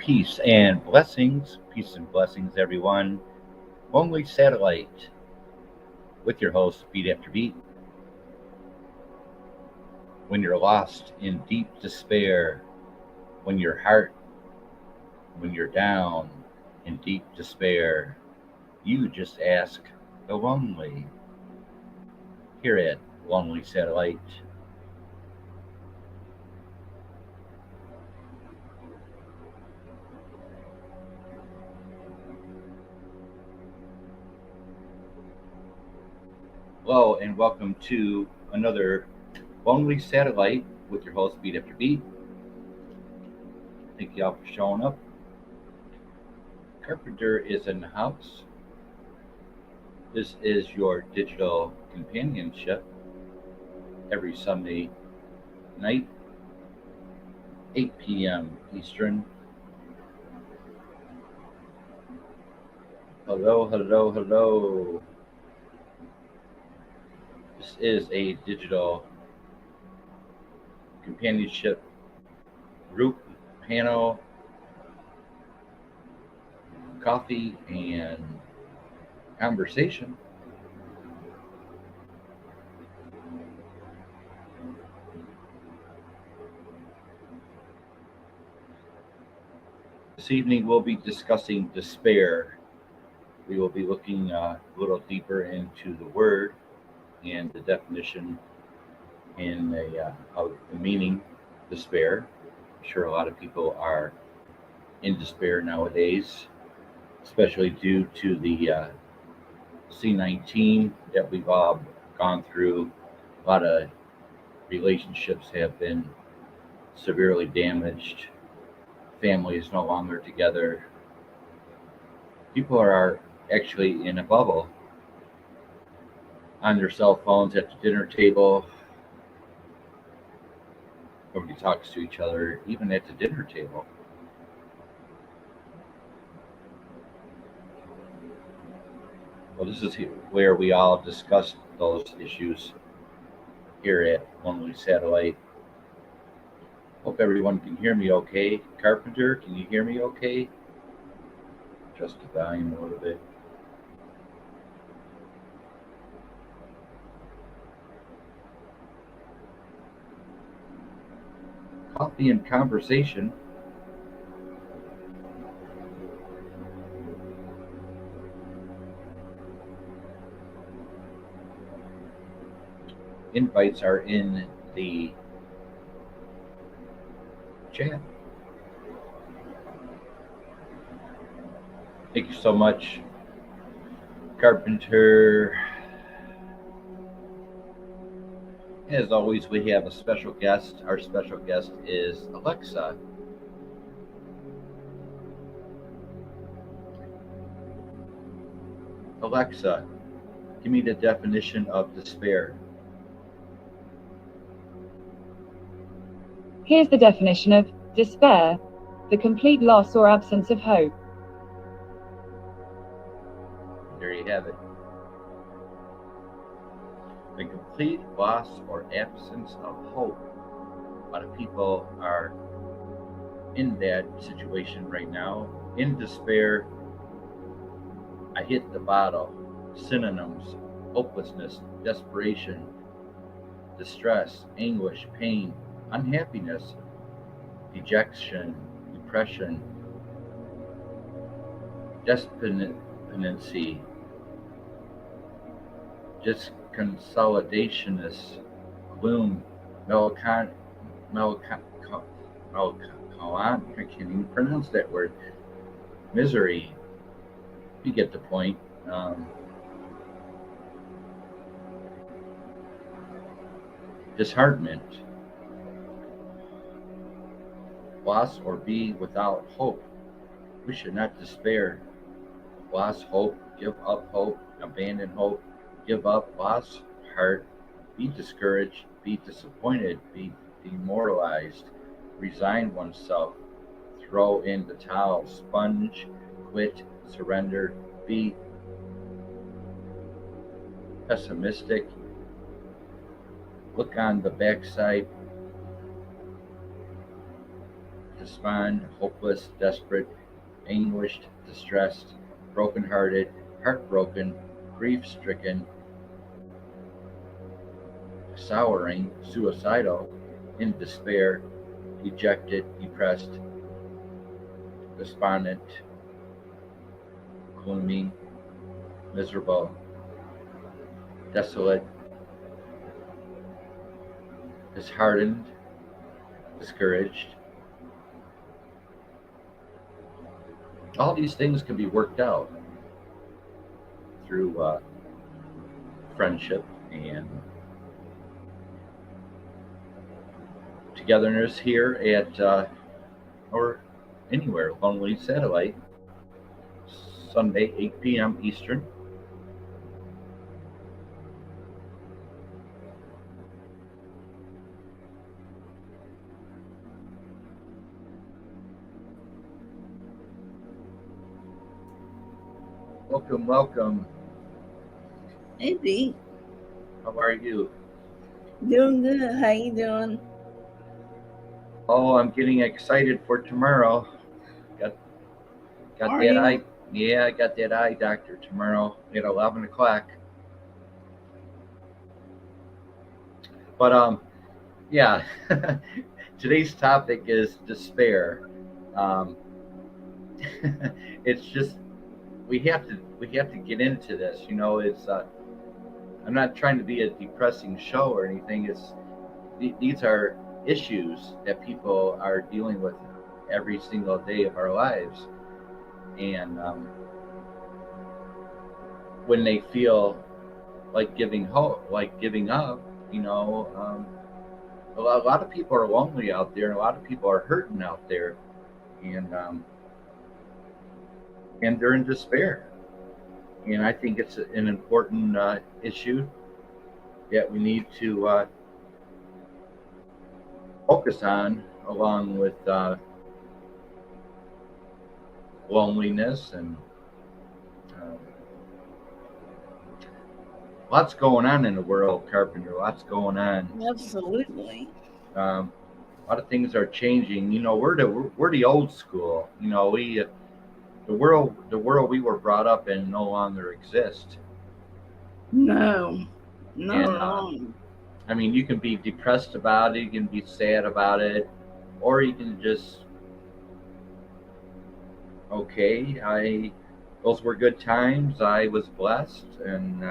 Peace and blessings, everyone. Lonely Satellite with your host, Beat After Beat. When you're lost in deep despair, when your heart, when you're down in deep despair, you just ask the lonely. Here at Lonely Satellite. Hello, and welcome to another Lonely Satellite with your host, Beat After Beat. Thank y'all for showing up. Carpenter is in the house. This is your digital companionship every Sunday night, 8 p.m. Eastern. Hello. This is a digital companionship group, panel, coffee, and conversation. This evening we'll be discussing despair. We will be looking a little deeper into the word and the definition of the meaning despair. I'm sure a lot of people are in despair nowadays, especially due to the C-19 that we've all gone through. A lot of relationships have been severely damaged. Family is no longer together. People are actually in a bubble on their cell phones at the dinner table. Nobody talks to each other, even at the dinner table. Well, this is where we all discuss those issues here at Lonely Satellite. Hope everyone can hear me okay. Carpenter, can you hear me okay? Adjust the volume a little bit. Coffee and conversation. Invites are in the chat. Thank you so much, Carpenter. As always, we have a special guest. Our special guest is Alexa. Alexa, give me the definition of despair. Here's the definition of despair: the complete loss or absence of hope. There you have it. The complete loss or absence of hope. A lot of people are in that situation right now, in despair. I hit the bottle. Synonyms: hopelessness, desperation, distress, anguish, pain, unhappiness, dejection, depression, despondency, disconsolationist, gloom, melancholy. I can't even pronounce that word. Misery. You get the point. Disheartenment. Loss or be without hope. We should not despair. Lost hope, give up hope, abandon hope, give up, lost heart, be discouraged, be disappointed, be demoralized, resign oneself, throw in the towel, sponge, quit, surrender, be pessimistic, look on the backside, despond, hopeless, desperate, anguished, distressed, broken-hearted, heartbroken, grief-stricken, souring, suicidal, in despair, dejected, depressed, despondent, gloomy, miserable, desolate, disheartened, discouraged. All these things can be worked out through friendship and togetherness here at or anywhere, Lonely Satellite, Sunday, 8 p.m. Eastern. Welcome, welcome. Hey, B. How are you? Doing good. How you doing? Oh, I'm getting excited for tomorrow. Got Are that you? eye. Yeah, I got that eye doctor tomorrow at 11 o'clock. But yeah. Today's topic is despair. Um, it's just we have to get into this. You know, it's I'm not trying to be a depressing show or anything. It's these are issues that people are dealing with every single day of our lives, and when they feel like giving up, you know, a lot of people are lonely out there, and a lot of people are hurting out there, and they're in despair. And I think it's an important issue that we need to focus on, along with loneliness and uh, lots going on in the world, Carpenter. Lots going on. Absolutely. A lot of things are changing. You know, we're the old school. You know, we the world we were brought up in no longer exists. No, not And at all. I mean, you can be depressed about it, you can be sad about it, or you can just okay. I those were good times. I was blessed, and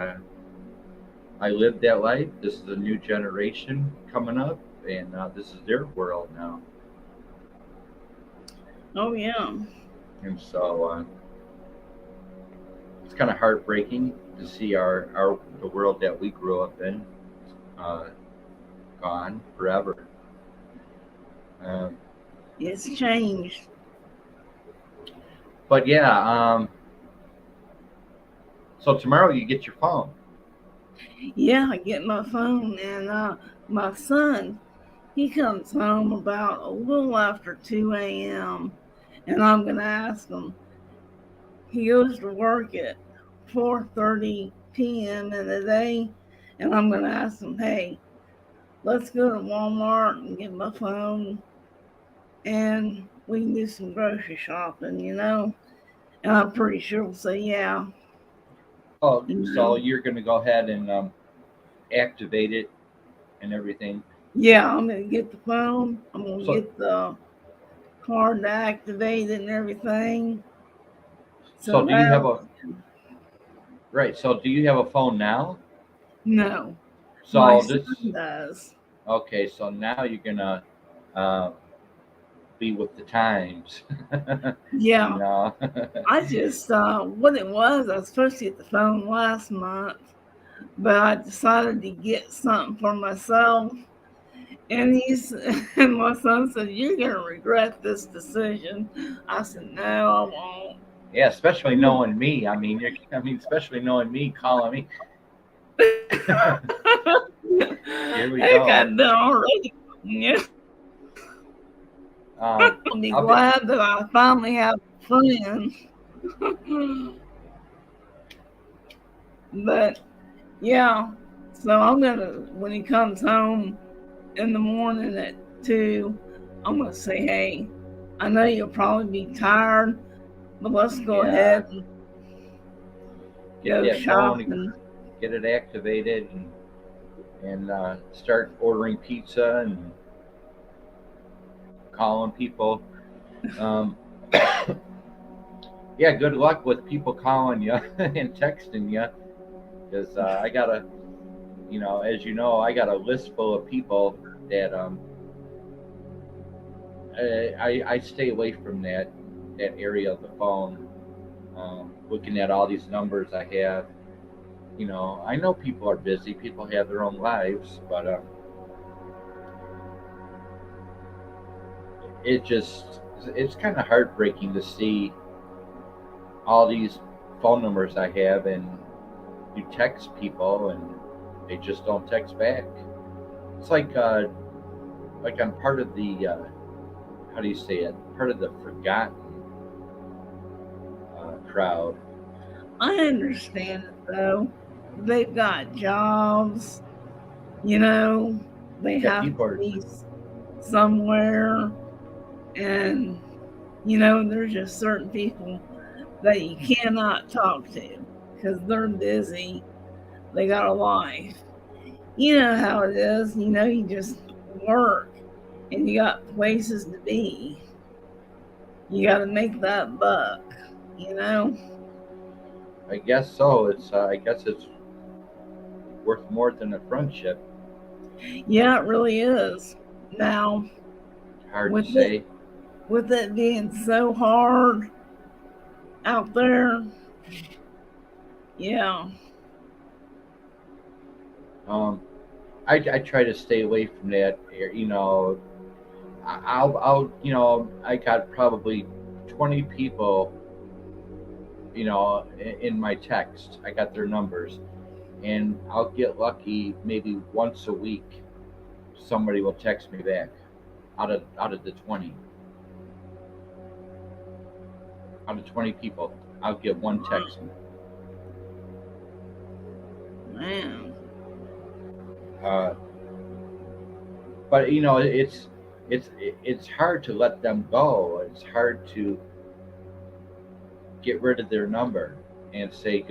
I lived that life. This is a new generation coming up, and this is their world now. Oh, yeah. And so it's kind of heartbreaking to see our the world that we grew up in uh, gone forever. Um, It's changed. but yeah, so tomorrow you get your phone. Yeah, I get my phone, and my son, he comes home about a little after 2 a.m., and I'm going to ask him. He goes to work at 4:30 p.m. in the day, and I'm going to ask him, hey, let's go to Walmart and get my phone, and we can do some grocery shopping. And I'm pretty sure we'll say, yeah, Oh, you so know. you're going to go ahead and activate it and everything. Yeah, I'm going to get the phone. I'm going to So get the card to activate it and everything. So so do you have now, a right? So do you have a phone now? no, my So this son does. okay. So now you're gonna uh, be with the times. you Yeah, know. I just, what it was, I was supposed to get the phone last month, but I decided to get something for myself. And and my son said, "You're gonna regret this decision." I said, "No, I won't." Yeah, especially knowing me. I mean, I mean, especially knowing me, calling me. Here we Heck, I go. done already. Yeah, Um, I'll be I'll be glad that I finally have a friend. But yeah, so I'm gonna when he comes home in the morning at 2, I'm gonna say, "Hey, I know you'll probably be tired, but let's go Yeah. ahead and Get go that phone, shopping. get it activated, and start ordering pizza and calling people. Um, yeah, good luck with people calling you and texting you, because I got a, as you know, I got a list full of people that I stay away from that area of the phone. Looking at all these numbers I have, I know people are busy. People have their own lives, but it just it's kind of heartbreaking to see all these phone numbers I have, and you text people and they just don't text back. It's like I'm part of the how do you say it? Part of the forgotten crowd. I understand it though. They've got jobs, you know, they Yeah, have people to are. be somewhere, and there's just certain people that you cannot talk to because they're busy. They got a life. You know how it is. You just work and you got places to be. You got to make that buck, you know? I guess so. I guess it's worth more than a friendship. Yeah, it really is. Now, Hard to with it say. with it being so hard out there, yeah. Um, I try to stay away from that. I'll I got probably 20 people in my text. I got their numbers, and I'll get lucky maybe once a week. Somebody will text me back out of the 20. Out of 20 people, I'll get one text. Man. Uh, but it's hard to let them go. It's hard to get rid of their number and say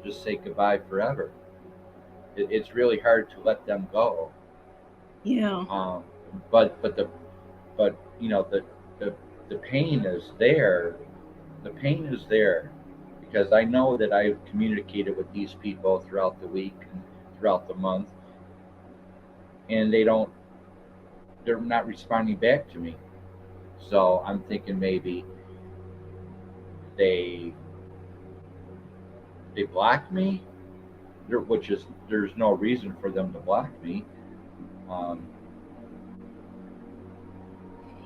just say goodbye forever. It's really hard to let them go. Yeah. Um, but the the pain is there. The pain is there because I know that I've communicated with these people throughout the week and throughout the month, and they're not responding back to me. So I'm thinking maybe they they blocked me, which is there's no reason for them to block me. Um,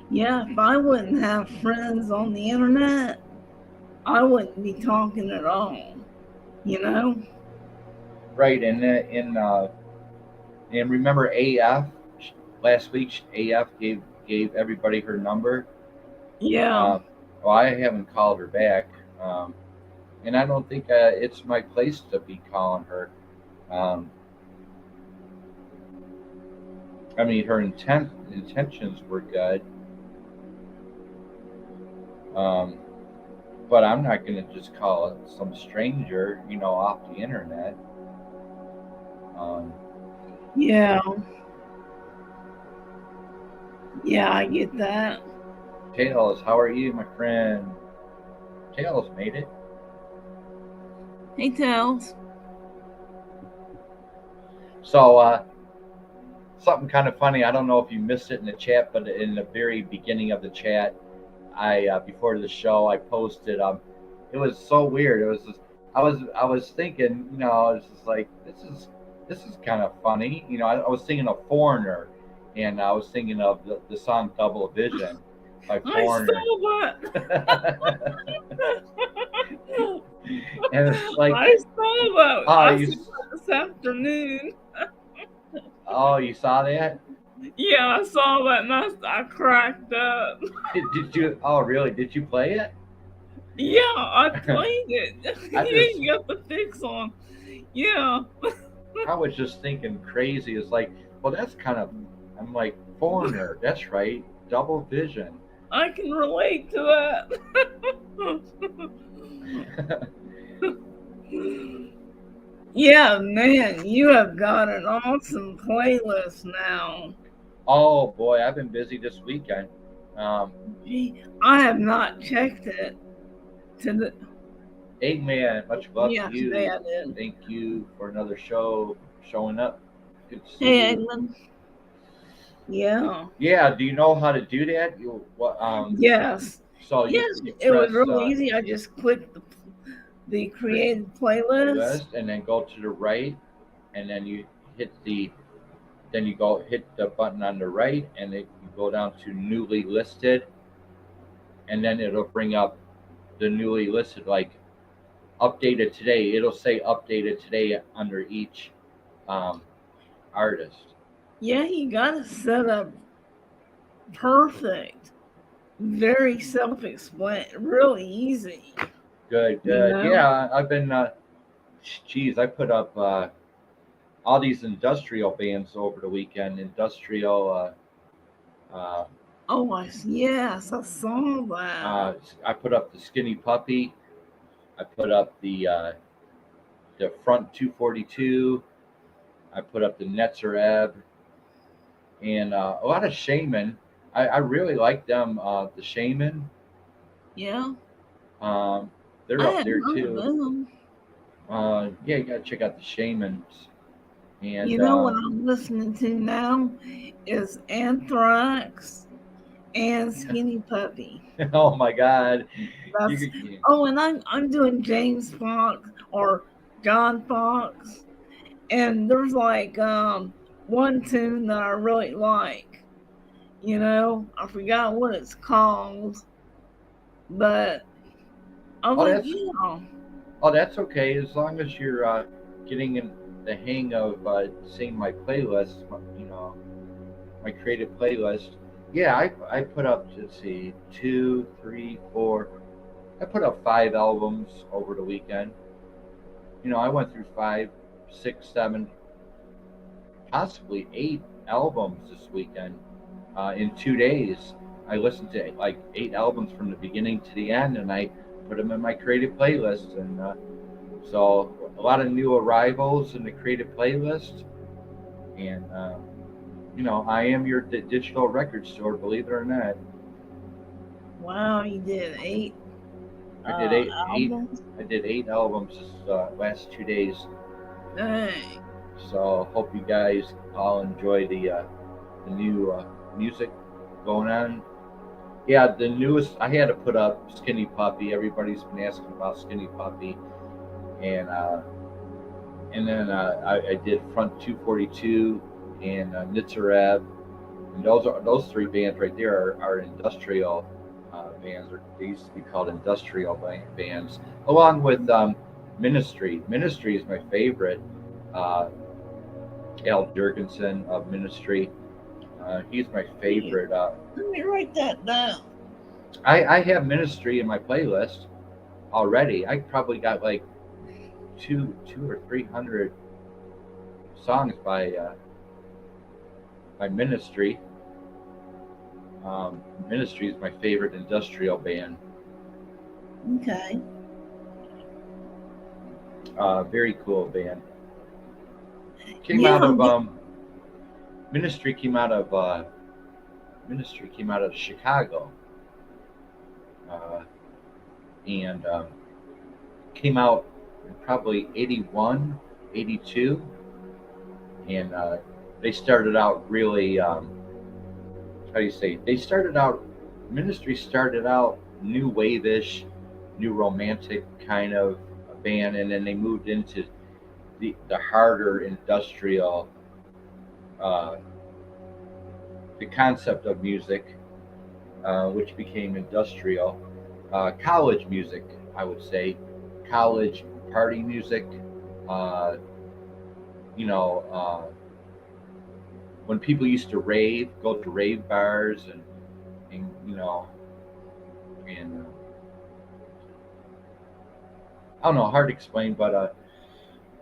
Yeah, if I wouldn't have friends on the internet, I wouldn't be talking at all, you know? right, and remember AF last week. AF gave everybody her number. Yeah. Uh, well, I haven't called her back, and I don't think it's my place to be calling her. Um, I mean, her intentions were good, um, but I'm not going to just call some stranger, off the internet. Um, Yeah. Yeah, I get that. Tails, how are you, my friend? Tails made it. Hey, Tails. So, something kind of funny. I don't know if you missed it in the chat, but in the very beginning of the chat, I before the show, I posted. It was so weird. It was just, I was thinking, it's just like this is kind of funny. I was thinking of Foreigner, and I was thinking of the song Double Vision by I Foreigner. saw that. And it's like, I saw that. oh, I saw that this afternoon. oh, you saw that? Yeah, I saw that and I cracked up. Did you? Oh, really? Did you play it? Yeah, I played it. I just, You got the fix on. Yeah. I was just thinking crazy. It's like, well, that's kind of. I'm like Foreigner. That's right. Double Vision. I can relate to that. Yeah, man, you have got an awesome playlist now. Oh boy, I've been busy this weekend. Um, Gee, I have not checked it. hey man, much love to Yeah, today you. I did. Thank you for another show showing up. Good to see Hey, you. England. Yeah. Yeah, do you know how to do that? You what? Yes. So you Yes, you it was press really easy. I just clicked the created playlist. playlist and then go to the right, and then you hit the then you go hit the button on the right, and then you go down to newly listed, and then it'll bring up the newly listed like updated today. It'll say updated today under each um, artist. Yeah, you got it set up perfect. Very self-explanatory. Really easy. Good, You good. know? Yeah, I've been. Geez, I put up all these industrial bands over the weekend. Industrial. Uh, Oh, yes, I saw that. I put up the Skinny Puppy. I put up the Front 242. I put up the Netzer Ebb, and a lot of Shaman. I really like them. The Shaman. Yeah, Um, they're I up hadn't there heard of too. them. Yeah, you gotta check out the Shamans. And You know what I'm listening to now is Anthrax and Skinny Puppy. oh my God, you That's could, oh, and I'm doing James Fox or John Fox, and there's like one tune that I really like. You know, I forgot what it's called, but I was oh like, that's yeah, that's okay as long as you're getting in the hang of seeing my playlist. You know, my creative playlist. Yeah, I put up, let's see, two, three, four. I put up 5 albums over the weekend. You know, I went through five, six, seven, possibly 8 albums this weekend in 2 days. I listened to like 8 albums from the beginning to the end, and I put them in my creative playlist. And so a lot of new arrivals in the creative playlist. And you know, I am your digital record store, believe it or not. wow, you did 8 I did eight. albums. I did 8 albums this last 2 days. Dang. So hope you guys all enjoy the new music going on. Yeah, the newest I had to put up Skinny Puppy. Everybody's been asking about Skinny Puppy, and then I did Front 242 and Nitzareb, and those 3 bands right there are industrial bands. They used to be called industrial bands, along with Ministry. Ministry is my favorite. Uh, Al Jurgensen of Ministry. He's my favorite. Let me write that down. I have Ministry in my playlist already. I probably got like two or 300 songs by Ministry. Ministry is my favorite industrial band. Okay. Very cool band. Came Yeah, out of Ministry came out of Ministry came out of Chicago, uh, and came out in probably 81, 82, and they started out really. How do you say? They started out. Ministry started out new wave-ish, new romantic kind of band, and then they moved into the harder industrial, uh, the concept of music, which became industrial, college music, I would say, college party music. Uh, you know, when people used to rave, go to rave bars, and you know, and I don't know, hard to explain, but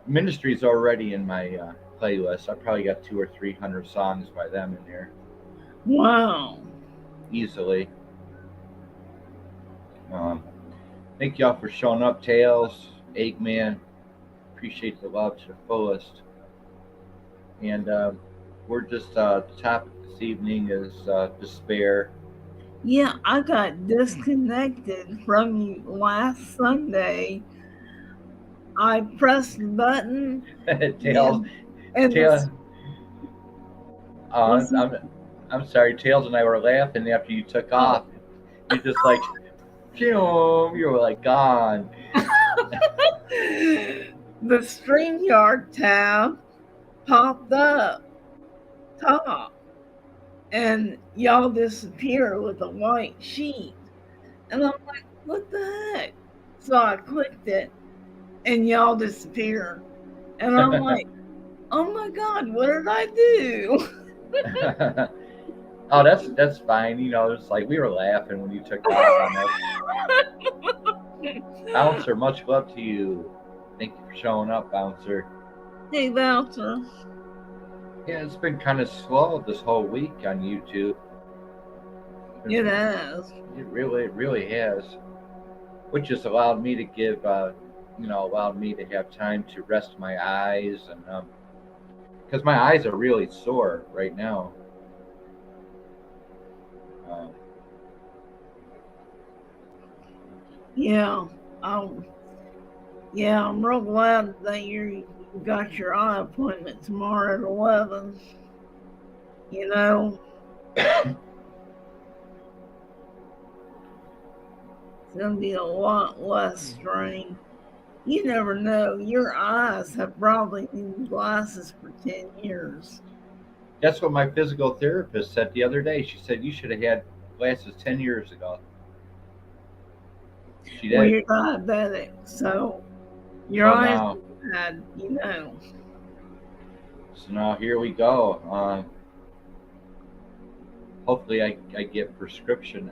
Ministry's already in my playlist. I probably got 200 or 300 songs by them in there wow. easily. Um, Thank y'all for showing up, Tails, Eggman. Appreciate the love to the fullest. And we're just the topic this evening is despair. Yeah, I got disconnected from you last Sunday. I pressed the button Tails, and Tails. was I'm sorry. Tails and I were laughing after you took off. You just like, phew, you were like gone. the StreamYard tab popped up top and y'all disappear with a white sheet. And I'm like, what the heck? So I clicked it and y'all disappear. And I'm like, oh my God, what did I do? Oh, that's fine. You know, it's like we were laughing when you took off on us. Bouncer, much love to you. Thank you for showing up, Bouncer. Hey, Bouncer. Yeah, it's been kind of slow this whole week on YouTube. It has. It really has. Which has allowed me to give, allowed me to have time to rest my eyes, and because my eyes are really sore right now. Um, Yeah. Yeah, I'm real glad that you got your eye appointment tomorrow at 11. You know, it's going to be a lot less strain. You never know. Your eyes have probably needed glasses for 10 years. that's what my physical therapist said the other day. She said you should have had glasses 10 years ago. She Well, did. you're diabetic, so your So eyes now, are bad, you know. so now here we go. Hopefully, I get prescription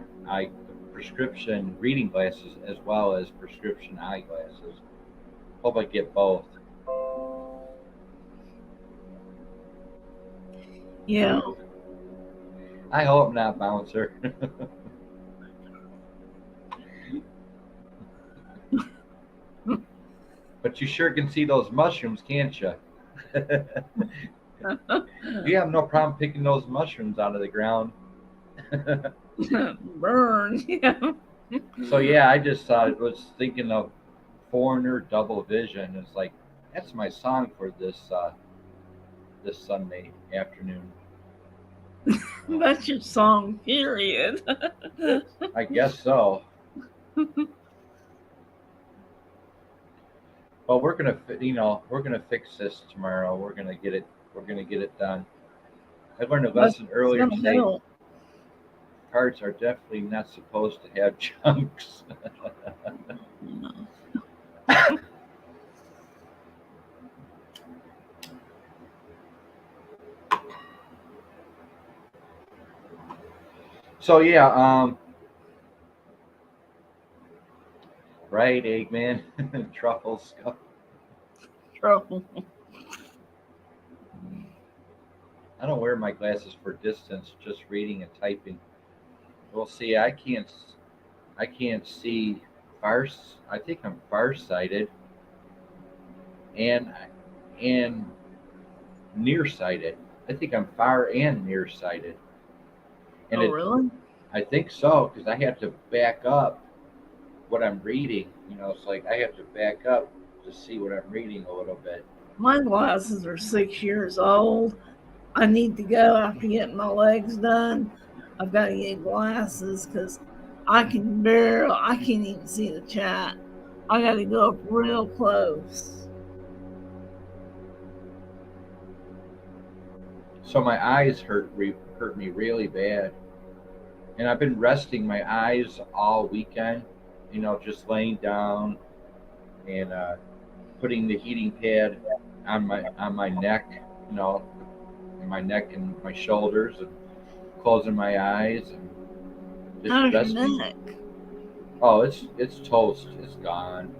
reading glasses as well as prescription eyeglasses. Hope I get both. Yeah. I hope not, Bouncer. But you sure can see those mushrooms, can't you? You have no problem picking those mushrooms out of the ground. Burn. Yeah. So yeah, I just was thinking of Foreigner Double Vision. It's like that's my song for this Sunday afternoon. That's your song, period. I guess so. Well, we're gonna fix this tomorrow. We're gonna get it. We're gonna get it done. I learned a That's lesson earlier gonna today. help. Cards are definitely not supposed to have chunks. So yeah, right, Eggman, truffle scuff. Trouble. I don't wear my glasses for distance, just reading and typing. Well, see, I can't see far. I think I'm farsighted and and nearsighted. I think I'm far and nearsighted, and Oh, really? I think so because I have to back up what I'm reading. You know, it's like I have to back up to see what I'm reading a little bit. My glasses are 6 years old. I need to go after getting my legs done. I've got to get glasses because I can't even see the chat. I got to go up real close. So my eyes hurt me really bad, and I've been resting my eyes all weekend. You know, just laying down and putting the heating pad on my neck. You know, my neck and my shoulders, and closing my eyes and just How's your resting. neck? Oh, it's toast. It's gone.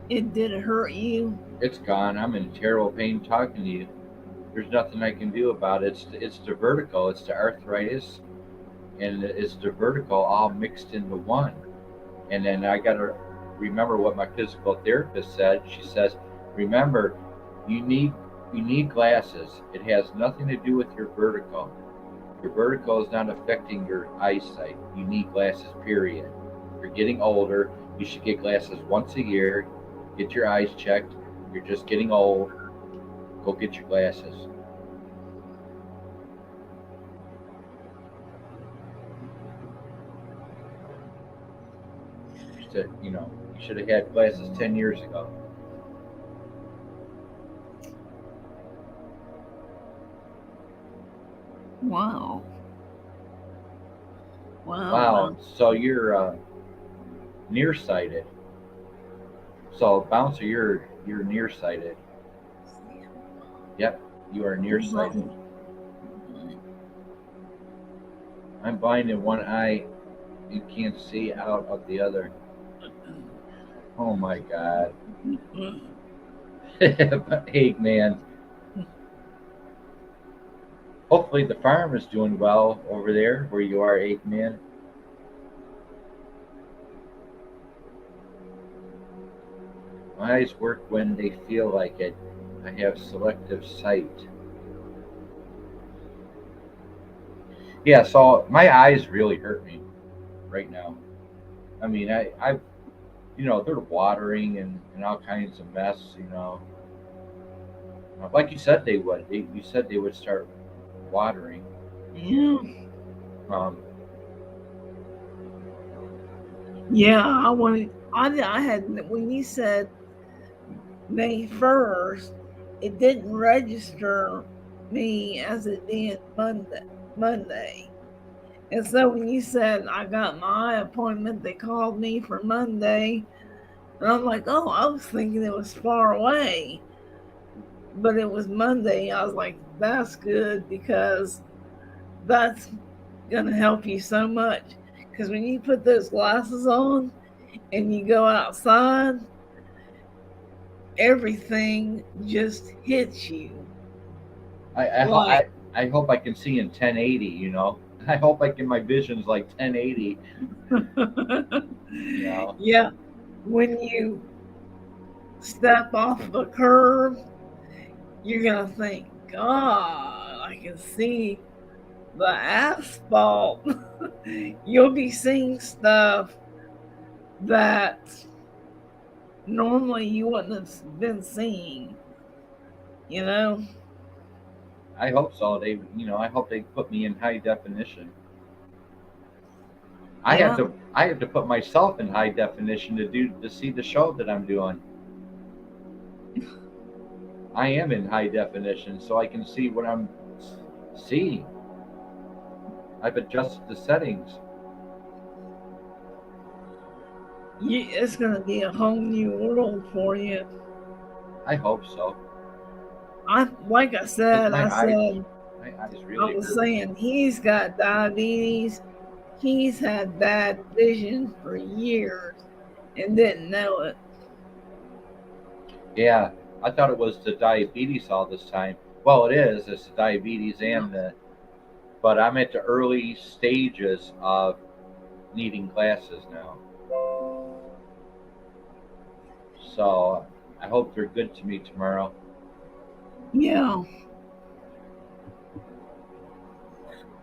It did it hurt you? It's gone. I'm in terrible pain talking to you. There's nothing I can do about it. It's the vertigo. It's the arthritis, and it's the vertigo all mixed into one. And then I got to remember what my physical therapist said. She says, remember, you need you need glasses. It has nothing to do with your vertical. Your vertical is not affecting your eyesight. You need glasses, period. You're getting older. You should get glasses once a year. Get your eyes checked. You're just getting old. Go get your glasses. You should have had glasses 10 years ago. Wow. Wow. Wow. So you're nearsighted. So Bouncer, you're nearsighted. Yep, you are nearsighted. I'm blind in one eye. You can't see out of the other. Oh my God. Hey man. Hopefully the farm is doing well over there where you are, Eggman. My eyes work when they feel like it. I have selective sight. Yeah, so my eyes really hurt me right now. I mean, they're watering and all kinds of mess. Like you said they would. You said they would start watering. Yeah. Um, Yeah, I had, when you said May 1st, it didn't register me as it did Monday. And so when you said I got my eye appointment, they called me for Monday. And I'm like, oh, I was thinking it was far away. But it was Monday. I was like, that's good because that's going to help you so much. Because when you put those glasses on and you go outside, everything just hits you. Like, I hope I can see in 1080. I hope my vision's like 1080. Yeah, when you step off of a curb, you're gonna think, God, I can see the asphalt. You'll be seeing stuff that normally you wouldn't have been seeing. You know? I hope so. I hope they put me in high definition. Yeah. I have to put myself in high definition to see the show that I'm doing. I am in high definition so I can see what I'm seeing. I've adjusted the settings. It's gonna be a whole new world for you. I hope so. Like I said, My eyes really I was hurt. saying he's got diabetes. He's had bad vision for years and didn't know it. Yeah, I thought it was the diabetes all this time. Well, it is. It's the diabetes but I'm at the early stages of needing glasses now. So I hope they're good to me tomorrow. Yeah.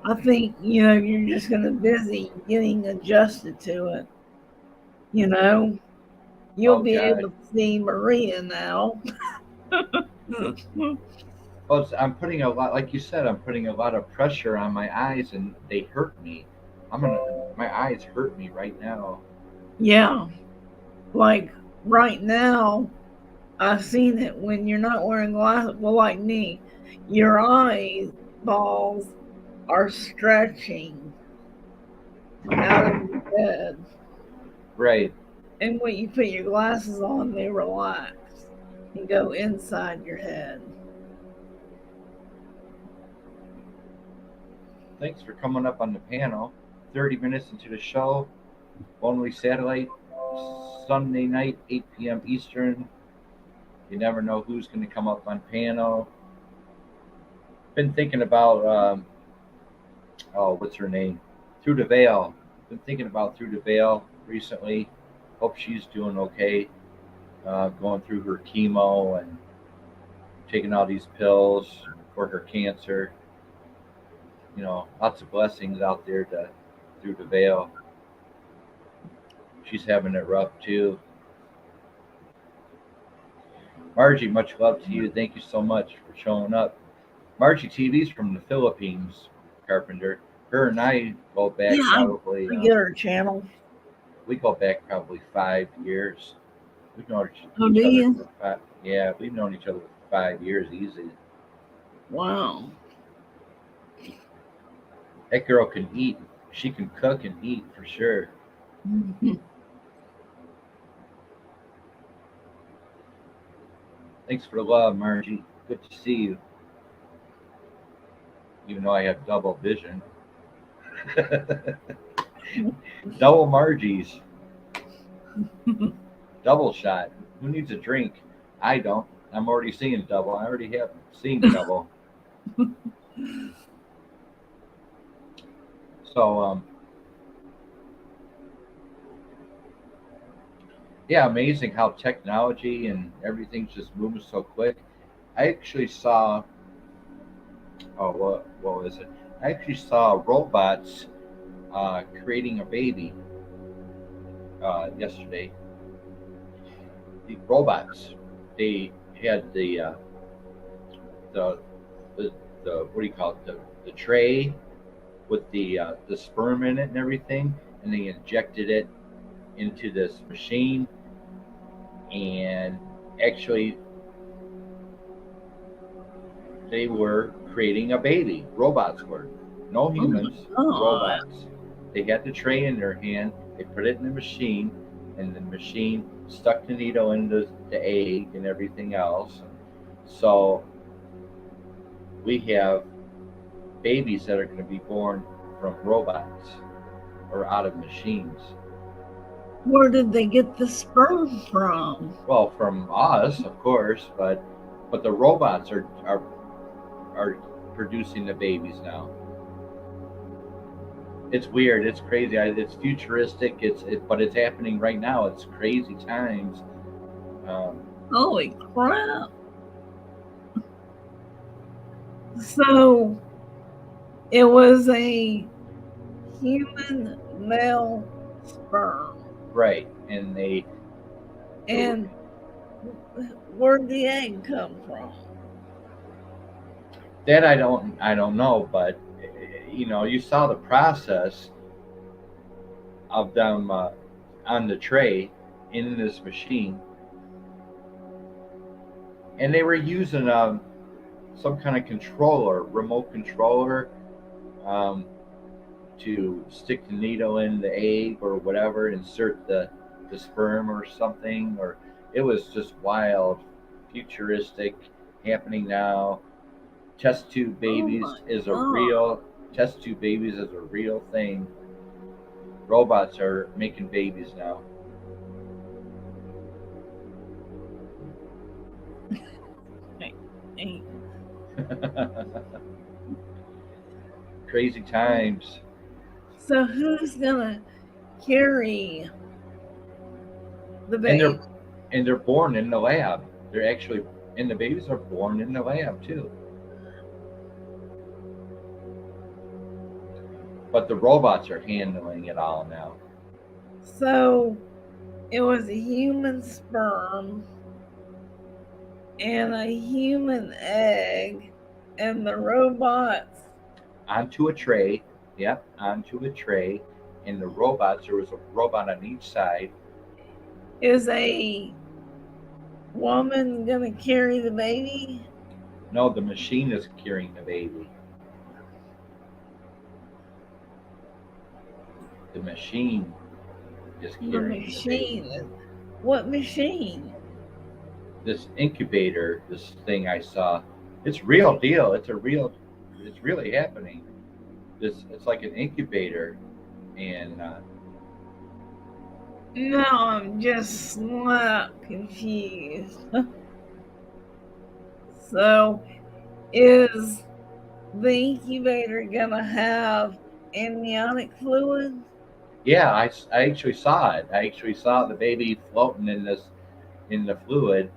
I think, you're just going to busy getting adjusted to it. You'll Oh be God. able to see Maria now. Well, I'm putting a lot, like you said, I'm putting a lot of pressure on my eyes, and they hurt me. My eyes hurt me right now. Yeah. Like right now, I've seen it when you're not wearing glasses. Well, like me, your eyeballs are stretching out of your head. Right. And when you put your glasses on, they relax and go inside your head. Thanks for coming up on the panel. 30 minutes into the show, only satellite, Sunday night, 8 p.m. Eastern. You never know who's going to come up on panel. Been thinking about, what's her name? Through the Veil. Been thinking about Through the Veil recently. Hope she's doing okay, going through her chemo and taking all these pills for her cancer. Lots of blessings out there through the veil. She's having it rough too. Margie, much love to you. Thank you so much for showing up. Margie TV's from the Philippines, Carpenter. Her and I go back Yeah, probably, I get her channel. we go back probably 5 years. We've known Oh, each do other you? for five. Yeah, we've known each other for 5 years easy. Wow. That girl can eat. She can cook and eat for sure. Thanks for the love, Margie. Good to see you. Even though I have double vision. Double Margies. Double shot. Who needs a drink? I don't. I'm already seeing double. I already have seen double. So, yeah, amazing how technology and everything's just moving so quick. I actually saw, oh, what was it? I actually saw robots creating a baby yesterday. The robots, they had the, the, the what do you call it? The tray with the sperm in it and everything, and they injected it into this machine, and actually they were creating a baby. Robots were. No humans, Oh, robots. They had the tray in their hand, they put it in the machine, and the machine stuck the needle into the egg and everything else. So we have babies that are going to be born from robots or out of machines. where did they get the sperm from? Well, from us, of course, but the robots are producing the babies now. It's weird. It's crazy. It's futuristic. But it's happening right now. It's crazy times. Um, Holy crap. So it was a human male sperm. right, And where'd the egg come from? that I don't know, but you saw the process of them on the tray in this machine, and they were using some kind of controller, remote controller, um, to stick the needle in the egg or whatever, insert the sperm or something, or it was just wild, futuristic, happening now. Test tube Oh babies my is a god. real test tube babies is a real thing. Robots are making babies now. Crazy times. So who's gonna carry the and baby? they're and they're born in the lab. They're actually and the babies are born in the lab too. But the robots are handling it all now. So it was a human sperm and a human egg, and the robots Onto a tray, yep, onto a tray, and the robots. There was a robot on each side. is a woman gonna carry the baby? No, the machine is carrying the baby. The machine is The carrying the baby. machine. What machine? This incubator, this thing I saw, it's real deal. It's really happening. It's like an incubator, and No, I'm just slap confused. So, is the incubator gonna have amniotic fluid? Yeah, I actually saw it. I actually saw the baby floating in the fluid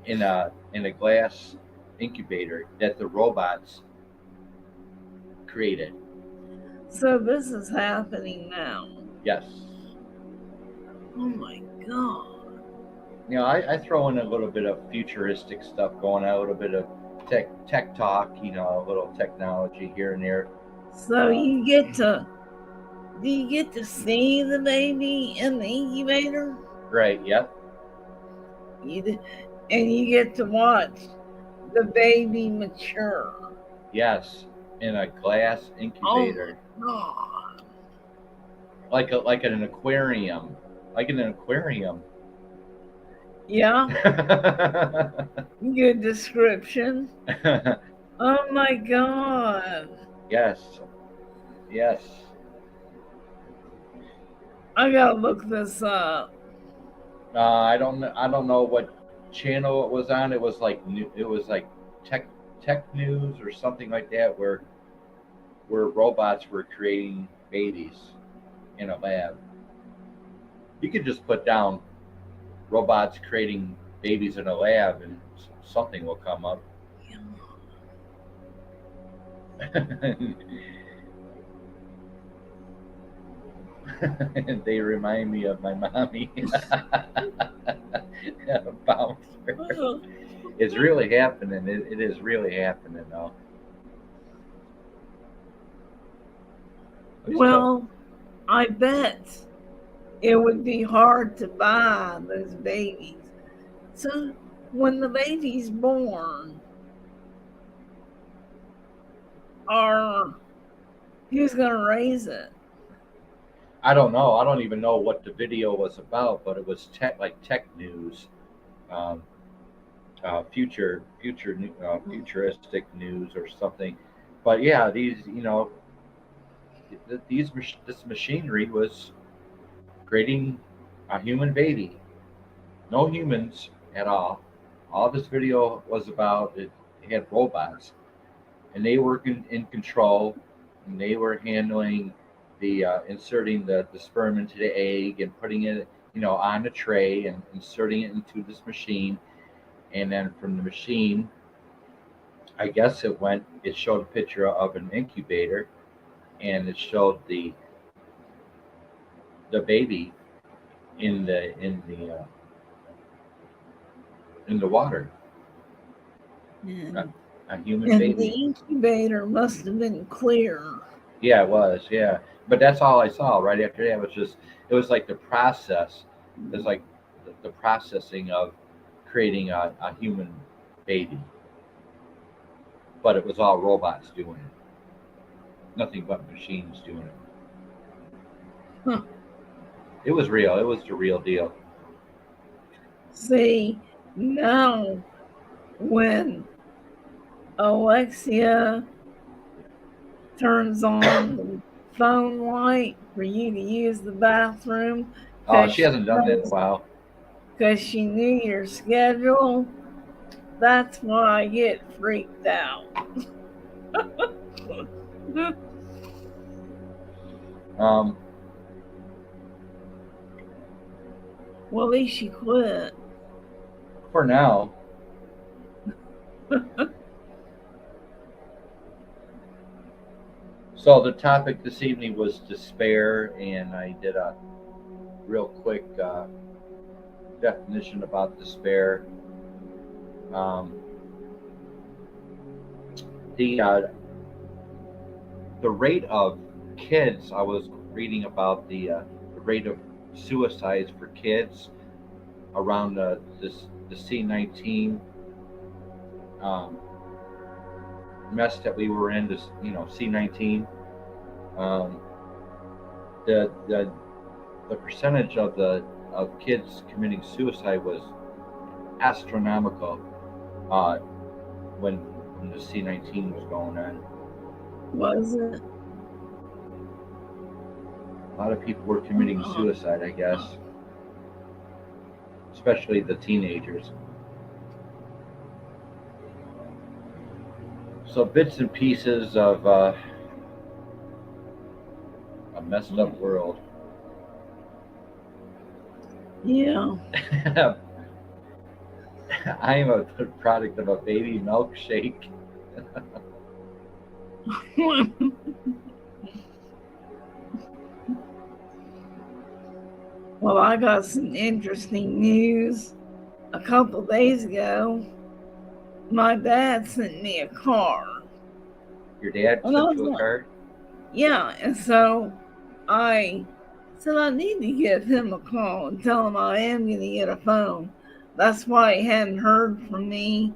in a glass incubator that the robots created. So this is happening now. Yes. Oh my God. You know, I throw in a little bit of futuristic stuff going on, a little bit of tech talk, you know, a little technology here and there. So do you get to see the baby in the incubator? Right, yep. And you get to watch the baby mature. Yes. In a glass Oh incubator. my God. Like an aquarium. Like in an aquarium. Yeah, good description. Oh my God. Yes. Yes. I gotta look this up. I don't know what channel it was on. It was like it was like tech tech news or something like that where robots were creating babies in a lab. You could just put down robots creating babies in a lab and something will come up. They remind me of my mommy. Bouncer. It's really happening. It is really happening though. Well, I bet it would be hard to buy those babies. So when the baby's born, or who's gonna raise it? I don't know. I don't even know what the video was about, but it was tech news, um, futuristic news or something. But yeah, these you know this machinery was creating a human baby. No humans at all. All this video was about it had robots, and they were in control, and they were handling the inserting the sperm into the egg and putting it on a tray and inserting it into this machine, and then from the machine, I guess it showed a picture of an incubator, and it showed the baby in the water, a, And, a human and the baby. incubator must have been clear. Yeah, it was. Yeah, but that's all I saw. Right after that, it was like the process. It was like the processing of creating a human baby, but it was all robots doing it. Nothing but machines doing it. Huh. It was real. It was the real deal. See, now when Alexia turns on the phone light for you to use the bathroom Oh, because she hasn't done that in a while. she knew your schedule, that's when I get freaked out. Um, Well, at least she quit. for now. So the topic this evening was despair, and I did a real quick definition about despair. Um, the rate of kids, I was reading about the rate of suicides for kids around the C-19 um, mess that we were in. This C-19. Um, the percentage of kids committing suicide was astronomical uh, when the C-19 was going on. Was it? A lot of people were committing suicide, I guess, especially the teenagers. So bits and pieces of a messed up world. Yeah. I am a product of a baby milkshake. Well, I got some interesting news. A couple days ago, my dad sent me a card. Your dad And I sent was you a like, card? yeah. And so I said, I need to give him a call and tell him I am going to get a phone. That's why he hadn't heard from me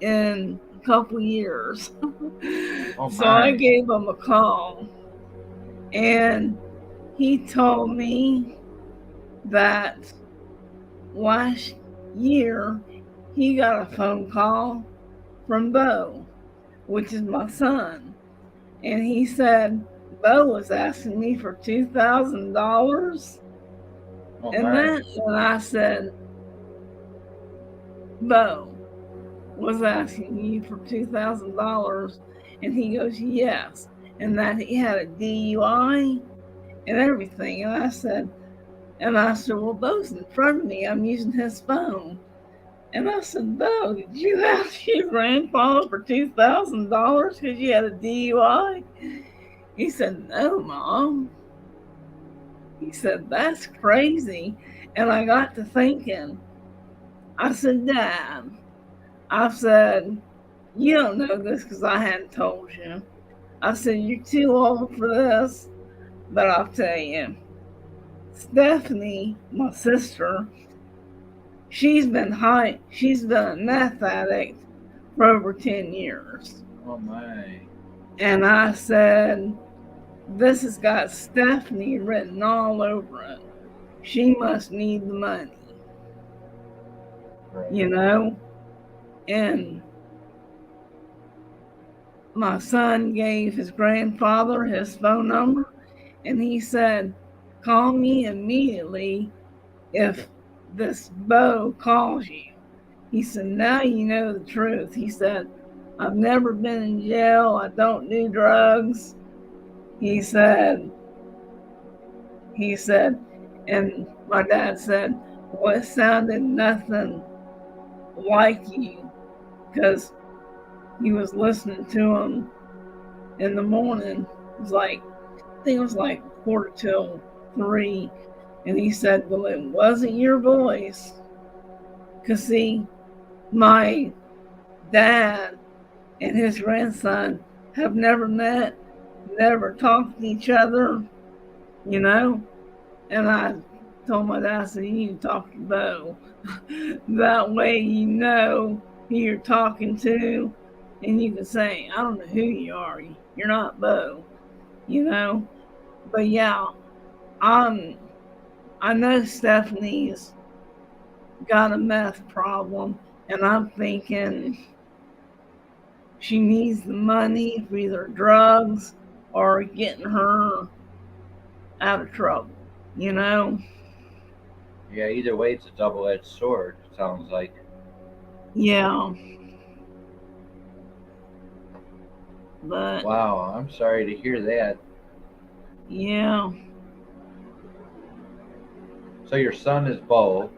in a couple years. Oh So I my. gave him a call, and he told me that last year he got a phone call from Bo, which is my son. And he said Bo was asking me for $2,000. Oh And my. then when I said, Bo was asking you for $2,000, and he goes, yes, and that he had a DUI and everything. And I said, well, Bo's in front of me. I'm using his phone. And I said, Bo, did you ask your grandfather for $2,000 because you had a DUI? He said, no, Mom. He said, that's crazy. And I got to thinking, I said, Dad, I said, you don't know this because I hadn't told you. I said, you're too old for this, but I'll tell you. Stephanie, my sister, she's been a meth addict for over 10 years. Oh my. And I said, this has got Stephanie written all over it. She must need the money, Right. you know? And my son gave his grandfather his phone number, and he said, call me immediately if this Bo calls you. He said, now you know the truth. He said, I've never been in jail. I don't do drugs. He said, and my dad said, well, it sounded nothing like you because he was listening to him in the morning. It was like, I think it was like 2:45. And he said, well, it wasn't your voice. Because, see, my dad and his grandson have never met, never talked to each other, you know. And I told my dad, I said, you need to talk to Bo. That way you know who you're talking to, and you can say, I don't know who you are. You're not Bo, you know. But yeah, I know Stephanie's got a meth problem, and I'm thinking she needs the money for either drugs or getting her out of trouble, you know? Yeah, either way, it's a double edged sword, it sounds like. Yeah, but Wow, I'm sorry to hear that. yeah, So your son is Bo,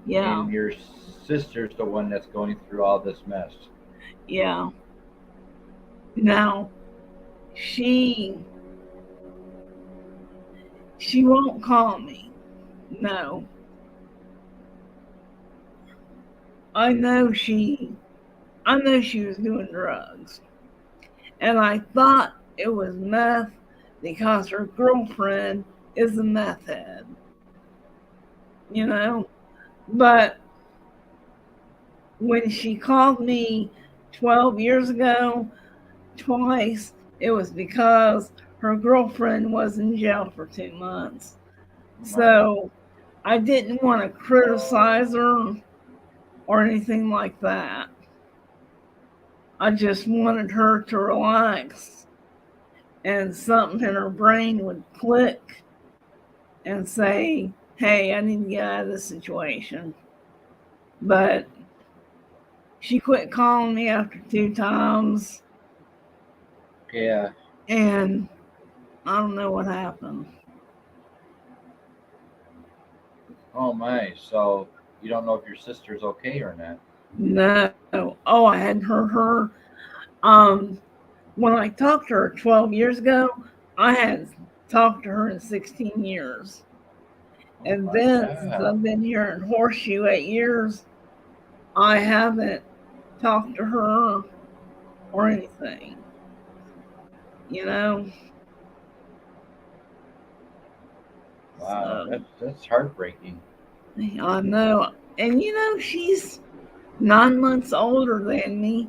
yeah, and your sister's the one that's going through all this mess. yeah. Now, she she won't call me. No. I know she was doing drugs. And I thought it was meth because her girlfriend is a meth head, you know? But when she called me 12 years ago, twice, it was because her girlfriend was in jail for 2 months. My, So I didn't want to criticize her or anything like that. I just wanted her to relax and something in her brain would click and say, hey, I need to get out of this situation. But she quit calling me after 2 times, yeah. and I don't know what happened. Oh my. So you don't know if your sister's okay or not. No. Oh, I hadn't heard her. Um, when I talked to her 12 years ago, I hadn't talked to her in 16 years. Oh And my then since God. I've been here in Horseshoe 8 years, I haven't talked to her or anything, you know? Wow. So That's heartbreaking. I know. And she's 9 months older than me.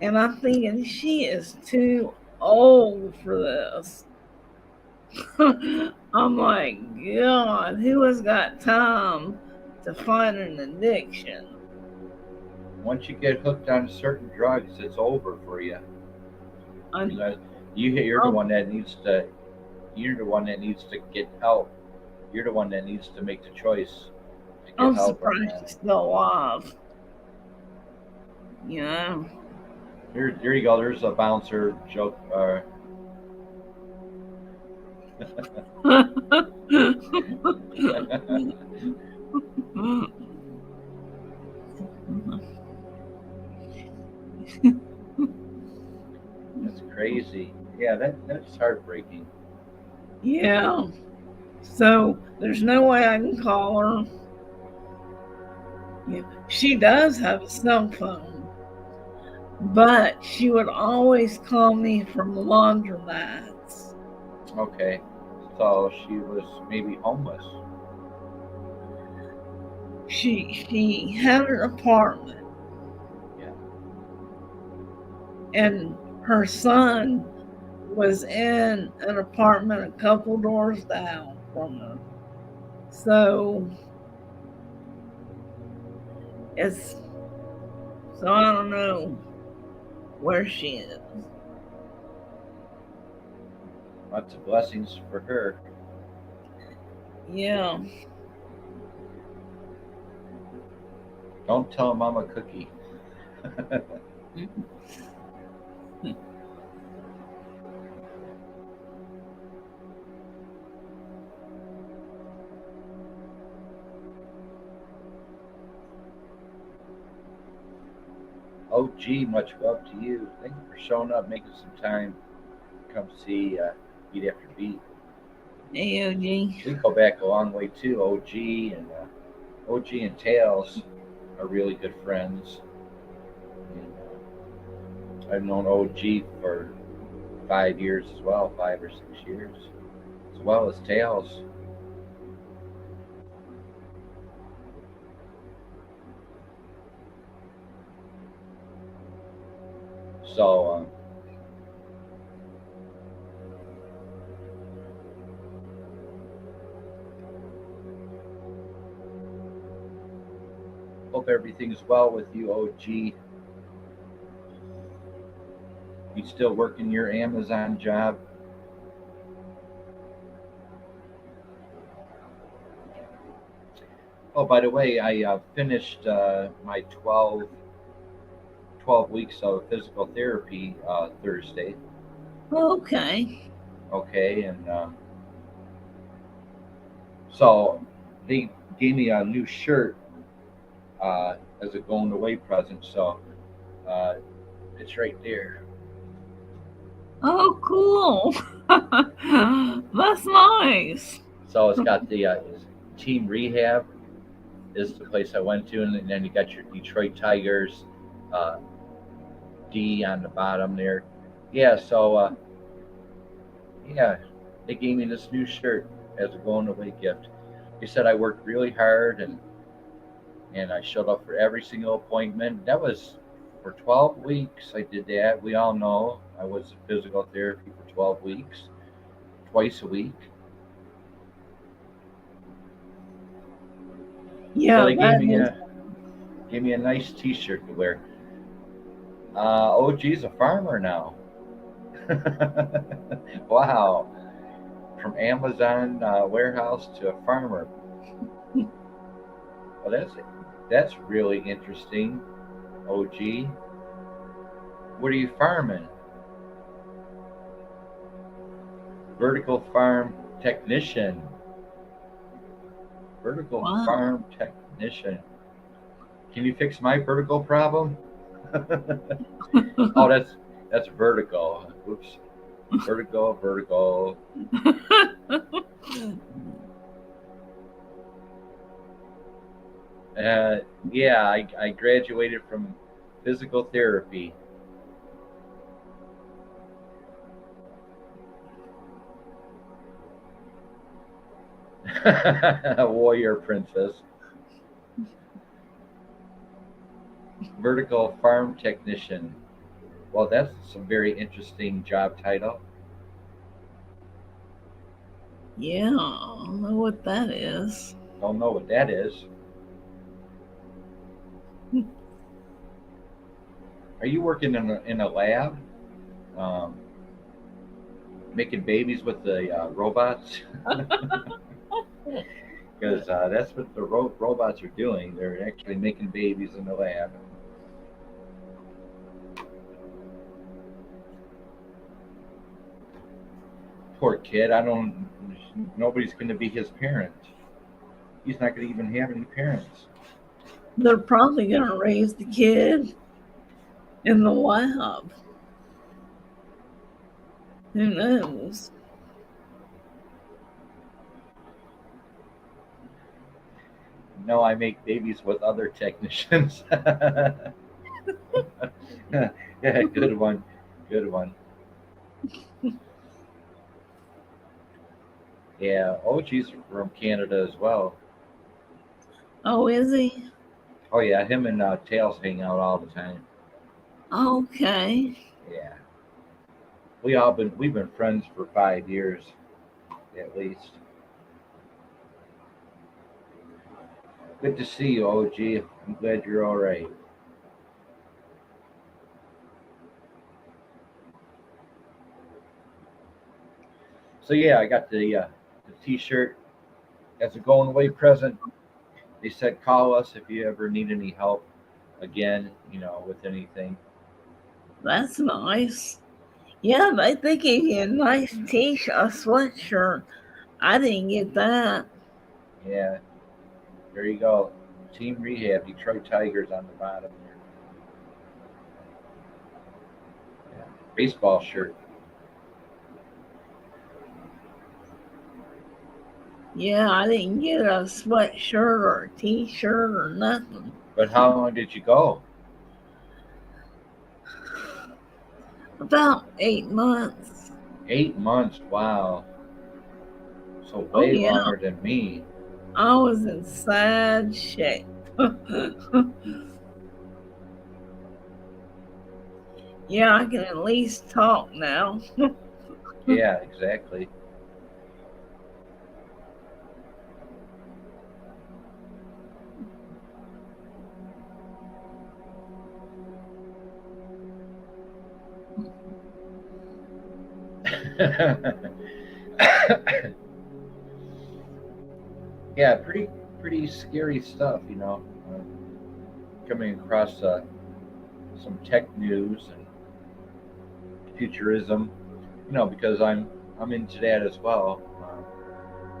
And I'm thinking she is too old for this. I'm like, God, who has got time to fight an addiction? Once you get hooked on certain drugs, it's over for you. I'm, You know, you're the I'm, one that needs to. You're the one that needs to get help. You're the one that needs to make the choice to get I'm help on surprised that. she's still alive. You know? There you go. There's a bouncer joke. That's crazy. Yeah, that's heartbreaking. Yeah. So there's no way I can call her. Yeah. She does have a cell phone, but she would always call me from laundromats. Okay, so she was maybe homeless. She had an apartment, Yeah. and her son was in an apartment a couple doors down from her. So it's so I don't know where she is. Lots of blessings for her. Yeah. Don't tell Mama Cookie. Oh, gee, much love to you. Thank you for showing up, making some time to come see Beat After Beat. AOG. We go back a long way too. OG and Tails are really good friends. And, I've known OG for 5 years as well, 5 or 6 years, as well as Tails. So hope everything's well with you, OG. You still working your Amazon job? Oh, by the way, I finished my 12 weeks of physical therapy Thursday. Okay. Okay, and so they gave me a new shirt as a going away present. So uh, it's right there. Oh, cool. That's nice. So it's got the Team Rehab is the place I went to, and then you got your Detroit Tigers uh, D on the bottom there. Yeah, so yeah, they gave me this new shirt as a going away gift. They said I worked really hard and I showed up for every single appointment. That was for 12 weeks. I did that. We all know I was in physical therapy for 12 weeks, twice a week. So Yeah, they that is. gave me a nice T-shirt to wear. OG's a farmer now. Wow, from Amazon warehouse to a farmer. Well, that's really interesting. OG, what are you farming? Vertical farm technician. Vertical Wow. farm technician. Can you fix my vertical problem? Oh, that's vertigo. Oops. Vertigo. Uh, yeah, I graduated from physical therapy. Warrior princess. Vertical farm technician. Well, that's some very interesting job title. Yeah, I don't know what that is. Don't know what that is. Are you working in a lab? Um, Making babies with the robots? Because that's what the robots are doing. They're actually making babies in the lab. Poor kid. I don't. Nobody's going to be his parent. He's not going to even have any parents. They're probably going to raise the kid in the lab. Who knows? No, I make babies with other technicians. Yeah, good one. Good one. Yeah, OG's from Canada as well. Oh, is he? Oh yeah, him and Tails hang out all the time. Okay. Yeah, we've been friends for 5 years at least. Good to see you, OG. I'm glad you're all right. So yeah, I got the T-shirt as a going away present. They said call us if you ever need any help again, with anything. That's nice. Yeah, they gave you a nice t-shirt, a sweatshirt. I didn't get that. Yeah, there you go. Team Rehab, Detroit Tigers on the bottom there. Yeah. Baseball shirt. Yeah, I didn't get a sweatshirt or a t-shirt or nothing. But how long did you go? About 8 months. 8 months. Wow. So Oh, way yeah. longer than me. I was in sad shape. Yeah, I can at least talk now. Yeah, exactly. Yeah, pretty scary stuff, coming across some tech news and futurism, because I'm into that as well.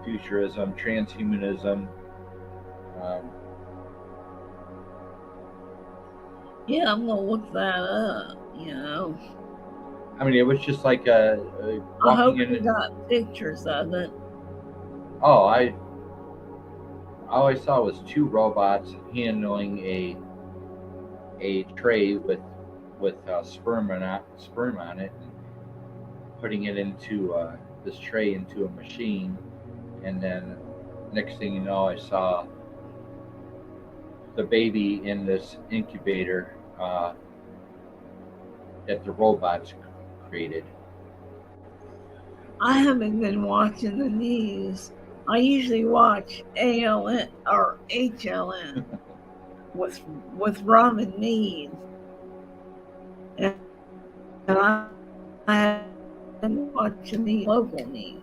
Futurism, transhumanism. Um, Yeah, I'm gonna look that up. I mean, it was just like I hope walking in. you got pictures of it. Oh, all I saw was two robots handling a tray with sperm on it, and putting it into this tray into a machine, and then next thing you know, I saw the baby in this incubator that the robots created. I haven't been watching the news. I usually watch ALN or HLN with Robin Mead, and I haven't watching the local news.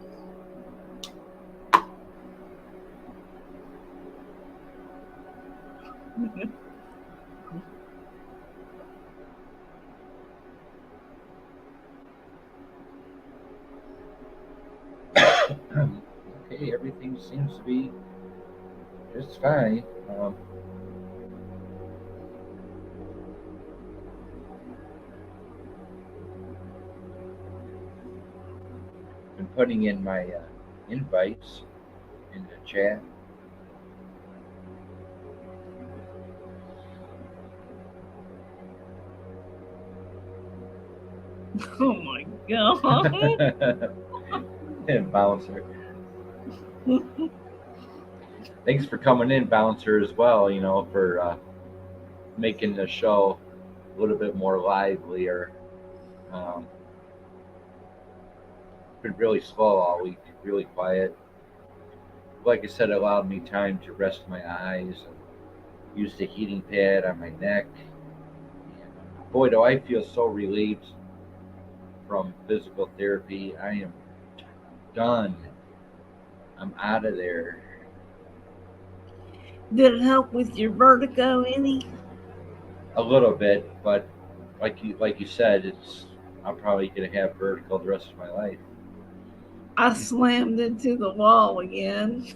Okay, everything seems to be It's fine. Been putting in my invites in the chat. Oh my God. And Bouncer. Thanks for coming in, Bouncer, as well. For making the show a little bit more livelier. Um, been really slow all week, really quiet. Like I said, it allowed me time to rest my eyes and use the heating pad on my neck. And boy, do I feel so relieved from physical therapy. I am done. I'm out of there. Did it help with your vertigo any? A little bit, but like you said, I'm probably gonna have vertigo the rest of my life. I slammed into the wall again.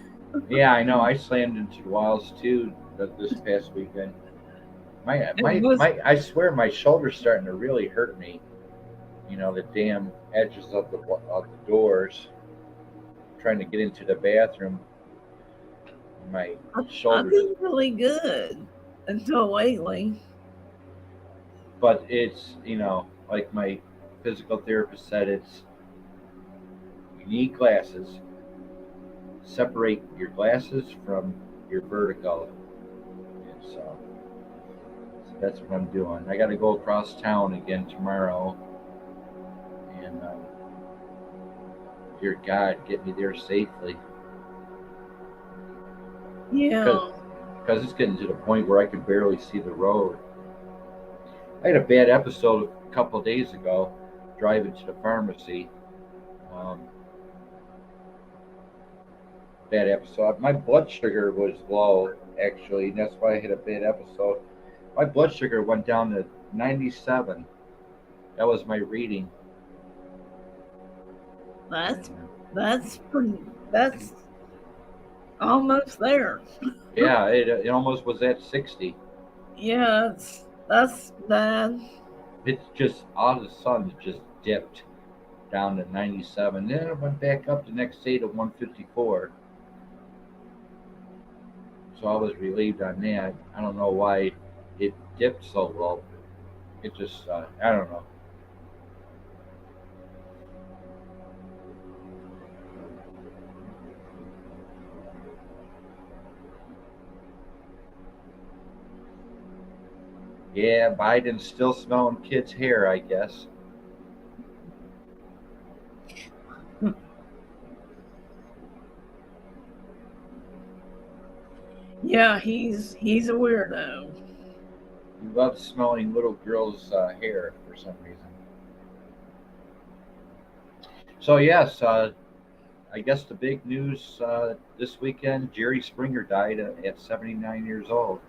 Yeah, I know. I slammed into the walls too this past weekend. I swear my shoulder's starting to really hurt me. The damn edges of the doors. Trying to get into the bathroom, my I've shoulders. been really good until lately. But it's like my physical therapist said, you need glasses. Separate your glasses from your vertigo. And so that's what I'm doing. I got to go across town again tomorrow, and dear God, get me there safely. Yeah. Because it's getting to the point where I can barely see the road. I had a bad episode a couple of days ago, driving to the pharmacy. Um, bad episode. My blood sugar was low, actually, and that's why I had a bad episode. My blood sugar went down to 97. That was my reading. That's pretty. That's almost there. Yeah, it almost was at 60. Yeah, that's bad. It's just all of a sudden it just dipped down to 97. Then it went back up the next day to 154. So I was relieved on that. I don't know why it dipped so low. It just, I don't know. Yeah, Biden's still smelling kids' hair, I guess. Yeah, he's a weirdo. He loves smelling little girls' hair for some reason. So yes, I guess the big news this weekend: Jerry Springer died at 79 years old.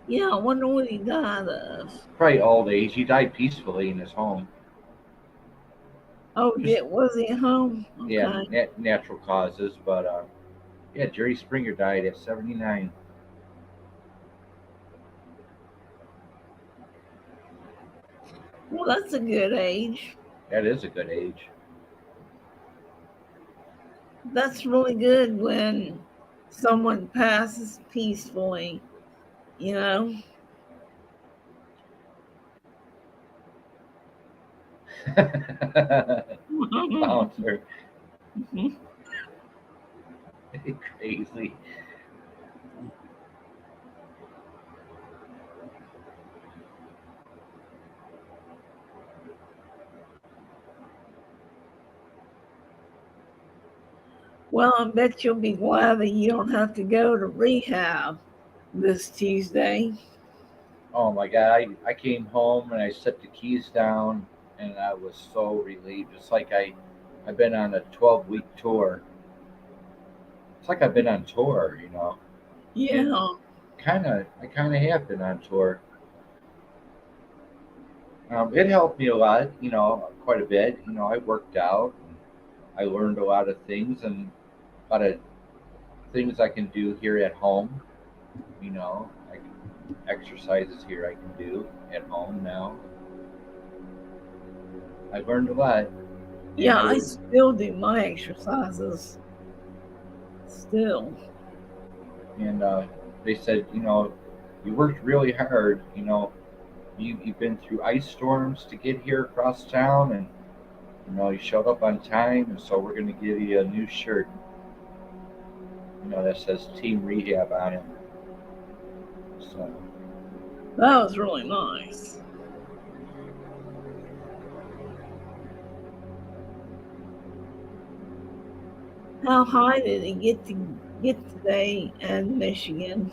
Yeah, I wonder what he died of. Probably old age. He died peacefully in his home. Oh, Just, was he home? Okay. yeah, natural causes, but yeah, Jerry Springer died at 79. Well, that's a good age. That is a good age. That's really good when someone passes peacefully, you know? Bouncer. Crazy. Well, I bet you'll be glad that you don't have to go to rehab this Tuesday. Oh my God, I came home and I set the keys down and I was so relieved. It's like I've been on a 12-week tour. It's like I've been on tour. Yeah. I kind of have been on tour. It helped me a lot, quite a bit. I worked out, and I learned a lot of things, and about things I can do here at home. I can exercises here I can do at home now. I've learned a lot. Yeah, I We're still do my exercises. Still. and they said, you worked really hard. You've been through ice storms to get here across town, and you showed up on time, and so we're going to give you a new shirt. That says Team Rehab on it. So That was really nice. How high did it get today in Michigan?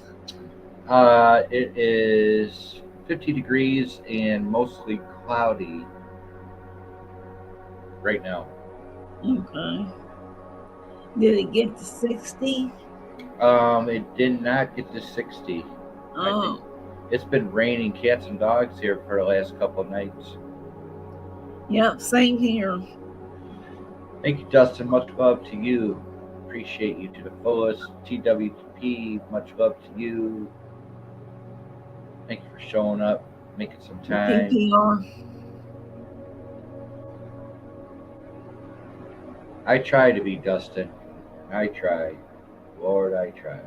it is 50 degrees and mostly cloudy right now. Okay. Did it get to 60? It did not get to 60. I think Oh, it's been raining cats and dogs here for the last couple of nights. yep, same here. Thank you, Dustin. Much love to you. Appreciate you to the fullest. TWP, much love to you. Thank you for showing up, making some time. PPR. I try to be, Dustin. I try. Lord, I try.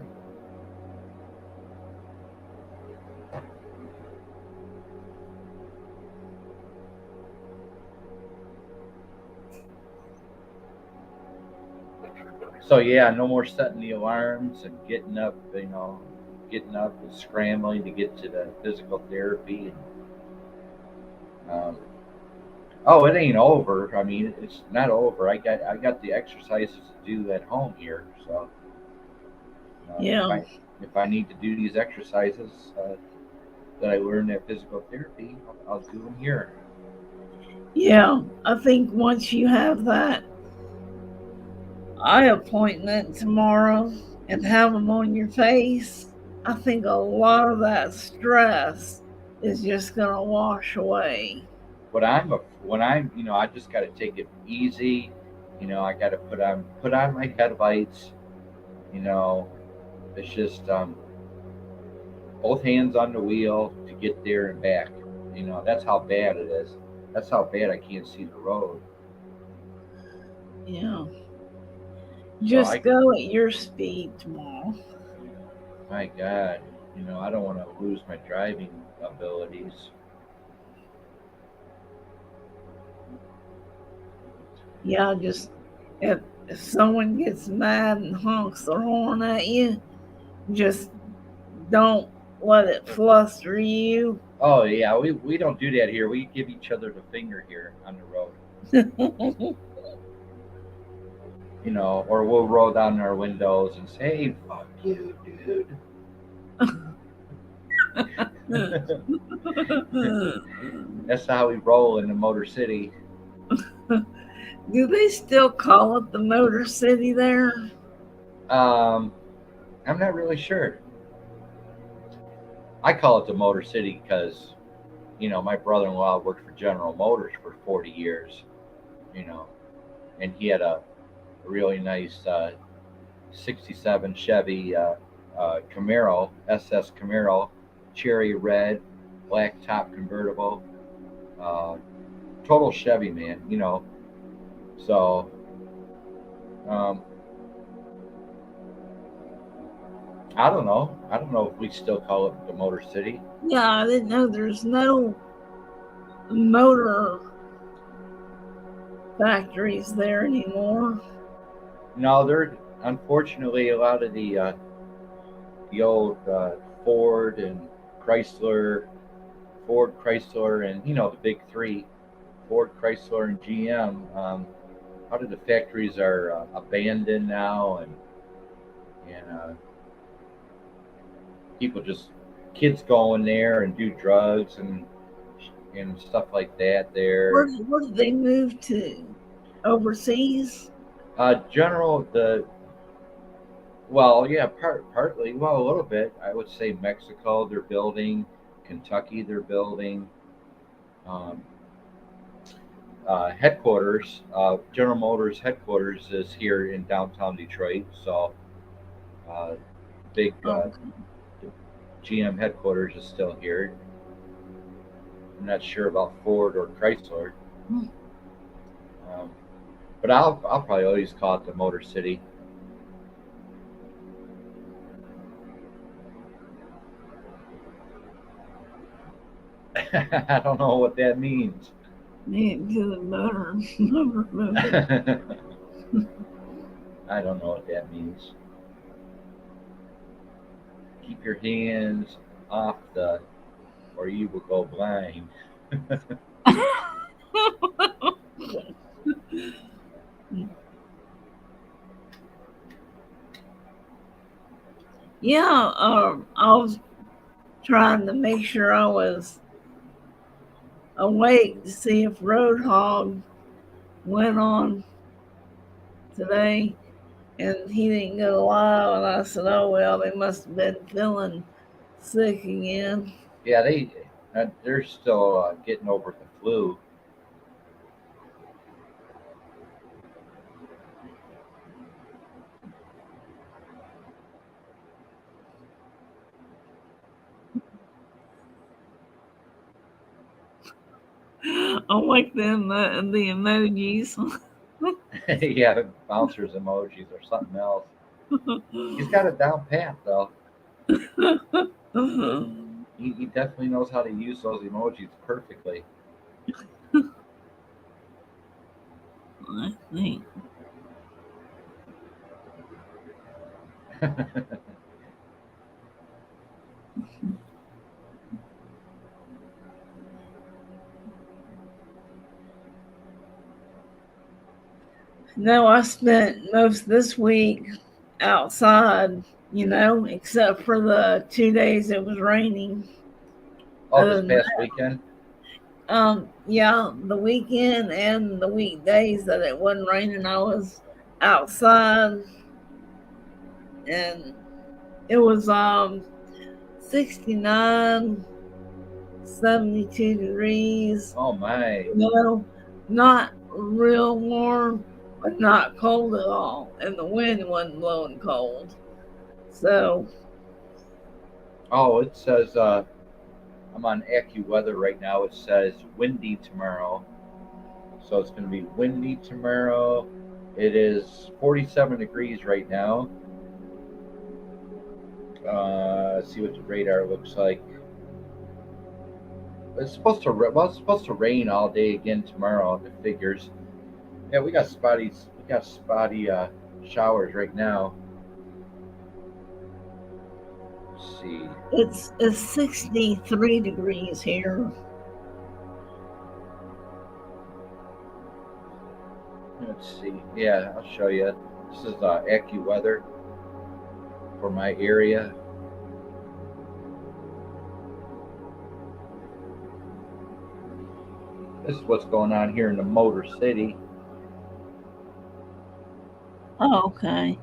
So yeah, no more setting the alarms and getting up, and scrambling to get to the physical therapy. Oh, it ain't over. I mean, it's not over. I got the exercises to do at home here. So Yeah. if I need to do these exercises that I learned at physical therapy, I'll do them here. Yeah. I think once you have that eye appointment tomorrow and have them on your face, I think a lot of that stress is just going to wash away. I just got to take it easy. I got to put on my headlights. You know, it's just both hands on the wheel to get there and back. That's how bad it is. That's how bad I can't see the road. Yeah. So Just go at your speed tomorrow. my God, I don't want to lose my driving abilities. Yeah, just if someone gets mad and honks their horn at you, just don't let it fluster you. Oh yeah, we don't do that here. We give each other the finger here on the road. Or we'll roll down our windows and say, "Hey, fuck you, dude." That's how we roll in the Motor City. Do they still call it the Motor City there? Um, I'm not really sure. I call it the Motor City because my brother-in-law worked for General Motors for 40 years. You know, and he had a really nice '67 Chevy Camaro, SS Camaro, cherry red, black top convertible, uh, total Chevy man. So um, I don't know. I don't know if we still call it the Motor City. Yeah, I didn't know there's no motor factories there anymore. No, there. Unfortunately, a lot of the old Ford and Chrysler, Ford, Chrysler, and the big three, Ford, Chrysler, and GM. A lot of the factories are abandoned now, and people just kids go in there and do drugs and stuff like that. There, Where did they move to? Overseas? general the well, yeah, partly, well, a little bit. I would say Mexico, they're building. Kentucky, they're building. Um, Headquarters, General Motors headquarters is here in downtown Detroit. So Uh, big Oh, GM headquarters is still here. I'm not sure about Ford or Chrysler, um, but I'll probably always call it the Motor City. I don't know what that means. need to the motor. I don't know what that means. Keep your hands off the, or you will go blind. Yeah, I was trying to make sure I was awake to see if Roadhog went on today, and he didn't go live. And I said, "Oh well, they must have been feeling sick again." Yeah, they're still getting over the flu. I like the emojis. Yeah, bouncers emojis or something else. He's got it down pat though. He definitely knows how to use those emojis perfectly. I think. No, I spent most this week outside, except for the 2 days it was raining. Oh, Other this than past weekend. yeah, the weekend and the weekdays that it wasn't raining, I was outside, and it was 69, 72 degrees. Oh my. Not real warm, but not cold at all, and the wind wasn't blowing cold. So, Oh, it says I'm on AccuWeather right now. It says windy tomorrow. So it's going to be windy tomorrow. It is 47 degrees right now. Let's see what the radar looks like. It's supposed to rain all day again tomorrow. It figures. Yeah, we got spotty showers right now. Let's see. it's 63 degrees here. Let's see. Yeah, I'll show you. This is AccuWeather for my area. This is what's going on here in the Motor City. Oh, okay.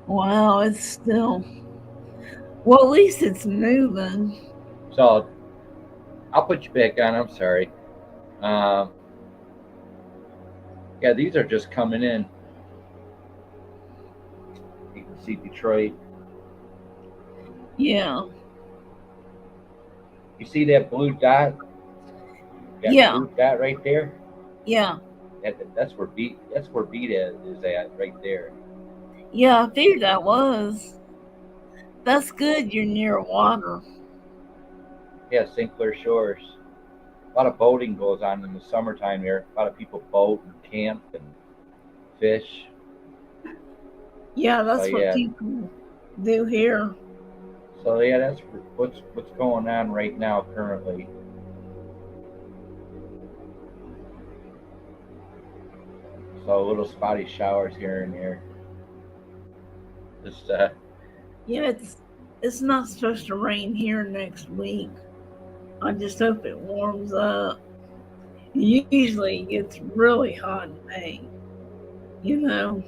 Wow, it's still. Well, at least it's moving. So I'll put you back on. I'm sorry. Um, yeah, these are just coming in. You can see Detroit. Yeah. You see that blue dot? Got Yeah. blue dot right there. Yeah. That's where Beat is at right there. Yeah, I figured that was. That's good. You're near water. Yeah, St. Clair Shores. A lot of boating goes on in the summertime here. A lot of people boat and camp and fish. Yeah, that's So what yeah, people do here. that's what's going on right now currently. So little spotty showers here and there. Just Yeah, it's not supposed to rain here next week. I just hope it warms up. Usually it gets really hot in May, you know.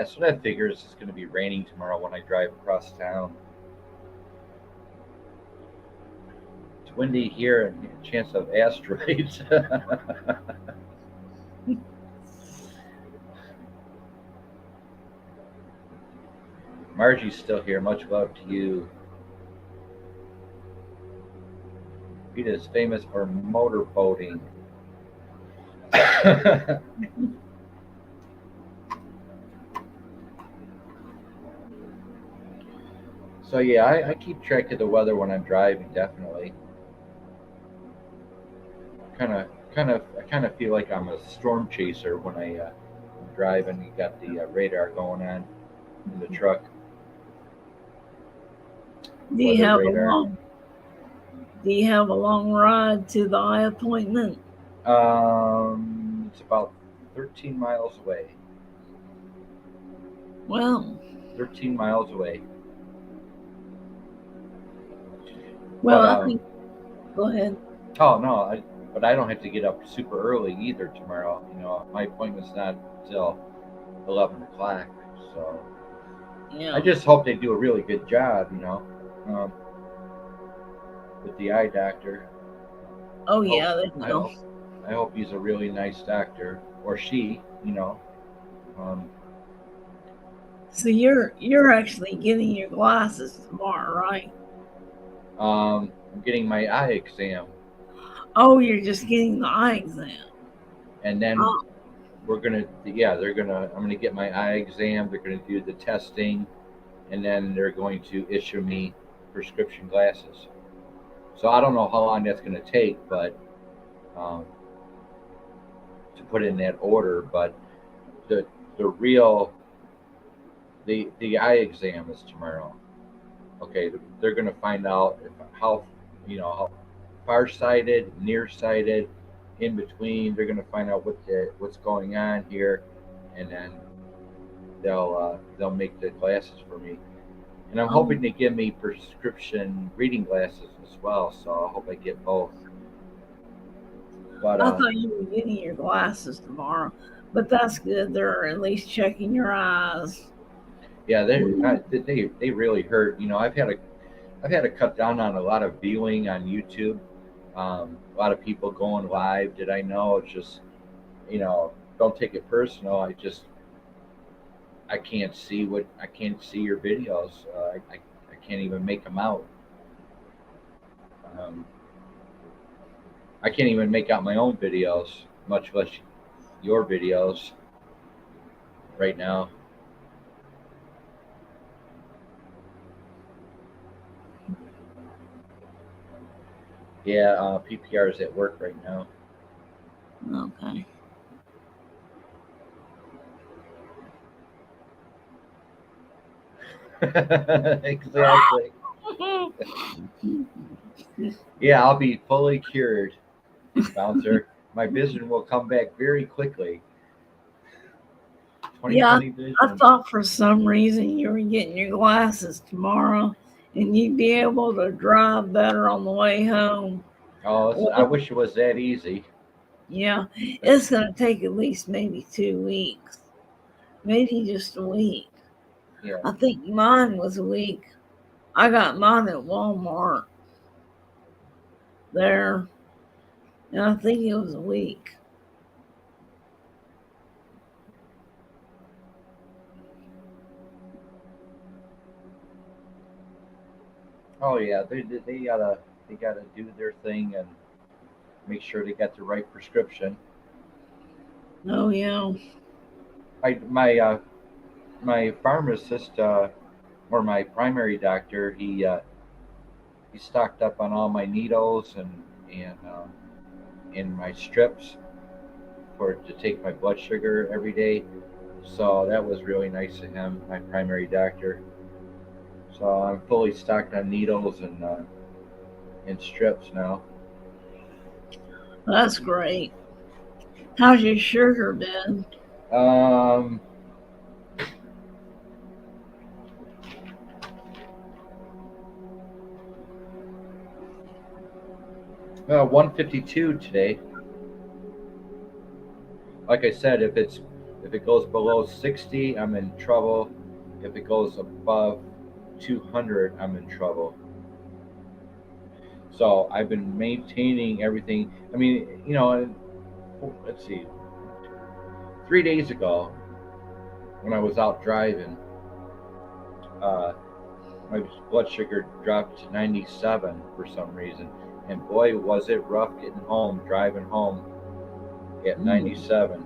Yeah, so that figures it's going to be raining tomorrow when I drive across town. It's windy here and a chance of asteroids. Margie's still here. Much love to you. Rita is famous for motorboating. So yeah, I keep track of the weather when I'm driving. Definitely. I kind of feel like I'm a storm chaser when I'm driving. You got the radar going on in the truck. Do you Weather have radar. Do you have a long ride to the eye appointment? It's about 13 miles away. Well, 13 miles away. well, But, I think. Go ahead. Oh no, but I don't have to get up super early either tomorrow. You know, my appointment's not till 11 o'clock. So Yeah. I just hope they do a really good job. You know, with the eye doctor. Oh yeah, they will. I hope he's a really nice doctor, or she. You know. So you're actually getting your glasses tomorrow, right? I'm getting my eye exam, Oh, you're just getting the eye exam. and then I'm gonna get my eye exam. They're gonna do the testing, and then they're going to issue me prescription glasses. So I don't know how long that's going to take, but to put in that order. But the the real the eye exam is tomorrow. Okay, they're going to find out how how farsighted, nearsighted, in between. They're going to find out what's going on here, and then they'll make the glasses for me. And I'm hoping to give me prescription reading glasses as well, so I hope I get both. But I thought you were getting your glasses tomorrow, but that's good. They're at least checking your eyes. Yeah, they really hurt. You know, I've had to cut down on a lot of viewing on YouTube. A lot of people going live. Did I know? It's just don't take it personal. I can't see your videos. I can't even make them out. I can't even make out my own videos, much less your videos right now. Yeah, PPR is at work right now. Okay. Exactly. Yeah, I'll be fully cured, Bouncer. My vision will come back very quickly. 20/20 vision. I thought for some reason you were getting your glasses tomorrow and you'd be able to drive better on the way home. Oh, I wish it was that easy. Yeah, it's going to take at least maybe 2 weeks, maybe just a week. Yeah. I think mine was a week. I got mine at Walmart there, and I think it was a week. Oh yeah, they gotta do their thing and make sure they got the right prescription. Oh yeah. My pharmacist or my primary doctor, he stocked up on all my needles and my strips to take my blood sugar every day. So that was really nice of him, my primary doctor. So I'm fully stocked on needles and strips now. That's great. How's your sugar been? Well, 152 today. Like I said, if it's If it goes below 60, I'm in trouble. If it goes above 200, I'm in trouble. So I've been maintaining everything. I mean, let's see. 3 days ago, when I was out driving, uh, my blood sugar dropped to 97 for some reason. And boy, was it rough driving home at 97.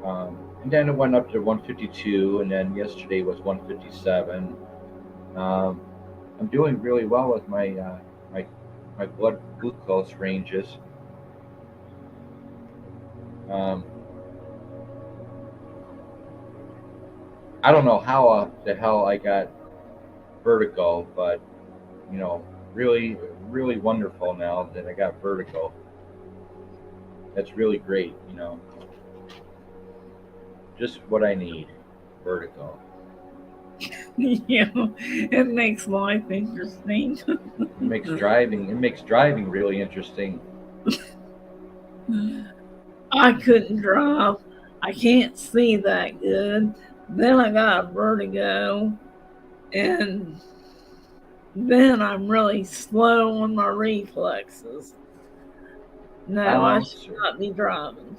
And then it went up to 152, and then yesterday was 157. Um, I'm doing really well with my blood glucose ranges. Um, I don't know how the hell I got vertigo, but really, really wonderful now that I got vertigo. That's really great. Just what I need, vertigo. Yeah, it makes life interesting. It makes driving really interesting. I couldn't drive. I can't see that good. Then I got vertigo, and then I'm really slow on my reflexes. No, I should not be driving.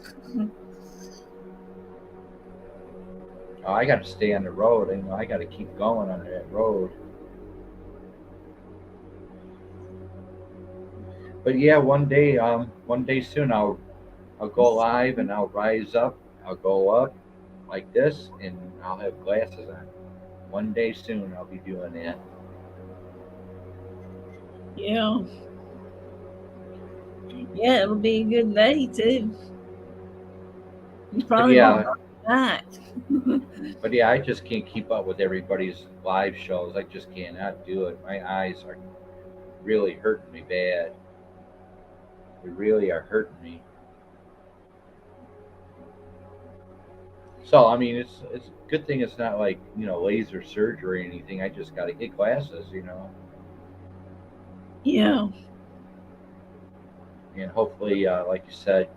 Oh, I got to stay on the road. I got to keep going on that road. But yeah, one day soon I'll go live and I'll rise up. I'll go up like this, and I'll have glasses on. One day soon I'll be doing that. Yeah. Yeah, it'll be a good day too. You probably won't go back. But yeah, I just can't keep up with everybody's live shows. I just cannot do it. My eyes are really hurting me bad. They really are hurting me. So I mean, it's a good thing it's not like laser surgery or anything. I just got to get glasses. Yeah. And hopefully, like you said,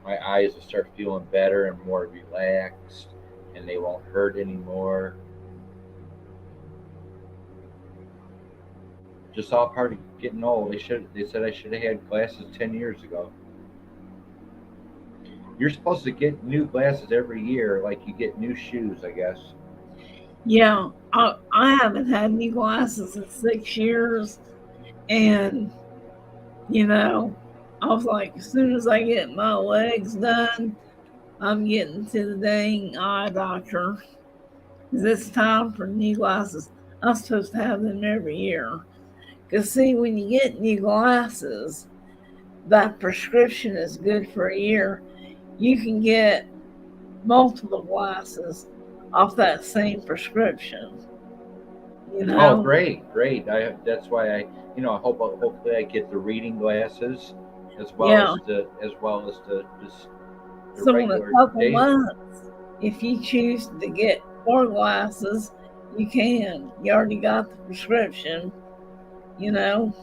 my eyes will start feeling better and more relaxed, and they won't hurt anymore. Just all part of getting old. They said I should have had glasses 10 years ago. You're supposed to get new glasses every year, like you get new shoes, I guess. Yeah, I haven't had new glasses in 6 years, and I was like, as soon as I get my legs done, I'm getting to the dang eye doctor. It's time for new glasses. I'm supposed to have them every year. Because, see, when you get new glasses, that prescription is good for a year. You can get multiple glasses off that same prescription. Oh, great! That's why hopefully I get the reading glasses as well as the so regular in a couple day. months, if you choose to get more glasses, you can. You already got the prescription, so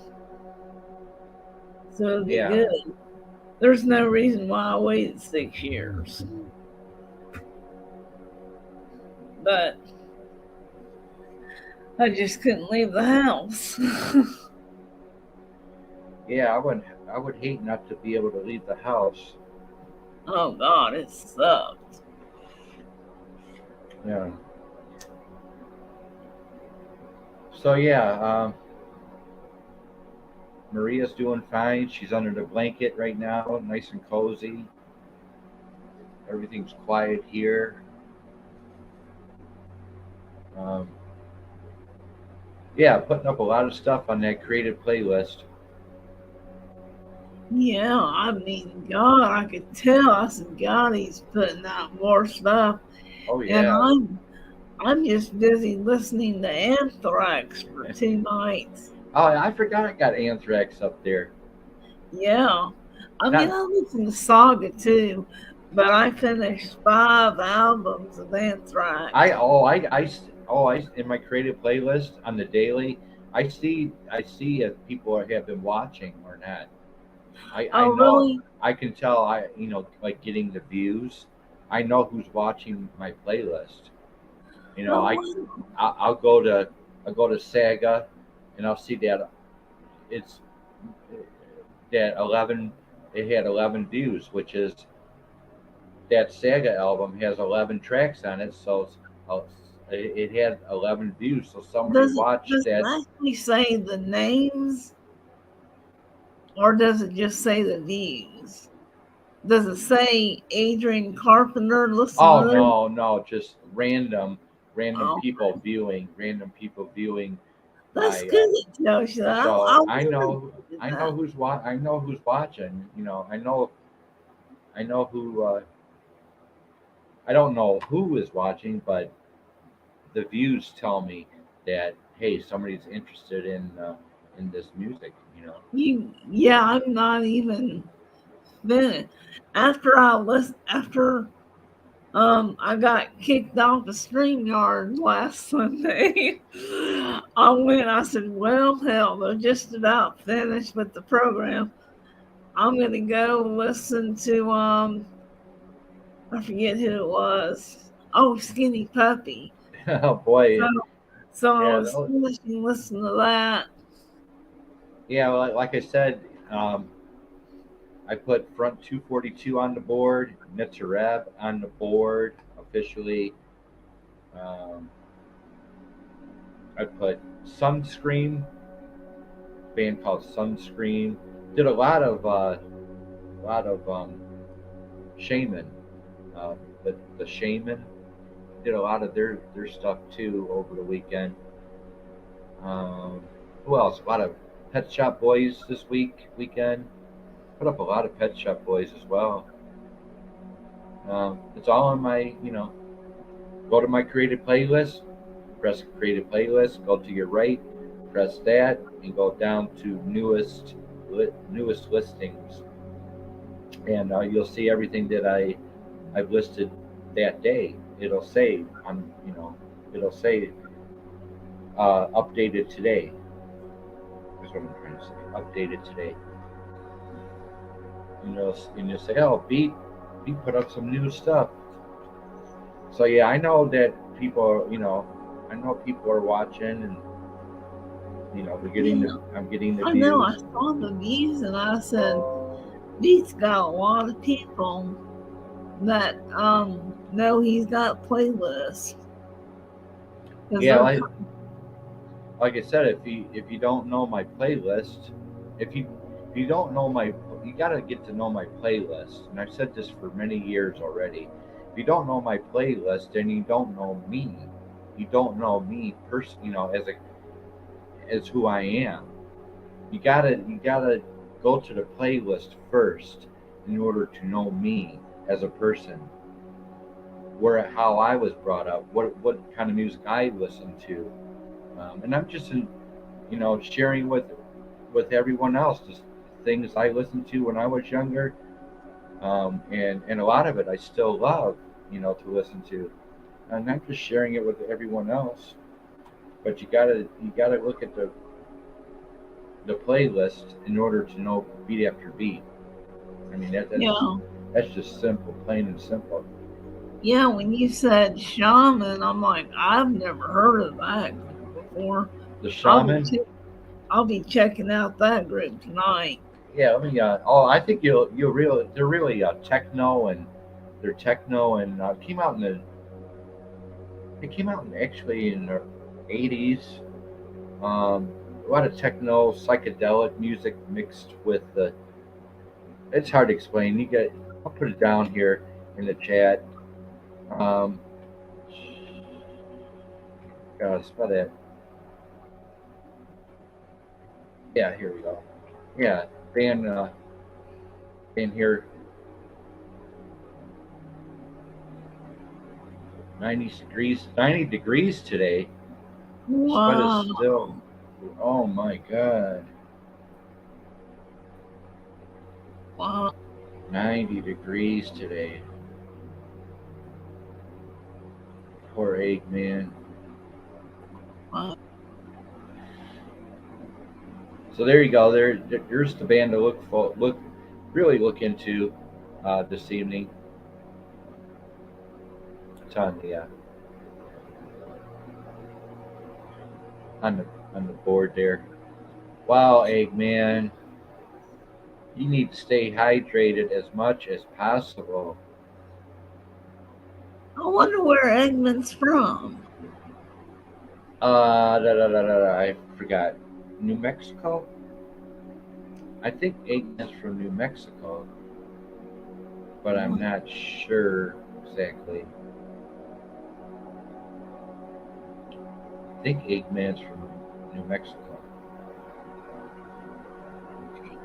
it'll be good. There's no reason why I waited 6 years. But I just couldn't leave the house. Yeah, I would hate not to be able to leave the house. Oh God, it sucked. Yeah. So yeah, Maria's doing fine. She's under the blanket right now, nice and cozy. Everything's quiet here. Yeah, putting up a lot of stuff on that creative playlist. Yeah, I mean, God, I could tell. I said, God, he's putting out more stuff. Oh yeah. And I'm just busy listening to Anthrax for 2 nights. Oh, I forgot I got Anthrax up there. Yeah. I listen to Saga too, but I finished 5 albums of Anthrax. I in my creative playlist on the daily, I see if people have been watching or not. I Oh, know, really? I can tell, like getting the views. I know who's watching my playlist. You know, Oh, I wow. I'll go to Saga, and I'll see that it's that 11. It had 11 views, which is that Saga album has 11 tracks on it, so uh, it had 11 views. So somebody watched Does it that. actually say the names, or does it just say the views? Does it say Adrian Carpenter? Listen Oh to this. no, no, just random Oh, people viewing that's my good. It tells you the that. show. I I wondered know, if it did I know that. who's watching. I know who. I don't know who is watching, but the views tell me that hey, somebody's interested in this music. Yeah, I'm not even finished. After I got kicked off the StreamYard last Sunday. I said, well, hell, they're just about finished with the program. I'm gonna go listen to I forget who it was. Oh, Skinny Puppy. Oh So, boy, so I yeah, was finishing listening to that. yeah. Like I said, I put Front 242 on the board, Nitzareb on the board officially. Um, I put Sunscreen, band called Sunscreen. Did a lot of Shaman, uh, the Shaman did a lot of their stuff too over the weekend. Um, who else? A lot of Pet Shop Boys this weekend. Put up a lot of Pet Shop Boys as well. It's all on my, go to my created playlist, press created playlist, go to your right, press that, and go down to newest listings, and you'll see everything that I've listed that day. It'll say it'll say updated today. That's what I'm trying to say. Updated today, and you'll say, oh, Beat put up some new stuff. So yeah, I know that people, I know people are watching, and Yeah, I'm getting the I know. I views. saw the views and I said, Beat's got a lot of people that know he's got playlists because Yeah, they're like I said, if you don't know my playlist, if you don't know my, you got to get to know my playlist. And I've said this for many years already. If you don't know my playlist, then you don't know me. You don't know me as who I am. You gotta go to the playlist first in order to know me as a person, where how I was brought up, what kind of music I listened to, and I'm just sharing with everyone else just things I listened to when I was younger, and a lot of it I still love, to listen to, and I'm just sharing it with everyone else. But you gotta look at the playlist in order to know beat after beat. I mean yeah, that's just simple, plain and simple. yeah. When you said shaman, I'm like, I've never heard of that group before. The I'll be Shaman. che- I'll be checking out that group tonight. Yeah, let me. I think you'll really. They're really techno, and they're techno, and came out in the. It came out actually in the '80s. A lot of techno, psychedelic music mixed with the. It's hard to explain. I'll put it down here in the chat. Um, gotta spell that. Yeah, here we go. Yeah, band. Band here. 90 degrees today. Sweat is Wow, still. Oh my god. wow, 90 degrees today. Poor Eggman. wow. So there you go. There's the band to really look into this evening. It's on the on the board there. Wow, Eggman, you need to stay hydrated as much as possible. I wonder where Eggman's from. I forgot. New Mexico? I think Eggman's from New Mexico, but I'm not sure exactly. I think Eggman's from New Mexico.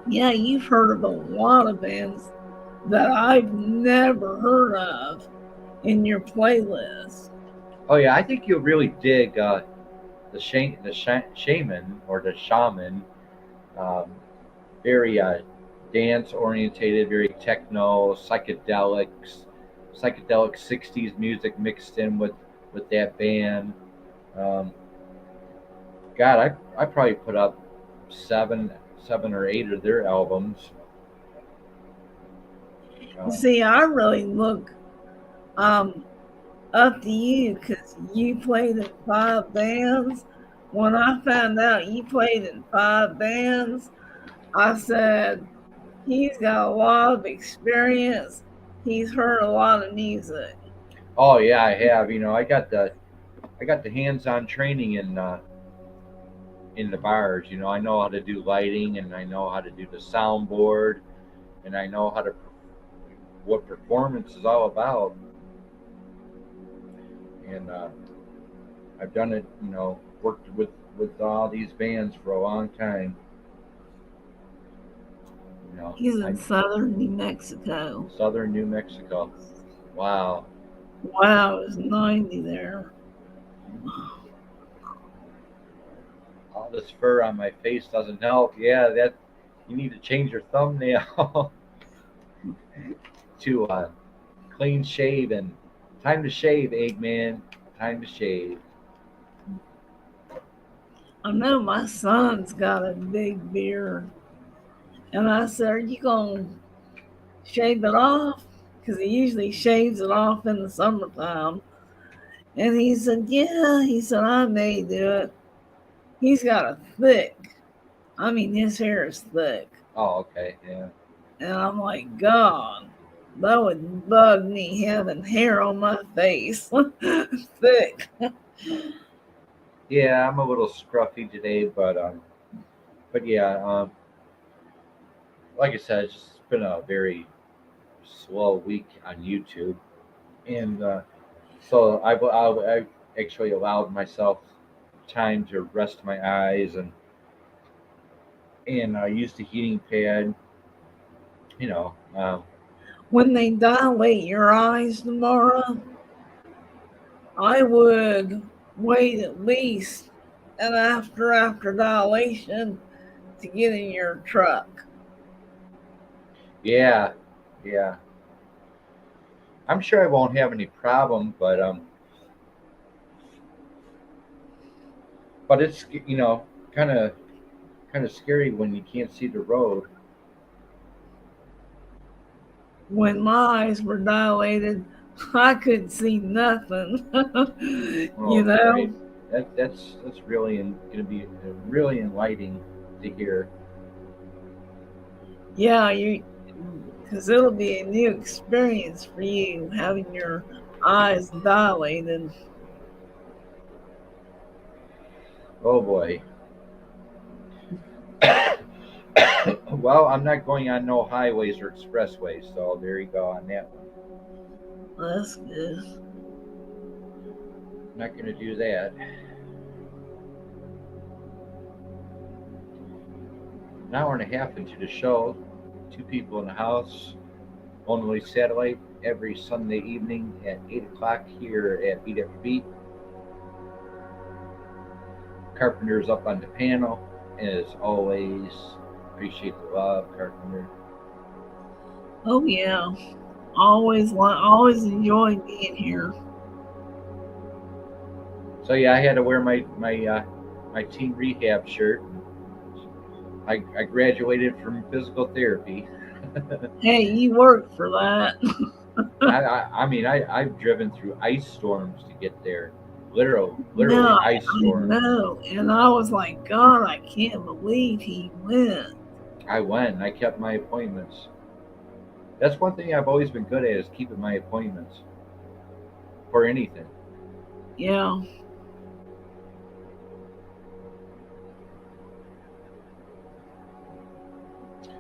Yeah, you've heard of a lot of bands that I've never heard of in your playlist. Oh yeah, I think you'll really dig the shaman or the shaman. Um, very dance orientated, very techno, psychedelic '60s music mixed in with that band. Um, God, I probably put up seven or eight of their albums. See, I really look up to you because you played in 5 bands. When I found out you played in 5 bands, I said, he's got a lot of experience. He's heard a lot of music. Oh yeah, I have. I got the hands-on training in the bars. I know how to do lighting, and I know how to do the soundboard, and I know what performance is all about. And I've done it. Worked with all these bands for a long time. He's in southern New Mexico. Southern New Mexico. Wow. Wow, it's 90 there. All this fur on my face doesn't help. Yeah, that you need to change your thumbnail to clean shaven. Time to shave, Eggman. Time to shave. I know my son's got a big beard. And I said, are you going to shave it off? Because he usually shaves it off in the summertime. And he said, yeah. He said, I may do it. He's got a his hair is thick. Oh, okay, yeah. And I'm like, God, that would bug me having hair on my face. Thick. Yeah, I'm a little scruffy today, but yeah, like I said, it's just been a very slow week on YouTube, and so I actually allowed myself time to rest my eyes and use the heating pad. You know, When they dilate your eyes tomorrow, I would wait at least an after dilation to get in your truck. yeah, yeah. I'm sure I won't have any problem, but it's kind of scary when you can't see the road. When my eyes were dilated, I couldn't see nothing. Oh, great. That's really going to be really enlightening to hear. Yeah, because it'll be a new experience for you having your eyes dilated. Oh boy. Well, I'm not going on no highways or expressways, so there you go on that one. That's good. I'm not going to do that. An hour and a half into the show, two people in the house, only satellite every Sunday evening at 8 o'clock here at Beat After Beat. Carpenter's up on the panel, as always. Appreciate the love, Carpenter. Oh yeah, always enjoy being here. So yeah, I had to wear my team rehab shirt. I graduated from physical therapy. Hey, you worked for that. I mean, I've driven through ice storms to get there. No, Literally ice I storms. know. And I was like, God, I can't believe he went. I went and I kept my appointments. That's one thing I've always been good at is keeping my appointments for anything. Yeah.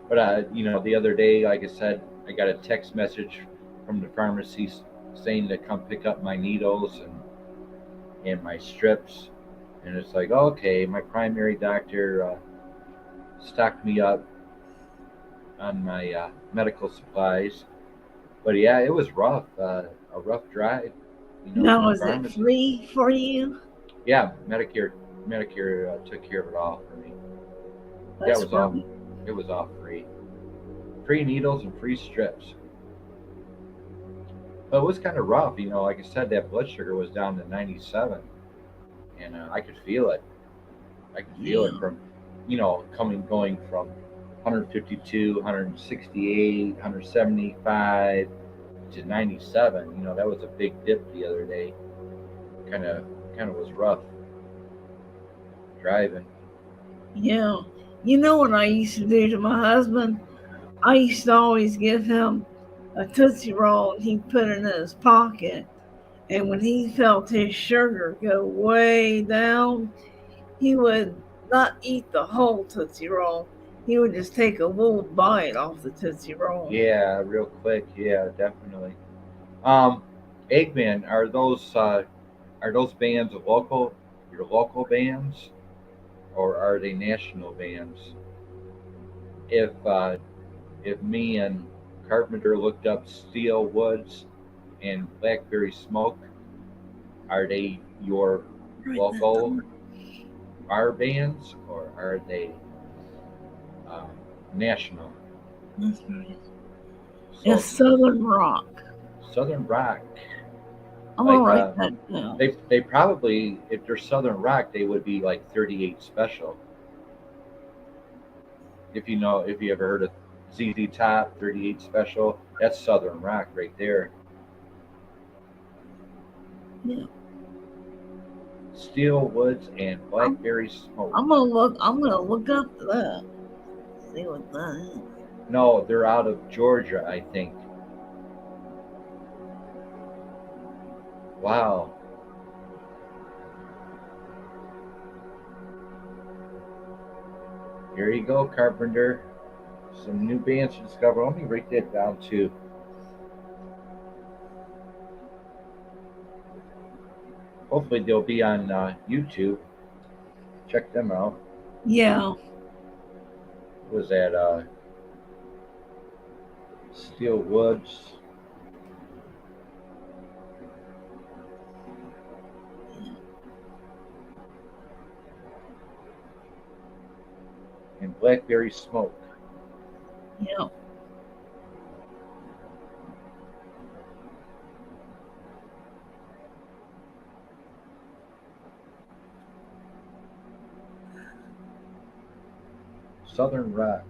But the other day, like I said, I got a text message from the pharmacy saying to come pick up my needles and my strips, and it's like, okay, my primary doctor stocked me up on my medical supplies. But yeah, it was rough, a rough drive, to Now, the is it pharmacy. free for you? Yeah, Medicare took care of it all for me. Yeah, That's right. it was all free, free needles and free strips. But it was kind of rough, Like I said, that blood sugar was down to 97, and I could feel it. I could feel it Yeah. from, going from 152, 168, 175 to 97. That was a big dip the other day. Kind of, kind of was rough driving. Yeah. You know what I used to do to my husband? I used to always give him a Tootsie Roll and he'd put it in his pocket. And when he felt his sugar go way down, he would not eat the whole Tootsie Roll. He would just take a little bite off the Tootsie Roll. Yeah, real quick. Yeah, definitely. Um, Eggman, are those bands local? Your local bands, or are they national bands? If if me and Carpenter looked up Steel Woods and Blackberry Smoke, are they your Right local there. bar bands or are they um, national? That's right. So It's Southern Rock. Southern Rock, I'm gonna like write that down. they probably, if they're Southern Rock, they would be like 38 Special. If you ever heard of ZZ Top 38 Special, that's Southern Rock right there. Yeah. Steel Woods and I'm, Blackberry Smoke. I'm gonna look up that. See what that is. No, they're out of Georgia, I think. Wow. Here you go, Carpenter. Some new bands to discover. Let me write that down too. Hopefully, they'll be on YouTube. Check them out. Yeah. What was that? Steel Woods. And Blackberry Smoke. Yeah. Southern Rock.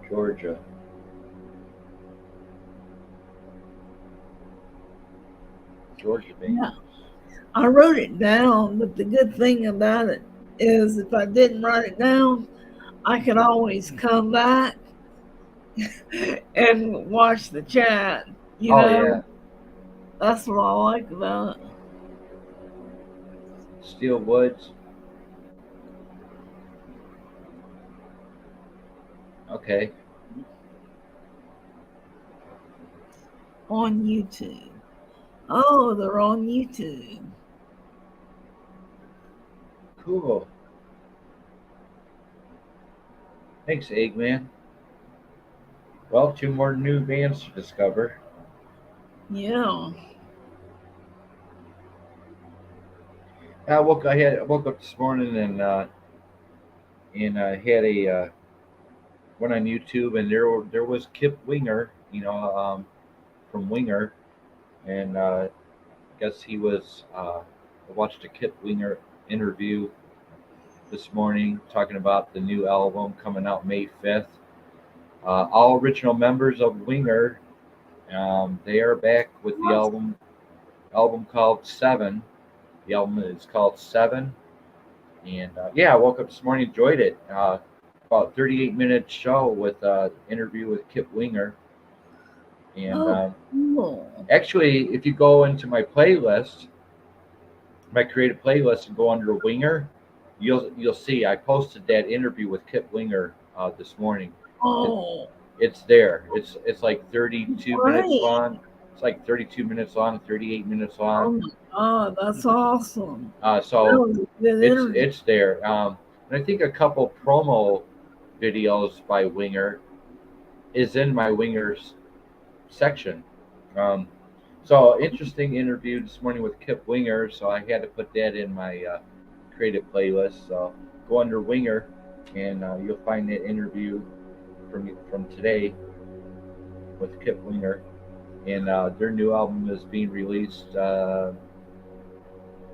Georgia. Georgia bands. Yeah. I wrote it down, but the good thing about it is if I didn't write it down, I could always come back and watch the chat. You Oh yeah. know, that's what I like about it. Steel Woods. Okay. On YouTube. Oh, they're on YouTube. Cool. Thanks, Eggman. Well, two more new bands to discover. Yeah. I woke up this morning and had a went on YouTube and there was Kip Winger, from Winger, and I guess he was I watched a Kip Winger interview this morning talking about the new album coming out May 5th. All original members of Winger, they are back with the What? album called Seven. The album is called Seven, and yeah, I woke up this morning, enjoyed it. About 38-minute show with interview with Kip Winger, and Oh, cool. actually, if you go into my playlist, my creative playlist, and go under Winger, you'll see I posted that interview with Kip Winger this morning. It, Oh, it's there. It's like 32 minutes great. long. It's like 32 minutes long, 38 minutes long. Oh my God, that's awesome. That So was a good it's interview. it's there. And I think a couple promo videos by Winger is in my Wingers section. Um, so interesting interview this morning with Kip Winger. So I had to put that in my creative playlist. So go under Winger, and you'll find that interview from today with Kip Winger. And their new album is being released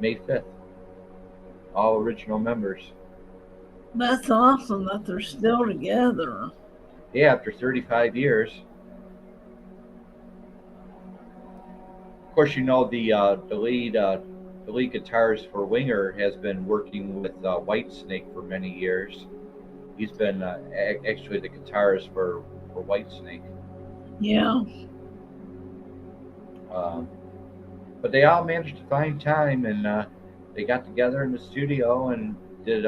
May 5th. All original members. That's awesome that they're still together. Yeah, after 35 years. Of course, you know the lead guitarist for Winger has been working with Whitesnake for many years. He's been actually the guitarist for Whitesnake. Yeah. Um, but they all managed to find time, and they got together in the studio and did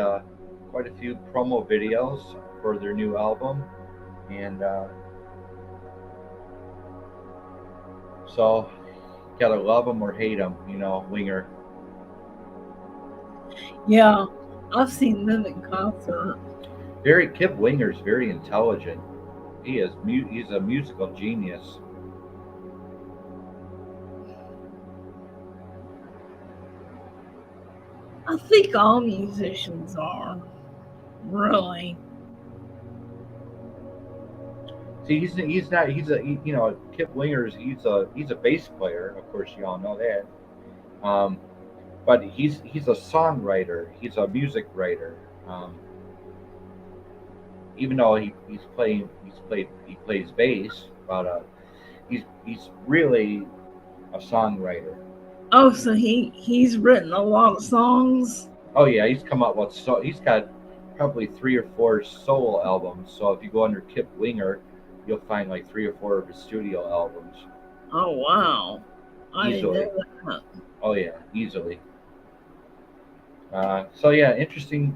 quite a few promo videos for their new album. And so, gotta love them or hate them, Winger. Yeah. I've seen them in concert. Kip Winger's very intelligent. He's a musical genius. I think all musicians are. Really. See, Kip Winger's he's a bass player. Of course, you all know that. Um, but he's a songwriter. He's a music writer. Even though he plays bass, but he's really a songwriter. Oh, so he's written a lot of songs. Oh yeah, he's got probably 3 or 4 solo albums. So if you go under Kip Winger, you'll find like 3 or 4 of his studio albums. Oh wow. I didn't Easily. know that. Oh yeah, easily. So yeah, interesting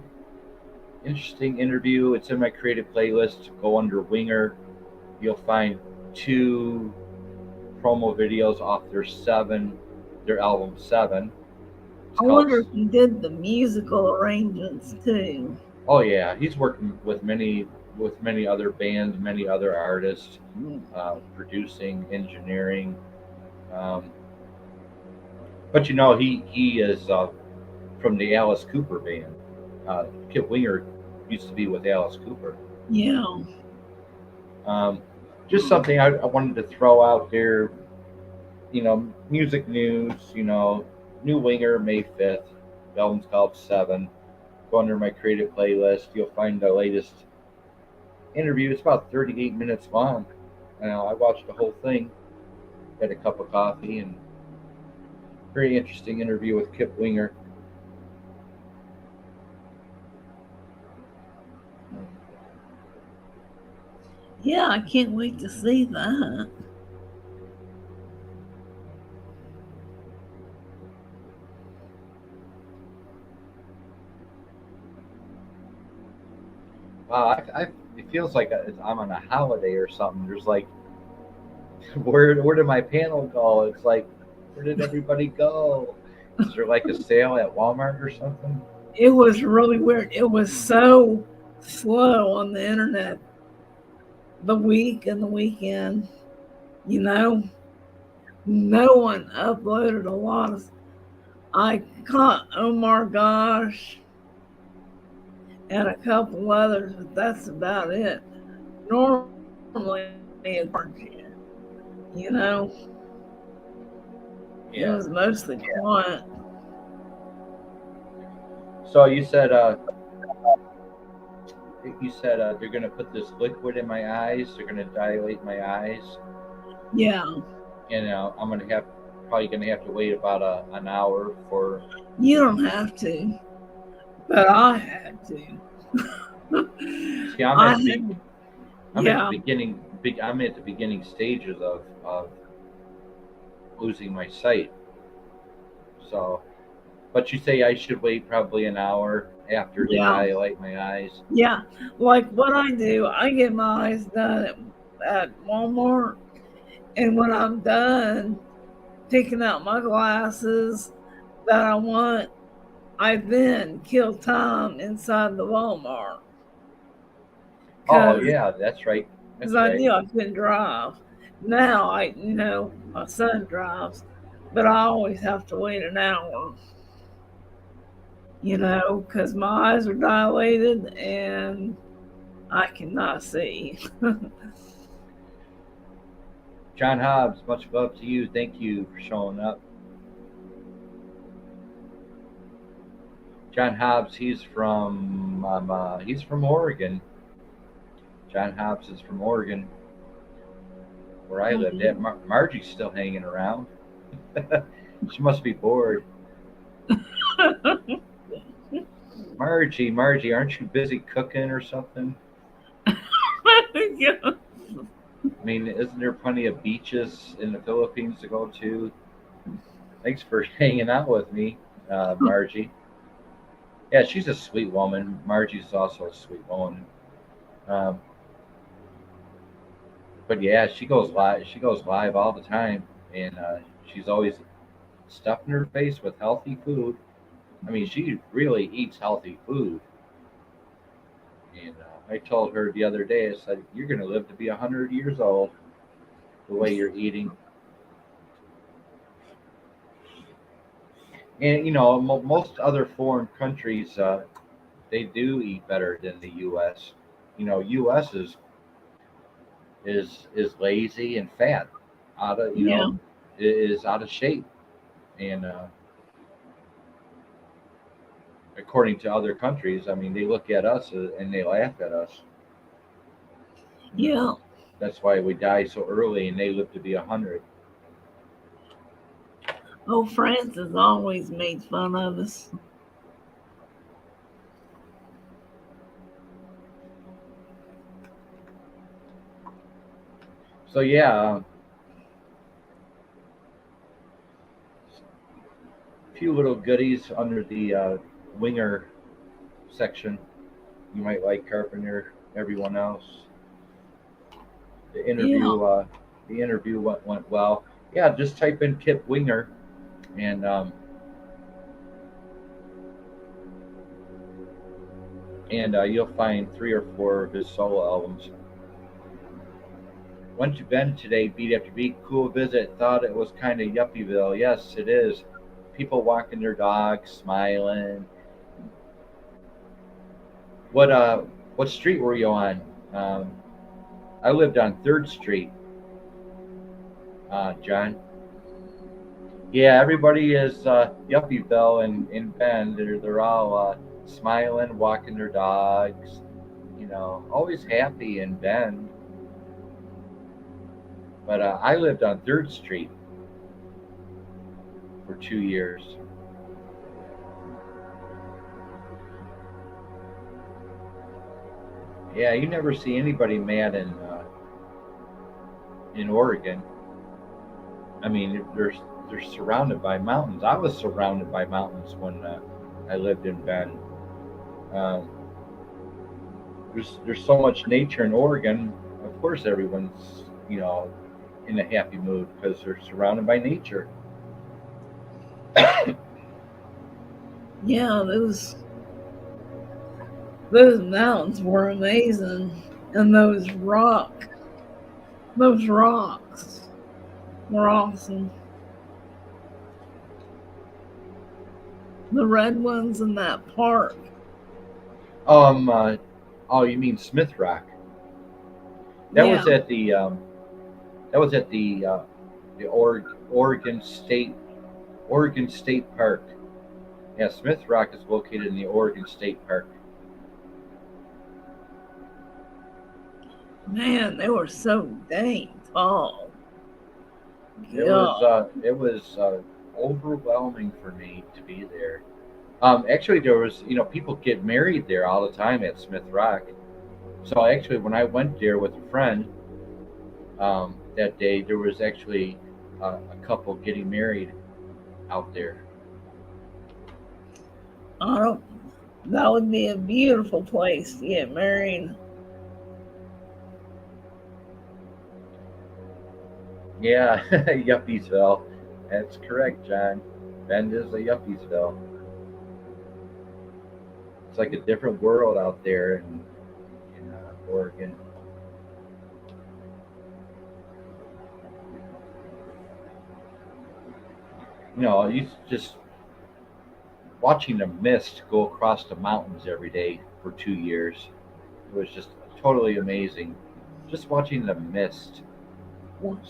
interview. It's in my creative playlist. Go under Winger. You'll find 2 promo videos off their album Seven. I wonder if he did the musical arrangements too. Oh yeah, he's working with many other bands, many other artists, producing, engineering. But he is from the Alice Cooper band. Kip Winger used to be with Alice Cooper. Yeah. Just something I wanted to throw out there. Music news. New Winger May 5th. The album's called Seven. Go under my creative playlist. You'll find the latest interview. It's about 38 minutes long. I watched the whole thing. Had a cup of coffee, and very interesting interview with Kip Winger. Yeah, I can't wait to see that. Wow, it feels like I'm on a holiday or something. There's like, where did my panel go? It's like, where did everybody go? Is there like a sale at Walmart or something? It was really weird. It was so slow on the internet the week and the weekend. No one uploaded a lot of. I caught Oh My Gosh and a couple others, but that's about it. Normally, it's Yeah. it was mostly quiet. So you said they're gonna put this liquid in my eyes. They're gonna dilate my eyes, Yeah, and I'm probably gonna have to wait about an hour for. you don't have to, but I had to. See, I'm I at the be, had, I'm at the yeah, beginning. I'm at the beginning stages of losing my sight. So, but you say I should wait probably an hour after they yeah, dilate my eyes. yeah. Like what I do, I get my eyes done at Walmart, and when I'm done picking out my glasses that I want, I then kill time inside the Walmart Oh because yeah, that's right. That's I right. knew I couldn't drive. Now my son drives, but I always have to wait an hour, because my eyes are dilated and I cannot see. John Hobbs, much love to you. Thank you for showing up. John Hobbs, he's from Oregon. John Hobbs is from Oregon, where I lived at. Margie's still hanging around. She must be bored. Margie, aren't you busy cooking or something? Yeah. I mean, isn't there plenty of beaches in the Philippines to go to? Thanks for hanging out with me, Margie. Yeah, she's a sweet woman. Margie's also a sweet woman. Um, but yeah, she goes live. She goes live all the time, and she's always stuffing her face with healthy food. I mean, she really eats healthy food. And I told her the other day, I said, "You're going to live to be 100 years old, the way you're eating." And most other foreign countries, they do eat better than the U.S. U.S. is lazy and fat, out of Yeah. is out of shape, and according to other countries, I mean, they look at us and they laugh at us. You know, Yeah. that's why we die so early, and they live to be 100. Oh, France has always made fun of us. So yeah, a few little goodies under the winger section. You might like Carpenter. Everyone else. The Yeah. interview, uh, the interview went well. Yeah, just type in Kip Winger, and you'll find 3 or 4 of his solo albums. Went to Bend today, beat after beat. Cool visit. Thought it was kind of Yuppieville. Yes, it is. People walking their dogs, smiling. What street were you on? Um, I lived on 3rd Street, John. Yeah, everybody is Yuppieville in Bend. They're all smiling, walking their dogs. Always happy in Bend. But I lived on 3rd Street for 2 years. Yeah, you never see anybody mad in Oregon. I mean, they're surrounded by mountains. I was surrounded by mountains when I lived in Bend. Um, there's so much nature in Oregon. Of course, everyone's in a happy mood because they're surrounded by nature. Yeah, those mountains were amazing. And those rocks were awesome. The red ones in that park. Um, uh, oh, you mean Smith Rock? That Yeah. was at the Oregon State Park. Yeah, Smith Rock is located in the Oregon State Park. Man, they were so dang tall. It Yeah. was overwhelming for me to be there. Actually, there was people get married there all the time at Smith Rock. So actually, when I went there with a friend that day, there was actually a couple getting married out there. Oh, that would be a beautiful place to get married. Yeah, Yuppiesville. That's correct, John. Bend is a Yuppiesville. It's like a different world out there in Oregon. You just watching the mist go across the mountains every day for 2 years. It was just totally amazing. Just watching the mist.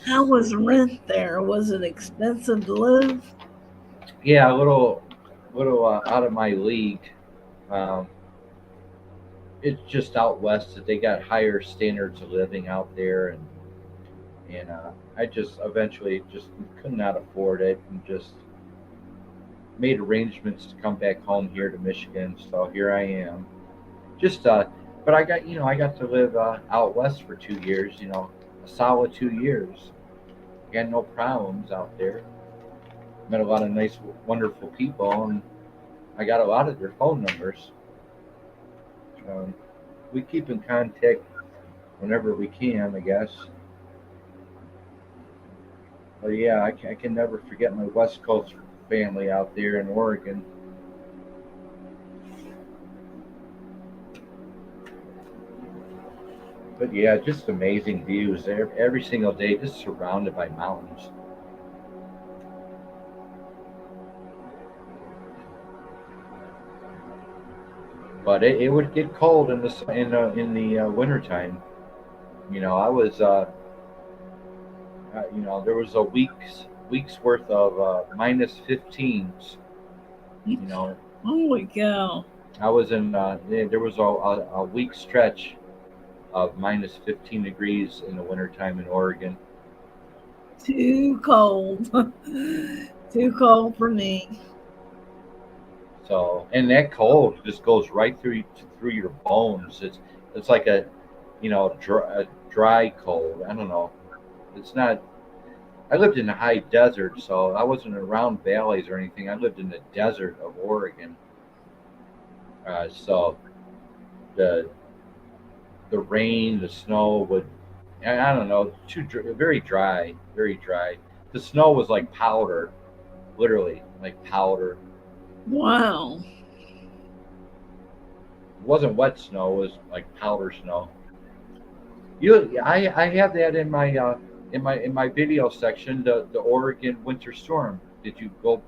How was rent there? Was it expensive to live? Yeah, a little out of my league. Um, it's just out west that they got higher standards of living out there, and I just eventually just could not afford it, and just made arrangements to come back home here to Michigan. So here I am. Just but I got to live out west for 2 years. A solid 2 years. Got no problems out there. Met a lot of nice, wonderful people, and I got a lot of their phone numbers. Um, we keep in contact whenever we can, I guess. But yeah, I can never forget my West Coast family out there in Oregon. But yeah, just amazing views there every single day, just surrounded by mountains. But it would get cold in the wintertime. I was there was a week's worth of -15s. You know, Holy cow. I was in there was a week stretch of -15 degrees in the wintertime in Oregon. Too cold. Too cold for me. So, and that cold just goes right through your bones. It's like a dry cold. I don't know. It's not. I lived in the high desert, so I wasn't around valleys or anything. I lived in the desert of Oregon. So the the rain, the snow would, I don't know, very dry, very dry. The snow was like powder, literally like powder. Wow. It wasn't wet snow; it was like powder snow. I have that in my video section. The Oregon winter storm. Did you go?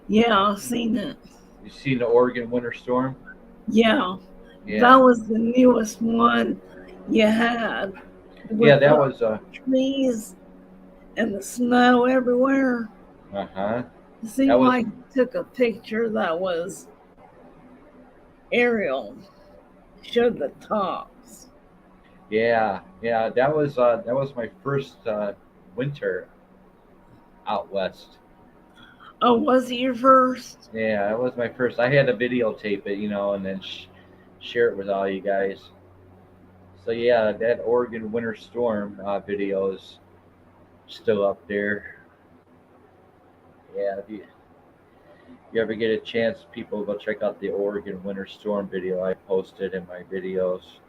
Yeah, I've seen it. You seen the Oregon winter storm? Yeah. Yeah, That was the newest one you had yeah. with That the was trees and the snow everywhere. uh-huh. It That seemed was like you took a picture that was aerial, showed the tops. yeah. That was my first winter out west. Oh, was it your first? Yeah, that was my first. I had to videotape it, and then share it with all you guys. So yeah, that Oregon winter storm video is still up there. Yeah, if you ever get a chance, people go check out the Oregon winter storm video I posted in my videos.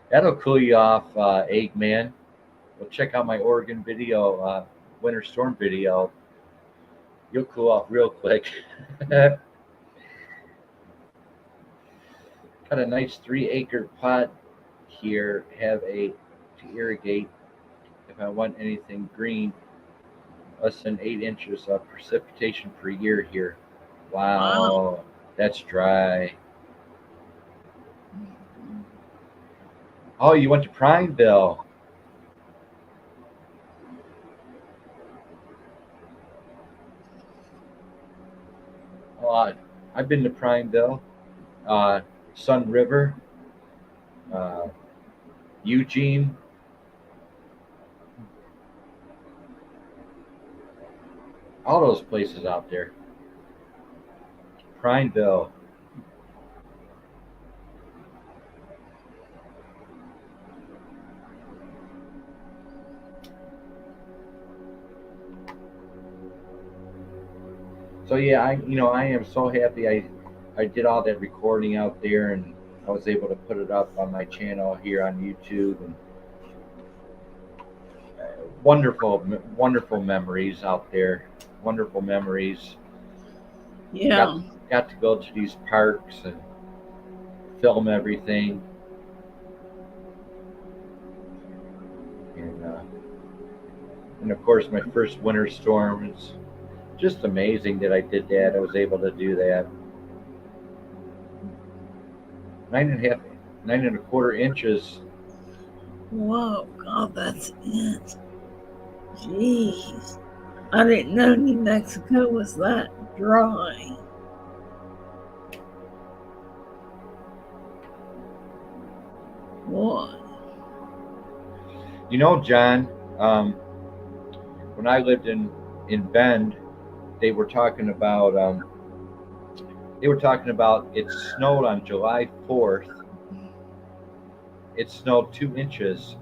That'll cool you off, Eggman. Go check out my Oregon winter storm video. You'll cool off real quick. Got a nice 3-acre pot here. Have to irrigate if I want anything green. Less than 8 inches of precipitation per year here. Wow. Wow, that's dry. Oh, you went to Prineville. I've been to Prineville, Sun River, uh, Eugene, all those places out there. Prineville. So yeah, I am so happy I did all that recording out there, and I was able to put it up on my channel here on YouTube, and wonderful memories out there. Wonderful memories. Yeah. Got to go to these parks and film everything, and of course my first winter storm. It's just amazing that I did that. I was able to do that. 9.5, 9.25 inches. Whoa, God, that's it. Jeez. I didn't know New Mexico was that dry. Boy. You know, John, when I lived in Bend, they were talking about it snowed on July 4th. It snowed 2 inches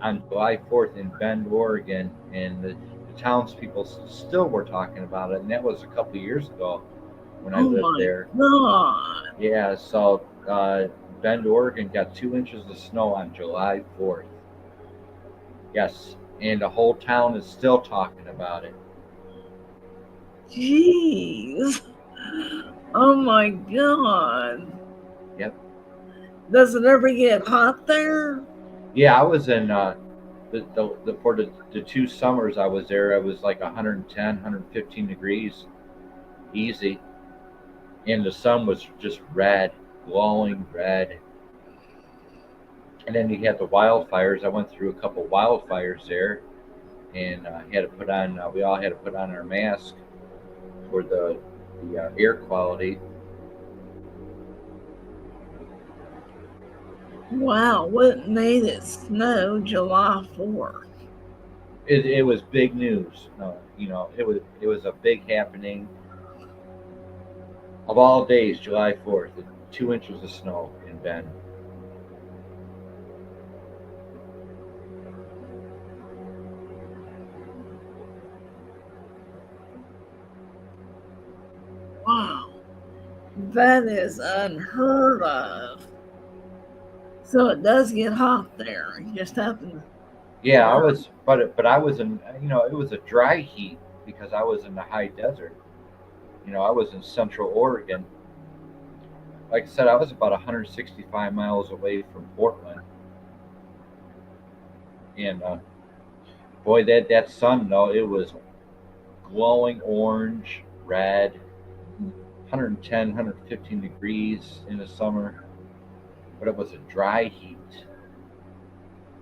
on July 4th in Bend, Oregon, and the townspeople still were talking about it, and that was a couple of years ago when I lived there. God. Yeah, so Bend, Oregon got 2 inches of snow on July 4th. Yes, and the whole town is still talking about it. Jeez. Oh my God. Yep. Does it ever get hot there? Yeah, I was in for the 2 summers I was there. It was like 110, 115 degrees, easy, and the sun was just red, glowing red. And then you had the wildfires. I went through a couple wildfires there, and had to put on. We all had to put on our mask for the air quality. Wow, what made it snow July 4th? It was big news. It was a big happening. Of all days, July 4th, 2 inches of snow in Bend. Wow, that is unheard of. So it does get hot there. You just happen. Yeah, I was, but I was in. It was a dry heat because I was in the high desert. I was in Central Oregon. Like I said, I was about 165 miles away from Portland, and boy, that sun though, it was glowing orange, red, 110, 115 degrees in the summer, but it was a dry heat,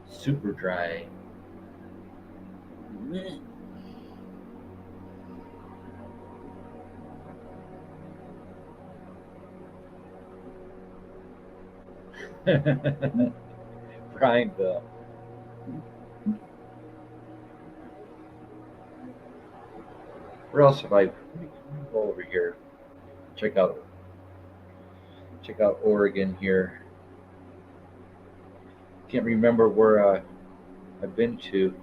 super dry. Prineville. Where else have I? Let me go over here. Check out Oregon here. Can't remember where I've been to.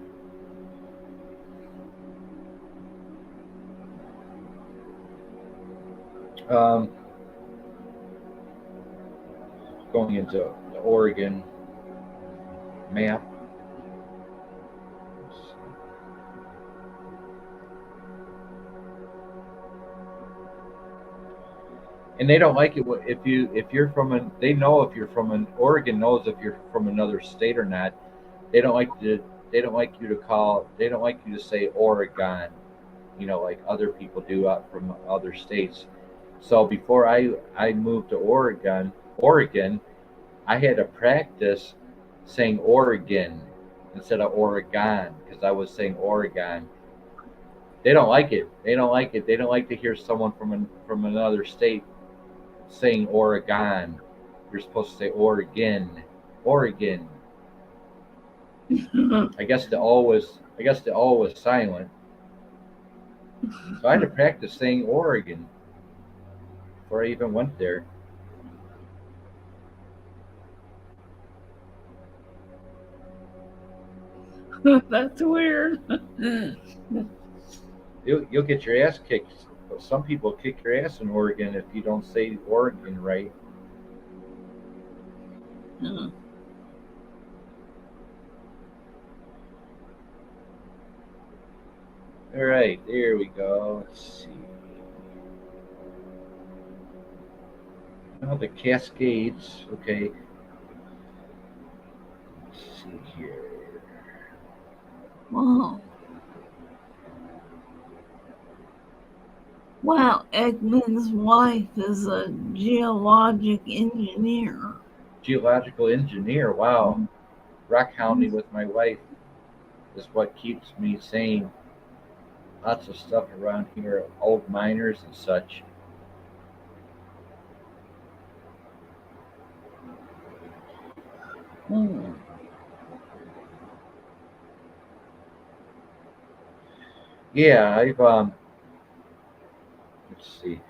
Going into the Oregon map. And they don't like it if you're from an. They know if you're from an. Oregon knows if you're from another state or not. They don't like to. They don't like you to call. They don't like you to say Oregon. Like other people do out from other states. So before I moved to Oregon, I had to practice saying Oregon instead of Oregon because I was saying Oregon. They don't like it. They don't like it. They don't like to hear someone from another state saying Oregon. You're supposed to say Oregon, Oregon. I guess the O was silent. So I had to practice saying Oregon before I even went there. That's weird. You'll get your ass kicked. Some people kick your ass in Oregon if you don't say Oregon right. All right, there we go. Let's see. Now the Cascades. Okay. Let's see here. Wow. Wow, Eggman's wife is a geologic engineer. Geological engineer. Wow. Rock hounding with my wife is what keeps me sane. Lots of stuff around here, old miners and such. Yeah, I've let's see.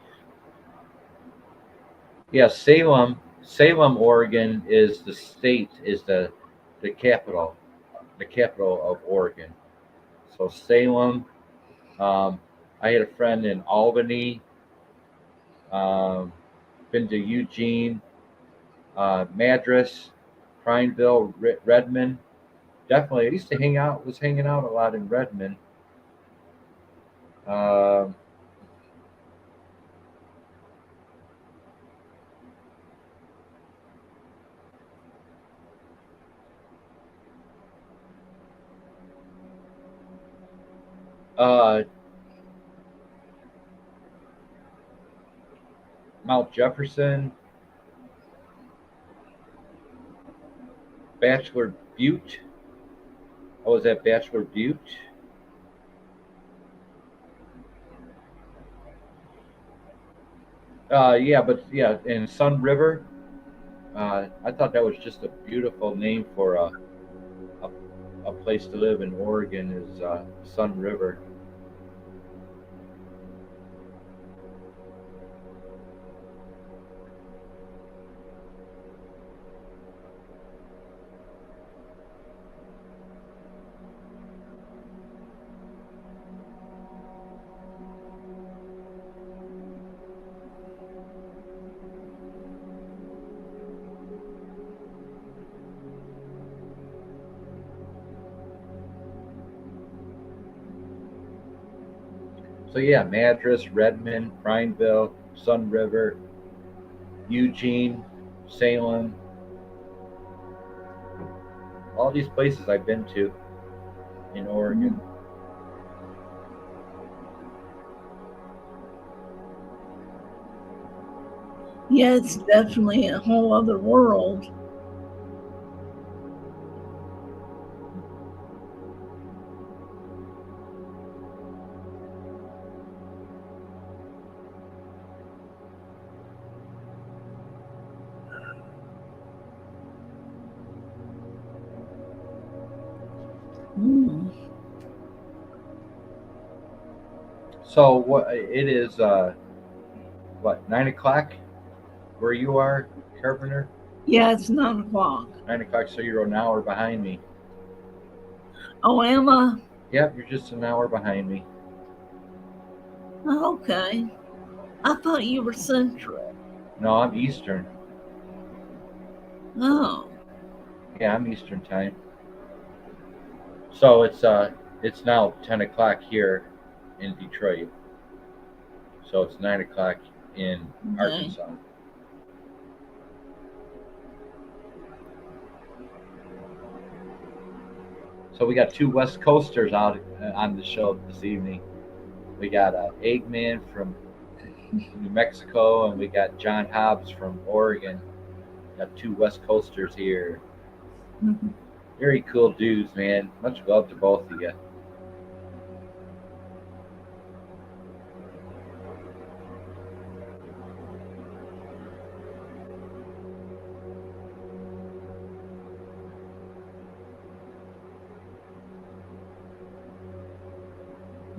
Yeah, Salem, Oregon is the state, is the capital, the capital of Oregon. So Salem. I had a friend in Albany. Um, been to Eugene, Madras, Prineville, Redmond. Definitely, I used to was hanging out a lot in Redmond. Um, uh, Mount Jefferson, Bachelor Butte. I was at Bachelor Butte. Yeah, but yeah, and Sun River. I thought that was just a beautiful name for a, a place to live in Oregon is Sun River. So yeah, Madras, Redmond, Prineville, Sun River, Eugene, Salem, all these places I've been to in Oregon. Yeah, it's definitely a whole other world. So what it is? What 9 o'clock where you are, Carpenter? Yeah, it's 9 o'clock. 9 o'clock. So you're an hour behind me. Oh, am I? Yep, you're just an hour behind me. Oh, okay. I thought you were Central. No, I'm Eastern. Oh. Yeah, I'm Eastern time. So it's now 10 o'clock here in Detroit. So it's 9 o'clock in Arkansas. So we got two West Coasters out on the show this evening. We got Eggman from New Mexico, and we got John Hobbs from Oregon. Got two West Coasters here. Very cool dudes, man. Much love to both of you.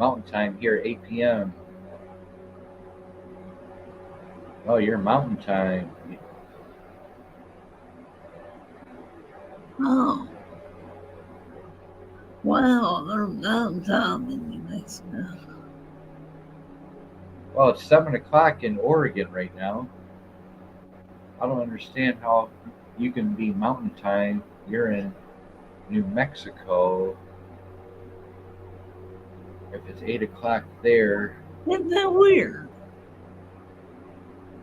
Mountain time here, 8 p.m. Oh, you're Mountain time. Oh. Wow, they're mountain time in New Mexico. Well, it's 7 o'clock in Oregon right now. I don't understand how you can be Mountain time. You're in New Mexico. If it's 8 o'clock there. Isn't that weird?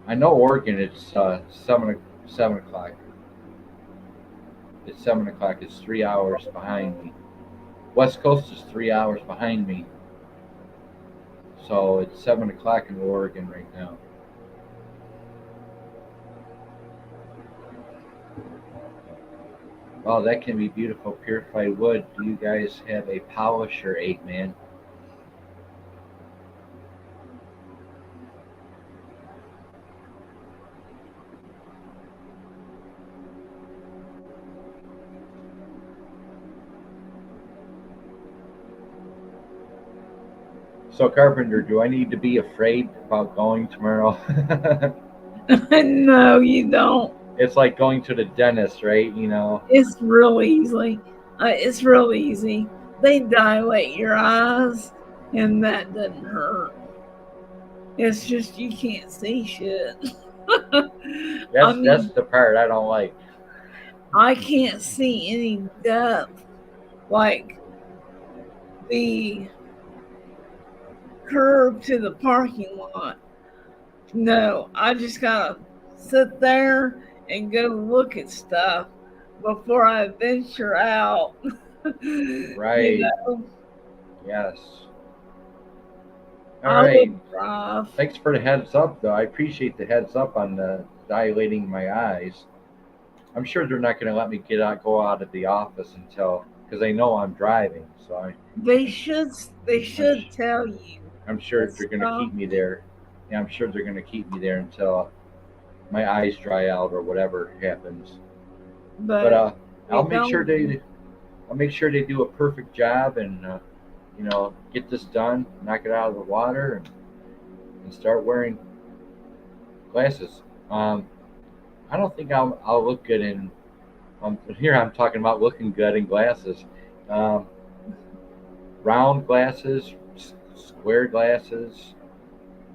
I know Oregon, it's 7 o'clock. It's 7 o'clock. It's 3 hours behind me. West Coast is 3 hours behind me. So it's 7 o'clock in Oregon right now. Wow, that can be beautiful purified wood. Do you guys have a polisher 8-man? So, Carpenter, do I need to be afraid about going tomorrow? No, you don't. It's like going to the dentist, right? You know. It's real easy. It's real easy. They dilate your eyes, and that doesn't hurt. It's just you can't see shit. That's the part I don't like. I can't see any depth, like the curb to the parking lot. No, I just gotta sit there and go look at stuff before I venture out. Right. You know? Yes. I All right. would drive. Thanks for the heads up, though. I appreciate the heads up on the dilating my eyes. I'm sure they're not going to let me go out of the office until, because they know I'm driving. So They should tell you. I'm sure they're going to keep me there. Yeah, I'm sure they're going to keep me there until my eyes dry out or whatever happens. But I'll make sure they do a perfect job and get this done, knock it out of the water, and start wearing glasses. I don't think I'll look good in. Here I'm talking about looking good in glasses. Round glasses, square glasses.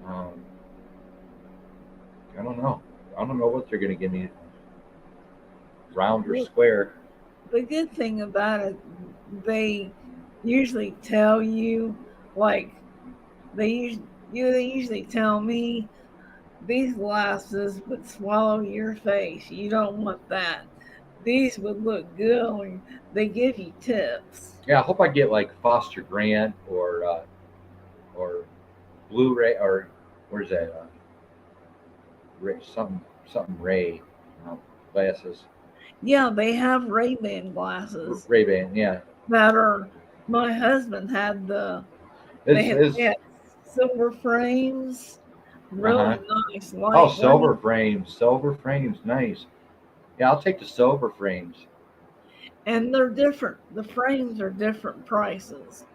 I don't know. I don't know what they're going to give me. Round or square. The good thing about it, they usually tell you, like they usually tell me, these glasses would swallow your face. You don't want that. These would look good. They give you tips. Yeah, I hope I get like Foster Grant or Blu-ray or where's that? Something Ray glasses. Yeah, they have Ray-Ban glasses. Ray-Ban, yeah. That are. My husband had they had silver frames. Really nice. Oh, silver frames, nice. Yeah, I'll take the silver frames. And they're different. The frames are different prices.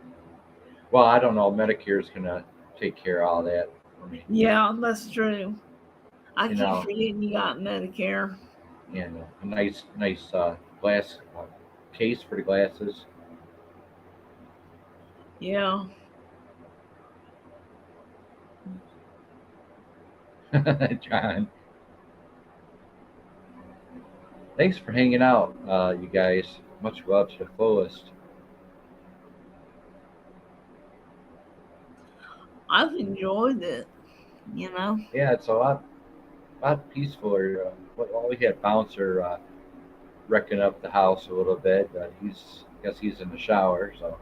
Well, I don't know. Medicare's gonna take care of all that for me. Yeah, that's true. I keep forgetting you got Medicare. And a nice glass case for the glasses. Yeah. John. Thanks for hanging out, you guys. Much love to the fullest. I've enjoyed it, Yeah, it's a lot peacefuler. We had Bouncer wrecking up the house a little bit. I guess he's in the shower. So,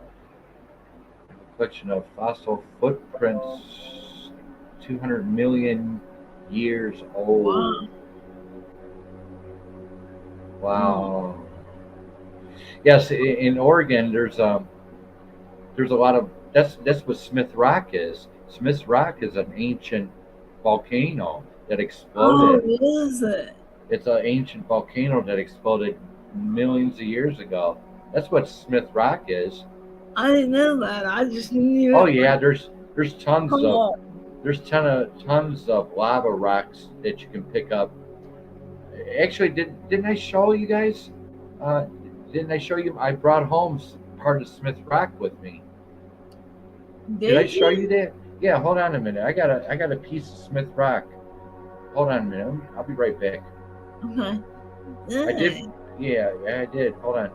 a collection of fossil footprints, 200 million years old. Wow. Yes, in Oregon, there's a lot of that's what Smith Rock is. Smith Rock is an ancient volcano that exploded. Oh, is it? It's an ancient volcano that exploded millions of years ago. That's what Smith Rock is. I didn't know that. I just knew. Oh yeah, there's tons of Oh, tons of lava rocks that you can pick up. Actually, didn't I show you guys? Uh, didn't I show you? I brought home part of Smith Rock with me. Did I did show you you? that? Yeah. Hold on a minute. I got a piece of Smith Rock. Hold on a minute. I'll be right back. Okay. I did. Dang. Yeah, I did. Hold on.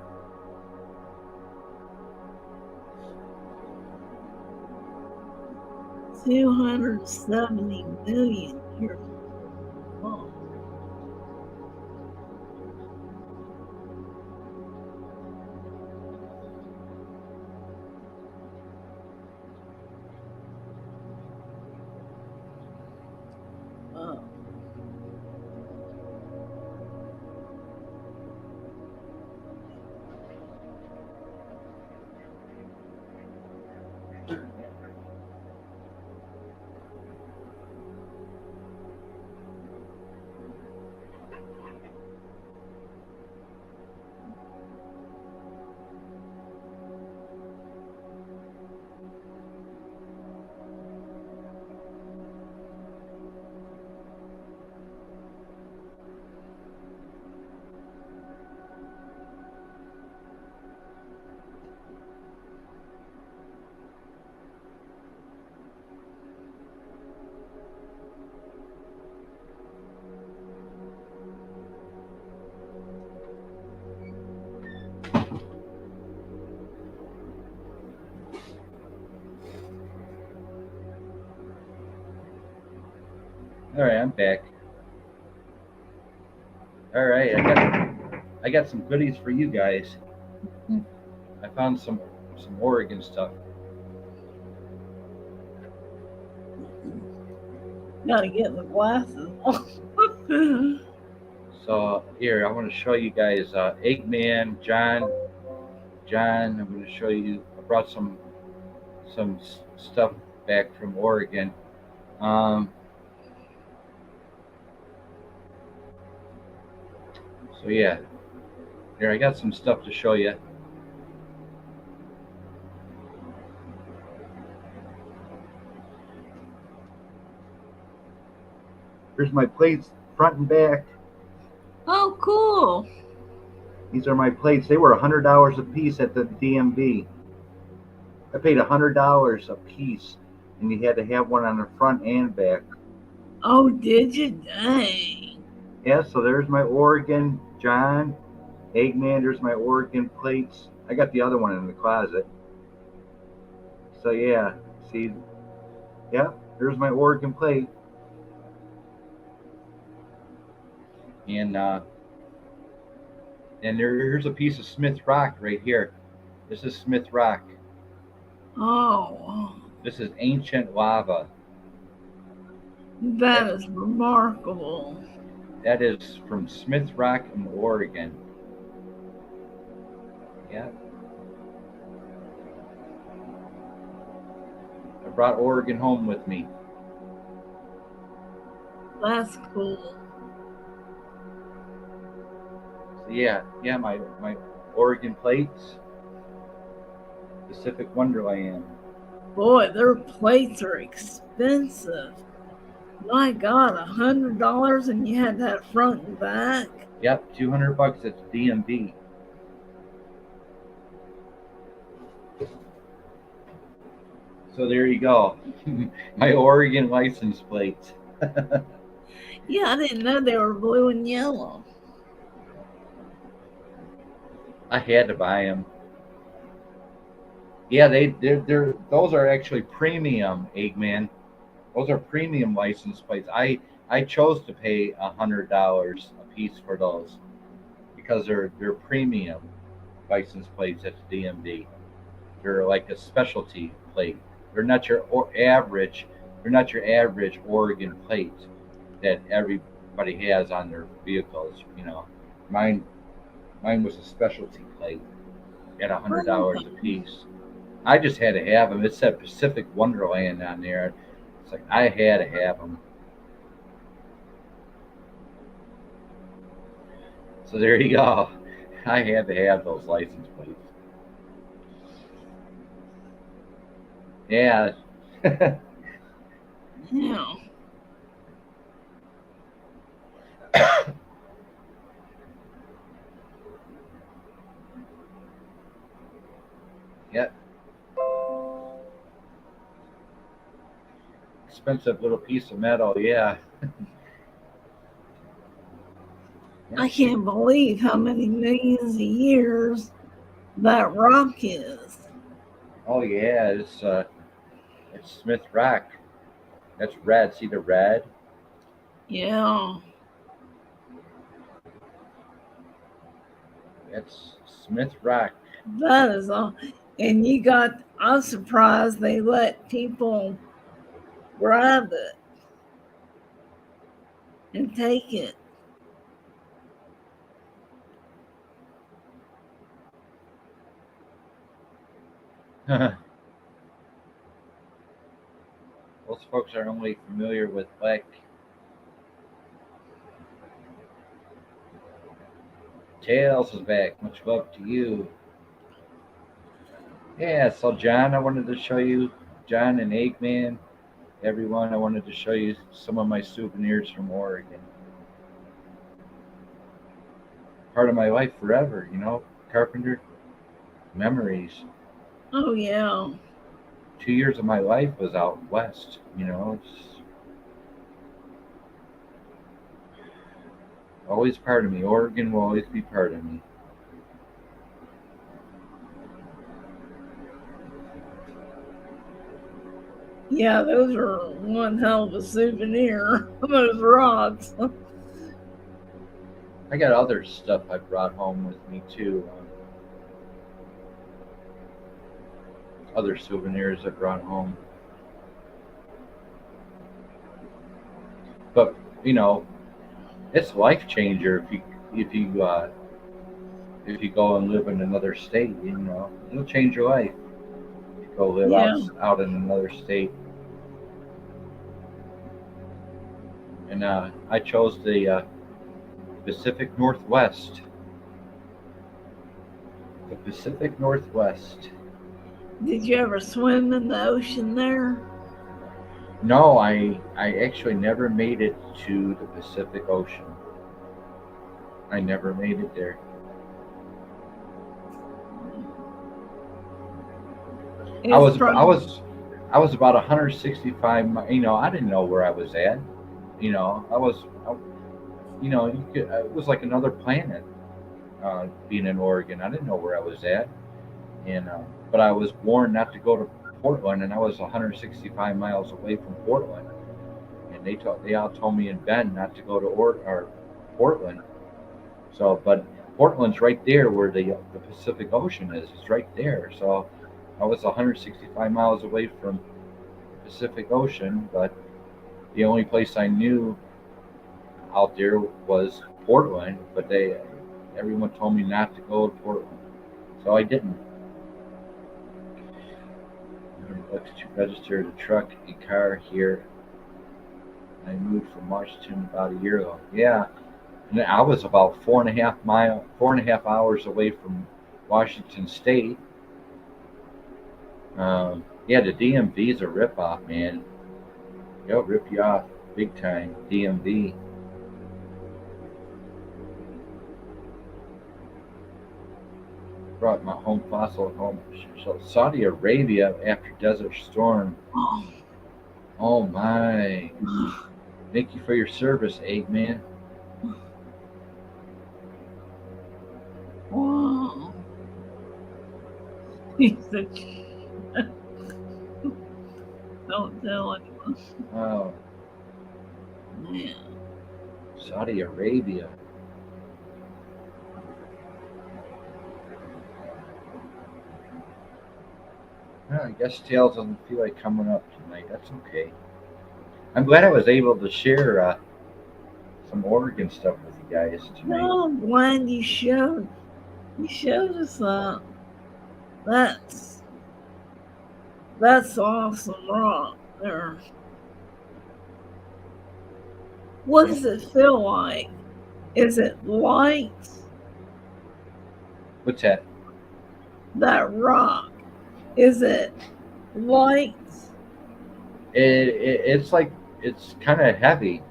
270 million years. Oh, oh. All right, I'm back. All right, I got some goodies for you guys. I found some Oregon stuff. Gotta get the glasses off. So here, I want to show you guys Eggman, John. I'm going to show you. I brought some stuff back from Oregon. Um, so yeah, here I got some stuff to show you. Here's my plates, front and back. Oh, cool. These are my plates. They were $100 a piece at the DMV. I paid $100 a piece, and you had to have one on the front and back. Oh, did you? Dang. Yeah, so there's my Oregon John, Eggman. There's my Oregon plates. I got the other one in the closet. So yeah, see, yeah, there's my Oregon plate. And here's a piece of Smith Rock right here. This is Smith Rock. Oh, This is ancient lava. that is remarkable. That is from Smith Rock in Oregon. Yeah. I brought Oregon home with me. That's cool. So yeah, my Oregon plates, Pacific Wonderland. Boy, their plates are expensive. My God, $100 and you had that front and back? Yep, $200 at the DMV. So there you go, my Oregon license plates. Yeah, I didn't know they were blue and yellow. I had to buy them. Yeah, they're those are actually premium, Eggman. Those are premium license plates. I chose to pay $100 a piece for those because they're premium license plates at the DMV. They're like a specialty plate. They're not your average. They're not your average Oregon plate that everybody has on their vehicles. You know, mine was a specialty plate at $100 a piece. I just had to have them. It said Pacific Wonderland on there. It's like I had to have them. So there you go. I had to have those license plates. Yeah. Yeah. Yeah. Expensive little piece of metal. Yeah. I can't believe how many millions of years that rock is. Oh yeah, it's Smith Rock. That's red. See the red? Yeah. That's Smith Rock. That is all. And I'm surprised they let people grab it and take it. Most folks are only familiar with black. Tails is back. Much love to you. Yeah, so John, I wanted to show you, John and Eggman, everyone, I wanted to show you some of my souvenirs from Oregon. Part of my life forever, Carpenter. Memories. Oh, yeah. 2 years of my life was out west, It's always part of me. Oregon will always be part of me. Yeah, those are one hell of a souvenir. Those rocks. I got other stuff I brought home with me too. Other souvenirs I brought home. But it's life changer if you go and live in another state. It'll change your life. If you go live Yeah. out in another state. And I chose the Pacific Northwest. The Pacific Northwest. Did you ever swim in the ocean there? No, I actually never made it to the Pacific Ocean. I never made it there. I was about 165. I didn't know where I was at. I was, it was like another planet. Being in Oregon, I didn't know where I was at, and but I was warned not to go to Portland, and I was 165 miles away from Portland, and they all told me in Bend not to go to Portland. So, but Portland's right there where the Pacific Ocean is. It's right there. So, I was 165 miles away from the Pacific Ocean, but the only place I knew out there was Portland. But everyone told me not to go to Portland, so I didn't. $100 to register a truck, a car here. I moved from Washington about a year ago. Yeah, and I was about 4.5 hours away from Washington State. Yeah, the DMV is a ripoff, man. They'll rip you off big time. DMV. Brought my home fossil home. So Saudi Arabia after Desert Storm. Oh my. Thank you for your service, Eggman. Wow. Don't tell anyone. Oh. Man. Saudi Arabia. Well, I guess Tails doesn't feel like coming up tonight. That's okay. I'm glad I was able to share some Oregon stuff with you guys tonight. No, I'm glad you showed us that. That's awesome rock there. What does it feel like? Is it light? What's that? That rock? Is it Light. It's like it's kind of heavy.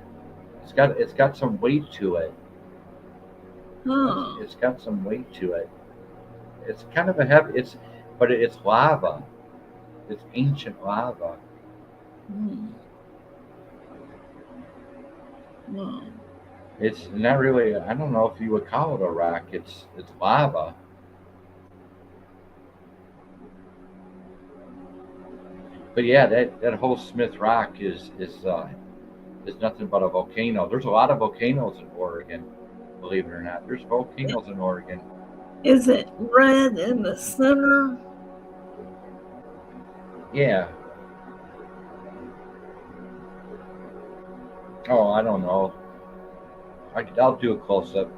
It's got some weight to it. Huh. It's got some weight to it. It's kind of a heavy. But it's lava. It's ancient lava. Hmm. Wow. It's not really. I don't know if you would call it a rock. It's lava. But yeah, that whole Smith Rock is nothing but a volcano. There's a lot of volcanoes in Oregon. Believe it or not, there's volcanoes in Oregon. Is it red in the center? Yeah. Oh, I don't know. I'll do a close up.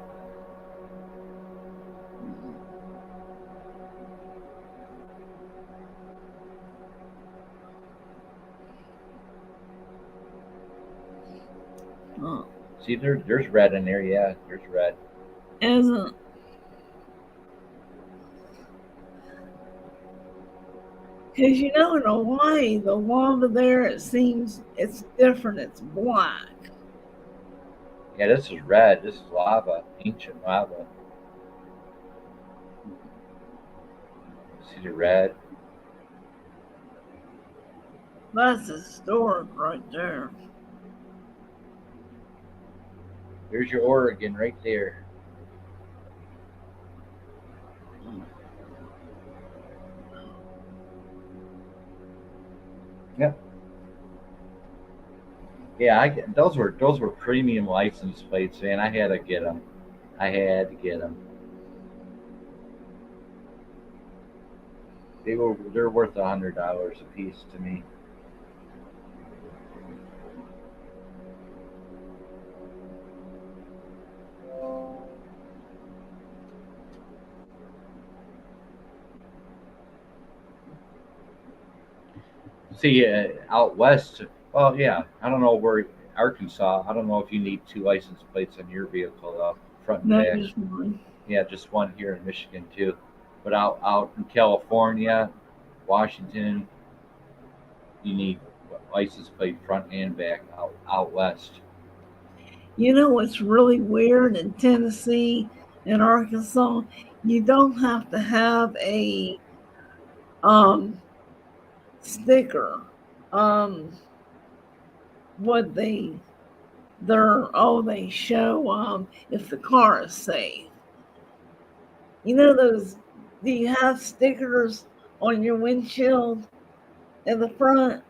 Oh, See, there's red in there. Yeah, there's red. isn't. Because in Hawaii, the lava there, it seems it's different. It's black. Yeah, this is red. This is lava, ancient lava. See the red? That's historic right there. There's your Oregon right there. Yep. Yeah, those were premium license plates, man. I had to get them. I had to get them. They're worth $100 a piece to me. See, out west. Well, yeah. I don't know where Arkansas. I don't know if you need two license plates on your vehicle, front and No, back. just one. Yeah, just one here in Michigan too. But out in California, Washington, you need license plate front and back out west. What's really weird in Tennessee and Arkansas? You don't have to have a um sticker. Um, what they show if the car is safe. Those, do you have stickers on your windshield in the front?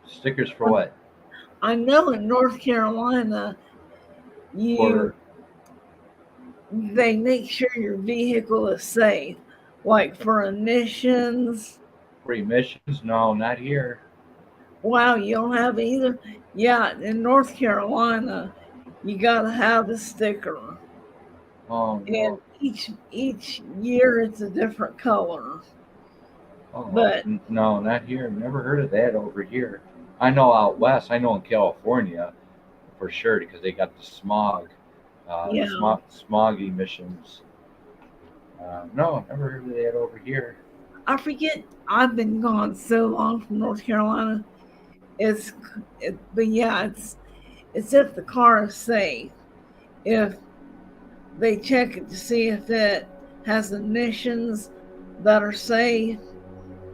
Stickers for what? I know in North Carolina, you For they make sure your vehicle is safe, like for emissions. emissions? No, not here. Wow, you don't have either? Yeah, in North Carolina, you gotta have a sticker. Oh And no. each year it's a different color. Oh But no, not here. Never heard of that over here. I know out west. I know in California for sure because they got the smog, yeah, smog emissions. No, never heard of that over here. I forget. I've been gone so long from North Carolina. It's, but yeah, it's if the car is safe. If they check it to see if it has emissions that are safe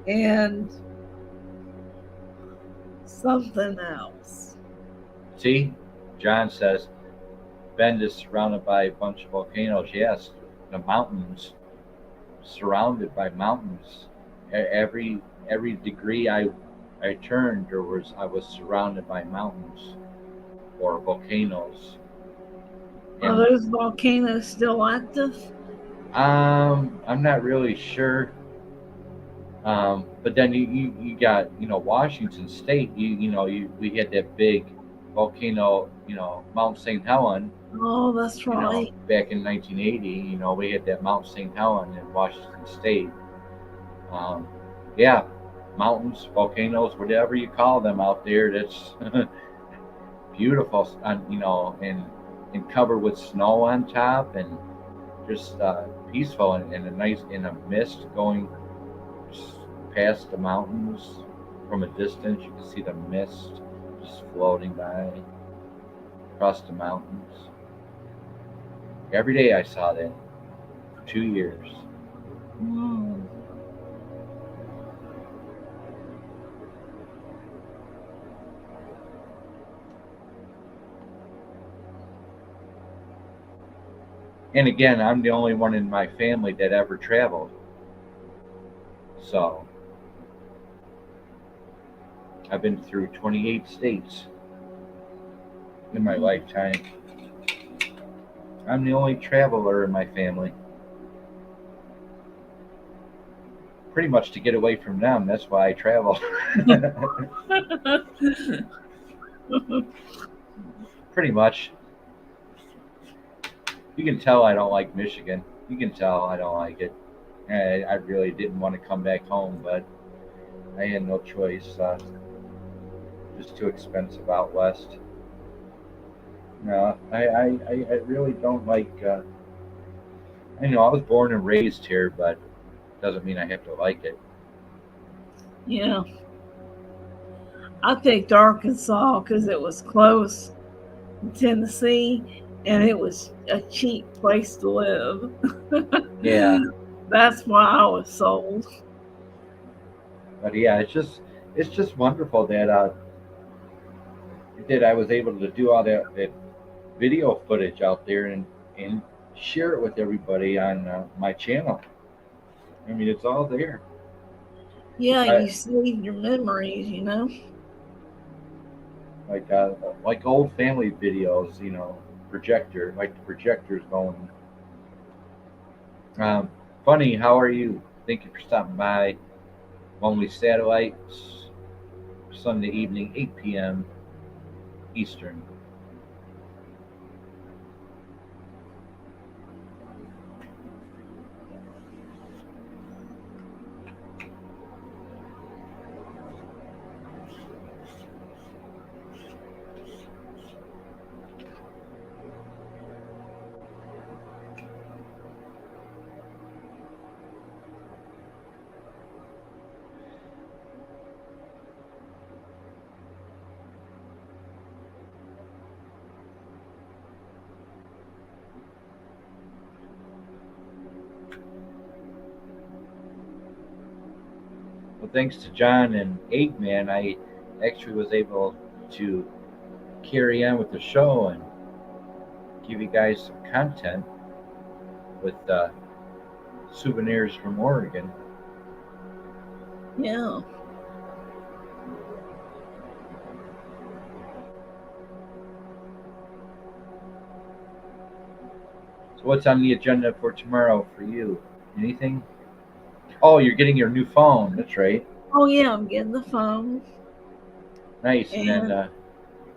and something else. See, John says Bend is surrounded by a bunch of volcanoes. Yes, the mountains, surrounded by mountains. Every degree I turned, I was surrounded by mountains or volcanoes. Are And those volcanoes still active? I'm not really sure. But then you got Washington State. We had that big volcano. Mount St. Helen. Oh, that's right. Back in 1980. We had that Mount St. Helen in Washington State. Um, yeah, mountains, volcanoes, whatever you call them out there. That's beautiful. And covered with snow on top, and just peaceful and a nice in a mist going past the mountains from a distance. You can see the mist just floating by across the mountains. Every day I saw that for 2 years. Mm. And again, I'm the only one in my family that ever traveled. So I've been through 28 states in my lifetime. I'm the only traveler in my family. Pretty much to get away from them. That's why I travel. Pretty much. You can tell I don't like Michigan. You can tell I don't like it. I really didn't want to come back home, but I had no choice. Just too expensive out west. No, I really don't like. I know I was born and raised here, but doesn't mean I have to like it. Yeah. I picked Arkansas because it was close to Tennessee and it was a cheap place to live. Yeah, That's why I was sold. but yeah, it's just wonderful that I was able to do all that video footage out there and share it with everybody on my channel. I mean, it's all there. Yeah, I you saved your memories, you know? like uh, like old family videos, projector, like the projector's going. Um, Funny, how are you? Thank you for stopping by. Lonely Satellites, Sunday evening, 8 p.m. Eastern. Well, thanks to John and Eggman, I actually was able to carry on with the show and give you guys some content with souvenirs from Oregon. Yeah. So, what's on the agenda for tomorrow for you? Anything? Oh, you're getting your new phone. That's right. Oh, yeah, I'm getting the phone. Nice. And then And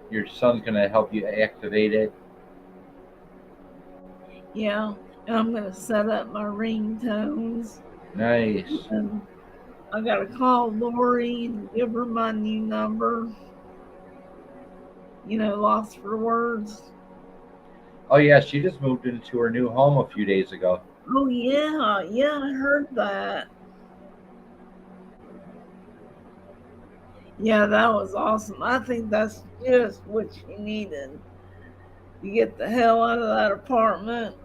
your son's going to help you activate it. yeah, and I'm going to set up my ringtones. Nice. And I got to call Lori and give her my new number. Lost for words. Oh, yeah, she just moved into her new home a few days ago. Oh, yeah. Yeah, I heard that. Yeah, that was awesome. I think that's just what she needed to get the hell out of that apartment,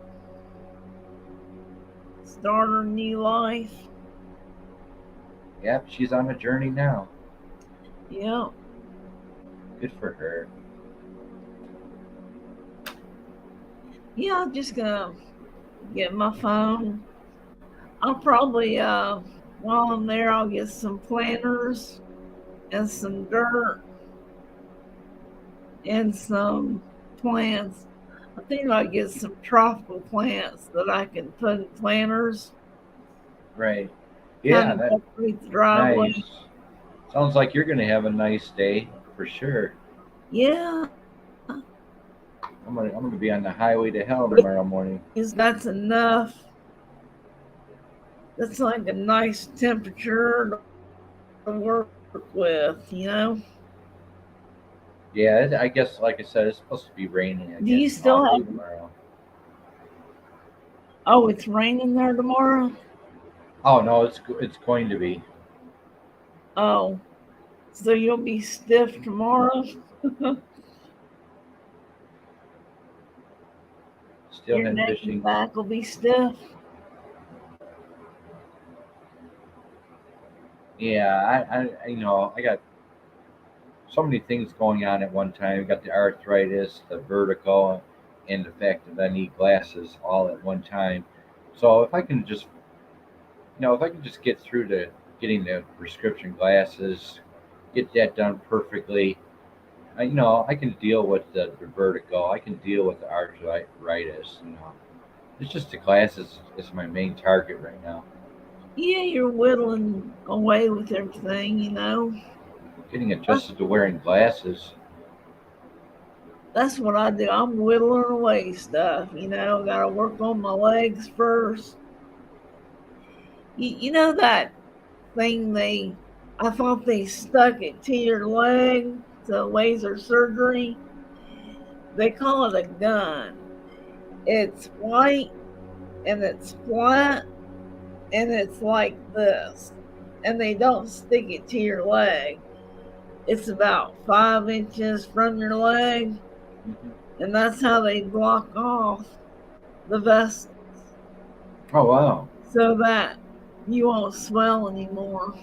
start her new life. Yep, she's on a journey now. Yeah. Good for her. Yeah, I'm just gonna get my phone. I'll probably while I'm there I'll get some planters and some dirt and some plants. I think I'll get some tropical plants that I can put in planters. Right. Kind Yeah, of that decorate the driveway. nice. Sounds like you're going to have a nice day for sure. Yeah. I'm gonna be on the highway to hell tomorrow morning. That's enough. That's like a nice temperature to work with, Yeah, I guess like I said, it's supposed to be raining Do you again all still day have? tomorrow. Oh, it's raining there tomorrow. Oh no, it's going to be. Oh, so you'll be stiff tomorrow? Still Your hitting neck and fishing. back will be stiff. Yeah, I got so many things going on at one time. I got the arthritis, the vertigo, and the fact that I need glasses all at one time. So if I can just, if I can just get through to getting the prescription glasses, get that done perfectly, I can deal with the vertigo. I can deal with the arthritis. It's just the glasses is my main target right now. Yeah, you're whittling away with everything. Getting That's, adjusted to wearing glasses. that's what I do. I'm whittling away stuff. Got to work on my legs first. You know that thing I thought they stuck it to your leg, to laser surgery. They call it a gun. It's white and it's flat and it's like this. And they don't stick it to your leg. It's about 5 inches from your leg, Mhm. and that's how they block off the vessels Oh wow, so that you won't swell anymore.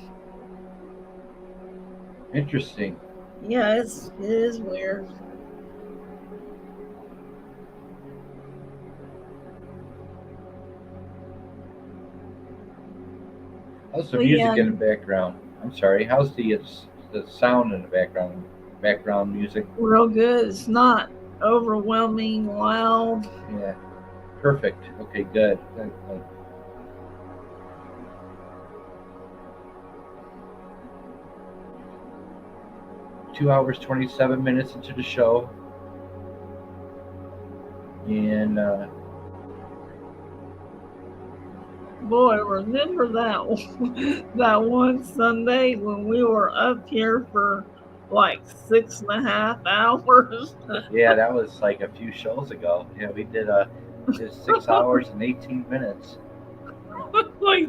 interesting. Yeah, it is weird. How's the But yeah, music in the background? I'm sorry. How's the sound in the background? Background music. real good. It's not overwhelming loud. Yeah, perfect. Okay, good. Good, good. 2 hours 27 minutes into the show, and Boy, remember that that one Sunday when we were up here for like 6.5 hours? yeah, that was like a few shows ago. Yeah, we did 6 hours and 18 minutes. Like,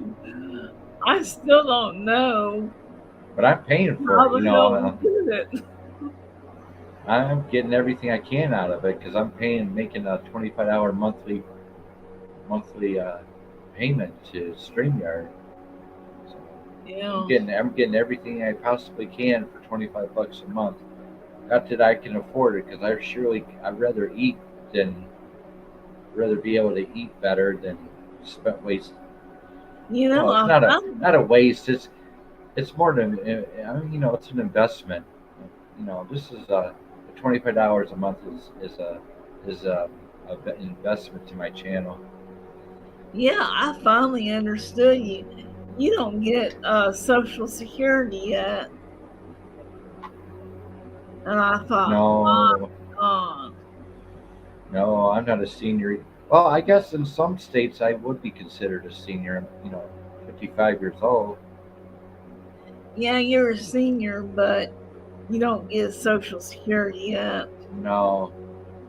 I still don't know But I'm paying for how it. the hell we did it. I'm getting everything I can out of it because I'm making a 25-hour monthly payment to Streamyard. So I'm Yeah. getting everything I possibly can for $25 a month. Not that I can afford it, because I'd than rather be able to eat better than spend waste. Well, it's I found, not a waste. It's more than it's an investment. This is $25 a month is an investment to my channel. yeah, I finally understood you. You don't get Social Security yet. And I thought, No, God. no, I'm not a senior. Well, I guess in some states I would be considered a senior. 55 years old. Yeah, you're a senior, but you don't get Social Security yet. No,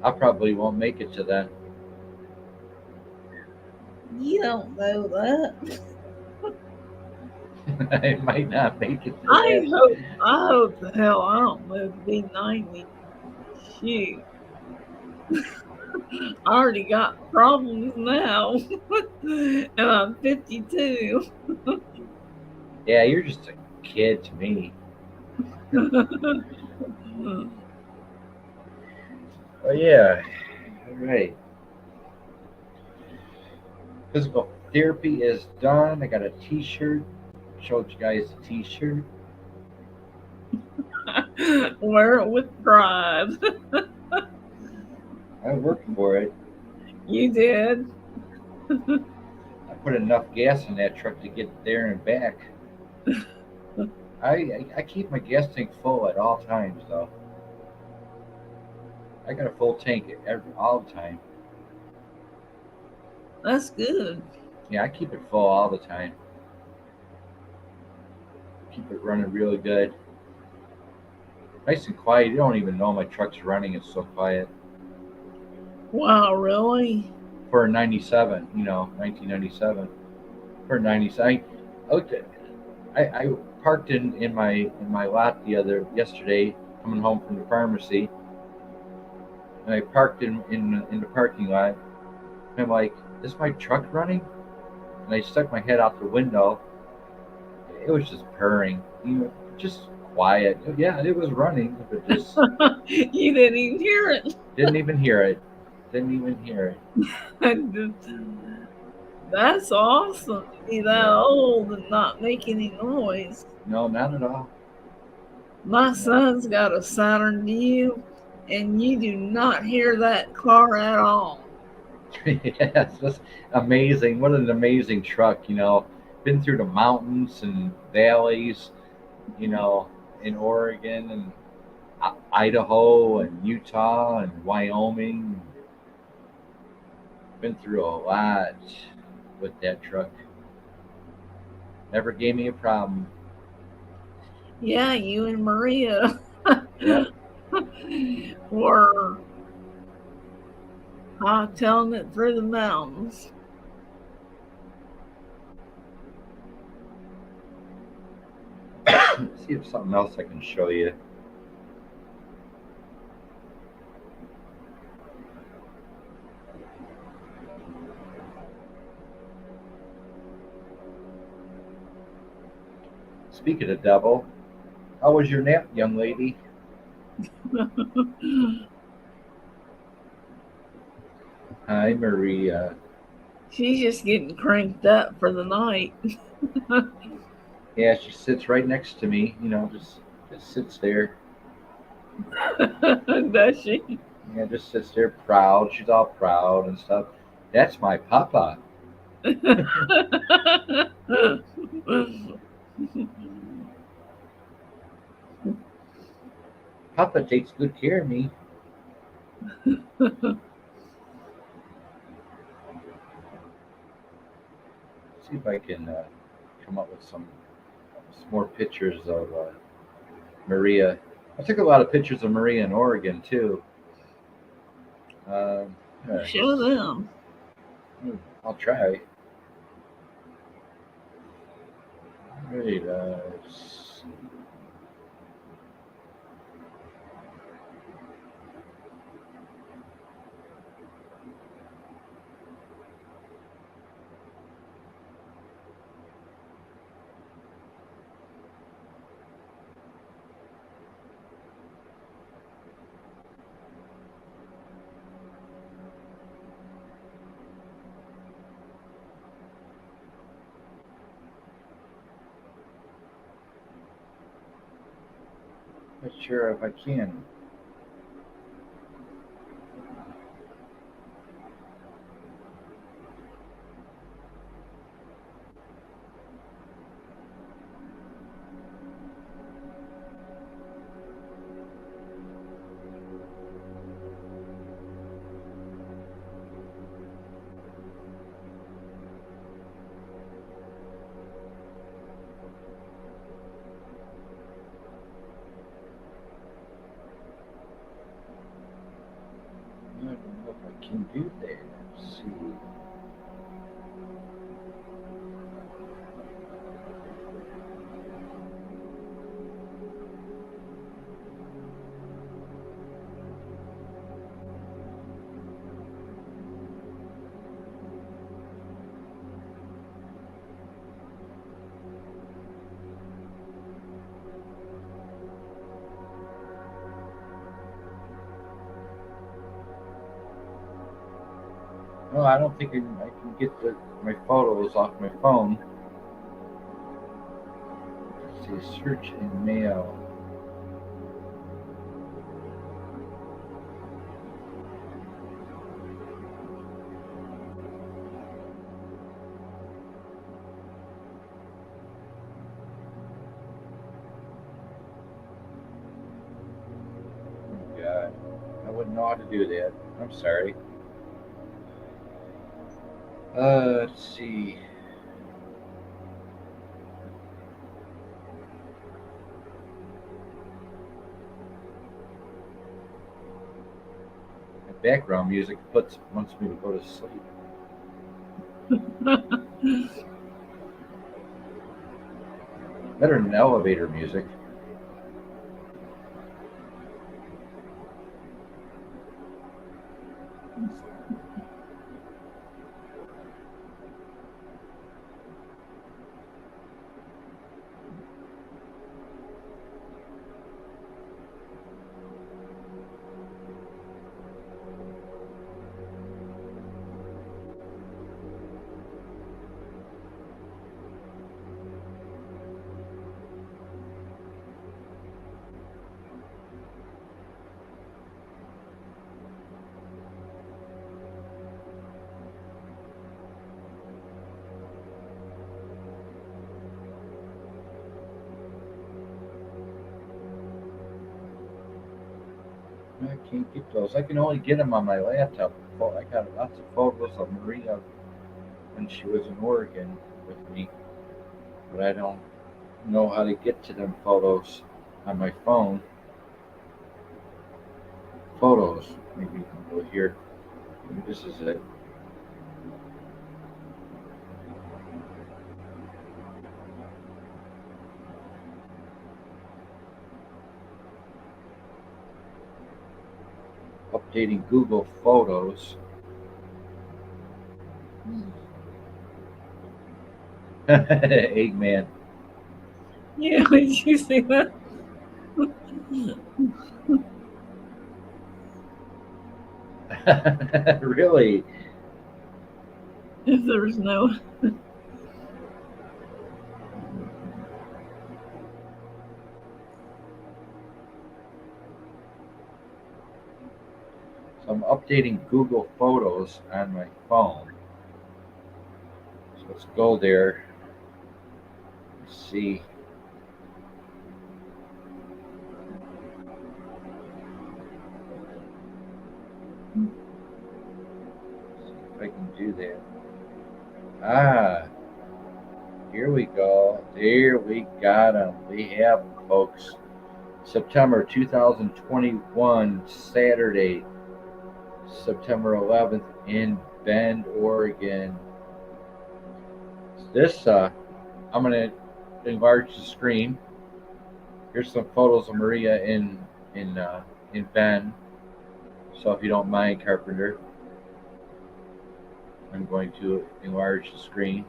I probably won't make it to then. You don't know that. I might not make it to I that. I hope the hell I don't live to be 90. Shoot. I already got problems now. And I'm 52. Yeah, you're just a kid to me. Oh yeah, all right. Physical therapy is done. I got a T-shirt. Showed you guys the T-shirt. Wear it with pride. I worked for it. You did. I put enough gas in that truck to get there and back. I keep my gas tank full at all times, though. I got a full tank all the time. That's good. Yeah, I keep it full all the time. Keep it running really good. Nice and quiet. You don't even know my truck's running. It's so quiet. Wow, really? For a 97, 1997. For a 97. I looked at I parked in my lot yesterday, coming home from the pharmacy, and I parked in the parking lot. And I'm like, is my truck running? And I stuck my head out the window. It was just purring, just quiet. Yeah, it was running, but just You didn't even hear it. didn't even hear it. Didn't even hear it. That's awesome to be that Yeah. old and not make any noise. No, not at all. My son's got a Saturn View, and you do not hear that car at all. Yes, that's amazing. What an amazing truck, Been through the mountains and valleys, you know, in Oregon and Idaho and Utah and Wyoming. Been through a lot with that truck. Never gave me a problem. Yeah, you and Maria Yep. were hightailing it through the mountains. See if something else I can show you. Speaking of devil, how was your nap, young lady? Hi, Maria. She's just getting cranked up for the night. Yeah, she sits right next to me. Just sits there. Does she? Yeah, just sits there proud. She's all proud and stuff. That's my papa. Papa takes good care of me. See if I can come up with some more pictures of Maria. I took a lot of pictures of Maria in Oregon too. Yeah, Show them. I'll try. Right, not sure if I can. I don't know if I can do that. Let's see. No, I don't think I can get my photos off my phone. Let's see, search in mail. Oh God, I wouldn't know how to do that. I'm sorry. Let's see. The background music wants me to go to sleep. Better than elevator music. I can't get those. I can only get them on my laptop. I got lots of photos of Maria when she was in Oregon with me, but I don't know how to get to them photos on my phone. Photos. Maybe you can go here. Maybe this is it. Updating Google Photos. Eggman. Yeah, did you see that? Really? If there was no. So I'm updating Google Photos on my phone. So let's go there. Let's see. If I can do that. Ah, here we go. There we got them. We have them, folks. September 2021, Saturday, September 11th in Bend, Oregon. This, I'm going to enlarge the screen. Here's some photos of Maria in Bend. So if you don't mind, Carpenter, I'm going to enlarge the screen.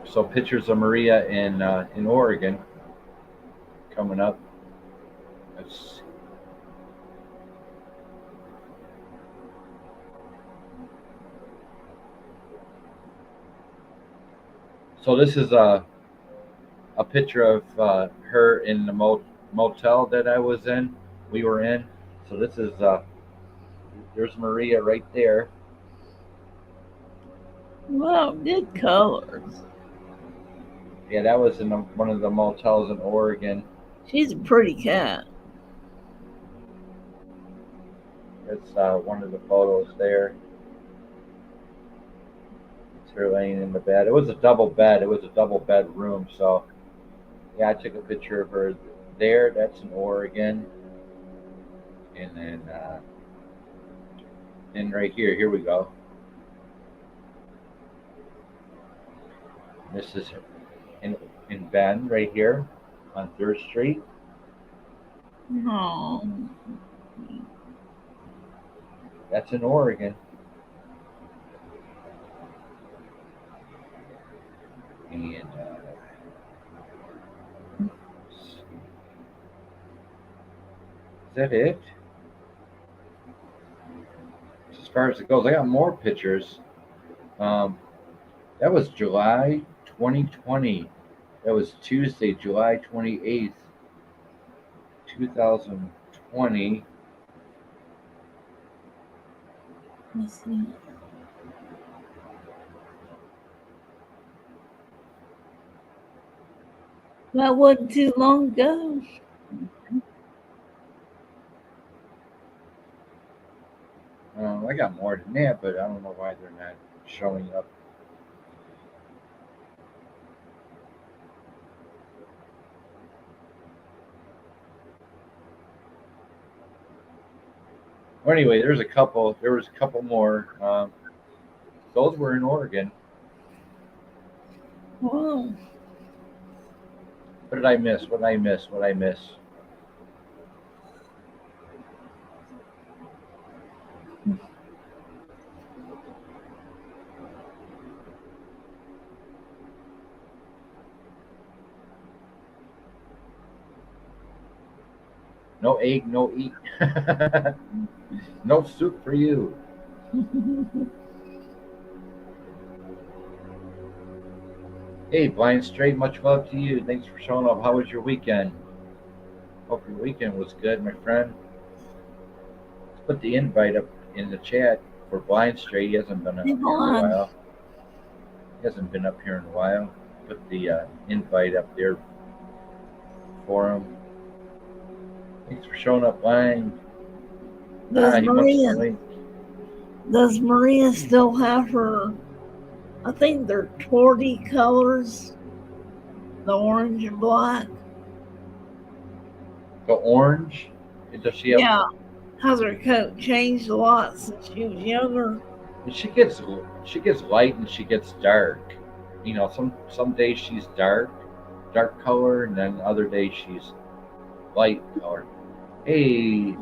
So pictures of Maria in Oregon coming up. Let's, so this is a picture of her in the motel that I was in. We were in. So this is there's Maria right there. Wow, good colors. Yeah, that was in one of the motels in Oregon. She's a pretty cat. It's one of the photos there. It's her laying in the bed. It was a double bed. It was a double bed room. So yeah, I took a picture of her there. That's in Oregon. And then right here, here we go. This is in Bend right here on 3rd Street. Oh. That's in Oregon. And is that it? As far as it goes, I got more pictures. That was July 2020. That was Tuesday, July 28th, 2020. Let's see. That wasn't too long ago. I got more than that, but I don't know why they're not showing up. Well, anyway, there was a couple more. Those were in Oregon. Wow. What did I miss? What did I miss? What did I miss? No egg, no eat. No soup for you. Hey, Blind Straight, much love to you. Thanks for showing up. How was your weekend? Hope your weekend was good, my friend. Let's put the invite up in the chat for Blind Straight. He hasn't been up Hey, here in a Vaughn. while. He hasn't been up here in a while. Put the invite up there for him. Thanks for showing up, Blind. Does He wants the Maria link. does Maria still have her? I think they're 40 colors, the orange and black. The orange. Does she have? Yeah. Has her coat changed a lot since she was younger? She gets light and she gets dark. You know, some days she's dark color, and then other days she's light color. Hey,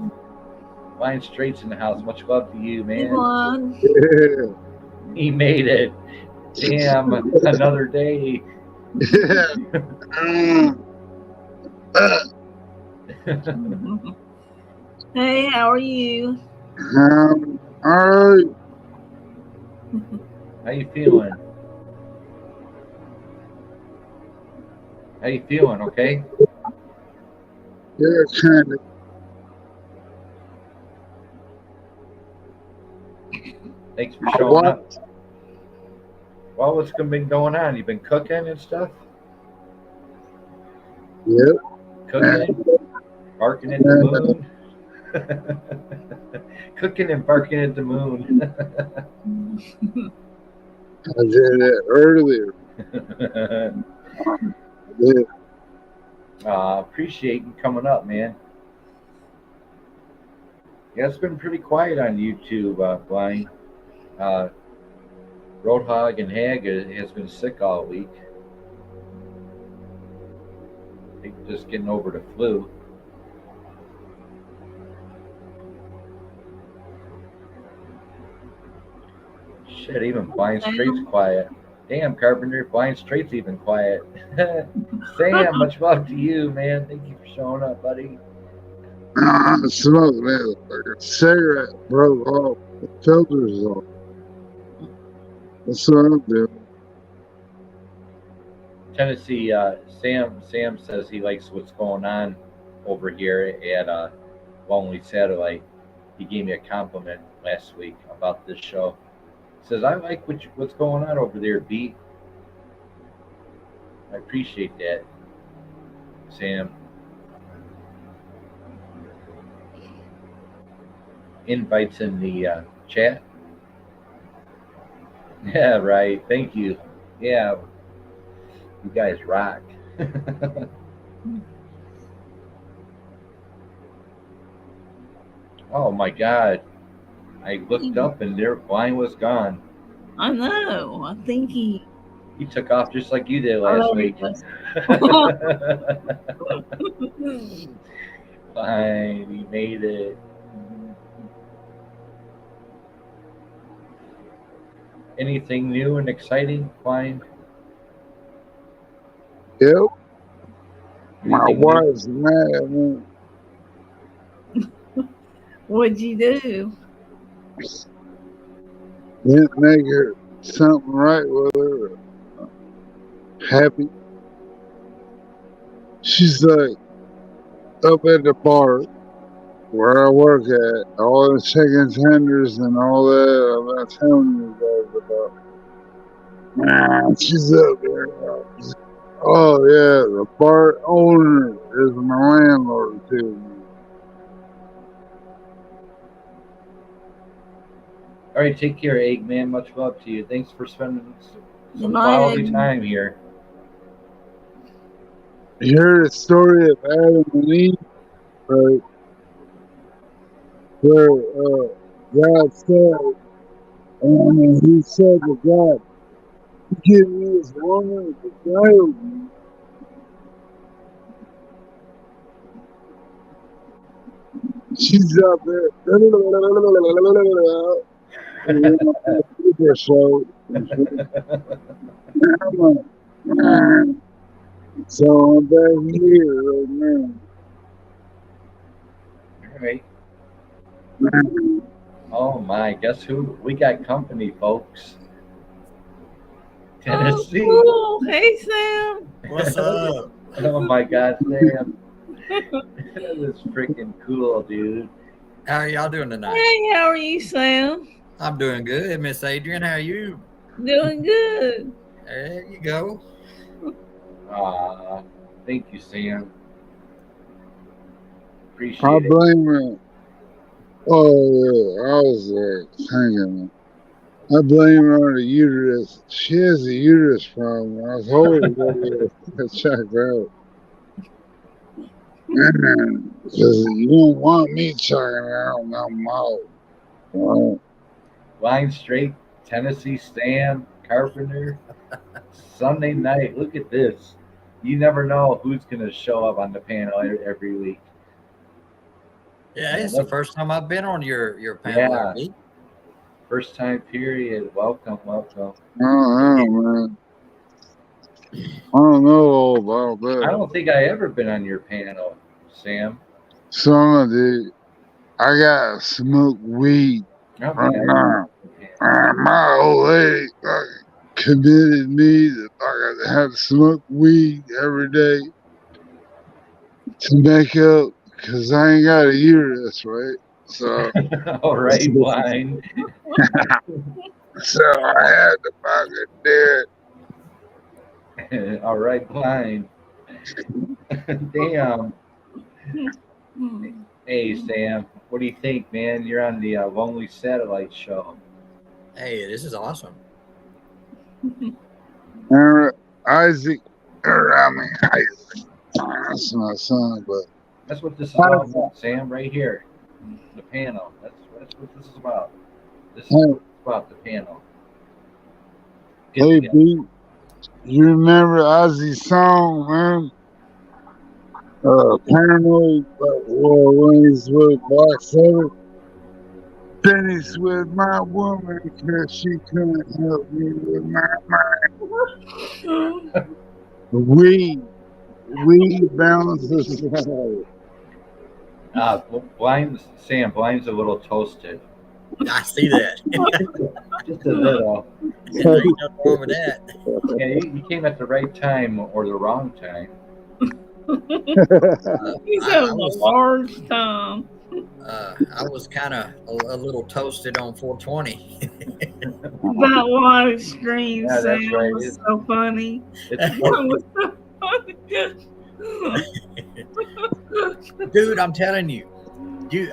Lion Straight's in the house. Much love to you, Hey, man. Vaughn. Yeah. He made it. Damn, another day. Hey, how are you? All right. How you feeling? How you feeling? Okay. Yeah, kind of. Thanks for showing up. Well, what's been going on? You been cooking and stuff? Yep. Cooking, barking at the moon. Cooking and barking at the moon. I did it earlier. Yeah. Appreciate you coming up, man. Yeah, it's been pretty quiet on YouTube, Blind. Roadhog and Hag has been sick all week. I think just getting over the flu. Shit, even Blind Straight's quiet. Damn, Carpenter, Blind Straight's even quiet. Sam, much love to you, man. Thank you for showing up, buddy. I smoked that like a cigarette broke off. The filter's off. That's what I'm doing. Tennessee, Sam says he likes what's going on over here at Lonely Satellite. He gave me a compliment last week about this show. He says, I like what's going on over there, Beat. I appreciate that, Sam. Invites in the chat. Yeah, right. Thank you. Yeah, you guys rock. Oh my God. I looked up and their line was gone. I know. I think he took off just like you did last week. Fine, he made it. Anything new and exciting, Klein? Yep. My Anything wife's mad at me. What'd you do? Didn't make her something right with her. Happy. She's like up at the bar where I work at, all the chicken tenders and all that I'm not telling you guys about. She's up there. Oh yeah, the bar owner is my landlord too. All right, take care, Eggman. Much love to you. Thanks for spending some Good quality night. time here. You heard the story of Adam and Eve, right? Where God said And he said to God, give me this woman to child me. She's up there. Super show. I'm like, man. So I'm back here right now. All right. Man. Oh my, guess who? We got company, folks. Oh, Tennessee. cool. Hey, Sam. What's up? Oh my God, Sam. That is freaking cool, dude. How are y'all doing tonight? Hey, how are you, Sam? I'm doing good, Miss Adrian. How are you? Doing good. There you go. Thank you, Sam. I Appreciate it. blame it. Oh, yeah. I was thinking. I blame her on the uterus. She has a uterus problem. I was hoping to check her out. Because you don't want me checking out my mouth. Right? Line Straight, Tennessee, Sam, Carpenter. Sunday night. Look at this. You never know who's going to show up on the panel every week. Yeah, it's the first time I've been on your panel. Yeah. Pete. First time period. Welcome. I don't know, man. I don't know all about that. I don't think I ever been on your panel, Sam. Son, dude, I gotta smoke weed Okay. right now. My old lady committed me that I gotta have to smoke weed every day to make up, because I ain't got a uterus, right? So, All right, blind. so I had to fucking do it. All right, blind. Damn. Hey, Sam. What do you think, man? You're on the Lonely Satellite Show. Hey, this is awesome. Isaac, Isaac. That's my son, but That's what this is all about, Sam. Right here, the panel. That's what this is about. This is what it's about, the panel. Hey, Pete, you remember Ozzy's song, man? Paranoid, when he's with Black Sabbath. Finished with my woman because she couldn't help me with my mind. We balances out. Blind's a little toasted. I see that. Just a little. Ain't nothing wrong with that. Yeah, you came at the right time or the wrong time. He's having a large time. I was kind of a little toasted on 420. That live stream, Yeah, that's Sam, right. was so funny. It's It was so funny. Dude, I'm telling you, there's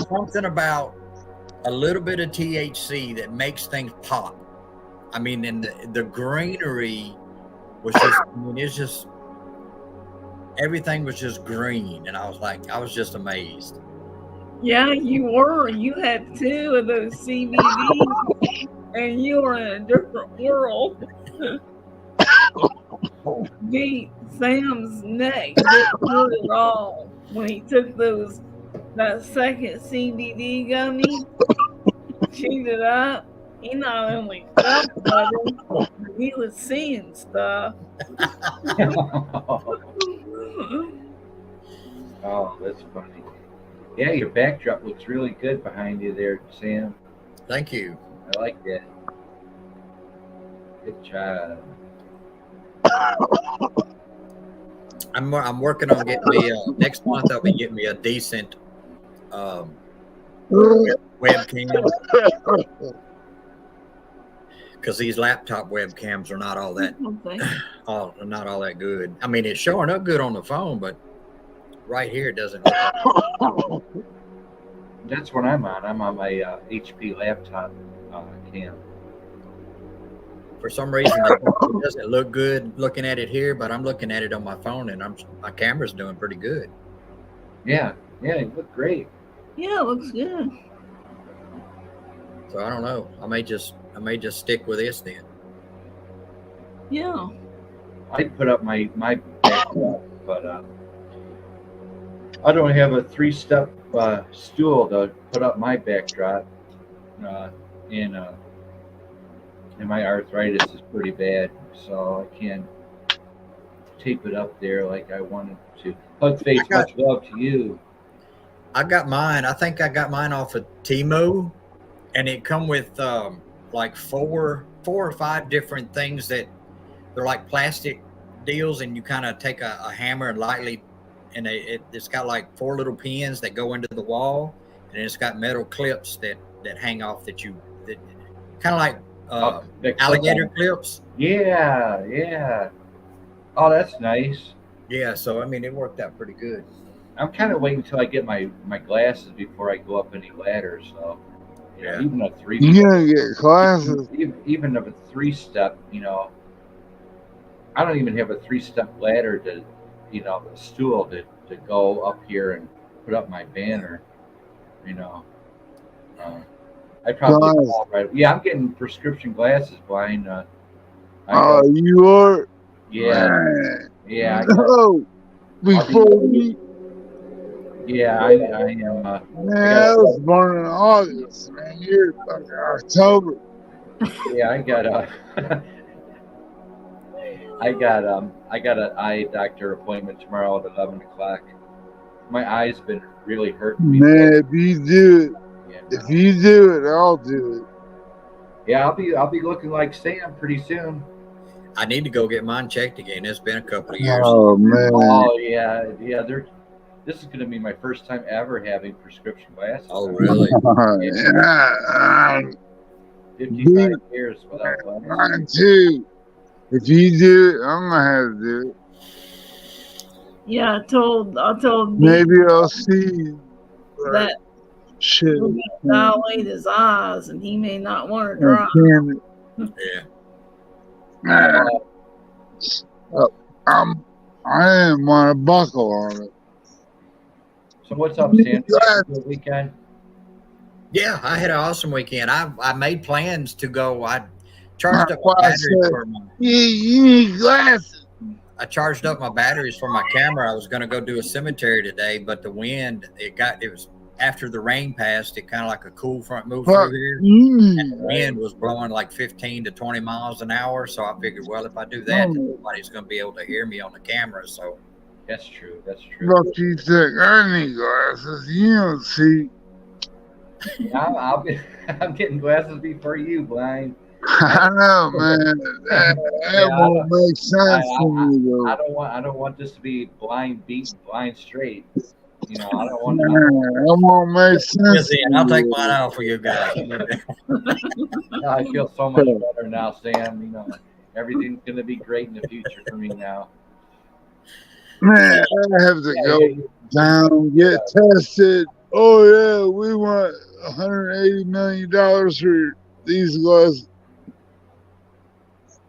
something about a little bit of THC that makes things pop. I mean, and the greenery was just, I mean, it's just, everything was just green. And I was just amazed. Yeah, you were. You had 2 of those CBDs, and you were in a different world. Beat Sam's neck didn't hurt at all when he took that second CBD gummy, chewed it up. He not only felt better, but he was seeing stuff. Oh, that's funny. Yeah, your backdrop looks really good behind you there, Sam. Thank you. I like that. Good job. I'm working on getting me next month. I'll be getting me a decent webcam, because these laptop webcams are not all that not all that good. I mean, it's showing up good on the phone, but right here it doesn't look like. That's what I'm on. I'm on my HP laptop cam. For some reason it doesn't look good looking at it here, but I'm looking at it on my phone and my camera's doing pretty good. Yeah, you look great. Yeah, it looks good. So I don't know. I may just stick with this then. Yeah. I'd put up my backdrop, but I don't have a 3-step stool to put up my backdrop, uh, and my arthritis is pretty bad, so I can't tape it up there like I wanted to. Pugface, much love to you. I got mine. I think I got mine off of Temu, and it come with like four or five different things that they're like plastic deals, and you kind of take a hammer and lightly, and it's got like 4 little pins that go into the wall, and it's got metal clips that hang off that kind of like alligator clips. Yeah, yeah. Oh, that's nice. Yeah, so I mean, it worked out pretty good. I'm kind of waiting until I get my glasses before I go up any ladders. So, Yeah. even a 3. You gonna get glasses? Even if a 3-step, I don't even have a 3-step ladder to, a stool to go up here and put up my banner. I probably all right. Yeah, I'm getting prescription glasses, Brian. You are? Yeah, Man. yeah. Before me? Yeah, I am. Man, I was born in August, man. You're fucking October. Yeah, I got I got an eye doctor appointment tomorrow at 11:00. My eye's been really hurting me. Man, if you do it, I'll do it. Yeah, I'll be looking like Sam pretty soon. I need to go get mine checked again. It's been a couple of years. Oh man. Oh yeah. This is going to be my first time ever having prescription glasses. Oh really? Yeah. 55 years without glasses. Mine too. If you do it, I'm gonna have to do it. Yeah, I told Maybe I'll see that shit. he'll dilate his eyes and he may not want to drive. Yeah. I didn't want to buckle on it. So what's up, Sam? Good weekend? Yeah, I had an awesome weekend. I made plans to go. I charged up my batteries for my. You need glasses. I charged up my batteries for my camera. I was going to go do a cemetery today, but the wind, it was after the rain passed, it kind of like a cool front moved through here. And the wind was blowing like 15 to 20 miles an hour. So I figured, well, if I do that, then nobody's going to be able to hear me on the camera. So that's true. That's true. But you think I need glasses? You don't see. I'm getting glasses before you, Blind. I know, man. That won't make sense to me, though. I don't want this to be blind beat, blind straight. I don't want. That won't make sense. I'll take mine out for you guys. I feel so much better now, Sam. Everything's gonna be great in the future for me now. Man, I have to go down, get tested. Oh yeah, we want $180 million for these glasses.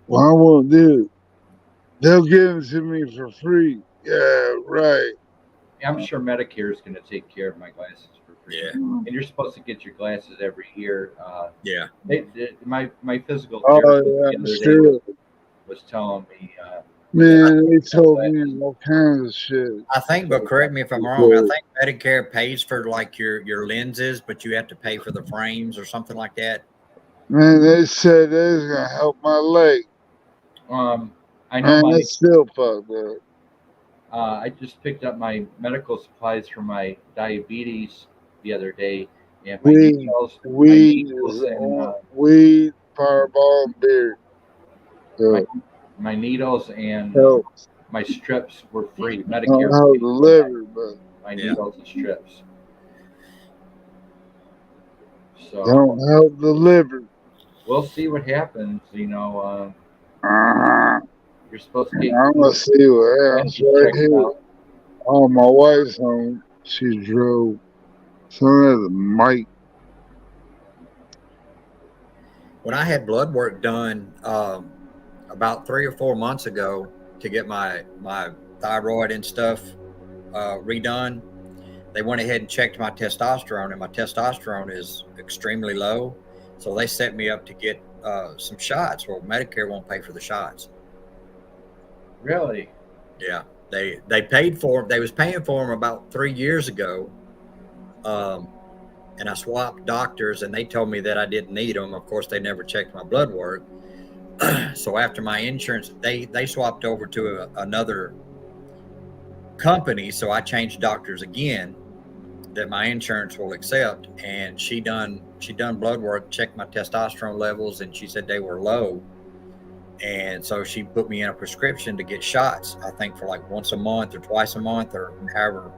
Well, I won't do it. They'll give them to me for free. Yeah, right. I'm sure Medicare is going to take care of my glasses for free. Yeah. And you're supposed to get your glasses every year. Yeah. My physical therapist was telling me. Man, they told me all kinds of shit. I think, but correct me if I'm wrong, I think Medicare pays for like your lenses, but you have to pay for the frames or something like that. Man, they said they was going to help my leg. I know. Man, it's still fucked up. I just picked up my medical supplies for my diabetes the other day. And weed, Fireball, and beer. So, my needles and my strips were free. Medicare. Don't help the liver, but my needles and strips. So don't help the liver. We'll see what happens. You're supposed to get. I'm gonna see what happens right here. Oh, my wife's home. She drove. Son of the mic. When I had blood work done about 3 or 4 months ago to get my thyroid and stuff redone, they went ahead and checked my testosterone, and my testosterone is extremely low. So they set me up to get some shots. Well, Medicare won't pay for the shots. Really? Yeah, they paid for them. They was paying for them about 3 years ago, and I swapped doctors, and they told me that I didn't need them. Of course, they never checked my blood work. So after my insurance, they swapped over to another company. So I changed doctors again that my insurance will accept, and she done blood work, checked my testosterone levels, and she said they were low. And so she put me in a prescription to get shots, I think for like once a month or twice a month or however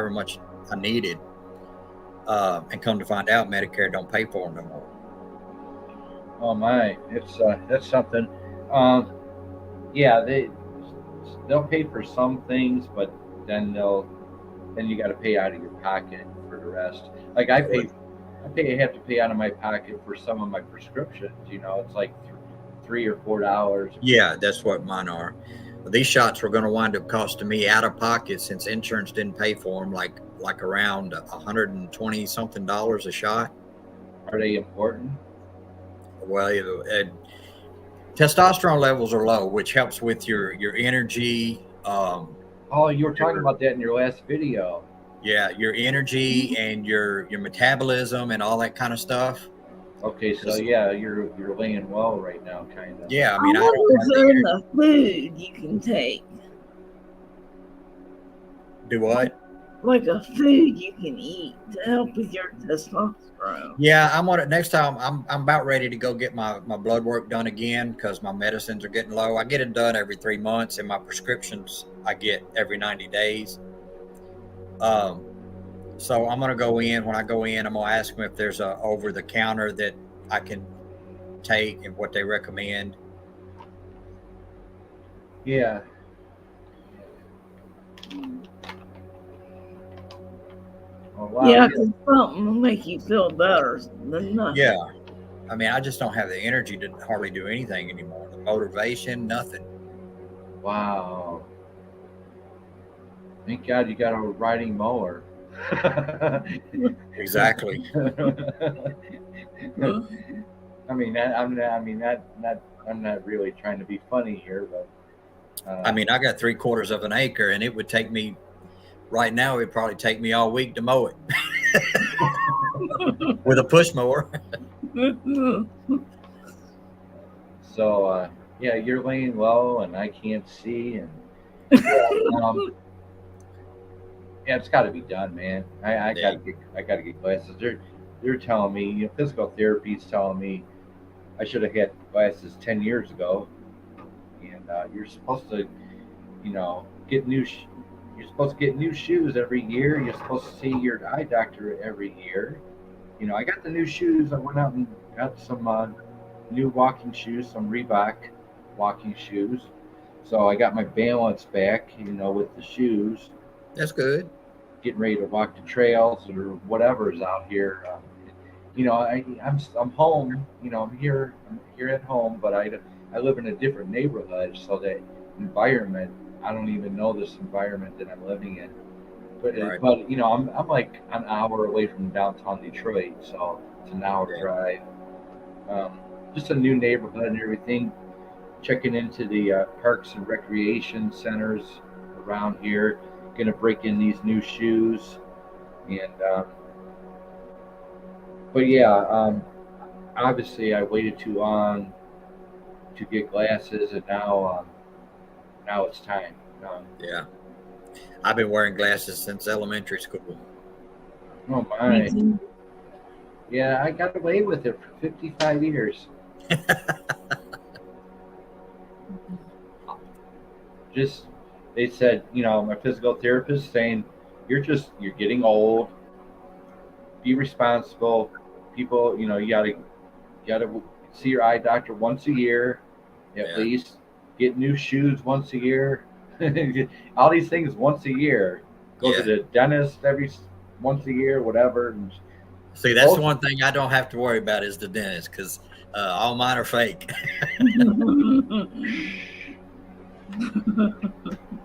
much I needed. And come to find out, Medicare don't pay for them no more. Oh my, it's that's something. Yeah, they'll pay for some things, but then you got to pay out of your pocket for the rest. Like I have to pay out of my pocket for some of my prescriptions. You know, it's like $3 or $4. Yeah, that's what mine are. These shots were going to wind up costing me out of pocket, since insurance didn't pay for them, like around $120 something a shot. Are they important? Well, testosterone levels are low, which helps with your energy. Oh, you were talking about that in your last video. Yeah, your energy and your metabolism and all that kind of stuff. Okay, so yeah, you're laying well right now, kind of. Yeah, I mean, I wonder don't if have the there's energy. a food you can take, Do what? like a food you can eat to help with your testosterone. Yeah, I'm on it next time. I'm about ready to go get my blood work done again, because my medicines are getting low. I get it done every 3 months, and my prescriptions I get every 90 days. So I'm gonna go in. When I go in, I'm gonna ask them if there's a over the counter that I can take and what they recommend. Yeah. Oh, wow. Yeah, 'cause something will make you feel better than nothing. Yeah, I mean, I just don't have the energy to hardly do anything anymore. The motivation, nothing. Wow. Thank God you got a riding mower. Exactly. I mean, I'm not really trying to be funny here, but I mean, I got 3/4 of an acre, and it would take me right now. It'd probably take me all week to mow it with a push mower. So yeah, you're laying low, and I can't see, and yeah, it's got to be done, man. I Yeah. gotta get glasses. They're telling me, you know, physical therapy's telling me I should have had glasses 10 years ago, and you're supposed to, you know, you're supposed to get new shoes every year. You're supposed to see your eye doctor every year. You know, I got the new shoes. I went out and got some new walking shoes, some Reebok walking shoes. So I got my balance back, you know, with the shoes. That's good. Getting ready to walk the trails or whatever's out here. You know, I'm home. You know, I'm here at home, but I live in a different neighborhood, so that environment, I don't even know this environment that I'm living in. Right. But you know, I'm like an hour away from downtown Detroit, so it's an hour drive. Just a new neighborhood and everything. Checking into the parks and recreation centers around here. Gonna break in these new shoes, and but yeah, obviously I waited too long to get glasses, and now it's time. Yeah, I've been wearing glasses since elementary school. Oh my, yeah, I got away with it for 55 years. Just they said, you know, my physical therapist saying, you're getting old. Be responsible. People, you know, you gotta see your eye doctor once a year, at least. Get new shoes once a year. All these things once a year. Go to the dentist once a year, whatever. And see, that's the one thing I don't have to worry about is the dentist, because all mine are fake.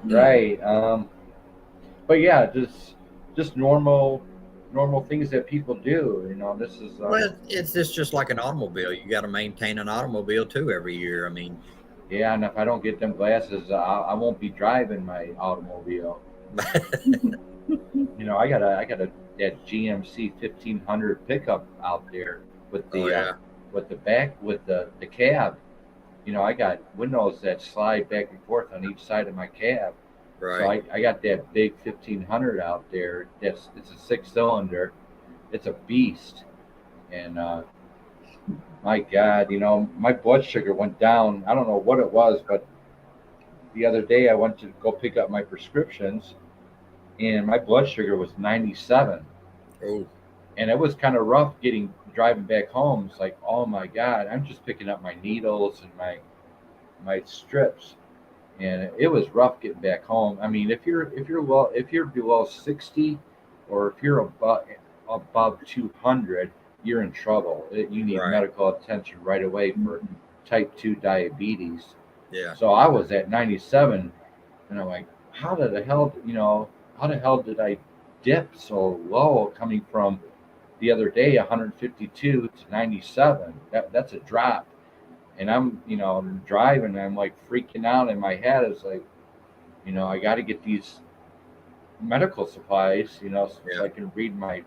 Right. But yeah, just normal normal things that people do. You know, this is Well, it's just like an automobile. You got to maintain an automobile too every year. I mean, yeah. And if I don't get them glasses, I won't be driving my automobile. You know, I got a that GMC 1500 pickup out there with oh the yeah, back with the cab. You know, I got windows that slide back and forth on each side of my cab. So right. I got that big 1500 out there. It's a 6 cylinder. It's a beast. And my God, you know, my blood sugar went down. I don't know what it was, but the other day I went to go pick up my prescriptions, and my blood sugar was 97. Oh, And it was kind of rough getting driving back home. It's like, oh my God, I'm just picking up my needles and my strips, and it was rough getting back home. I mean, if you're below 60, or if you're above 200, you're in trouble. You need right. medical attention right away for type 2 diabetes. Yeah, So I was at 97, and I'm like, how the hell did I dip so low coming from the other day 152 to 97? That's a drop. And I'm driving, and I'm like freaking out in my head. It's like, I got to get these medical supplies, so yeah. I can read my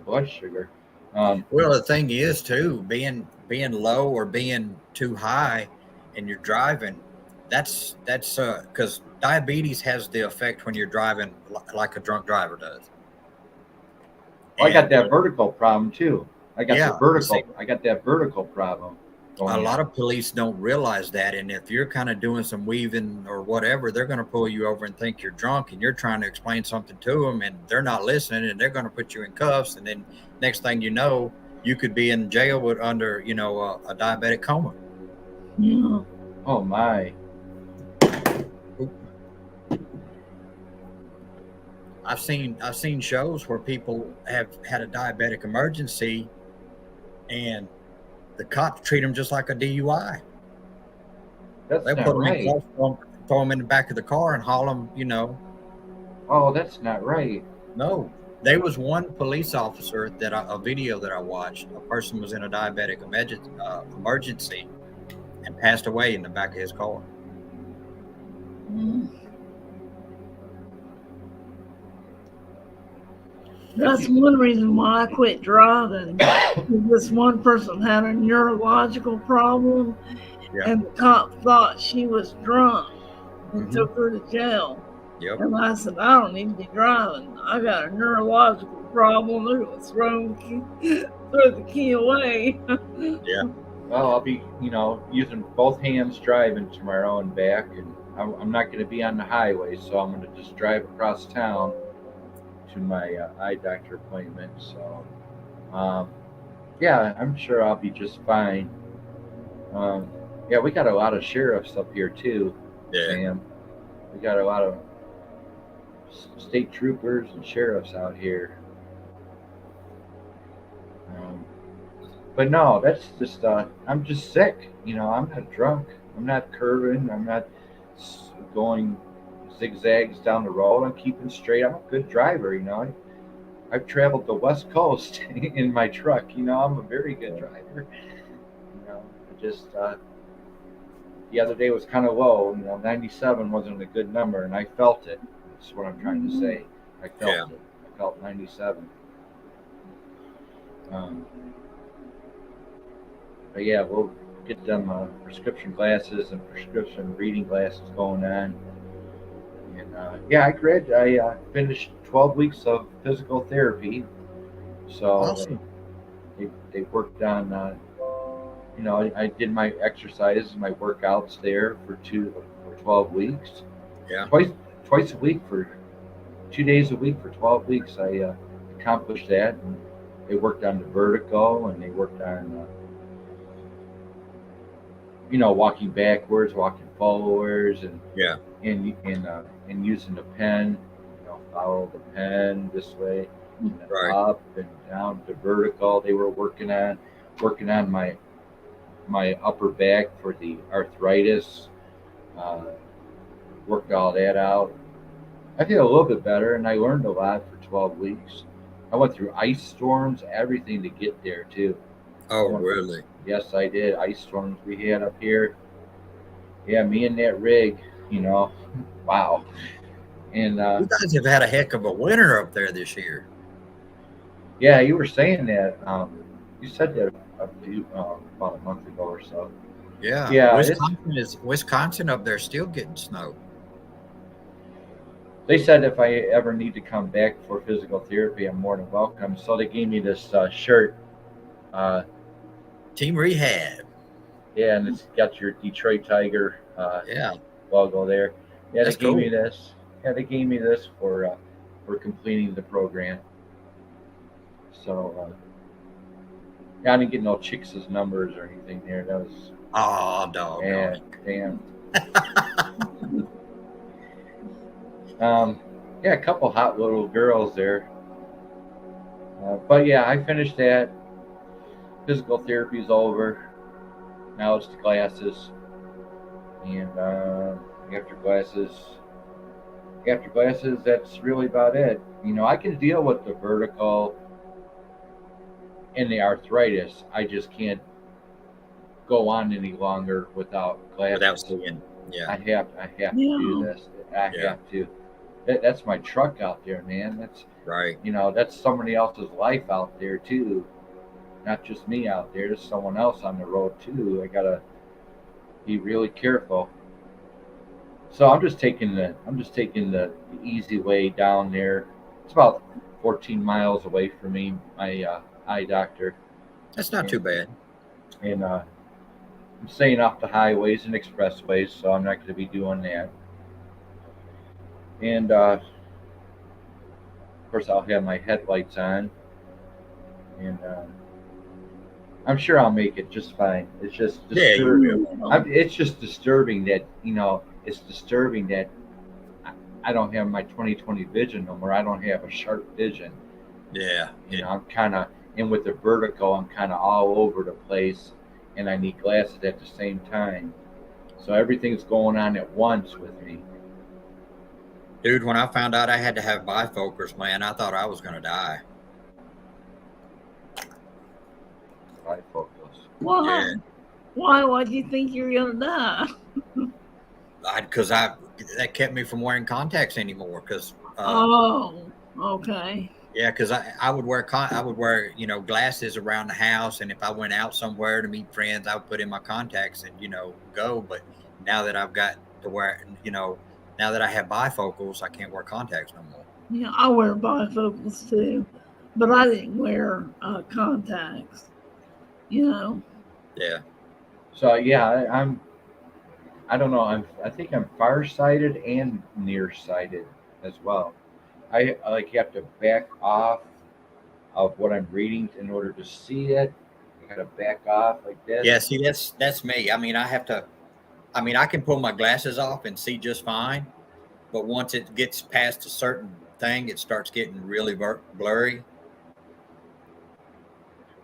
blood sugar. Um, Well, the thing is too, being low or being too high, and you're driving. That's because diabetes has the effect when you're driving like a drunk driver does. I got And that vertical problem too. yeah, you see, I got that vertical problem a going lot on. of police don't realize that, and if you're kind of doing some weaving or whatever, they're going to pull you over and think you're drunk, and you're trying to explain something to them, and they're not listening, and they're going to put you in cuffs, and then next thing you know, you could be in jail with under a diabetic coma. Yeah. Oh my. I've seen shows where people have had a diabetic emergency, and the cops treat them just like a DUI. That's They'll not put them in right. cuffs, throw them in the back of the car, and haul them. Oh, that's not right. No, there was one police officer a video that I watched. A person was in a diabetic emergency and passed away in the back of his car. Mm. That's one reason why I quit driving. This one person had a neurological problem, Yeah. and the cop thought she was drunk and Mhm. took her to jail. Yep. And I said, I don't need to be driving. I got a neurological problem. They're going to throw the key away. Yeah. Well, I'll be, using both hands driving tomorrow and back, and I'm not going to be on the highway, so I'm going to just drive across town to my eye doctor appointment. So, yeah, I'm sure I'll be just fine. Yeah, we got a lot of sheriffs up here too, Yeah. Sam. We got a lot of state troopers and sheriffs out here. Um, but no, that's just I'm just sick. I'm not drunk. I'm not curving. I'm not going zigzags down the road. I'm keeping straight. I'm a good driver. I've traveled the West Coast in my truck. I'm a very good driver. Just the other day was kind of low. 97 wasn't a good number, and I felt it. That's what I'm trying to say. I felt Yeah. it. I felt 97. But yeah, we'll get them prescription glasses and prescription reading glasses going on. And yeah, I finished 12 weeks of physical therapy. So Awesome. they worked on, I did my exercises, my workouts there for 12 weeks. Yeah. Twice a week for 2 days a week for 12 weeks. I accomplished that. And they worked on the vertical, and they worked on, walking backwards, walking forwards, and Yeah. and using the pen. Follow the pen this way, and then Right. up and down to vertical. They were working on my upper back for the arthritis. Uh, Worked all that out. I feel a little bit better, and I learned a lot for 12 weeks. I went through ice storms, everything to get there too. Oh, Well, really? yes, I did. Ice storms we had up here. Yeah, me and that rig, you know, wow. And You guys have had a heck of a winter up there this year. yeah, you were saying that. You said that a few about a month ago or so. Yeah, Yeah, it's. Wisconsin up there still getting snow. They said if I ever need to come back for physical therapy, I'm more than welcome. So they gave me this shirt. Uh, Team Rehab. yeah, and it's got your Detroit Tiger Yeah, logo there. Yeah, they that's gave me cool. this. Yeah, they gave me this for completing the program. So yeah, I didn't get no chicks' numbers or anything there. That was Oh, doggone yeah, it. damn. Yeah, a couple hot little girls there. But yeah, I finished that. Physical therapy's over. Now it's the glasses, and after glasses, after glasses, that's really about it. You know, I can deal with the vertical and the arthritis. I just can't go on any longer without Without glasses. seeing. Yeah, I have to do Yeah. this. I yeah, have to. That's my truck out there, man. That's right. that's somebody else's life out there too. Not just me out there. There's someone else on the road too. I gotta be really careful. So I'm just taking the easy way down there. It's about 14 miles away from me, my eye doctor, That's not and, too bad. and I'm staying off the highways and expressways, so I'm not going to be doing that. And of course, I'll have my headlights on, and I'm sure I'll make it just fine. It's just Yeah, you will. It's just disturbing that it's disturbing that I don't have my 20/20 vision no more. I don't have a sharp vision. Yeah, I'm kind of, and with the vertical, I'm kind of all over the place, and I need glasses at the same time. So everything's going on at once with me. dude. When I found out I had to have bifocals, man, I thought I was gonna die. Bifocals. Why? Yeah, Why do you think you're gonna die? because I that kept me from wearing contacts anymore. Because Oh, okay. yeah, because I would wear glasses around the house, and if I went out somewhere to meet friends, I would put in my contacts and go. But now that I've got to wear, now that I have bifocals, I can't wear contacts no more. Yeah, I wear bifocals too, but I didn't wear contacts. You know. Yeah, So yeah, I don't know. I think I'm farsighted and nearsighted as well. I like have to back off of what I'm reading in order to see it. I gotta back off like this. yeah. See, that's me. I mean, I have to. I mean, I can pull my glasses off and see just fine, but once it gets past a certain thing, it starts getting really blurry.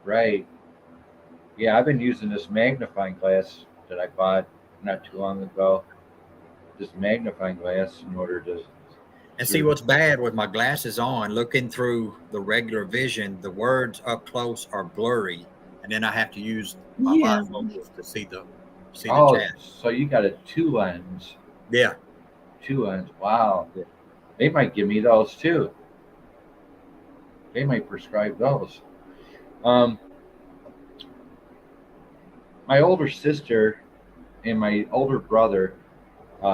Right. Yeah, I've been using this magnifying glass that I bought not too long ago. This magnifying glass in order And see to what's bad with my glasses on, looking through the regular vision, the words up close are blurry, and then I have to use my Yeah. bifocals to see the oh, chat. so you got a two lens. Yeah. Two lens. Wow. Yeah. They might give me those too. They might prescribe those. Um, my older sister and my older brother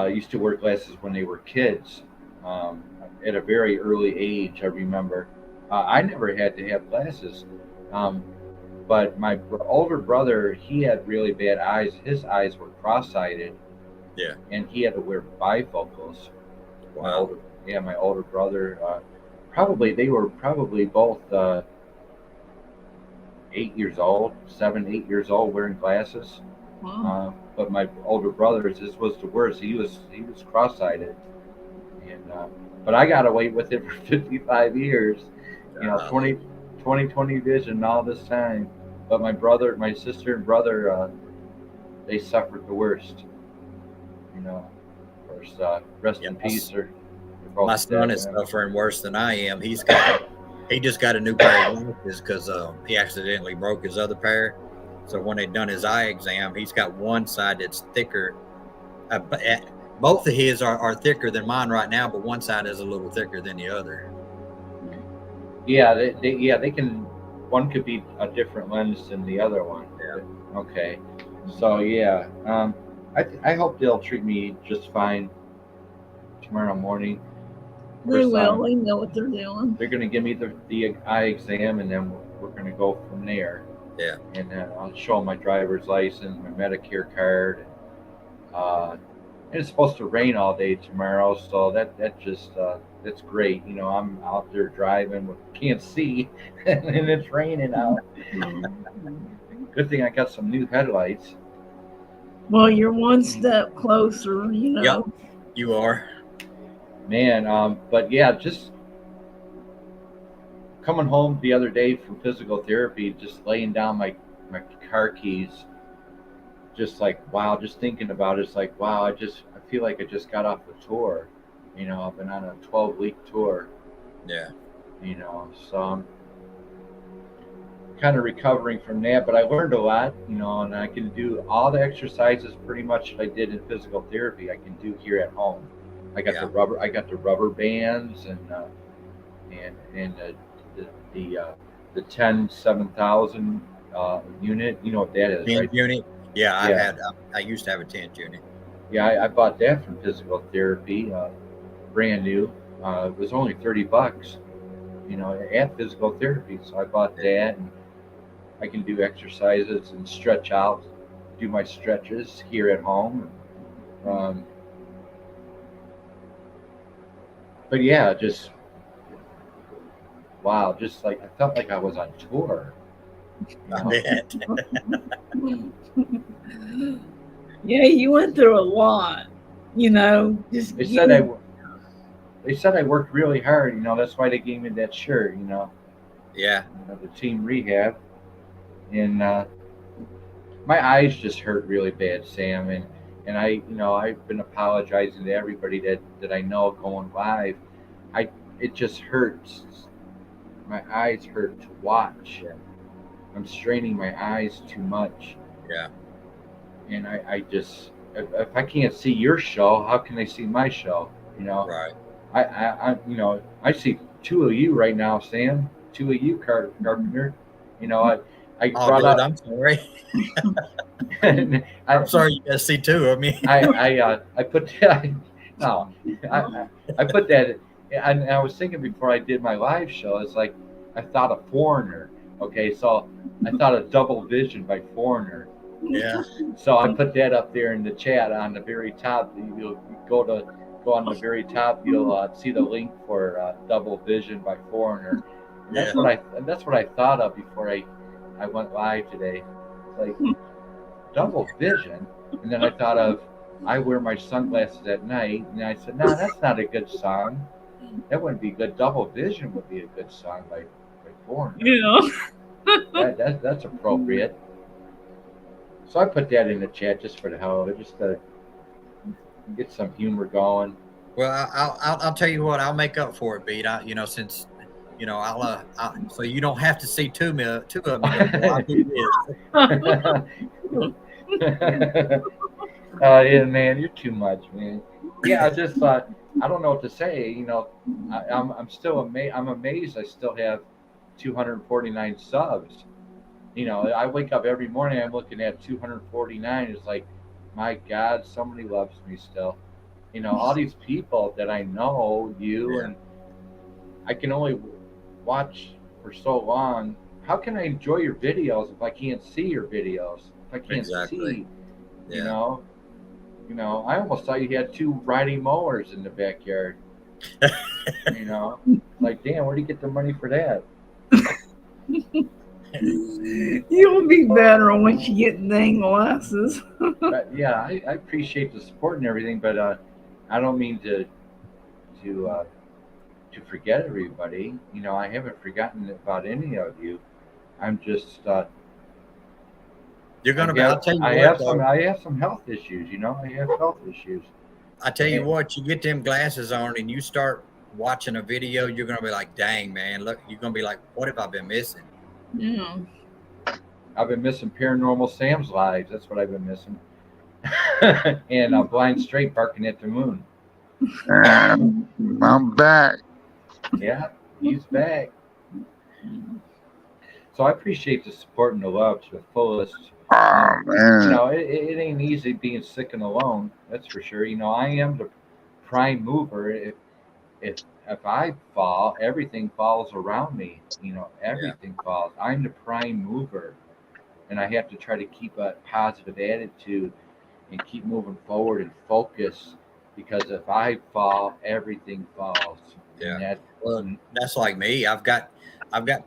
used to wear glasses when they were kids. Um, at a very early age, I remember. I never had to have glasses, um, but my older brother, he had really bad eyes. His eyes were cross-sided, Yeah. and he had to wear bifocals. Wow. My older brother. They were probably both 8 years old, 7, 8 years old, wearing glasses. Wow. But my older brother, this was the worst. He was cross-eyed, and but I got away with it for 55 years. Uh, 20/20 vision all this time. But my sister and brother, they suffered the worst. Of course, rest yeah, in peace. They're both my son dead is now. suffering worse than I am. He just got a new pair of glasses because he accidentally broke his other pair. So when they done his eye exam, he's got one side that's thicker. Both of his are thicker than mine right now, but one side is a little thicker than the other. Yeah, they can. One could be a different lens than the other one. Yeah. Okay. So yeah, I hope they'll treat me just fine tomorrow morning. They will. They know what they're doing. They're going to give me the eye exam, and then we're going to go from there. Yeah. And I'll show them my driver's license, my Medicare card. And it's supposed to rain all day tomorrow, so that's great. You know, I'm out there driving, can't see, and it's raining out. Good thing I got some new headlights. Well, you're one step closer, you know. Yep, you are. Man, but yeah, just coming home the other day from physical therapy, just laying down my car keys, just like, wow, just thinking about it, it's like, wow, I feel like I just got off the tour. You know, I've been on a 12-week tour. Yeah. You know, so I'm kind of recovering from that, but I learned a lot, you know, and I can do all the exercises pretty much that I did in physical therapy, I can do here at home. I got the rubber bands and the 10-7000 unit. You know what that is, right? Unit. Yeah, I used to have a 10 unit. Yeah, I bought that from physical therapy, brand new. It was only $30, you know, at physical therapy. So I bought that, and I can do exercises and stretch out, do my stretches here at home. But yeah, just wow, just like I felt like I was on tour. Yeah, you went through a lot, you know. Just they said I worked really hard, you know. That's why they gave me that shirt, you know. Yeah. You know, the team rehab, and my eyes just hurt really bad, Sam, and I've been apologizing to everybody that I know going live. It just hurts. My eyes hurt to watch. I'm straining my eyes too much. Yeah. And I just, if I can't see your show, how can they see my show? You know. Right. I see two of you right now, Sam. Two of you, Carpenter. You know, I brought up. I'm sorry. I'm sorry you guys see two of me. I put that. No, I put that. And I was thinking before I did my live show, it's like I thought of Foreigner. Okay, so I thought of Double Vision by Foreigner. Yeah. So I put that up there in the chat on the very top. You'll go on the very top. You'll see the link for Double Vision by Foreigner. And that's what I thought of before I went live today. Like Double Vision, and then I thought of I Wear My Sunglasses at Night, and I said, no, that's not a good song. That wouldn't be good. Double Vision would be a good song by Foreigner. Yeah. That's appropriate. So I put that in the chat just for the hell of it, just to get some humor going. Well, I'll tell you what, I'll make up for it, Beat. Since I'll so you don't have to see two of them. I'll do this. Yeah, man, you're too much, man. Yeah, I just thought I don't know what to say. You know, I'm still amazed. I'm amazed. I still have 249 subs. You know, I wake up every morning. I'm looking at 249. It's like, my God, somebody loves me still. You know, all these people that I know, and I can only watch for so long. How can I enjoy your videos if I can't see your videos? If I can't see, you know, I almost thought you had two riding mowers in the backyard. You know, like, damn, where do you get the money for that? You'll be better once you get dang glasses. Yeah, I appreciate the support and everything, but I don't mean to forget everybody. You know, I haven't forgotten about any of you. I'm just you're gonna be. I have some health issues. You know, I have health issues. I tell you what, you get them glasses on and you start watching a video, you're gonna be like, "Dang, man! Look," you're gonna be like, "What have I been missing?" Yeah. I've been missing Paranormal Sam's lives. That's what I've been missing. And Blind Straight barking at the moon. And I'm back. Yeah, he's back. So I appreciate the support and the love to the fullest. Oh You man. know, it ain't easy being sick and alone. That's for sure. You know, I am the prime mover. If I fall, everything falls around me. You know, everything falls. I'm the prime mover, and I have to try to keep a positive attitude and keep moving forward and focus. Because if I fall, everything falls. Yeah. And that, Well, that's like me. I've got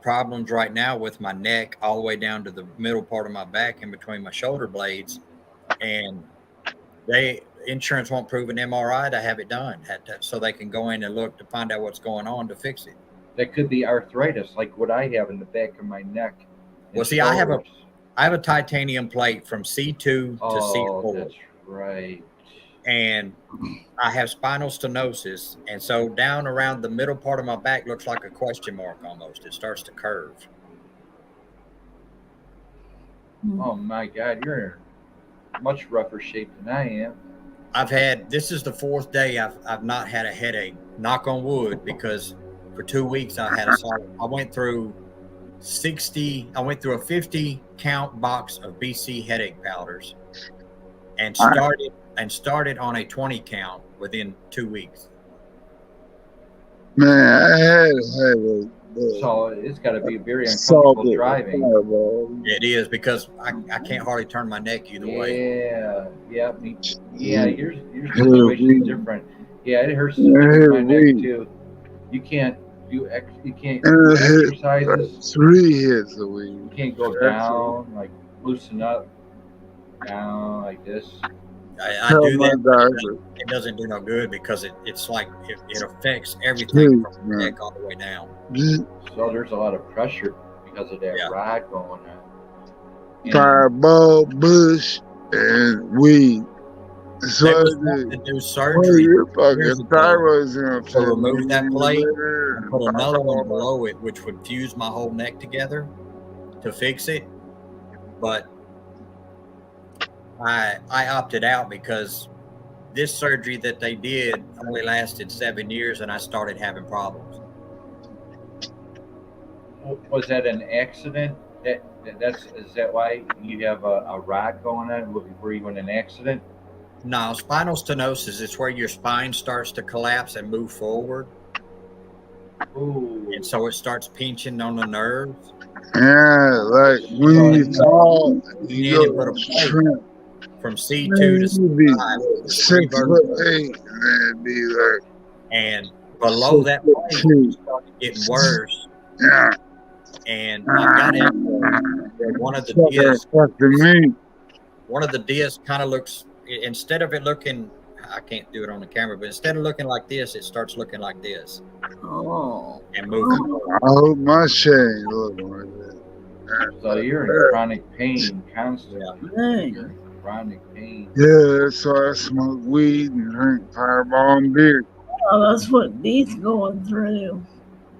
problems right now with my neck all the way down to the middle part of my back in between my shoulder blades, and insurance won't prove an MRI to have it done, so they can go in and look to find out what's going on to fix it. that could be arthritis, like what I have in the back of my neck. and Well, see, I have shoulders. a titanium plate from C2 to Oh, C4, that's right. and I have spinal stenosis, and so down around the middle part of my back looks like a question mark almost. It starts to curve. Oh my God, you're in much rougher shape than I am. This is the fourth day I've not had a headache, knock on wood, because for 2 weeks I went through a 50 count box of BC headache powders and started on a 20 count within 2 weeks. Man, I had a headache. So it's got to be very uncomfortable driving. It is, because I can't hardly turn my neck either way. Yeah, your situation's different. Yeah, it hurts my neck too. You can't do exercises. 3 hits a week. You can't go down, like loosen up, down like this. I do that. It doesn't do no good, because it's like it affects everything from the neck all the way down. So there's a lot of pressure because of that ride going on. And Fireball, bush, and weed. So they was wanting to do surgery your fucking years ago thyroid's gonna to remove that plate and put another one below it, which would fuse my whole neck together to fix it. But I opted out, because this surgery that they did only lasted 7 years, and I started having problems. was that an accident? Is that why you have a rod going on? Were you in an accident? No, spinal stenosis is where your spine starts to collapse and move forward. Ooh. And so it starts pinching on the nerves. Yeah, like when you fall, you go shrimp. From C2 to C5. 6'8", and be like, and below that plate, it started getting worse. Yeah. And I've got it. One of the discs kind of looks, instead of it looking, I can't do it on the camera, but instead of looking like this, it starts looking like this. Oh. And moving. I hope my shade look like that. So you're in chronic pain constantly. Dang. Chronic pain. Yeah, that's why I smoke weed and drink Fireball and beer. Oh, that's what Dee's going through.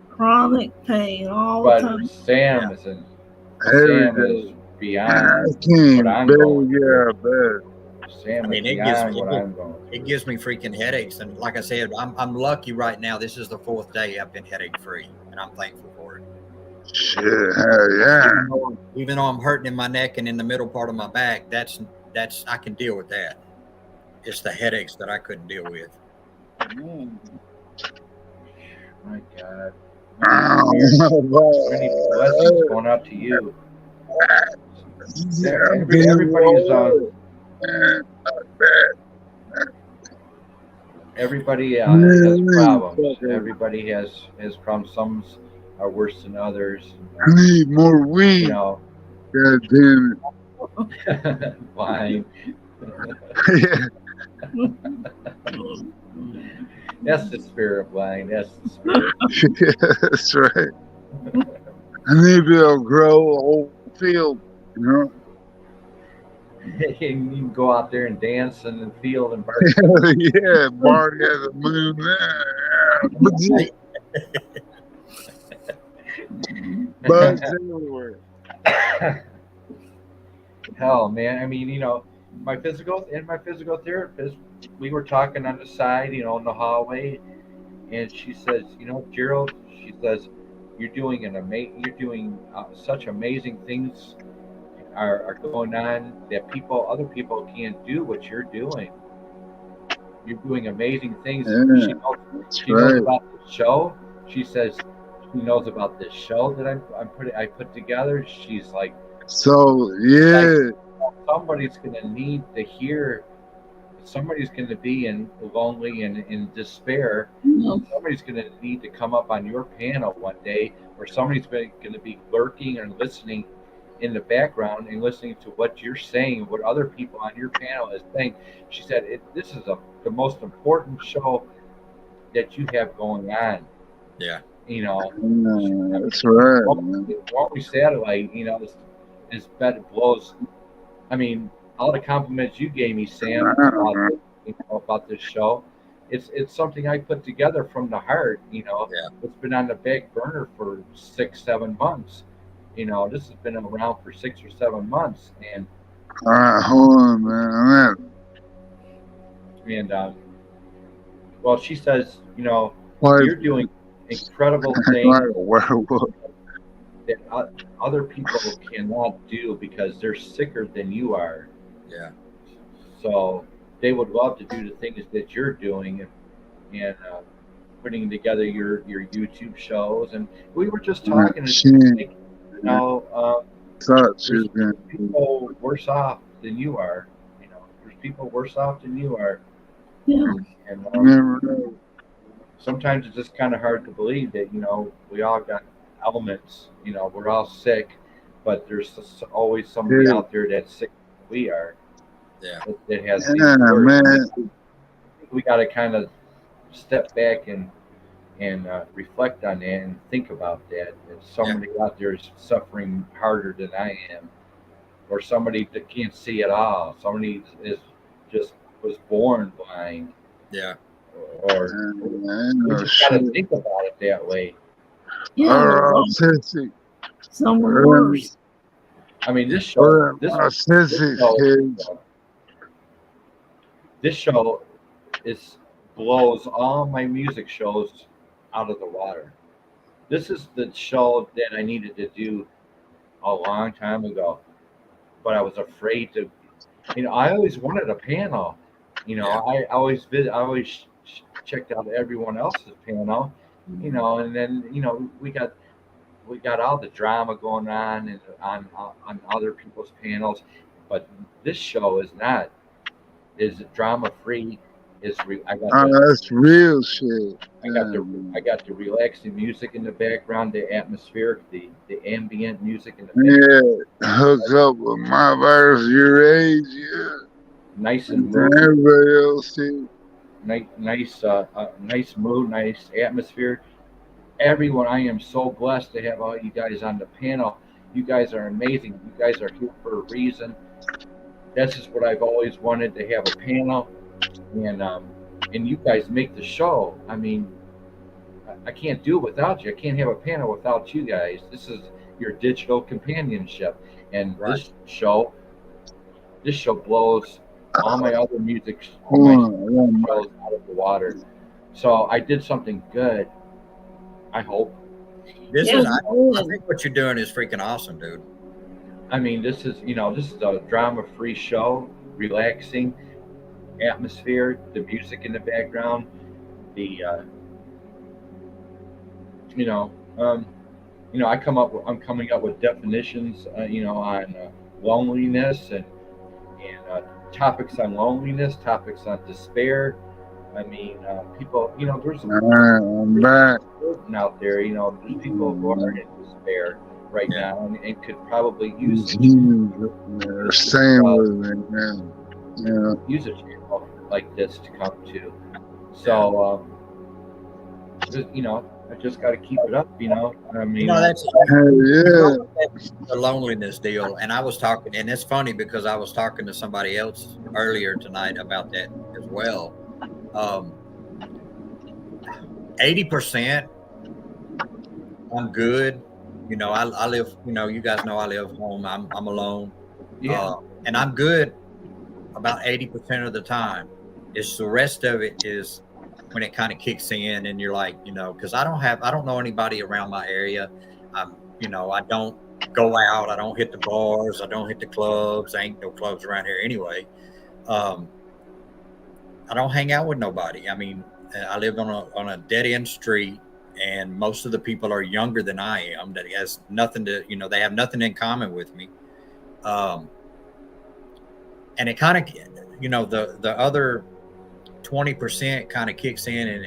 Chronic pain all the time. But Sam is beyond I can't what I'm going through. through. Sam is beyond what I'm going through. It gives me freaking headaches. And like I said, I'm lucky right now. This is the 4th day I've been headache free, and I'm thankful for it. Shit, hell yeah. Even though I'm hurting in my neck and in the middle part of my back, that's I can deal with that. It's the headaches that I couldn't deal with. My God. Oh, Many blessings going up to you. Everybody's everybody has problems. Everybody has problems. Some are worse than others. I need more weed. You know. God damn it. Fine. Yeah. That's the spirit, Blaine. That's the spirit. Yeah, that's right. I need to be able to grow a whole field, you know? You can go out there and dance in the field and bark. Yeah, party at the moon. Yeah. Bugs everywhere. Hell, man. I mean, my physical therapist, we were talking on the side, in the hallway, and she says, Gerald, she says, you're doing such amazing things are going on that other people can't do what you're doing. You're doing amazing things. Yeah, She knows, that's she knows right. about the show. She says she knows about this show that I put together. She's like, So yeah, somebody's going to need to hear. Somebody's going to be lonely and in despair. Somebody's going to need to come up on your panel one day, or somebody's going to be lurking and listening in the background and listening to what you're saying, what other people on your panel is saying. She said, "This is the most important show that you have going on." Yeah. That's right, man. Only satellite, is better blows. I mean, all the compliments you gave me, Sam, about this show. It's something I put together from the heart. It's been on the back burner for 6-7 months. This has been around for 6 or 7 months, and All right, hold on, man. well, she says, Why you're doing incredible things like a werewolf? that other people cannot do because they're sicker than you are. Yeah. So they would love to do the things that you're doing, and putting together your YouTube shows. And we were just talking. Thought she There's was gonna people worse off than you are. There's people worse off than you are. Yeah. And never know. sometimes it's just kind of hard to believe that we all got elements. We're all sick, but there's always somebody out there that's sick than we are. Yeah. That has Yeah, man. We got to kind of step back and reflect on that and think about that. If somebody out there is suffering harder than I am, or somebody that can't see at all, somebody was born blind. Yeah. Or we just got to think about it that way. Yeah. Autistic. Some are worse. I mean, this show blows all my music shows out of the water. This is the show that I needed to do a long time ago, but I was afraid to. I always wanted a panel. I always checked out everyone else's panel. And then we got all the drama going on and on other people's panels, but this show is drama free. That's real shit. I got the relaxing music in the background, the atmospheric, the ambient music in the background. Yeah, hook up with my virus your age, yeah. Nice and everybody else too. Nice mood, nice atmosphere. Everyone, I am so blessed to have all you guys on the panel. You guys are amazing. You guys are here for a reason. That's just what I've always wanted, to have a panel, and you guys make the show. I mean, I can't do it without you. I can't have a panel without you guys. This is your digital companionship, and this show blows all my other music shows out of the water. So I did something good. I hope. I think what you're doing is freaking awesome, dude. I mean, this is a drama-free show, relaxing atmosphere, the music in the background, I'm coming up with definitions, on loneliness and topics on loneliness, topics on despair. I mean, people, there's a burden out there. There's people who are in despair right now and could probably use same with me, man. Use a channel like this to come to. So, I just got to keep it up. I mean, that's the loneliness deal. And I was talking, and it's funny because I was talking to somebody else earlier tonight about that as well. 80%, I'm good. You know, I live, you know, you guys know I live home. I'm alone. Yeah. And I'm good about 80% of the time. It's the rest of it is when it kind of kicks in and you're like, you know, because I don't know anybody around my area. You know, I don't go out, I don't hit the bars, I don't hit the clubs. There ain't no clubs around here anyway. Um, I don't hang out with nobody. I mean, I live on a dead end street, and most of the people are younger than I am. That has nothing to, you know, they have nothing in common with me. Um, and it kind of, you know, the other 20% kind of kicks in, and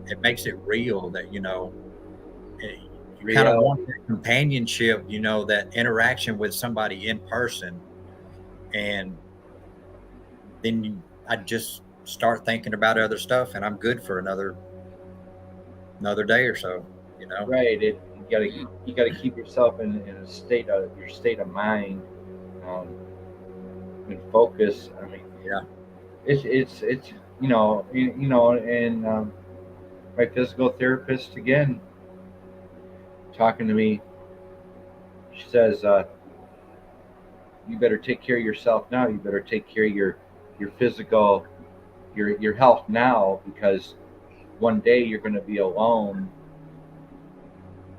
it makes it real that, you know, you kind of want that companionship, you know, that interaction with somebody in person. And then I just start thinking about other stuff, and I'm good for another day or so, you know. Right. You gotta keep yourself in a state of your state of mind, um, and focus. I mean, Yeah. it's and my physical therapist again talking to me. She says, "You better take care of yourself now. You better take care of your physical your health now, because one day you're going to be alone,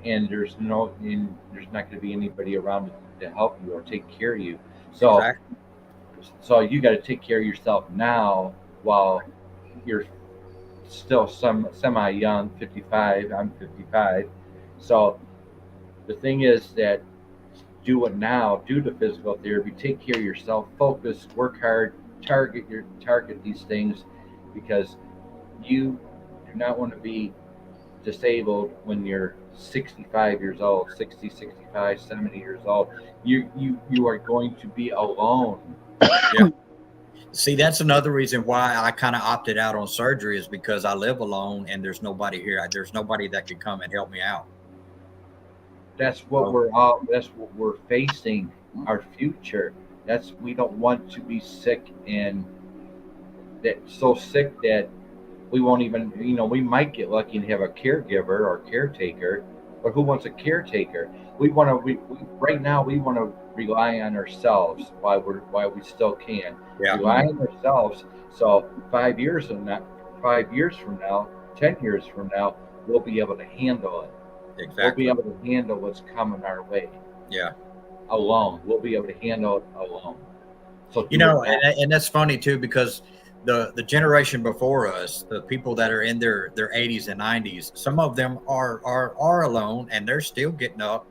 and there's not going to be anybody around to help you or take care of you. So Exactly. so you got to take care of yourself now while you're still semi young, 55. I'm 55. So the thing is that do it now. Do the physical therapy. Take care of yourself. Focus. Work hard. Target these things, because you do not want to be disabled when you're 65 years old, 60, 65, 70 years old. You are going to be alone. Yeah. See, that's another reason why I kind of opted out on surgery, is because I live alone and there's nobody here. There's nobody that can come and help me out. That's what we're facing, our future. That's We don't want to be sick, and that so sick that we won't even, we might get lucky and have a caregiver or caretaker, but who wants a caretaker? Right now we want to rely on ourselves while we still can. Yeah. Rely on ourselves. So 5 years from now, 10 years from now, we'll be able to handle it. Exactly. We'll be able to handle what's coming our way. Yeah. Alone. We'll be able to handle it alone. So and that's funny too, because the generation before us, the people that are in their 80s and 90s, some of them are alone, and they're still getting up,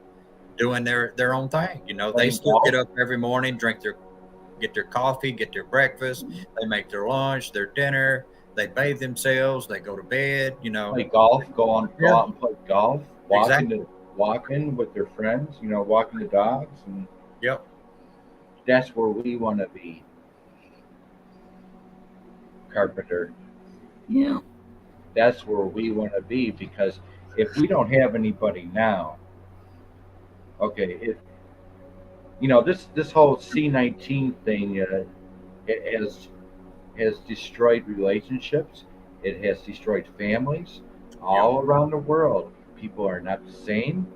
doing their own thing. You know, they still get up every morning, get their coffee, get their breakfast, they make their lunch, their dinner, they bathe themselves, they go to bed. You know, play golf, go out and play golf, walking with their friends. Walking the dogs, and yep, that's where we want to be. Carpenter. Yeah. That's where we want to be, because if we don't have anybody now, okay, this whole C-19 thing, it has destroyed relationships. It has destroyed families all around the world. People are not the same.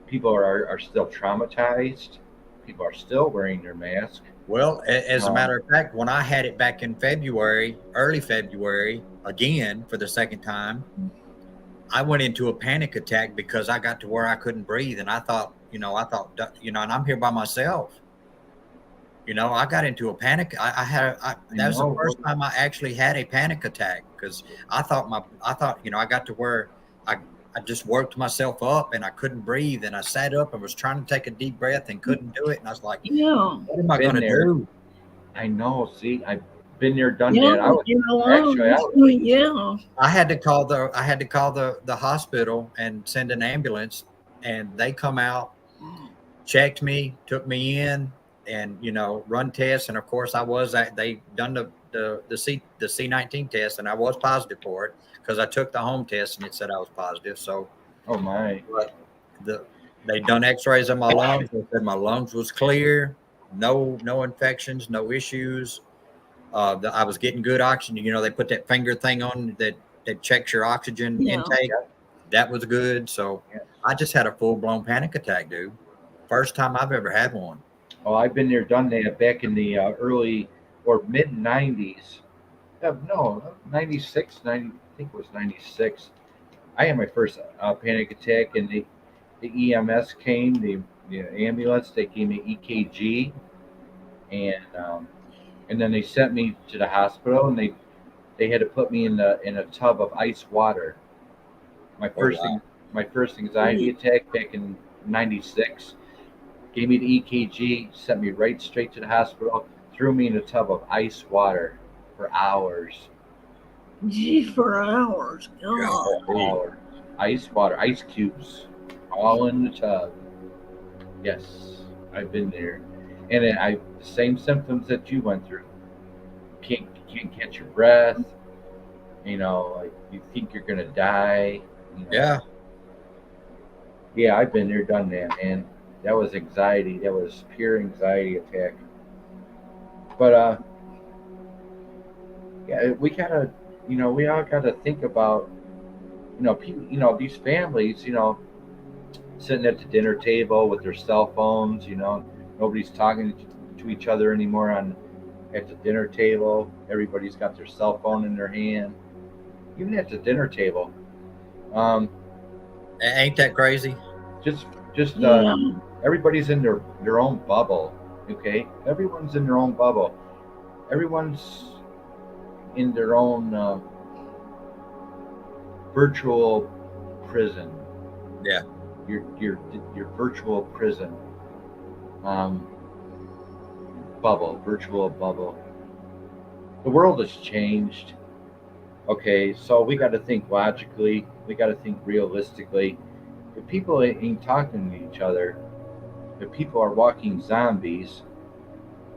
People are still traumatized. People are still wearing their mask. Well, as a matter of fact, when I had it back in early February, again for the second time, I went into a panic attack because I got to where I couldn't breathe, and I thought, and I'm here by myself. I got into a panic. That was the first time I actually had a panic attack, because I thought, I got to where I just worked myself up and I couldn't breathe, and I sat up and was trying to take a deep breath and couldn't do it. And I was like, what am I going to do? I know. See, I've been there, done Yeah, that. I had to call the hospital and send an ambulance, and they come out, checked me, took me in, and run tests. And of course they done the C-19 test, and I was positive for it, because I took the home test and it said I was positive. So, oh my! But they done X-rays of my lungs. They said my lungs was clear, no infections, no issues. I was getting good oxygen. You know, they put that finger thing on that checks your oxygen Yeah. intake. That was good. So Yeah. I just had a full blown panic attack, dude. First time I've ever had one. Oh, I've been there, done that back in the early or mid 90s. No, 96, 90, I think it was 96. I had my first panic attack, and the EMS came, the ambulance, they gave me EKG, and then they sent me to the hospital, and they had to put me in a tub of ice water. My Oh, first wow. thing, my first anxiety attack back in '96 gave me the EKG, sent me right straight to the hospital, threw me in a tub of ice water for hours. Gee, for hours. God. Hours. Ice water, ice cubes, all in the tub. Yes, I've been there, and the same symptoms that you went through. Can't catch your breath. Like you think you're gonna die. Yeah. Yeah, I've been there, done that, man. That was anxiety. That was pure anxiety attack. But yeah, we gotta, we all gotta think about, people, these families, sitting at the dinner table with their cell phones. Nobody's talking to each other anymore at the dinner table. Everybody's got their cell phone in their hand, even at the dinner table. Ain't that crazy? Just Yeah. everybody's in their own bubble. Okay, everyone's in their own bubble. Everyone's in their own virtual prison. Yeah. Your virtual prison bubble, virtual bubble. The world has changed. Okay, so we got to think logically. We got to think realistically. If people ain't talking to each other, if people are walking zombies,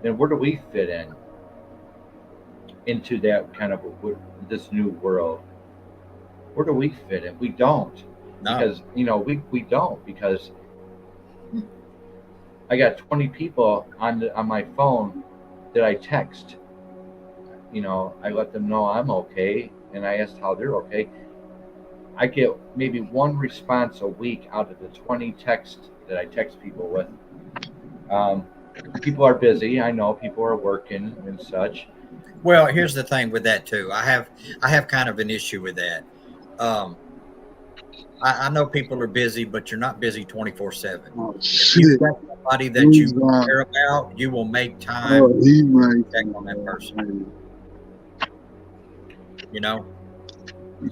then where do we fit into that kind of this new world? Where do we fit in? We don't, No. because we don't, because I got 20 people on my phone that I text. I let them know I'm okay, and I asked how they're okay. I get maybe one response a week out of the 20 texts that I text people with. People are busy. I know people are working and such. Well, here's the thing with that too. I have kind of an issue with that. I know people are busy, but you're not busy 24/7. Oh, If shit. you've got somebody that Who's you gone? care about, you will make time Oh, he might to check on that person.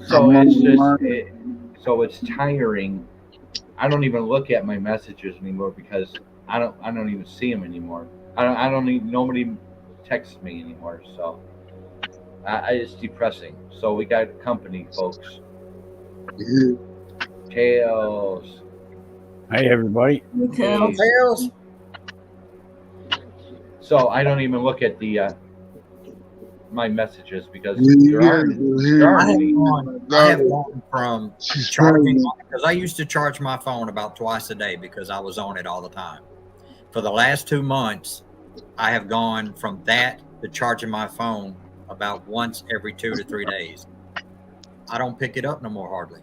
So I'm it's on just mine. so it's tiring. I don't even look at my messages anymore because I don't even see them anymore. I don't even nobody texts me anymore. So it's depressing. So we got company, folks. Yeah. Tails. Hey, everybody. Tell. Tails. So I don't even look at the my messages because You there guys aren't will there hear aren't I have any. gone from She's charging pregnant. because I used to charge my phone about twice a day because I was on it all the time. For the last 2 months, I have gone from that to charging my phone about once every 2 to 3 days. I don't pick it up no more hardly.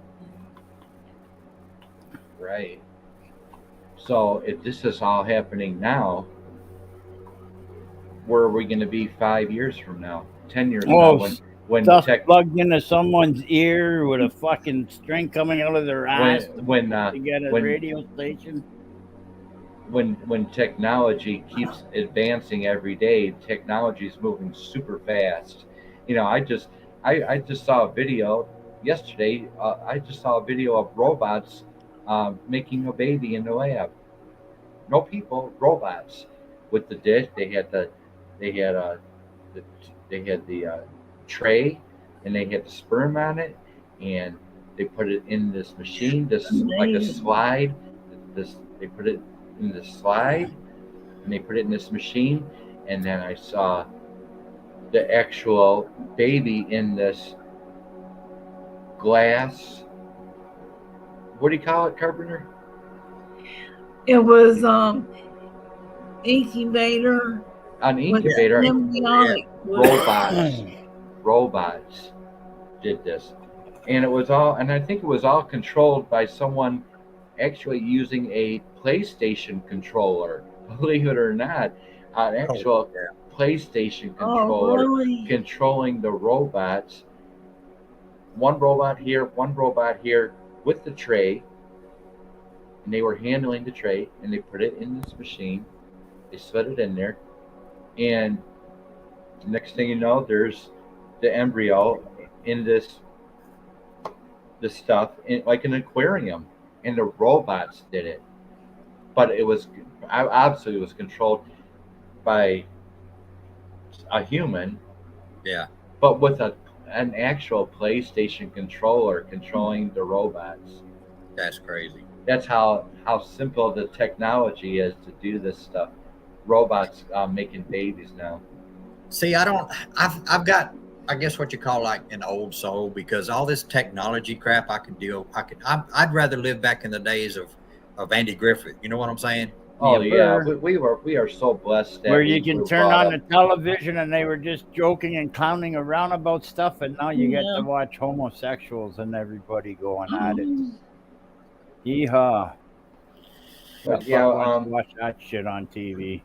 Right. So if this is all happening now, where are we going to be 5 years from now, 10 years from now, Oh, when stuff tech, plugged into someone's ear with a fucking string coming out of their ass when to get a when radio station. when technology keeps advancing every day, technology is moving super fast. I just saw a video yesterday. I just saw a video of robots making a baby in the lab. No people, robots. With the dish, they had the, they had the tray, and they had the sperm on it, and they put it in this machine, this like a slide. They put it in the slide, and they put it in this machine, and then I saw the actual baby in this glass. What do you call it, Carpenter? It was incubator. An incubator. With embryonic robots did this, and it was all, and I think it was all controlled by someone actually using a PlayStation controller. Believe it or not, an actual PlayStation controller controlling the robots. One robot here with the tray, and they were handling the tray, and they put it in this machine. They set it in there, and next thing you know, there's the embryo in this stuff, like an aquarium, and the robots did it. But it was obviously it was controlled by a human. Yeah. But with an actual PlayStation controller controlling the robots. That's crazy. That's how simple the technology is to do this stuff. Robots making babies now. See, I've got, I guess what you call like an old soul, because all this technology crap I'd rather live back in the days of Andy Griffith. You know what I'm saying? Oh yeah, we are so blessed that where you can turn on the television and they were just joking and clowning around about stuff, and now you get to watch homosexuals and everybody going at it. Yeehaw! Watch that shit on TV.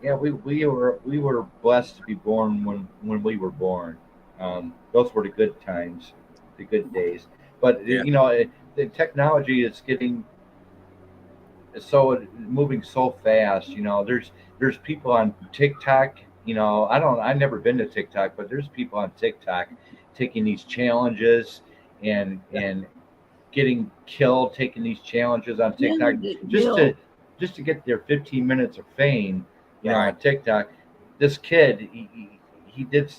Yeah, we were blessed to be born when we were born. Those were the good times, the good days. But you know, the technology is moving so fast. You know, there's people on TikTok. You know, I've never been to TikTok, but there's people on TikTok taking these challenges and getting killed, taking these challenges on TikTok just to get their 15 minutes of fame. You know, on TikTok, this kid he did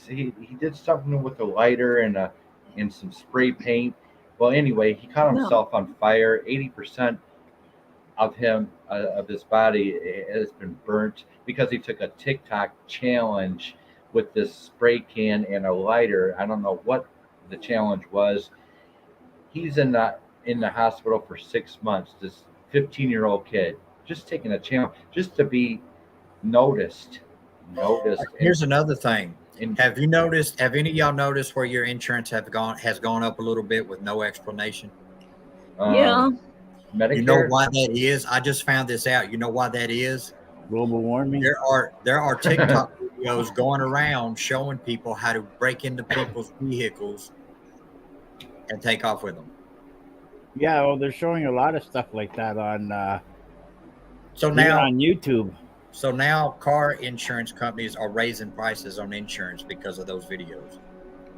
something with a lighter and some spray paint. Well, anyway, he caught himself on fire. 80% of his body has been burnt because he took a TikTok challenge with this spray can and a lighter. I don't know what the challenge was. He's in the hospital for 6 months. This 15-year-old kid just taking a challenge just to be noticed. Here's another thing. Have any of y'all noticed where your insurance has gone up a little bit with no explanation? Yeah. Medicare? You know why that is? I just found this out. You know why that is? Global warming. There are TikTok videos going around showing people how to break into people's vehicles and take off with them. Yeah, well, they're showing a lot of stuff like that on now on YouTube. So now car insurance companies are raising prices on insurance because of those videos.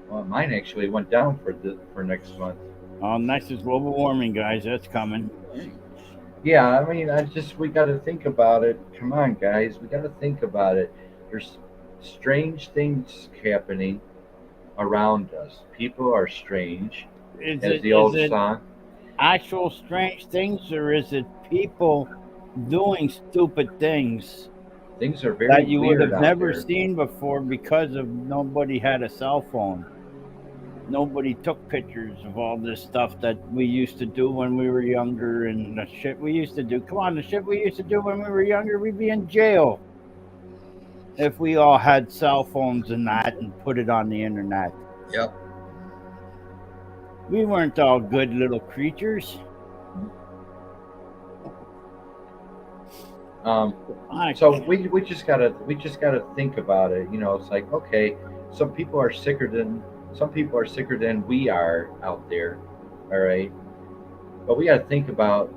Well, mine actually went down for next month. Next is global warming, guys. That's coming. Yeah, I mean, we got to think about it. Come on, guys, we got to think about it. There's strange things happening around us. People are strange. As the old song. Actual strange things, or is it people doing stupid things? Things are very that you weird would have never there. seen before because of nobody had a cell phone. Nobody took pictures of all this stuff that we used to do when we were younger, and the shit we used to do. Come on, the shit we used to do when we were younger, we'd be in jail if we all had cell phones and that and put it on the internet. Yep. We weren't all good little creatures. So we just gotta think about it. You know, it's like, okay, some people are sicker than we are out there. All right, but we got to think about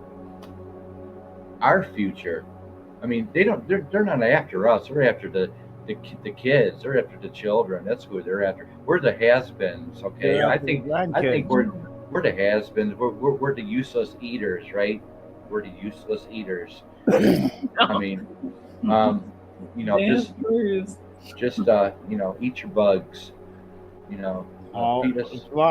our future. I mean, they're not after us. They're after the kids. They're after the children. That's who they're after. We're the has-beens. Okay, Yeah, I think we're the has-beens. We're the useless eaters, right? We're the useless eaters. I mean, you know, just you know, eat your bugs. You know. Well,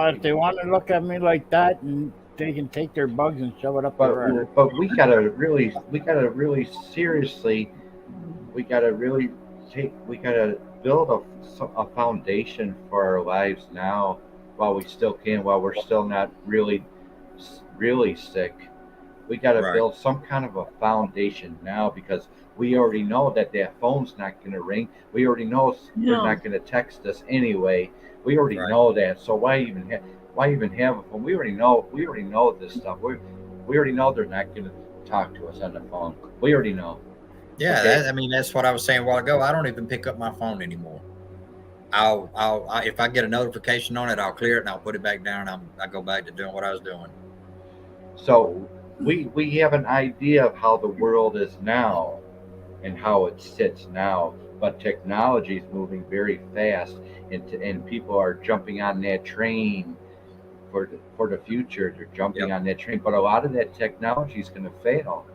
if they want to look at me like that, and they can take their bugs and shove it up their ass. But we gotta really seriously, we gotta build a foundation for our lives now, while we still can, while we're still not really sick. We got to Right. build some kind of a foundation now, because we already know that phone's not going to ring. We already know they're Yeah. not going to text us anyway. We already Right. know that. So why even have a phone? We already know this stuff. We already know they're not going to talk to us on the phone. We already know. Yeah, Okay. I mean, that's what I was saying a while ago. I don't even pick up my phone anymore. If I get a notification on it, I'll clear it and I'll put it back down. I go back to doing what I was doing. So we have an idea of how the world is now and how it sits now, but technology is moving very fast, and people are jumping on that train for the future. They're jumping Yep. on that train, but a lot of that technology is going to fail,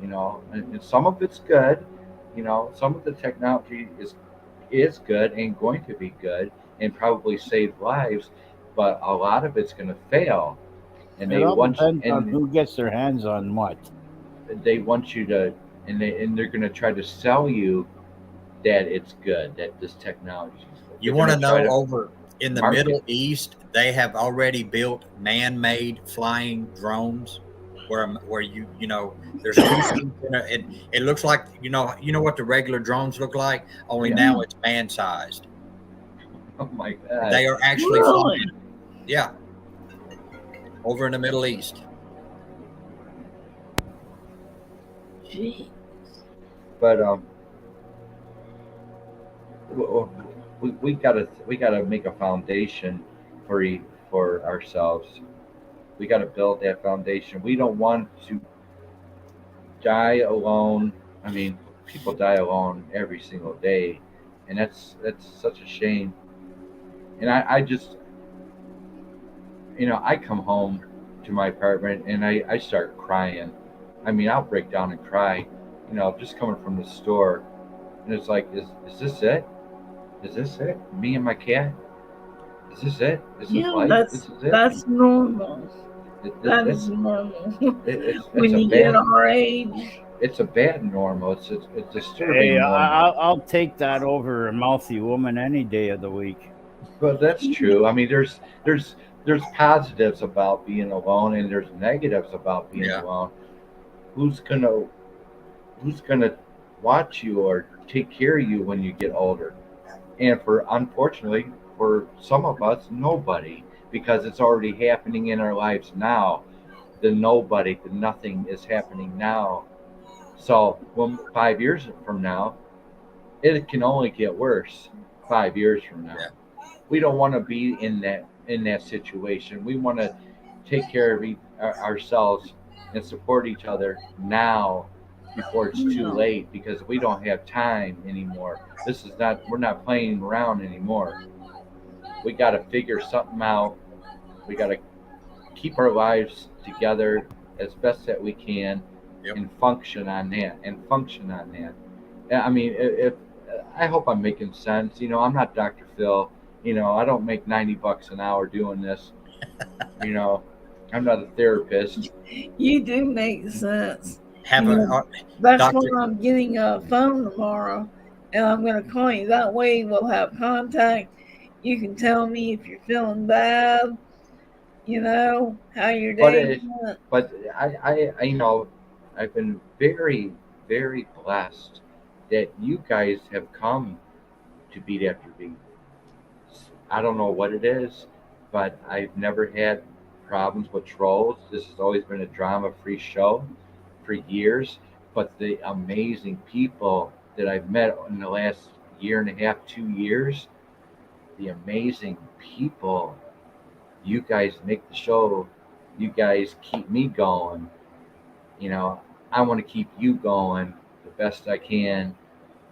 and some of it's good. Some of the technology is good and going to be good and probably save lives, but a lot of it's going to fail, and It all depends on who gets their hands on what. they want you to, and they're going to try to sell you that it's good, that this technology is good. You They're want to going to try know to over in the market. Middle East, they have already built man-made flying drones where there's two seats in it. It looks like what the regular drones look like, only Yeah. now it's man-sized. Oh my And god. they are actually Really? flying. Yeah, over in the Middle East. Gee. But we gotta make a foundation for ourselves. We gotta build that foundation. We don't want to die alone. I mean, people die alone every single day, and that's such a shame. And I just, I come home to my apartment and I start crying. I mean, I'll break down and cry, just coming from the store. And it's like, is this it? Is this it? Me and my cat? Is this it? Is this Yeah, life? This is it? that's normal. That is It's normal. it's When a you get bad our age. it's a bad normal. It's Hey, disturbing normal. I'll take that over a mouthy woman any day of the week. But that's true. I mean, there's positives about being alone, and there's negatives about being Yeah. alone. Who's gonna who's gonna watch you or take care of you when you get older? And unfortunately for some of us, nobody, because it's already happening in our lives now. The nothing is happening now. So when 5 years from now, it can only get worse. 5 years from now, Yeah. we don't want to be in that situation. We want to take care of ourselves and support each other now before it's too Yeah. late, because we don't have time anymore. We're not playing around anymore. We got to figure something out. We got to keep our lives together as best that we can, Yep. and function on that. Yeah, I mean, if I hope I'm making sense. I'm not Dr. Phil. I don't make $90 an hour doing this. You know, I'm not a therapist. You do make sense. Have You a know, that's why doctor. I'm getting a phone tomorrow, and I'm going to call you. That way we'll have contact. You can tell me if you're feeling bad, how your But day went. I I've been very, very blessed that you guys have come to Beat After Beat. I don't know what it is, but I've never had problems with trolls. This has always been a drama-free show for years. But the amazing people that I've met in the last year and a half, 2 years, the amazing people. You guys make the show. You guys keep me going. You know, I want to keep you going the best I can.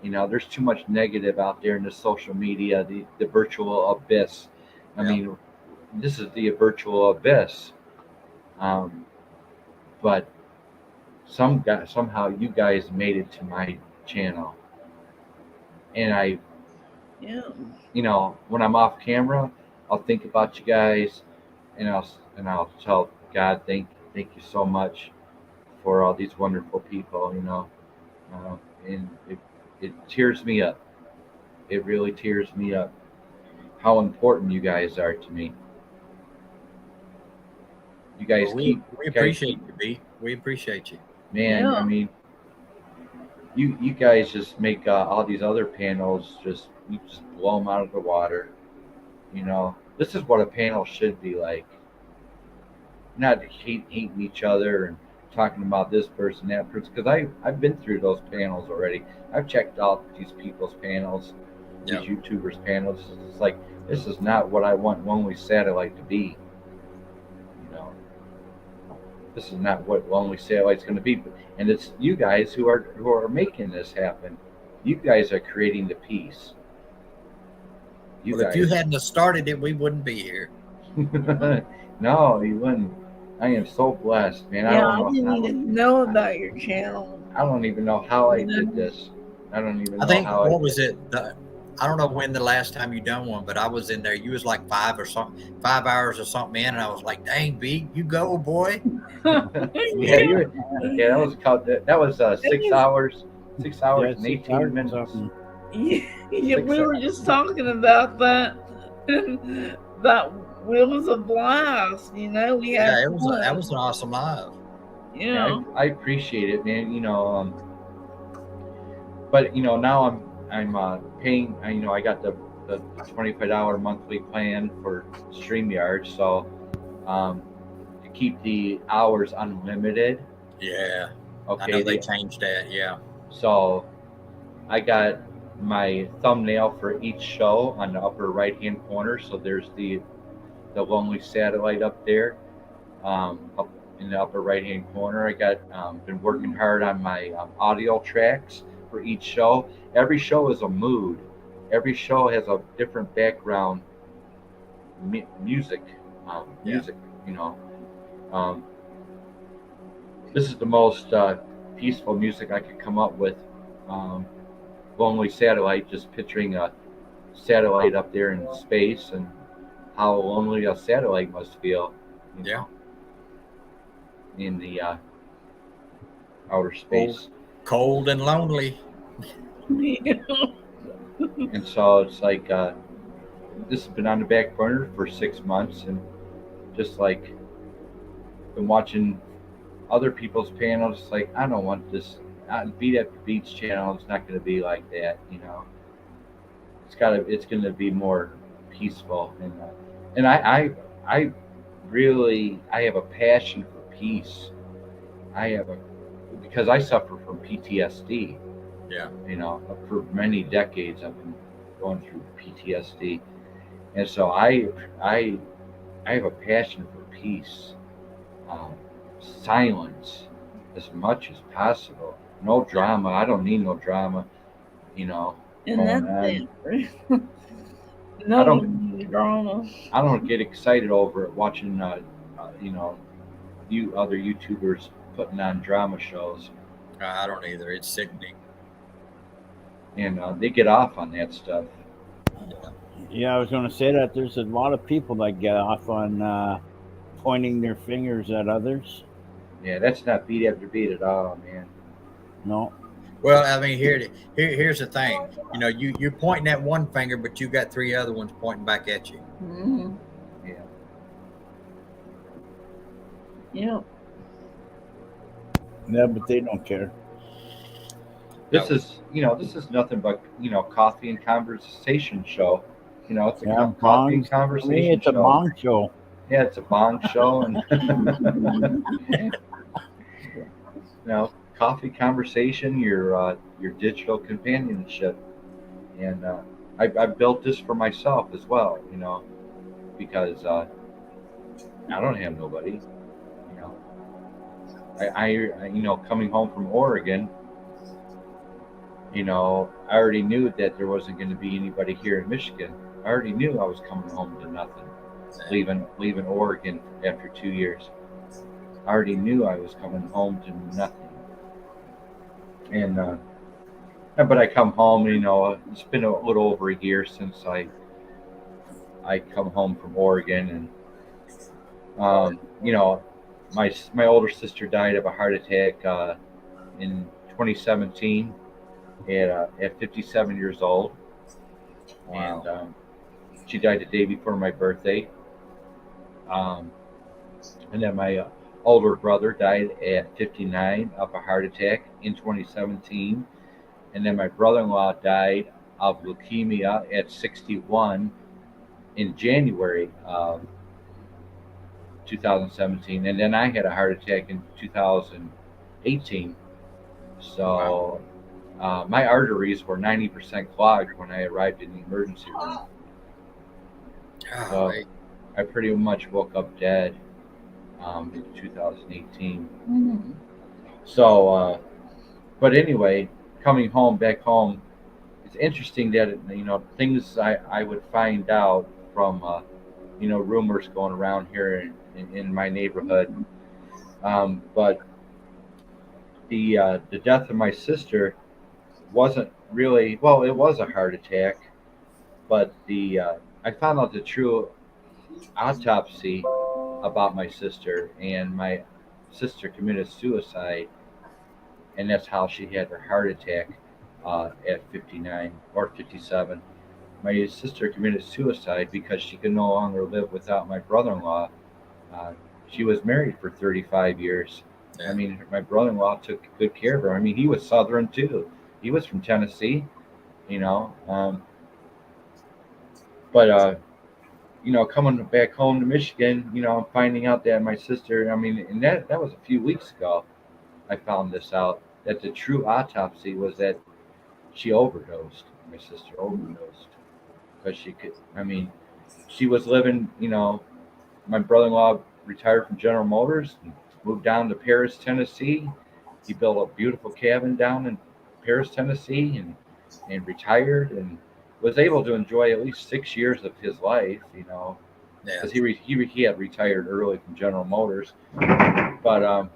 There's too much negative out there in the social media, the virtual abyss. I Yeah. mean, this is the virtual abyss. Um, but somehow you guys made it to my channel, and Yeah. when I'm off camera, I'll think about you guys, and I'll tell God, thank you so much for all these wonderful people. Uh, and it tears me up. It really tears me up how important you guys are to me. You guys Well, keep, we you guys appreciate keep, you, B. We appreciate you. man. I Yeah. mean, you guys just make all these other panels you just blow them out of the water. You know, this is what a panel should be like. Not hating each other and talking about this person, that person. Because I've been through those panels already. I've checked out these people's panels, these Yeah. YouTubers' panels. It's like this is not what I want Lonely Satellite to be. You know, this is not what Lonely Satellite's going to be. And it's you guys who are making this happen. You guys are creating the peace. You Well, if you guys. hadn't have started it, we wouldn't be here. No, you wouldn't. I am so blessed, man. Yeah, I didn't even know about your channel. I don't even know how I You did know? this. I don't even I know think how I what did was it? I don't know when the last time you done one, but I was in there. You was like 5 hours or something in, and I was like, "Dang, B, you go, boy." Yeah, yeah, that was 6 hours, 6 hours Yeah, and 6 18 hours or minutes. something. Yeah, Six we were hours. just talking about that. That it was a blast, you know. We had Yeah, that fun. was an awesome live. Yeah, Yeah. I appreciate it, man. But now I'm paying. I got the $25 monthly plan for StreamYard, so to keep the hours unlimited. Yeah, I Okay, know they changed that. Yeah, so I got my thumbnail for each show on the upper right hand corner. So there's the Lonely Satellite up there, up in the upper right hand corner. I got been working hard on my audio tracks for each show. Every show is a mood. Every show has a different background music. Yeah. Music, you know. Um, this is the most peaceful music I could come up with. Um, Lonely Satellite, just picturing a satellite up there in space and how lonely a satellite must feel, Yeah. in the outer space. Cold and lonely. And so it's like this has been on the back burner for 6 months, and just like been watching other people's panels. It's like I don't want this. Beat After Beats channel is not going to be like that, It's going to be more peaceful, and I really I have a passion for peace. I have a because I suffer from PTSD. Yeah. For many decades I've been going through PTSD, and so I have a passion for peace, um, silence, as much as possible. No drama. I don't need no drama. And that's Going on. it. I No don't. drama. I don't get excited over it watching. You other YouTubers putting on drama shows, I don't either. It's sickening. and they get off on that stuff. Yeah, I was going to say that there's a lot of people that get off on pointing their fingers at others. Yeah, that's not Beat After Beat at all, man. No. Well, I mean, here's the thing. You're pointing at one finger, but you got three other ones pointing back at you. Mm-hmm. Yeah. Yeah. Yeah, but they don't care. This is nothing but coffee and conversation show. It's a Yeah, coffee and bongs. conversation To me, it's a show. bong show. Yeah, it's a bong show, and coffee conversation, your digital companionship, and I built this for myself as well. Because I don't have nobody. I coming home from Oregon. I already knew that there wasn't going to be anybody here in Michigan. I already knew I was coming home to nothing, leaving Oregon after 2 years. I already knew I was coming home to nothing. And but I come home. It's been a little over a year since I come home from Oregon, and my older sister died of a heart attack in 2017 at 57 years old. Wow. And she died the day before my birthday. And then my older brother died at 59 of a heart attack in 2017. And then my brother-in-law died of leukemia at 61 in January of 2017. And then I had a heart attack in 2018. So my arteries were 90% clogged when I arrived in the emergency room. So I pretty much woke up dead in 2018. Mm. So, but anyway, coming back home, it's interesting that things I would find out from rumors going around here in my neighborhood. But the death of my sister wasn't really, well, it was a heart attack, but I found out the true autopsy about my sister, and my sister committed suicide, and that's how she had her heart attack at 59 or 57. My sister committed suicide because she could no longer live without my brother-in-law. Uh, she was married for 35 years. Yeah. I mean, my brother-in-law took good care of her. I mean, he was Southern too. He was from Tennessee, you know. But coming back home to Michigan, I'm finding out that my sister. I mean, and that was a few weeks ago. I found this out that the true autopsy was that she overdosed. My sister overdosed because she could. I mean, she was living. My brother-in-law retired from General Motors, and moved down to Paris, Tennessee. He built a beautiful cabin down in Paris, Tennessee, and retired, and was able to enjoy at least 6 years of his life. Yeah. Because he had retired early from General Motors, but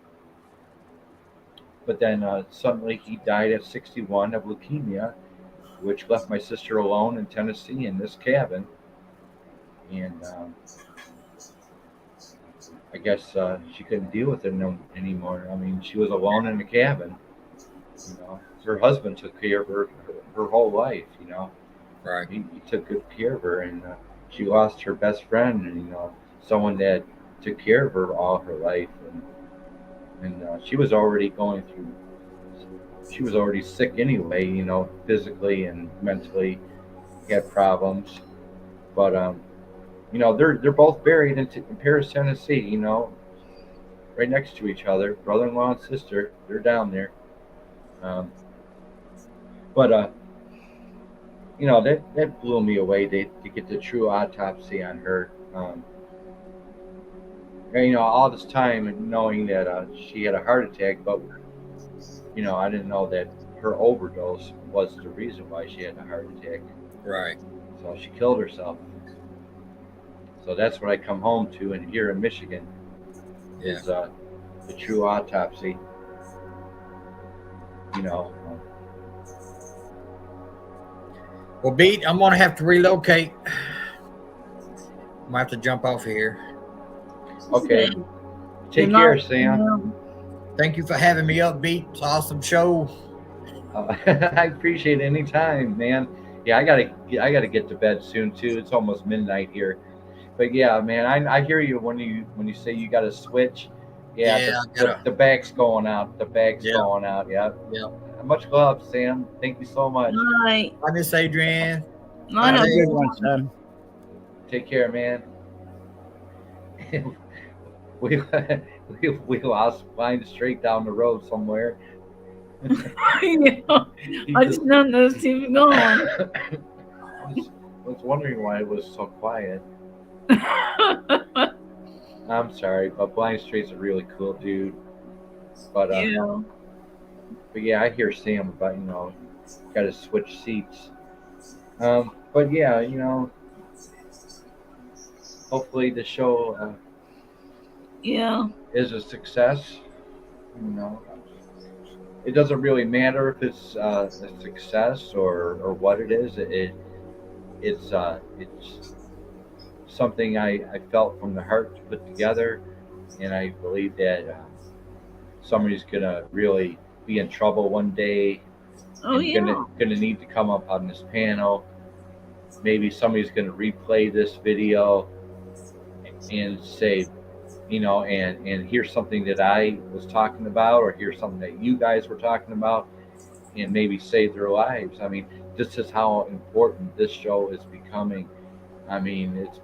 then suddenly he died at 61 of leukemia, which left my sister alone in Tennessee in this cabin, and I guess she couldn't deal with it anymore. I mean, she was alone in the cabin. Her husband took care of her whole life. Right. He took good care of her, and she lost her best friend, and someone that took care of her all her life, and she was already going through. She was already sick anyway, physically and mentally, had problems. But they're both buried in Paris, Tennessee. Right next to each other, brother-in-law and sister. They're down there. But that blew me away to get the true autopsy on her. And, all this time knowing that she had a heart attack, but I didn't know that her overdose was the reason why she had a heart attack. Right. So she killed herself. So that's what I come home to, and here in Michigan is the true autopsy. Well, Beat, I'm gonna have to relocate. I'm gonna have to jump off of here. Okay. Take Good care, night, Sam. Thank you for having me up, Beat. It's an awesome show. I appreciate it anytime, man. Yeah, I gotta get to bed soon too. It's almost midnight here. But yeah, man, I hear you when you say you got to switch. Yeah, the back's going out. The back's going out. Yeah. Yeah. Much love, Sam. Thank you so much. Night. Bye, Miss Adrienne. Night. Have a good one, Sam. Take care, man. we lost Blind straight down the road somewhere. Yeah. I just don't notice he was gone. I was wondering why it was so quiet. I'm sorry, but Blind Straight's a really cool dude. But yeah, I hear Sam about got to switch seats. But yeah, hopefully the show is a success. It doesn't really matter if it's a success or what it is. It's something I felt from the heart to put together, and I believe that somebody's gonna really be in trouble one day. Oh, and yeah. gonna need to come up on this panel. Maybe somebody's gonna replay this video and say, and hear something that I was talking about, or hear something that you guys were talking about, and maybe save their lives. I mean, this is how important this show is becoming. I mean, it's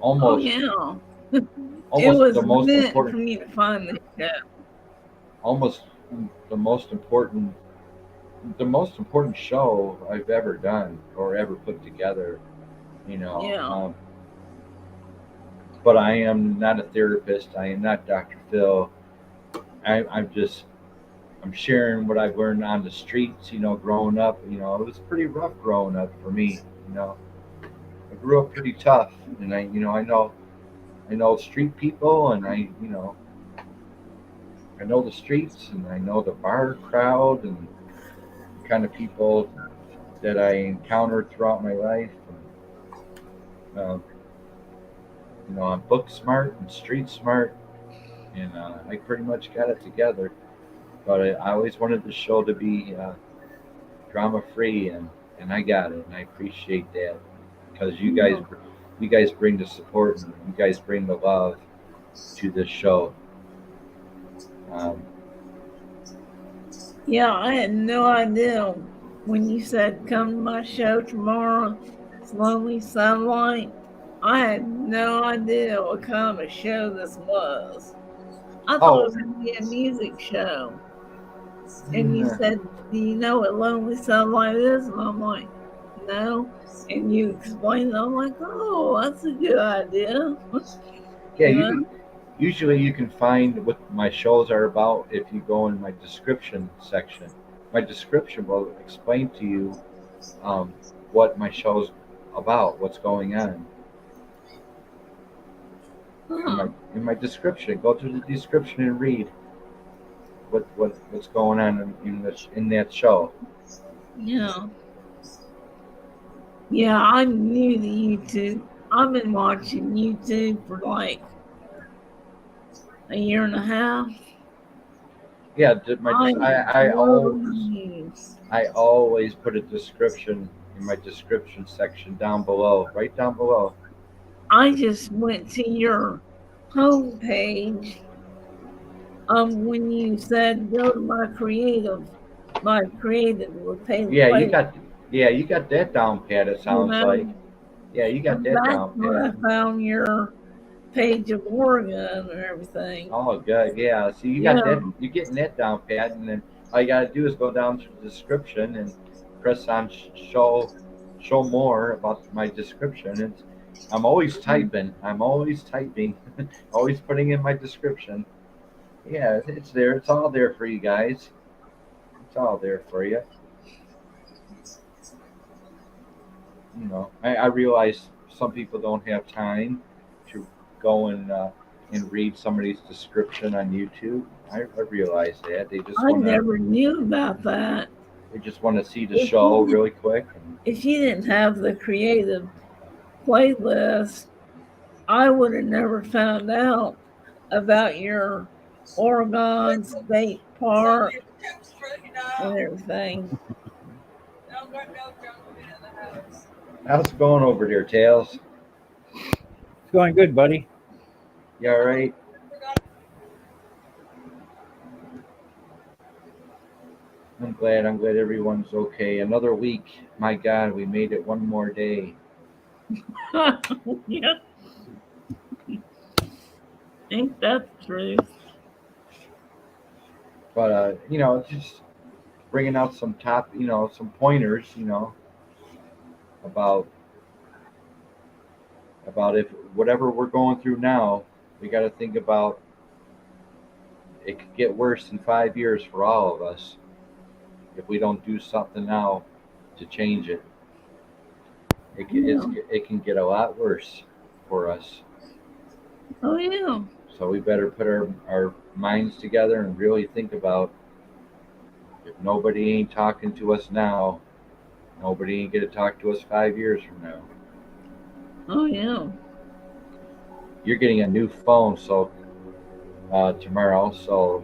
Oh almost yeah. It almost was the most meant for important, me to find the show. almost the most important, the most important show I've ever done or ever put together. You know, Yeah. but I am not a therapist. I am not Dr. Phil. I'm just I'm sharing what I've learned on the streets. Growing up. It was pretty rough growing up for me. You know, I grew up pretty tough, and I know street people, and I know the streets, and I know the bar crowd, and the kind of people that I encountered throughout my life. And, I'm book smart and street smart, and I pretty much got it together. But I always wanted the show to be drama free, and I got it, and I appreciate that because Yeah. you guys bring the support, and you guys bring the love to this show. Um, Yeah, I had no idea when you said come to my show tomorrow, Slowly Sunlight. I had no idea what kind of a show this was. I thought it oh, was going to be a music show. And you yeah, said, do you know what Lonely Sunlight is? And I'm like, no. And you explained it. I'm like, oh, that's a good idea. yeah. You know? Usually you can find what my shows are about if you go in my description section. My description will explain to you um, what my show's about, what's going on in my Huh. in my description. Go through the description and read what's going on in that show. Yeah. Yeah, I'm new to YouTube. I've been watching YouTube for like a year and a half. Yeah, I am totally. I always put a description in my description section down below, right down below. I just went to your homepage when you said go to my creative would pay to Yeah, play. you got that down pat. It You sounds like. know, Yeah, you got and that that's down where I pat. found your page of Oregon and everything. Oh, good. Yeah. So you got Yeah, that. You're getting that down pat, and then all you got to do is go down to the description and press on show more about my description. I'm always typing. I'm always typing. Always putting in my description. Yeah, it's there. It's all there for you guys. It's all there for you. I realize some people don't have time to go and read somebody's description on YouTube. I realize that I never knew about that. they just want to see the If show you, did, really quick. if you didn't have the creative playlist, I would have never found out about your Oregon State Park and everything. How's it going over there, Tails? It's going good, buddy. You all right? I'm glad. I'm glad everyone's okay. Another week. My God, we made it one more day. Yeah, ain't that the truth? But just bringing out some some pointers, about if whatever we're going through now, we got to think about it could get worse in 5 years for all of us if we don't do something now to change it. Yeah. It can get a lot worse for us. Oh yeah. So we better put our minds together and really think about if nobody ain't talking to us now, nobody ain't gonna talk to us 5 years from now. Oh yeah. You're getting a new phone tomorrow, so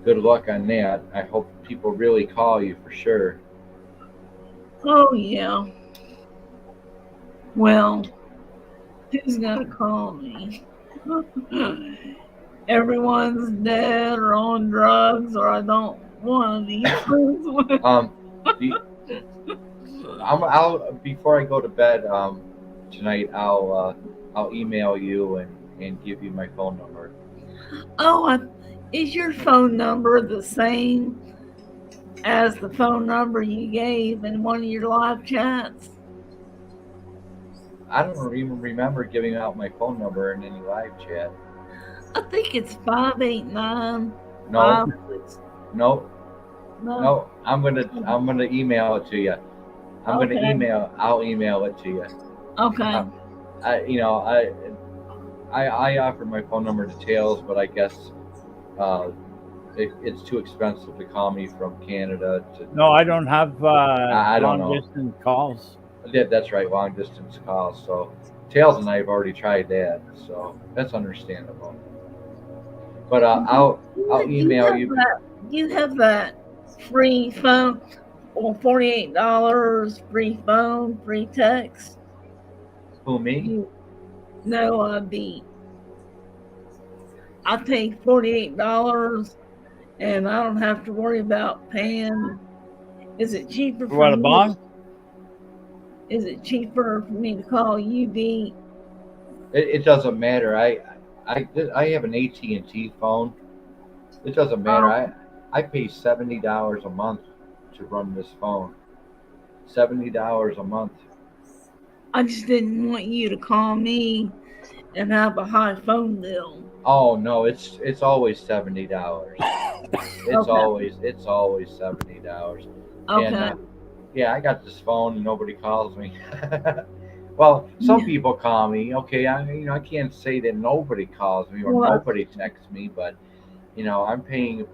good luck on that. I hope people really call you for sure. Oh yeah. Well, who's gonna call me? Everyone's dead or on drugs, or I don't want these things. The, I'll before I go to bed tonight. I'll email you and give you my phone number. Is your phone number the same as the phone number you gave in one of your live chats? I don't even remember giving out my phone number in any live chat. I think it's 589. No, no, No. no. I'm gonna email it to you. I'll email it to you. Okay. I offer my phone number to Tails, but I guess it's too expensive to call me from Canada to. No, I don't have I don't long know. distance calls. That's right, long distance calls. So Tails and I have already tried that, so that's understandable. But I'll email you. You have that free phone, or $48 free phone, free text. Who, me? No, Beat. I pay $48 and I don't have to worry about paying. Is it cheaper for What, a me? bond? Is it cheaper for me to call you, Beat? It doesn't matter. I have an AT&T phone. It doesn't matter. I pay $70 a month to run this phone. $70 a month. I just didn't want you to call me and have a high phone bill. Oh no, it's always $70. It's always $70. Okay. And yeah, I got this phone and nobody calls me. Well, some people call me. Okay, I can't say that nobody calls me or nobody texts me, but I'm paying.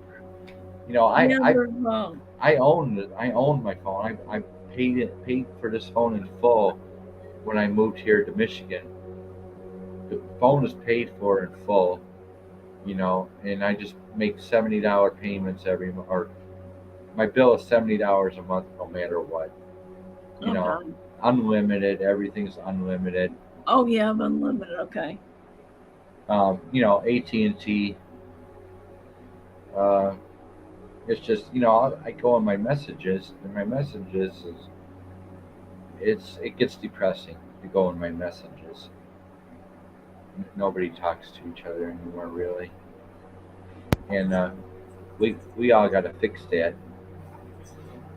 I own my phone. I paid for this phone in full when I moved here to Michigan. The phone is paid for in full, and I just make $70 payments every month. Or my bill is $70 a month, no matter what. Unlimited. Everything's unlimited. Oh yeah, I'm unlimited. Okay. AT&T. It's just I go on my messages, and my messages it gets depressing to go on my messages. Nobody talks to each other anymore, really, and we all got to fix that.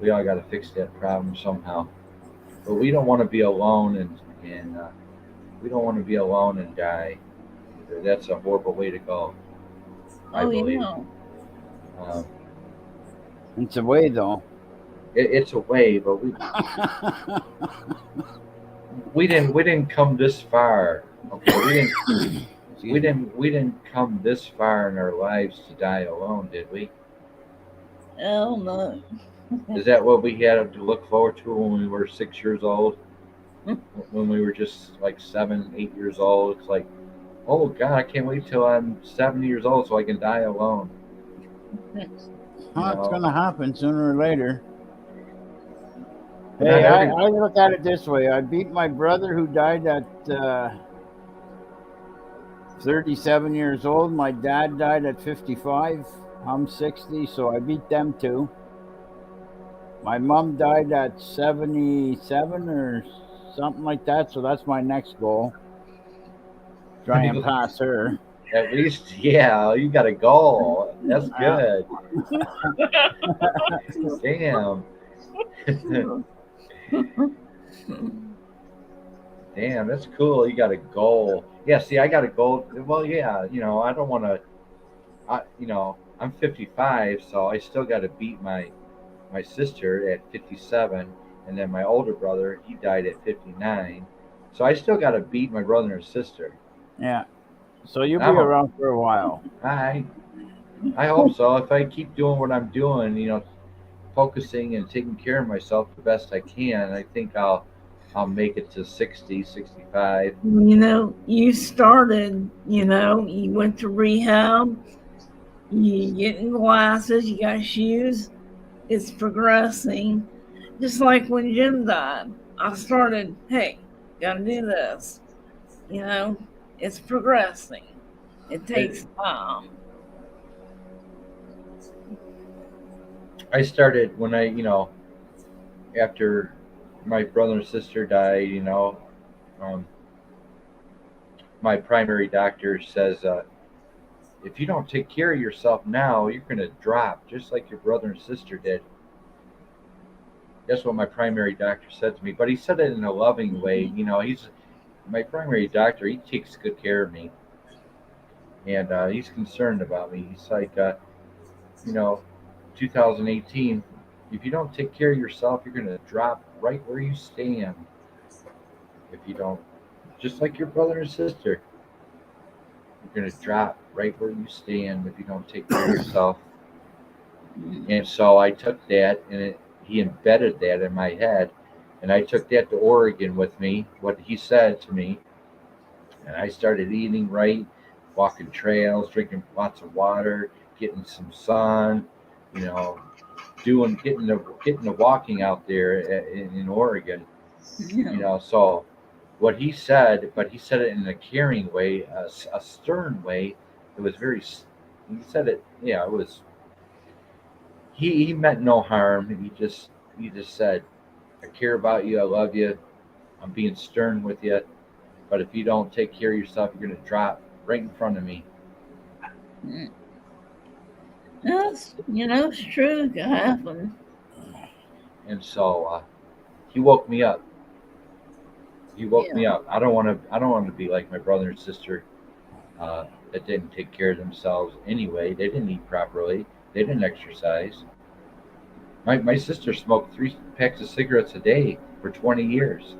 We all got to fix that problem somehow. But we don't want to be alone, and we don't want to be alone and die. That's a horrible way to go, I believe. It's a way, though. It's a way, but we didn't come this far. Okay, we didn't come this far in our lives to die alone, did we? Hell no. Is that what we had to look forward to when we were 6 years old? When we were just like 7, 8 years old, it's like, oh God, I can't wait till I'm 70 years old so I can die alone. It's going to happen sooner or later. Hey, I look at it this way. I beat my brother who died at 37 years old. My dad died at 55. I'm 60, so I beat them too. My mom died at 77 or something like that, so that's my next goal. Try and pass her. At least, yeah, you got a goal. That's good. Damn. Damn, that's cool. You got a goal. Yeah, see, I got a goal. Well, yeah, I don't want to. I'm 55, so I still got to beat my sister at 57, and then my older brother, he died at 59. So I still got to beat my brother and sister. Yeah. So you'll be around for a while. I hope so. If I keep doing what I'm doing, focusing and taking care of myself the best I can, I think I'll make it to 60, 65. You started, you went to rehab, you getting glasses, you got shoes. It's progressing. Just like when Jim died, I started, hey, gotta do this. It's progressing. It takes time. I started when after my brother and sister died, um, my primary doctor says, if you don't take care of yourself now, you're going to drop just like your brother and sister did. That's what my primary doctor said to me. But he said it in a loving way. He's my primary doctor. He takes good care of me, and he's concerned about me. He's like, you know, 2018, if you don't take care of yourself, you're going to drop right where you stand. If you don't, just like your brother and sister, you're going to drop right where you stand if you don't take care of yourself. And so I took that, and he embedded that in my head, and I took that to Oregon with me. What he said to me, and I started eating right, walking trails, drinking lots of water, getting some sun, you know, getting the walking out there in Oregon. Yeah. So what he said, but he said it in a caring way, a stern way. It was very. He said it. Yeah, it was. He meant no harm. He just said, "I care about you. I love you. I'm being stern with you. But if you don't take care of yourself, you're gonna drop right in front of me." That's, it's true. It can happen. And so he woke me up. He woke me Yeah. up. I don't want to. I don't want to be like my brother and sister that didn't take care of themselves anyway. They didn't eat properly. They didn't exercise. My sister smoked 3 packs of cigarettes a day for 20 years.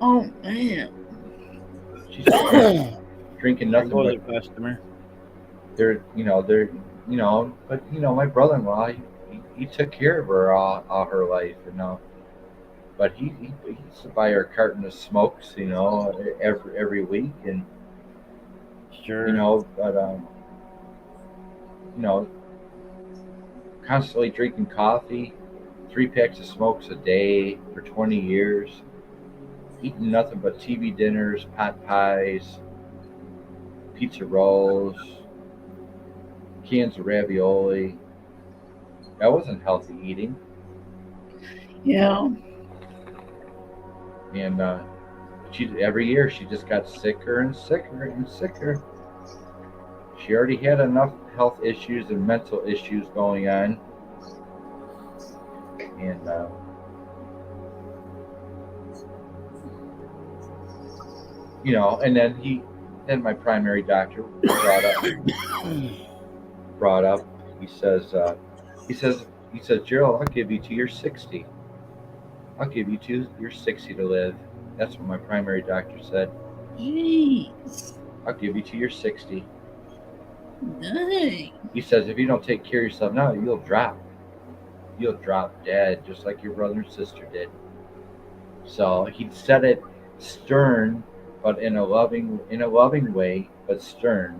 Oh, man. She's drinking There nothing goes but a customer. but my brother-in-law, he took care of her all her life, but he used to buy her a carton of smokes, every week, and Sure. but you know, constantly drinking coffee, 3 packs of smokes a day for 20 years, eating nothing but TV dinners, pot pies, pizza rolls, cans of ravioli. That wasn't healthy eating. Yeah. And every year she just got sicker and sicker and sicker. She already had enough health issues and mental issues going on, and and then my primary doctor brought up. He says, Gerald, I'll give you to your 60. I'll give you to your 60 to live. That's what my primary doctor said. Jeez. I'll give you to your 60. Dang. He says, if you don't take care of yourself now, you'll drop. You'll drop dead, just like your brother and sister did. So he said it stern, but in a loving way, but stern.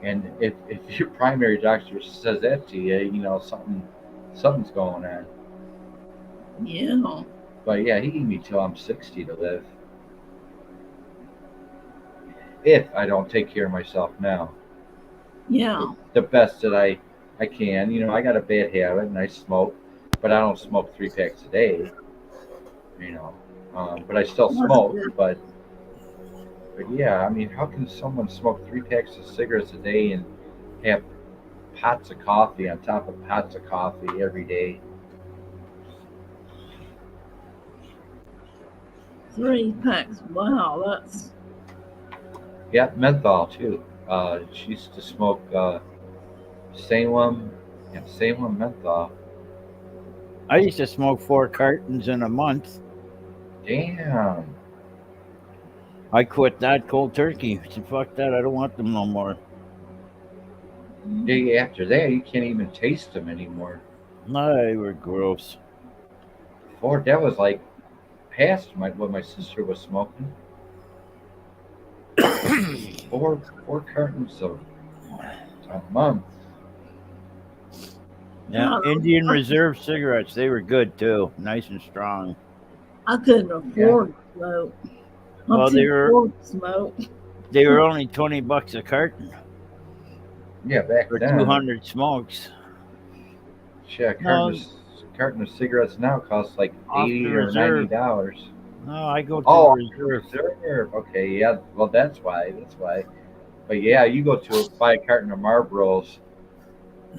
And if your primary doctor says that to you, something's going on. Yeah. But yeah, he gave me till I'm 60 to live. If I don't take care of myself now. Yeah. The best that I can. I got a bad habit and I smoke, but I don't smoke 3 packs a day. But I still smoke. But yeah, I mean, how can someone smoke 3 packs of cigarettes a day and have pots of coffee on top of pots of coffee every day? 3 packs. Wow, that's. Yeah, menthol too. She used to smoke Salem menthol. I used to smoke 4 cartons in a month. Damn. I quit that cold turkey. Fuck that. I don't want them no more. Day after that, you can't even taste them anymore. No, they were gross. That was like past what my sister was smoking. 4 cartons a month. Yeah, Indian Reserve cigarettes. They were good too. Nice and strong. I couldn't afford to smoke. Well, they were. Smoke. They were only $20 a carton Yeah, back for then. 200 smokes. Shit, a No, carton of cigarettes now costs like off the $80 or reserve. $90. No, I go to the Oh, reserve. reserve. Okay, yeah. Well, that's why. That's why. But yeah, you go to buy a carton of Marlboros.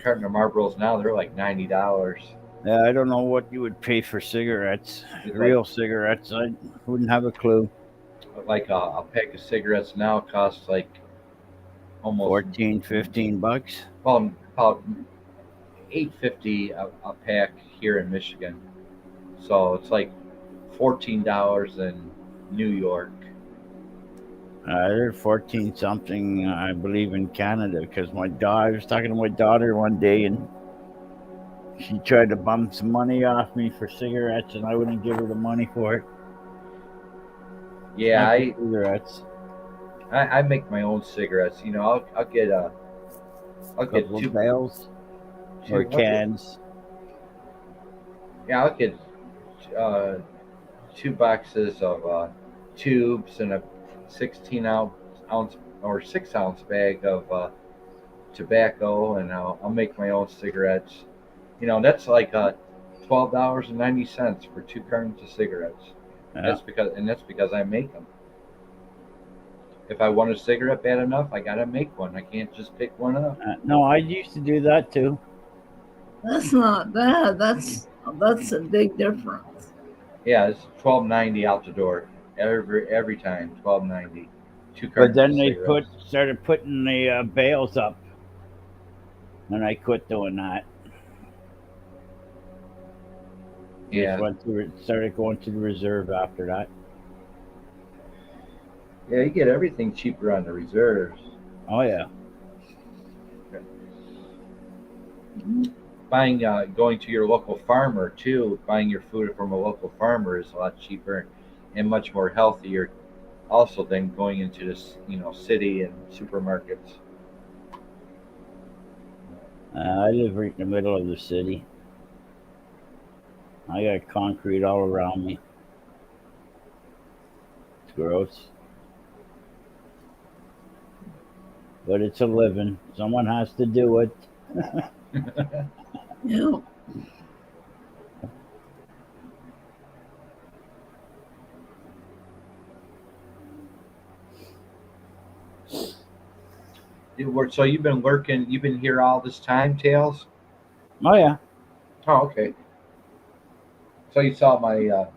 Carton of Marlboros now they're like $90. Yeah, I don't know what you would pay for cigarettes, It's real cigarettes. I wouldn't have a clue. like a pack of cigarettes now costs like almost 14, $15. well about $8.50 a pack here in Michigan. So it's like $14 in New York. They're 14 something, I believe, in Canada. Because I was talking to my daughter one day, and she tried to bum some money off me for cigarettes, and I wouldn't give her the money for it. Yeah, Not for cigarettes. I make my own cigarettes. You know, I'll get A couple of bales or cans. I'll get uh, 2 boxes of tubes and a 16-ounce or 6-ounce bag of tobacco, and I'll make my own cigarettes. You know, that's like $12.90 for 2 cartons of cigarettes. Yeah. That's because I make them. If I want a cigarette bad enough, I gotta make one. I can't just pick one up. No, I used to do that too. That's not bad. That's a big difference. Yeah, it's $12.90 out the door every time. $12.90. 2 But cartons then of they cigarettes. started putting the bales up, and I quit doing that. Yeah. Started going to the reserve after that. Yeah, you get everything cheaper on the reserves. Oh yeah. Going to your local farmer too, buying your food from a local farmer is a lot cheaper and much more healthier also than going into this, city and supermarkets. I live right in the middle of the city. I got concrete all around me. It's gross. But it's a living. Someone has to do it. Yeah. So you've been here all this time, Tails? Oh yeah. Oh, okay. So you saw my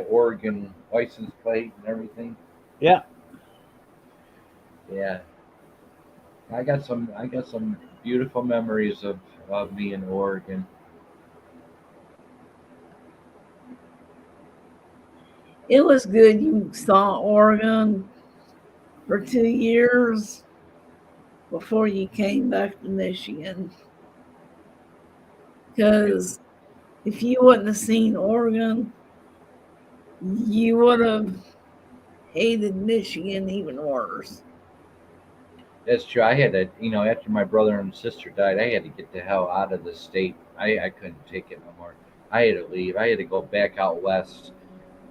Oregon license plate and everything? Yeah. Yeah. I got some beautiful memories of me in Oregon. It was good you saw Oregon for 2 years before you came back to Michigan. Because if you wouldn't have seen Oregon, you would have hated Michigan even worse. That's true. I had to, after my brother and sister died, I had to get the hell out of the state. I couldn't take it no more. I had to leave. I had to go back out west,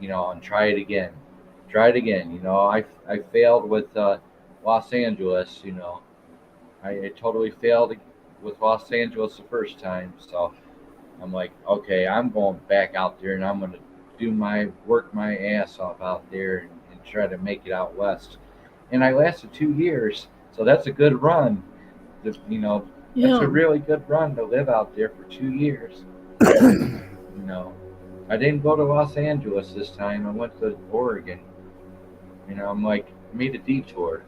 and try it again. Try it again. I failed with Los Angeles. I totally failed with Los Angeles the first time. So I'm like, okay, I'm going back out there and I'm going to work my ass off out there and try to make it out west. And I lasted 2 years. So that's a good run. That's a really good run to live out there for 2 years. I didn't go to Los Angeles this time. I went to Oregon. I'm like, made a detour.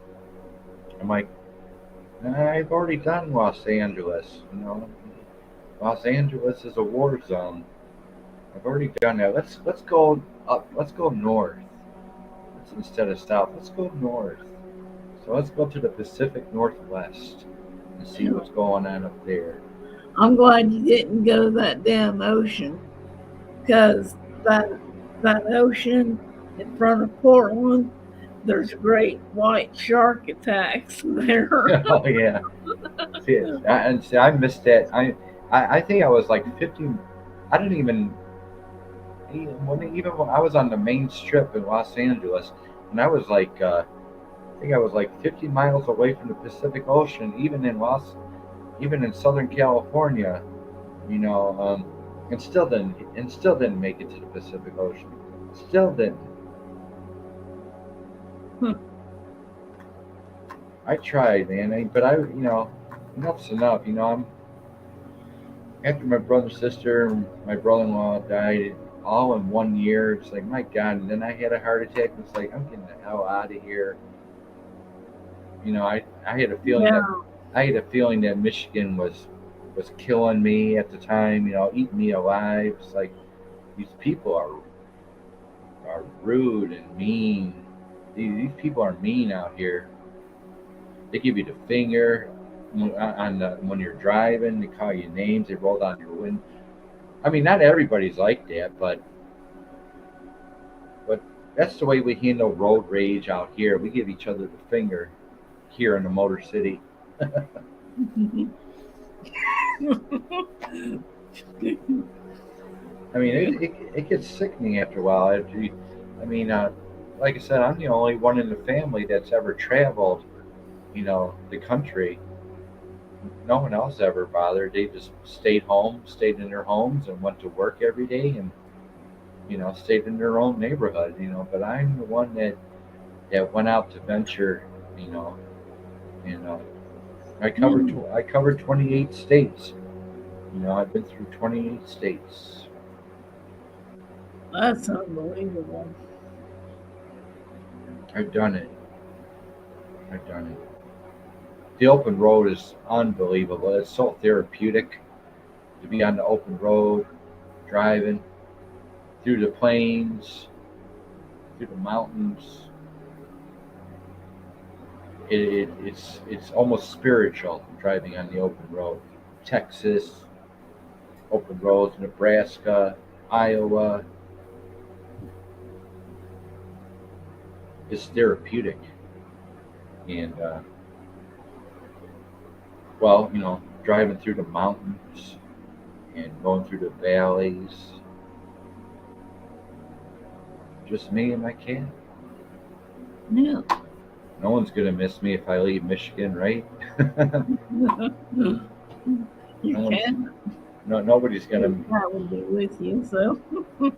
I'm like, I've already done Los Angeles. Los Angeles is a war zone. I've already done that. Let's go up. Let's go north. Instead of south, let's go north. So let's go to the Pacific Northwest and see what's going on up there. I'm glad you didn't go to that damn ocean, because that ocean in front of Portland, there's great white shark attacks there. Oh yeah. See, I missed that. I think I was like 15. I didn't even when I was on the main strip in Los Angeles, and I was like think I was like 50 miles away from the Pacific Ocean, even in Southern California, you know, and still didn't make it to the Pacific Ocean. Still didn't. Hmm. I tried, man, but enough's enough. I'm after my brother, sister, and my brother-in-law died all in 1 year. It's like my God. And then I had a heart attack. And it's like I'm getting the hell out of here. I had a feeling Yeah. that Michigan was killing me at the time. Eating me alive. It's like these people are rude and mean. These people are mean out here. They give you the finger when you're driving. They call you names. They roll down your window. I mean, not everybody's like that, but that's the way we handle road rage out here. We give each other the finger here in the Motor City. I mean, it gets sickening after a while. I mean, like I said, I'm the only one in the family that's ever traveled, the country. No one else ever bothered. They just stayed home, stayed in their homes, and went to work every day, and stayed in their own neighborhood. But I'm the one that went out to venture, you know, and I covered 28 states. I've been through 28 states. That's unbelievable. I've done it. I've done it. The open road is unbelievable. It's so therapeutic to be on the open road, driving through the plains, through the mountains. It's almost spiritual driving on the open road. Texas, open roads, Nebraska, Iowa. It's therapeutic. And, driving through the mountains and going through the valleys. Just me and my cat. Yeah. No one's going to miss me if I leave Michigan, right? You No one's, can. nobody's going to. That would be with you, so. No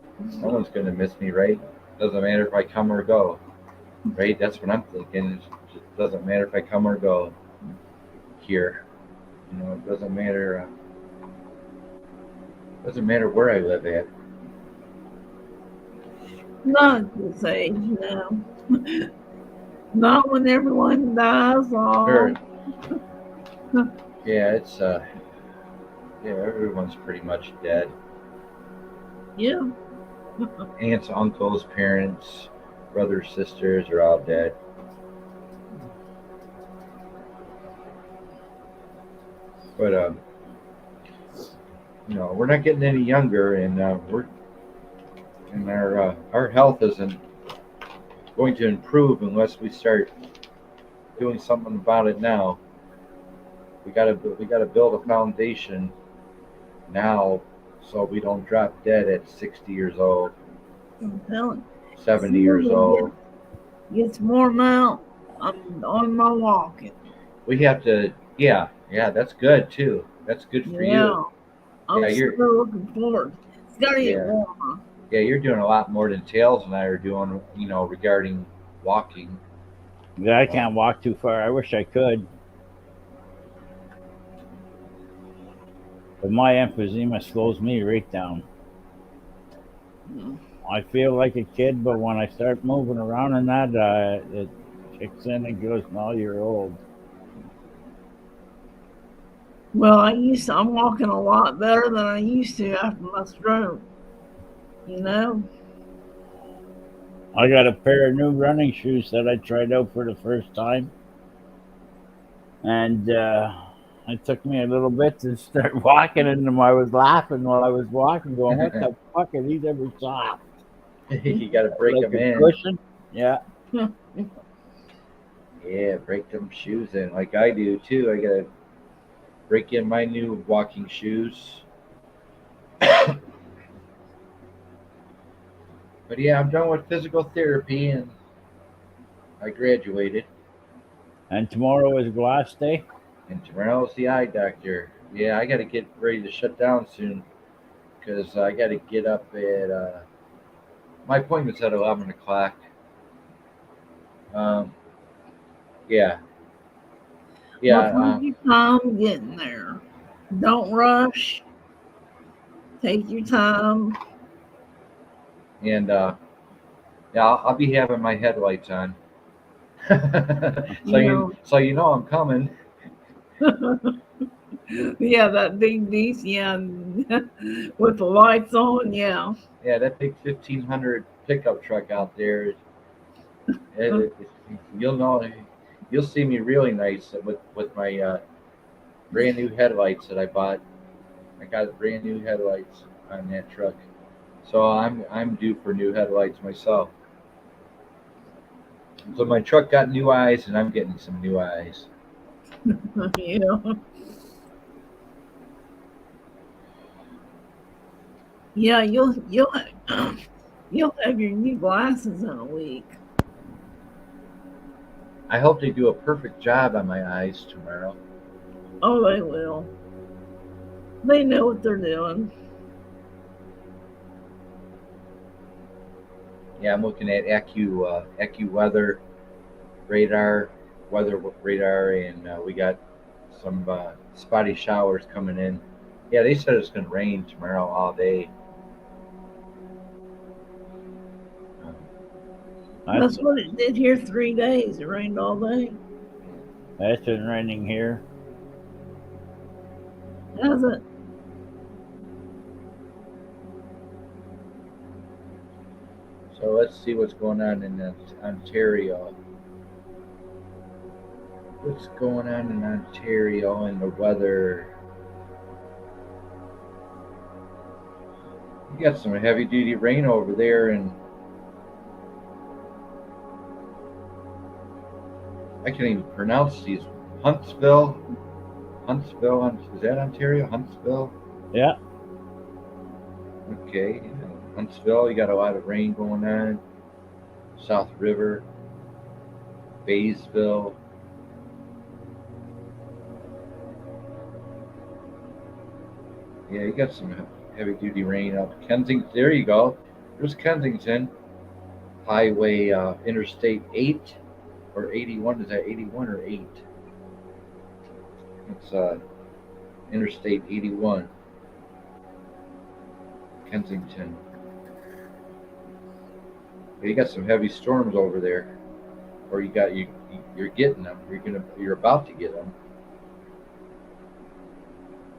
one's going to miss me, right? Doesn't matter if I come or go, right? That's what I'm thinking. It just doesn't matter if I come or go here. It doesn't matter. Doesn't matter where I live at. Not at this age, no. Not when everyone dies off. Sure. Yeah, everyone's pretty much dead. Yeah. Aunts, uncles, parents, brothers, sisters are all dead. But we're not getting any younger, and our health isn't going to improve unless we start doing something about it now. We gotta build a foundation now, so we don't drop dead at 60 years old, I'm telling 70 years old. Gets warm out. I'm on my walking. We have to, yeah, that's good too. That's good for you. I'm Yeah, still you're, looking forward. It's gotta get yeah, warmer. yeah, you're doing a lot more than Tails and I are doing, regarding walking. Yeah, I can't walk too far. I wish I could. But my emphysema slows me right down. I feel like a kid, but when I start moving around and that, it kicks in and goes, no, you're old. Well, I'm walking a lot better than I used to after my stroke. I got a pair of new running shoes that I tried out for the first time. And it took me a little bit to start walking, and I was laughing while I was walking, going, what the fuck are these ever soft? You got to break Like them a in. cushion? Yeah. Yeah, break them shoes in like I do too. I got to break in my new walking shoes. But yeah, I'm done with physical therapy and I graduated. And tomorrow is glass day. And tomorrow's the eye doctor. Yeah, I got to get ready to shut down soon because I got to get up at my appointment's at 11 o'clock. Um, yeah, Well, yeah, take your time getting there. Don't rush. Take your time. and yeah, I'll be having my headlights on, You so you know I'm coming. know. Yeah, that big beast, yeah. With the lights on, yeah. Yeah, that big 1500 pickup truck out there. You'll know, you'll see me really nice with my brand new headlights that I bought. I got brand new headlights on that truck, so I'm due for new headlights myself. So my truck got new eyes, and I'm getting some new eyes. Yeah. Yeah, you'll have your new glasses in a week. I hope they do a perfect job on my eyes tomorrow. Oh, they will. They know what they're doing. Yeah, I'm looking at AccuWeather weather radar, and we got some spotty showers coming in. Yeah, they said it's going to rain tomorrow all day. Um, That's what it did here 3 days. It rained all day. It's been raining here. Has it? so let's see what's going on in Ontario. What's going on in Ontario and the weather? You got some heavy duty rain over there, and I can't even pronounce these. Huntsville, is that Ontario? Huntsville. Yeah. Okay, Huntsville. You got a lot of rain going on. South River, Baysville. Yeah, you got some heavy duty rain up Kensington. There you go. There's Kensington Highway, Interstate 8 or 81. Is that 81 or 8? It's Interstate 81, Kensington. Yeah, you got some heavy storms over there, or you're getting them. You're about to get them.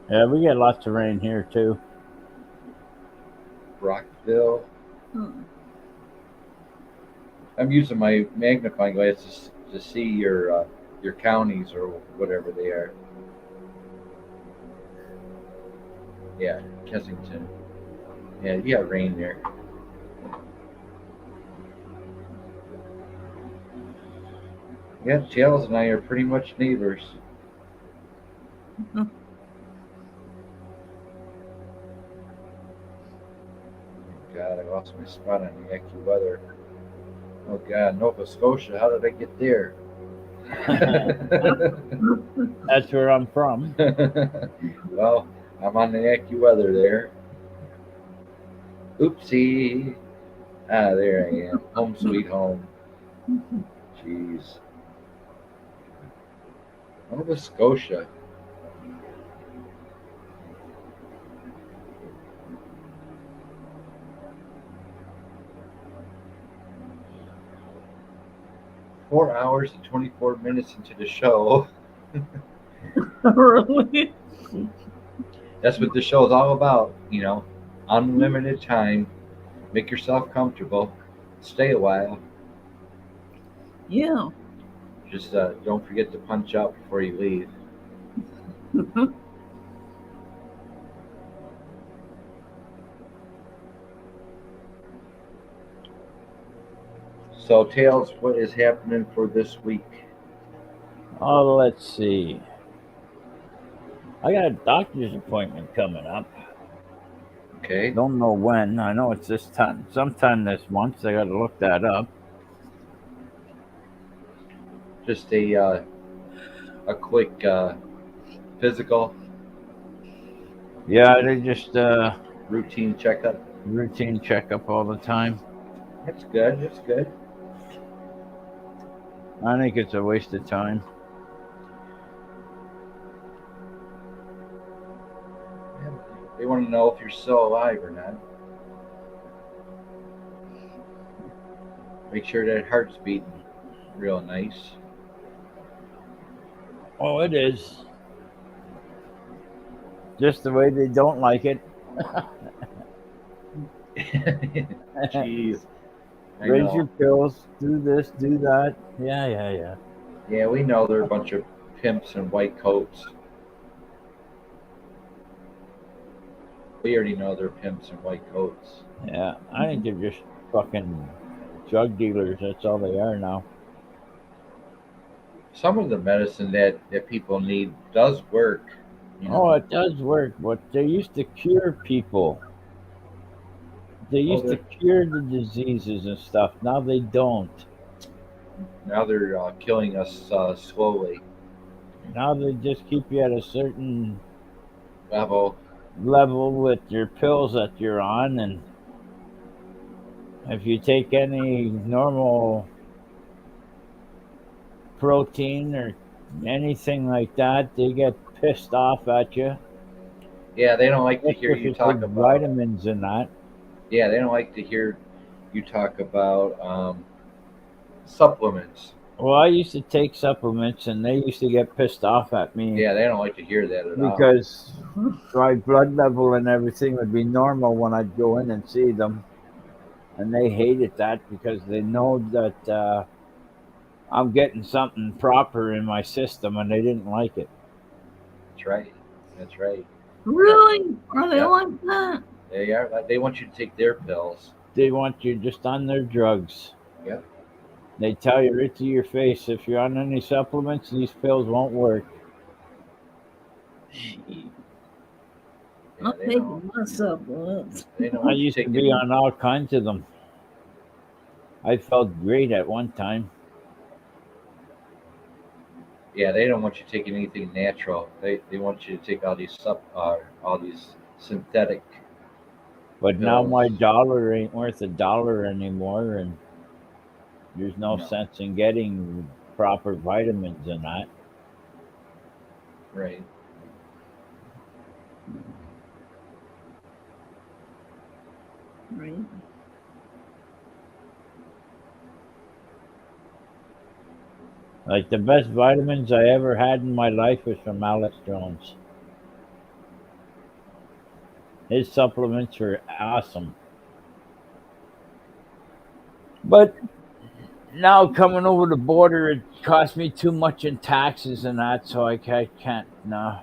Yeah, we get lots of rain here too. Brockville. I'm using my magnifying glass to see your counties or whatever they are. Yeah, Kensington. Yeah, you got rain there. Yeah, Charles and I are pretty much neighbors. Mhm. God, I lost my spot on the AccuWeather. Oh God, Nova Scotia, how did I get there? That's where I'm from. Well, I'm on the AccuWeather there. Oopsie. Ah, there I am. Home sweet home. Jeez. Nova Scotia. Four hours and 24 minutes into the show. Really? That's what the show is all about, unlimited time. Make yourself comfortable. Stay a while. Yeah. Just don't forget to punch out before you leave. So, Tails, what is happening for this week? Oh, let's see. I got a doctor's appointment coming up. Okay. Don't know when. I know it's this time, sometime this month. I got to look that up. Just a a quick physical Yeah, they just routine checkup. routine checkup all the time. That's good. That's good. I think it's a waste of time. Yeah, they want to know if you're still alive or not. Make sure that heart's beating real nice. Oh, it is. Just the way they don't like it. Jeez. I Raise know. your pills, do this, do that. Yeah. Yeah, we know they're a bunch of pimps in white coats. We already know they're pimps in white coats. Yeah, I think they're just fucking drug dealers. That's all they are now. Some of the medicine that people need does work. You Oh, know. it does work, but they used to cure people. They Oh, used to cure the diseases and stuff. Now they don't. now they're killing us slowly. Now they just keep you at a certain Level. level with your pills that you're on, and if you take any normal protein or anything like that, they get pissed off at you. Yeah, they don't like to hear Especially if you you talk take about. vitamins and that. Yeah, they don't like to hear you talk about supplements. Well, I used to take supplements, and they used to get pissed off at me Yeah, they don't like to hear that at all. because my blood level and everything would be normal when I'd go in and see them, and they hated that because they know that I'm getting something proper in my system, and they didn't like it. That's right. That's right. Really? Are they Yep. like that? They are. They want you to take their pills. They want you just on their drugs. Yep. They tell you right to your face, if you're on any supplements, these pills won't work. Yeah, I'm they don't. taking my supplements. They don't I want you used to taking. be on all kinds of them. I felt great at one time. Yeah, they don't want you taking anything natural. They want you to take all these all these synthetic. But now my pills. dollar ain't worth $1 anymore, and there's no No. sense in getting proper vitamins and that. Right. Right. Like the best vitamins I ever had in my life was from Alex Jones. His supplements were awesome. But now coming over the border, it cost me too much in taxes and that, so I can't. No.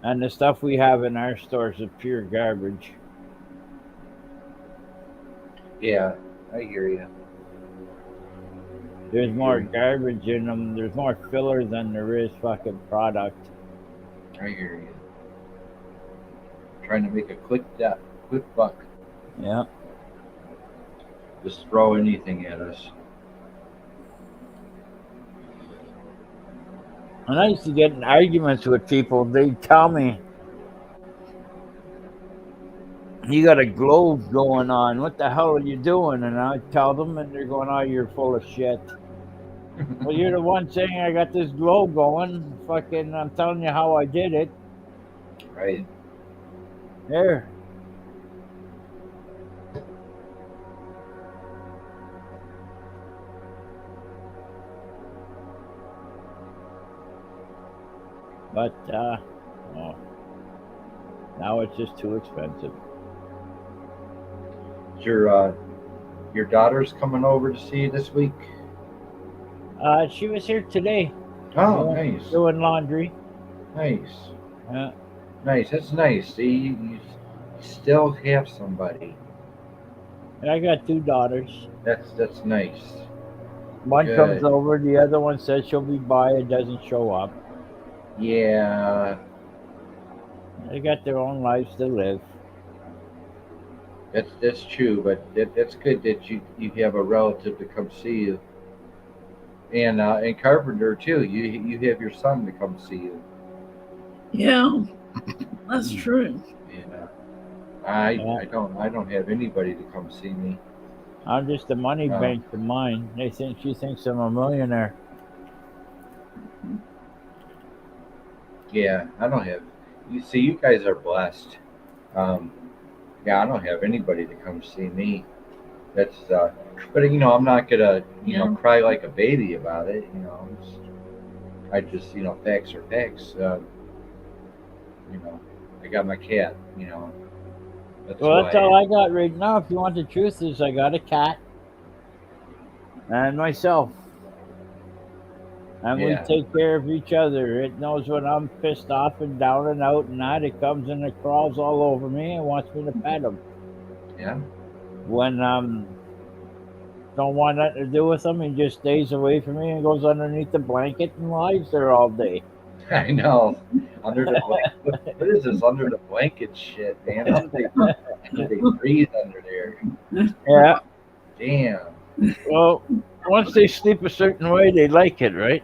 And the stuff we have in our stores is pure garbage. Yeah, I hear you. There's more garbage in them. There's more filler than there is fucking product. I hear you. Trying to make a quick buck. Yeah. Just throw anything at us. And I used to get in arguments with people. They'd tell me, you got a glow going on. What the hell are you doing? And I'd tell them, and they're going, oh, you're full of shit. Well, you're the one saying I got this glow going. Fucking, I'm telling you how I did it. Right. There. But, oh, now it's just too expensive. Is your daughter's coming over to see you this week? She was here today. Oh, nice. Doing laundry. Nice. Yeah. Nice. That's nice. See, you still have somebody. And I got 2 daughters. That's nice. One Good. comes over, the other one says she'll be by and doesn't show up. Yeah. They got their own lives to live. That's true, but that's good that you have a relative to come see you. And Carpenter too. You have your son to come see you. Yeah, that's true. And Yeah. I don't have anybody to come see me. I'm just a money Uh, bank to mine. She thinks I'm a millionaire. yeah, I don't have. You see, you guys are blessed. Um, yeah, I don't have anybody to come see me. That's but I'm not gonna Yeah. cry like a baby about it. I just facts are facts. You know, I got my cat. That's who Well, I that's all am. I got right now. If you want the truth, is I got a cat and myself, and we Yeah, take care of each other. It knows when I'm pissed off and down and out and that. It comes and it crawls all over me and wants me to pet him. yeah. When don't want nothing to do with him, he just stays away from me and goes underneath the blanket and lies there all day. I know. Under the blanket. What is this under the blanket shit, man? How do they breathe under there? Yeah. Damn. Well, once they sleep a certain way, they like it, right?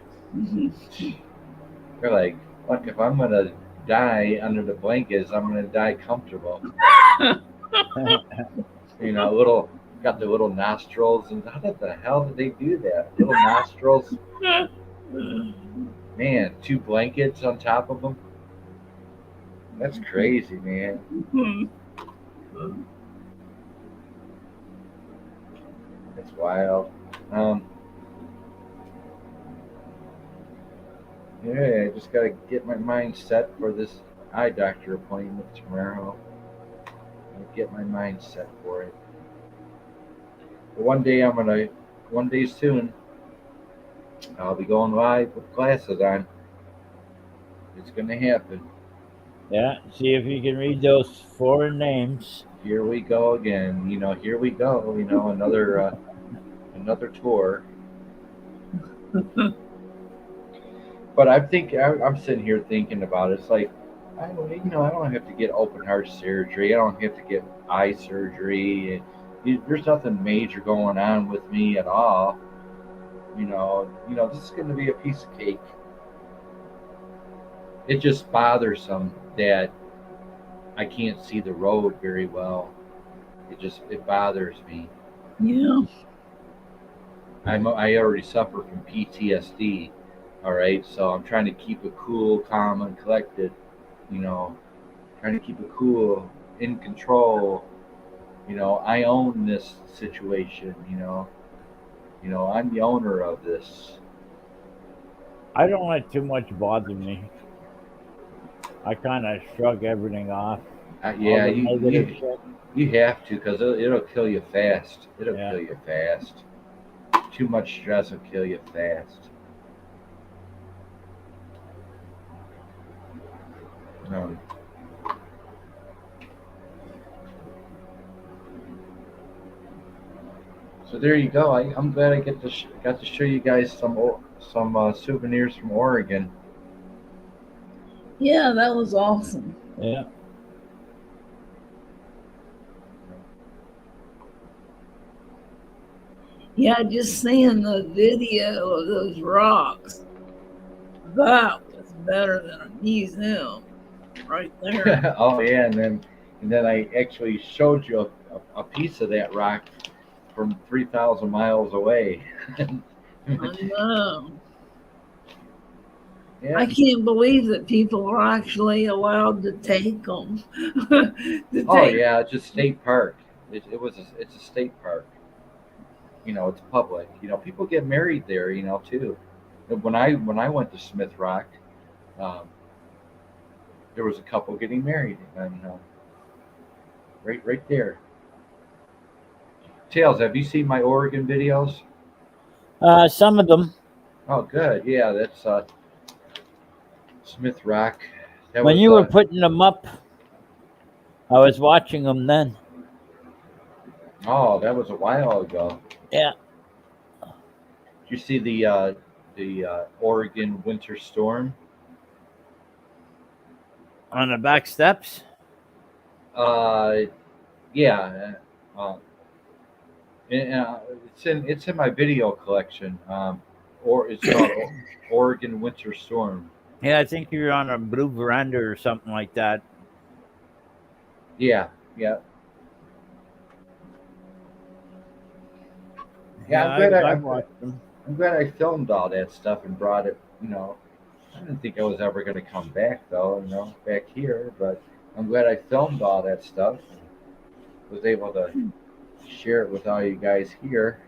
They're like, look, if I'm gonna die under the blankets, I'm gonna die comfortable. Little got the little nostrils, and how the hell did they do that? Little nostrils, man. Two blankets on top of them. That's crazy, man. That's wild. Um, yeah, I just gotta get my mind set for this eye doctor appointment tomorrow. I'll get my mind set for it. But one day soon, I'll be going live with glasses on. It's gonna happen. Yeah. See if you can read those foreign names. Here we go again. Here we go. Another tour. But I'm sitting here thinking about it. It's like I don't have to get open heart surgery. I don't have to get eye surgery. There's nothing major going on with me at all. This is going to be a piece of cake. It just bothersome that I can't see the road very well. It bothers me. Yeah. I already suffer from PTSD. All right, so I'm trying to keep it cool, calm, and collected. You know, trying to keep it cool, in control. I own this situation. I'm the owner of this. I don't let too much bother me. I kind of shrug everything off. All Yeah, the negative shit. you have to because it'll kill you fast. It'll Yeah. kill you fast. Too much stress will kill you fast. Um, so there you go. I'm glad I got to show you guys some souvenirs from Oregon. Yeah, that was awesome. Yeah. Yeah, just seeing the video of those rocks, that was better than a museum right there. Oh yeah, and then I actually showed you a piece of that rock from 3,000 miles away. I know. Yeah. I can't believe that people are actually allowed to take them. Oh yeah, it's a state park. It's a state park. It's public. People get married there. Too. When I went to Smith Rock, um, there was a couple getting married, and right there. Tails, have you seen my Oregon videos? Some of them. Oh, good. Yeah, that's Smith Rock. That When was you were putting them up, I was watching them then. oh, that was a while ago. Yeah. Did you see the Oregon winter storm? On the back steps. Yeah. Uh, it's in my video collection. or it's called Oregon Winter Storm. Yeah, I think you're on a blue veranda or something like that. Yeah, yeah, yeah. Yeah, I'm glad I watched them. I'm glad I filmed all that stuff and brought it. I didn't think I was ever going to come back though. Back here, but I'm glad I filmed all that stuff. Was able to share it with all you guys here.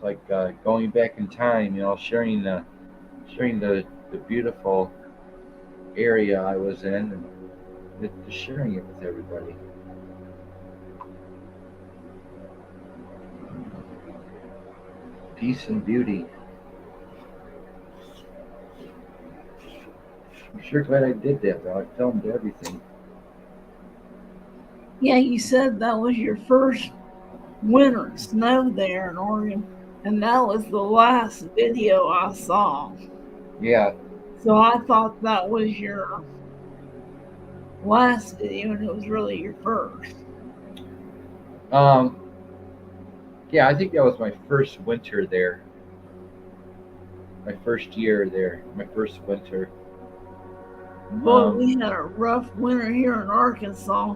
Like going back in time, sharing the beautiful area I was in, and just sharing it with everybody. Peace and beauty. I'm sure glad I did that though. I filmed everything. Yeah, you said that was your first winter snow there in Oregon, and that was the last video I saw. Yeah. So I thought that was your last video, and it was really your first. Um. Yeah, I think that was my first winter there. My first year there. My first winter. Boy, we had a rough winter here in Arkansas.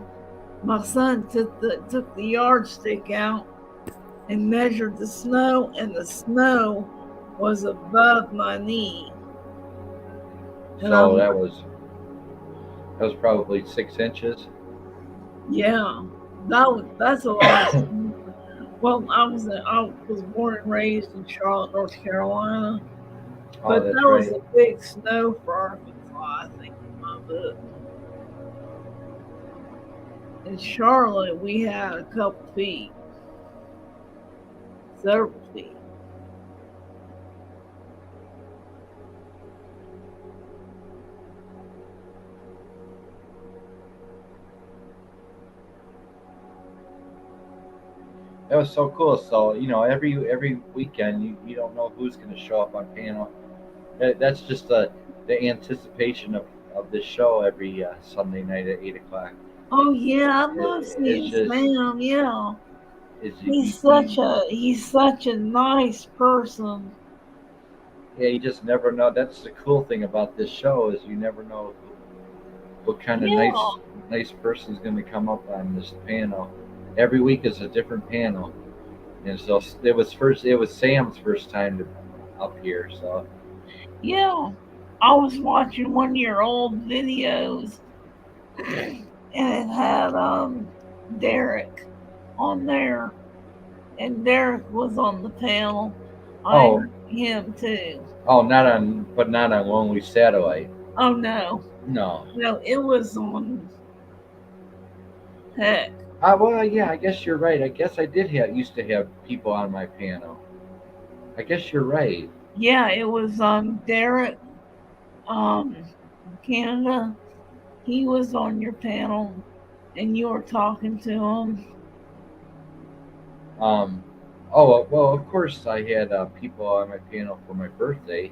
My son took the yardstick out and measured the snow, and the snow was above my knee. And So that was probably 6 inches. Yeah, that's a lot. Well, I was born and raised in Charlotte, North Carolina, Oh, but that's that was right. a big snow for Arkansas, I think, in my book. In Charlotte, we had a couple feet, several feet. That was so cool. So every weekend you don't know who's going to show up on panel. That's just the anticipation of this show every Sunday night at 8 o'clock. Oh yeah, I love It's seeing just Sam. Yeah, is he's such a nice person. yeah, you just never know. That's the cool thing about this show is you never know what kind of Yeah, nice person's going to come up on this panel. Every week is a different panel, and so it was Sam's first time up here. So yeah. I was watching one of your old videos, and it had Derek on there, and Derek was on the panel. I oh heard him too. not on Lonely Satellite. Oh no, No. no, it was on. Heck, Well, yeah, I guess you're right. I guess I did used to have people on my panel. I guess you're right. yeah, it was Derek, Canada. He was on your panel, and you were talking to him. Oh well, of course I had people on my panel for my birthday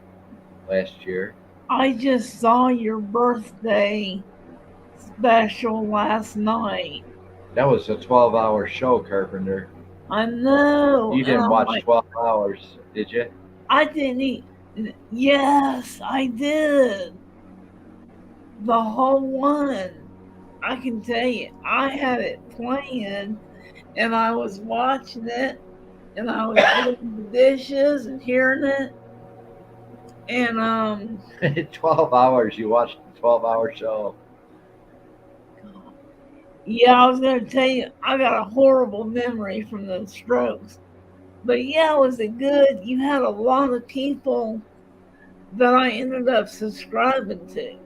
last year. I just saw your birthday special last night. That was a 12-hour show, Carpenter. I know. You And didn't I'm watch like, 12 hours, did you? I didn't eat. Yes, I did. The whole one. I can tell you, I had it playing and I was watching it and I was doing the dishes and hearing it. And 12 hours. You watched the 12-hour show. yeah, I was gonna tell you, I got a horrible memory from those strokes. But yeah, was it good? You had a lot of people that I ended up subscribing to.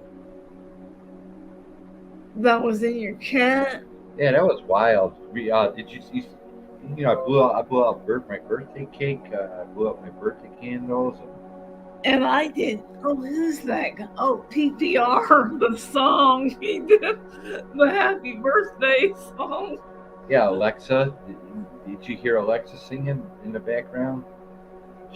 That was in your chat. Yeah, that was wild. Did you see? I blew out my birthday cake. I blew up my birthday candles. And I did. Oh, who's that guy? Oh, PPR, the song he did, the Happy Birthday song. Yeah, Alexa. Did you hear Alexa singing in the background?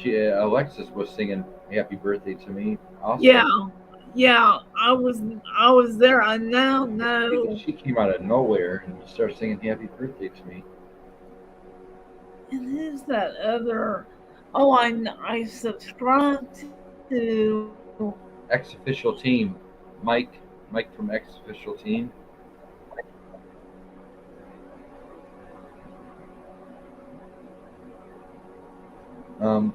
Alexis was singing "Happy Birthday" to me. Also. Yeah. I was there. I now know. She came out of nowhere and started singing "Happy Birthday" to me. And who's that other? Oh, I subscribed to. X official team, Mike. Mike from X official team. Um,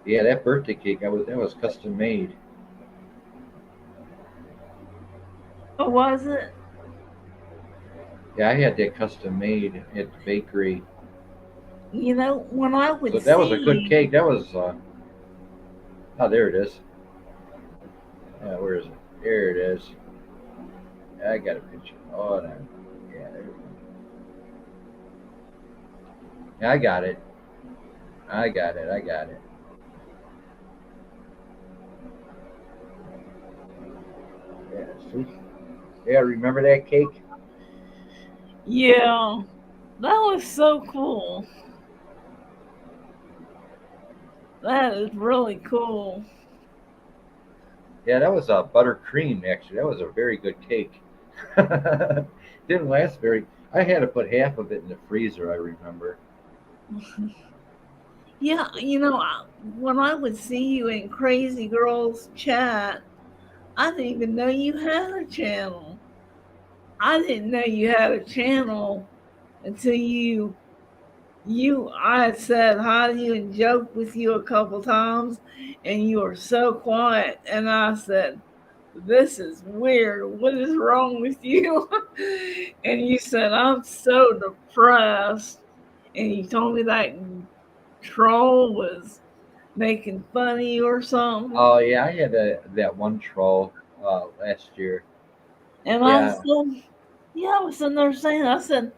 yeah, that birthday cake that was custom made. Oh, was it? Yeah, I had that custom made at the bakery. You know, when I would So that was see a good you, cake. That was oh, there it is. Where is it? There it is. I got a picture. Oh, no. Yeah, there we go. Yeah, I got it. I got it. I got it. Yeah, see? Yeah, remember that cake? yeah, that was so cool. That is really cool. Yeah, that was a buttercream, actually. That was a very good cake. Didn't last very. I had to put half of it in the freezer, I remember. Yeah, you know, when I would see you in Crazy Girls chat, I didn't even know you had a channel. I didn't know you had a channel until I had said hi to you and joked with you a couple times, and you were so quiet. And I said, "This is weird. What is wrong with you?" And you said, "I'm so depressed." And you told me that troll was making fun of you or something. Oh, yeah, I had that one troll last year. And I Yeah. said, "Yeah," I was sitting there saying, I said,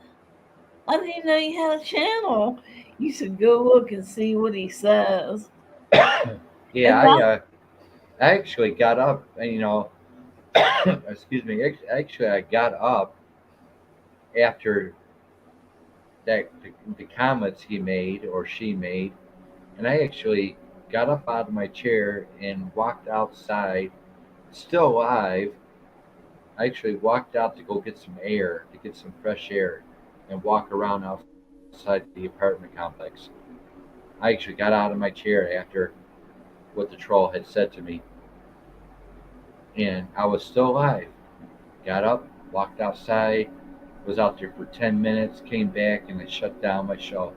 "I didn't even know you had a channel." You said, "Go look and see what he says." Yeah, And that, I actually got up, and, excuse me, actually, I got up after the comments he made or she made, and I actually got up out of my chair and walked outside, still alive. I actually walked out to go get some air, to get some fresh air, and walk around outside the apartment complex. I actually got out of my chair after what the troll had said to me, and I was still alive. Got up, walked outside, was out there for 10 minutes, came back, and I shut down my show.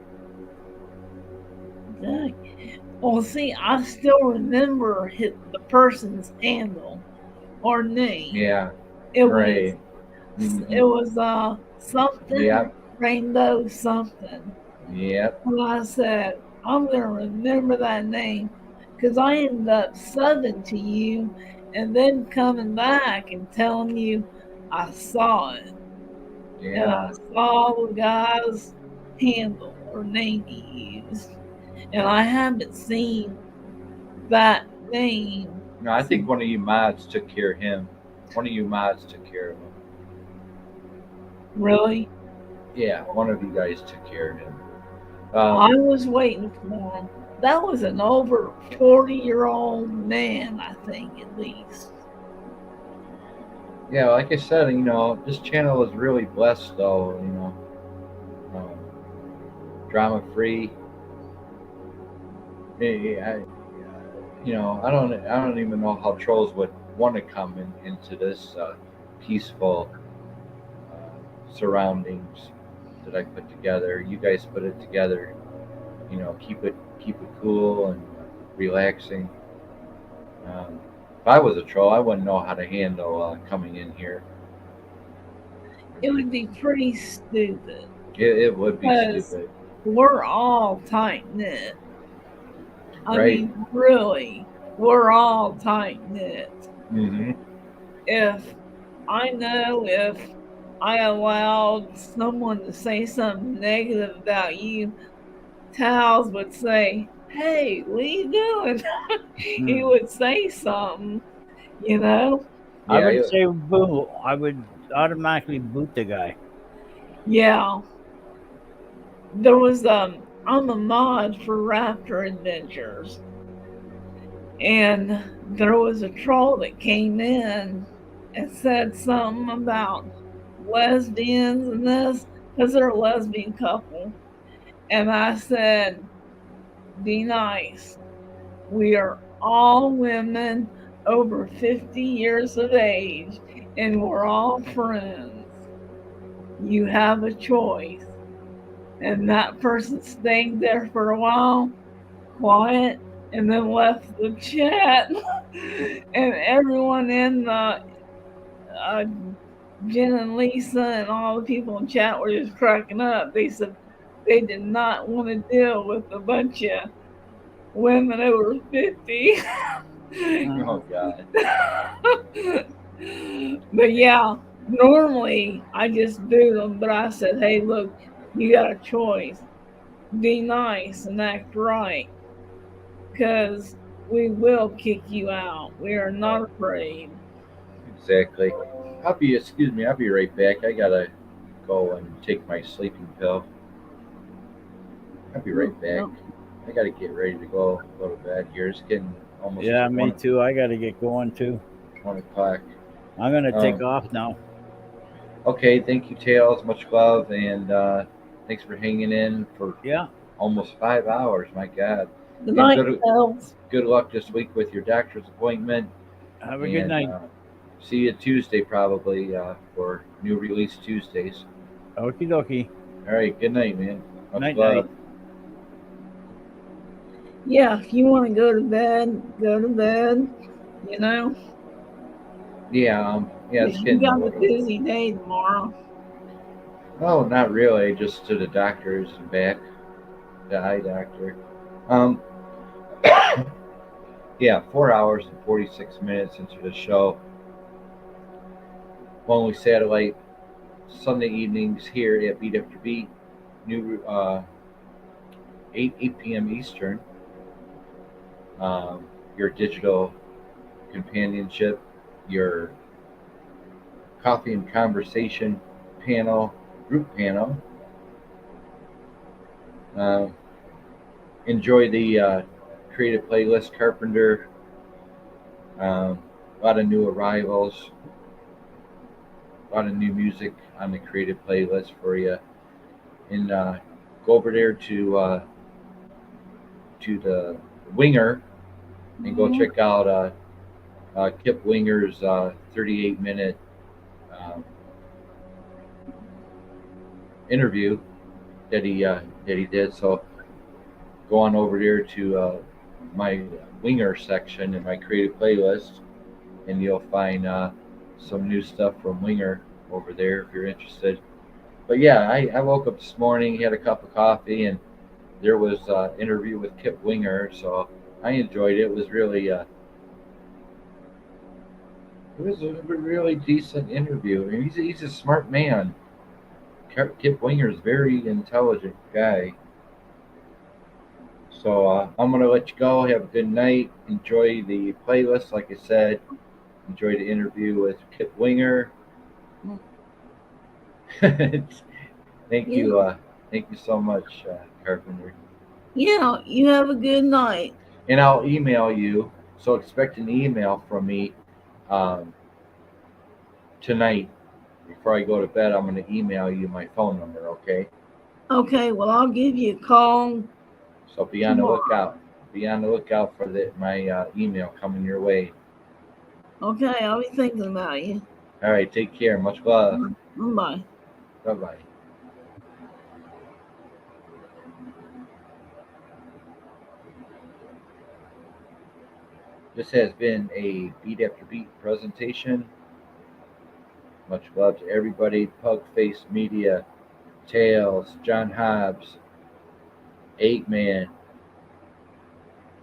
well, see, I still remember the person's handle or name. Yeah, It was right. Hmm. it was something Yep, rainbow something. yep. And I said, "I'm gonna remember that name," because I ended up subbing to you and then coming back and telling you I saw it. And I Yeah. saw the guy's handle or name he used. And I haven't seen that name No, I think since. one of you mods took care of him. One of you mods took care of him. Really? Yeah, one of you guys took care of him. I was waiting for him. That was an over 40-year-old man, I think, at least. Yeah, like I said, this channel is really blessed, though. Drama free. I don't even know how trolls would want to come into this peaceful surroundings that I put together. You guys put it together. Keep it cool and relaxing. If I was a troll, I wouldn't know how to handle coming in here. It would be pretty stupid It would be because stupid, we're all tight knit. I right? mean, really, we're all tight knit. Hmm. If if I allowed someone to say something negative about you, Tals would say, "Hey, what are you doing?" He Hmm. would say something, you know? I Yeah, would say boo. I would automatically boot the guy. Yeah. There was I'm a mod for Raptor Adventures, and there was a troll that came in and said something about lesbians and this, because they're a lesbian couple. And I said, be nice. We are all women over 50 years of age, and we're all friends. You have a choice. And that person stayed there for a while, quiet, and then left the chat. And everyone in the uh, Jen and Lisa and all the people in chat were just cracking up. They said they did not want to deal with a bunch of women over 50. Oh God. But yeah, normally I just do them, but I said, hey, look, you got a choice. Be nice and act right, because we will kick you out. We are not afraid. Exactly. Excuse me, I'll be right back. I gotta go and take my sleeping pill. I'll be right back. I gotta get ready to go to bed here. It's getting almost Yeah, me too. I got to get going too. 1 o'clock. I'm going to take off now. Okay, thank you, Tails. Much love, and thanks for hanging in for almost 5 hours. My God. Good night, good luck this week with your doctor's appointment. Have a good night. See you Tuesday probably for new release Tuesdays. Okie dokie. All right, good night, man. Much Night, love. night. Yeah, if you want to go to bed, go to bed. You know. Yeah, it's You getting got a a busy day tomorrow. No, not really. Just to the doctors and back, the eye doctor. Yeah, 4 hours and 46 minutes into the show. Only satellite Sunday evenings here at Beat After Beat, new 8 p.m. Eastern. Your digital companionship, your coffee and conversation group panel. Enjoy the creative playlist, Carpenter. A lot of new arrivals, a lot of new music on the creative playlist for you. And go over there to the Winger and go check out Kip Winger's 38-minute interview that he did. So go on over there to my Winger section in my creative playlist, and you'll find some new stuff from Winger over there if you're interested. But yeah, I woke up this morning, had a cup of coffee, and there was an interview with Kip Winger, so I enjoyed it. It was really a really decent interview. I mean, he's a smart man. Kip Winger is a very intelligent guy. So I'm gonna let you go. Have a good night. Enjoy the playlist, like I said. Enjoy the interview with Kip Winger. Thank you so much, Carpenter. Yeah, you have a good night. And I'll email you. So expect an email from me tonight. Before I go to bed, I'm going to email you my phone number, okay? Okay, well, I'll give you a call. So be on the lookout. Be on the lookout for my email coming your way. Okay, I'll be thinking about you. All right, take care. Much love. Bye. Bye-bye. This has been a Beat After Beat presentation. Much love to everybody. Pugface Media, Tails, John Hobbs, Eggman,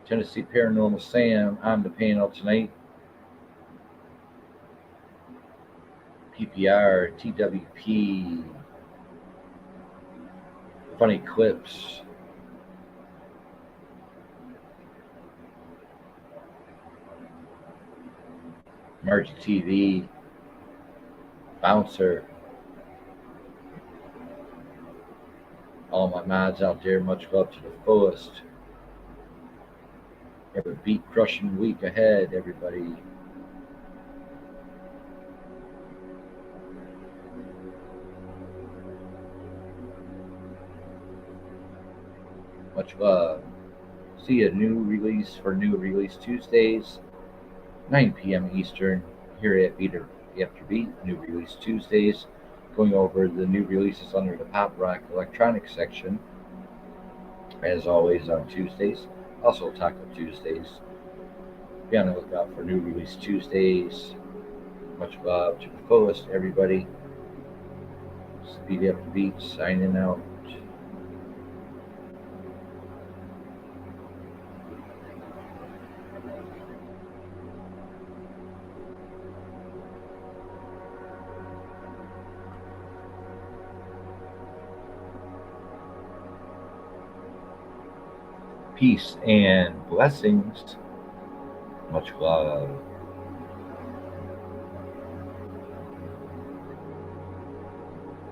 Tennessee Paranormal Sam on the panel tonight. PPR, TWP, Funny Clips, Margie TV, Bouncer, all my mods out there, much love to the fullest. Have a beat crushing week ahead, everybody. Much love. See a new release for New Release Tuesdays, 9 p.m. Eastern, here at BEATAFTERBEAT. New Release Tuesdays, going over the new releases under the pop rock electronic section, as always on Tuesdays. Also Taco Tuesdays. Be on the lookout for New Release Tuesdays. Much love to the fullest, everybody. BEATAFTERBEAT signing out. Peace and blessings. Much love.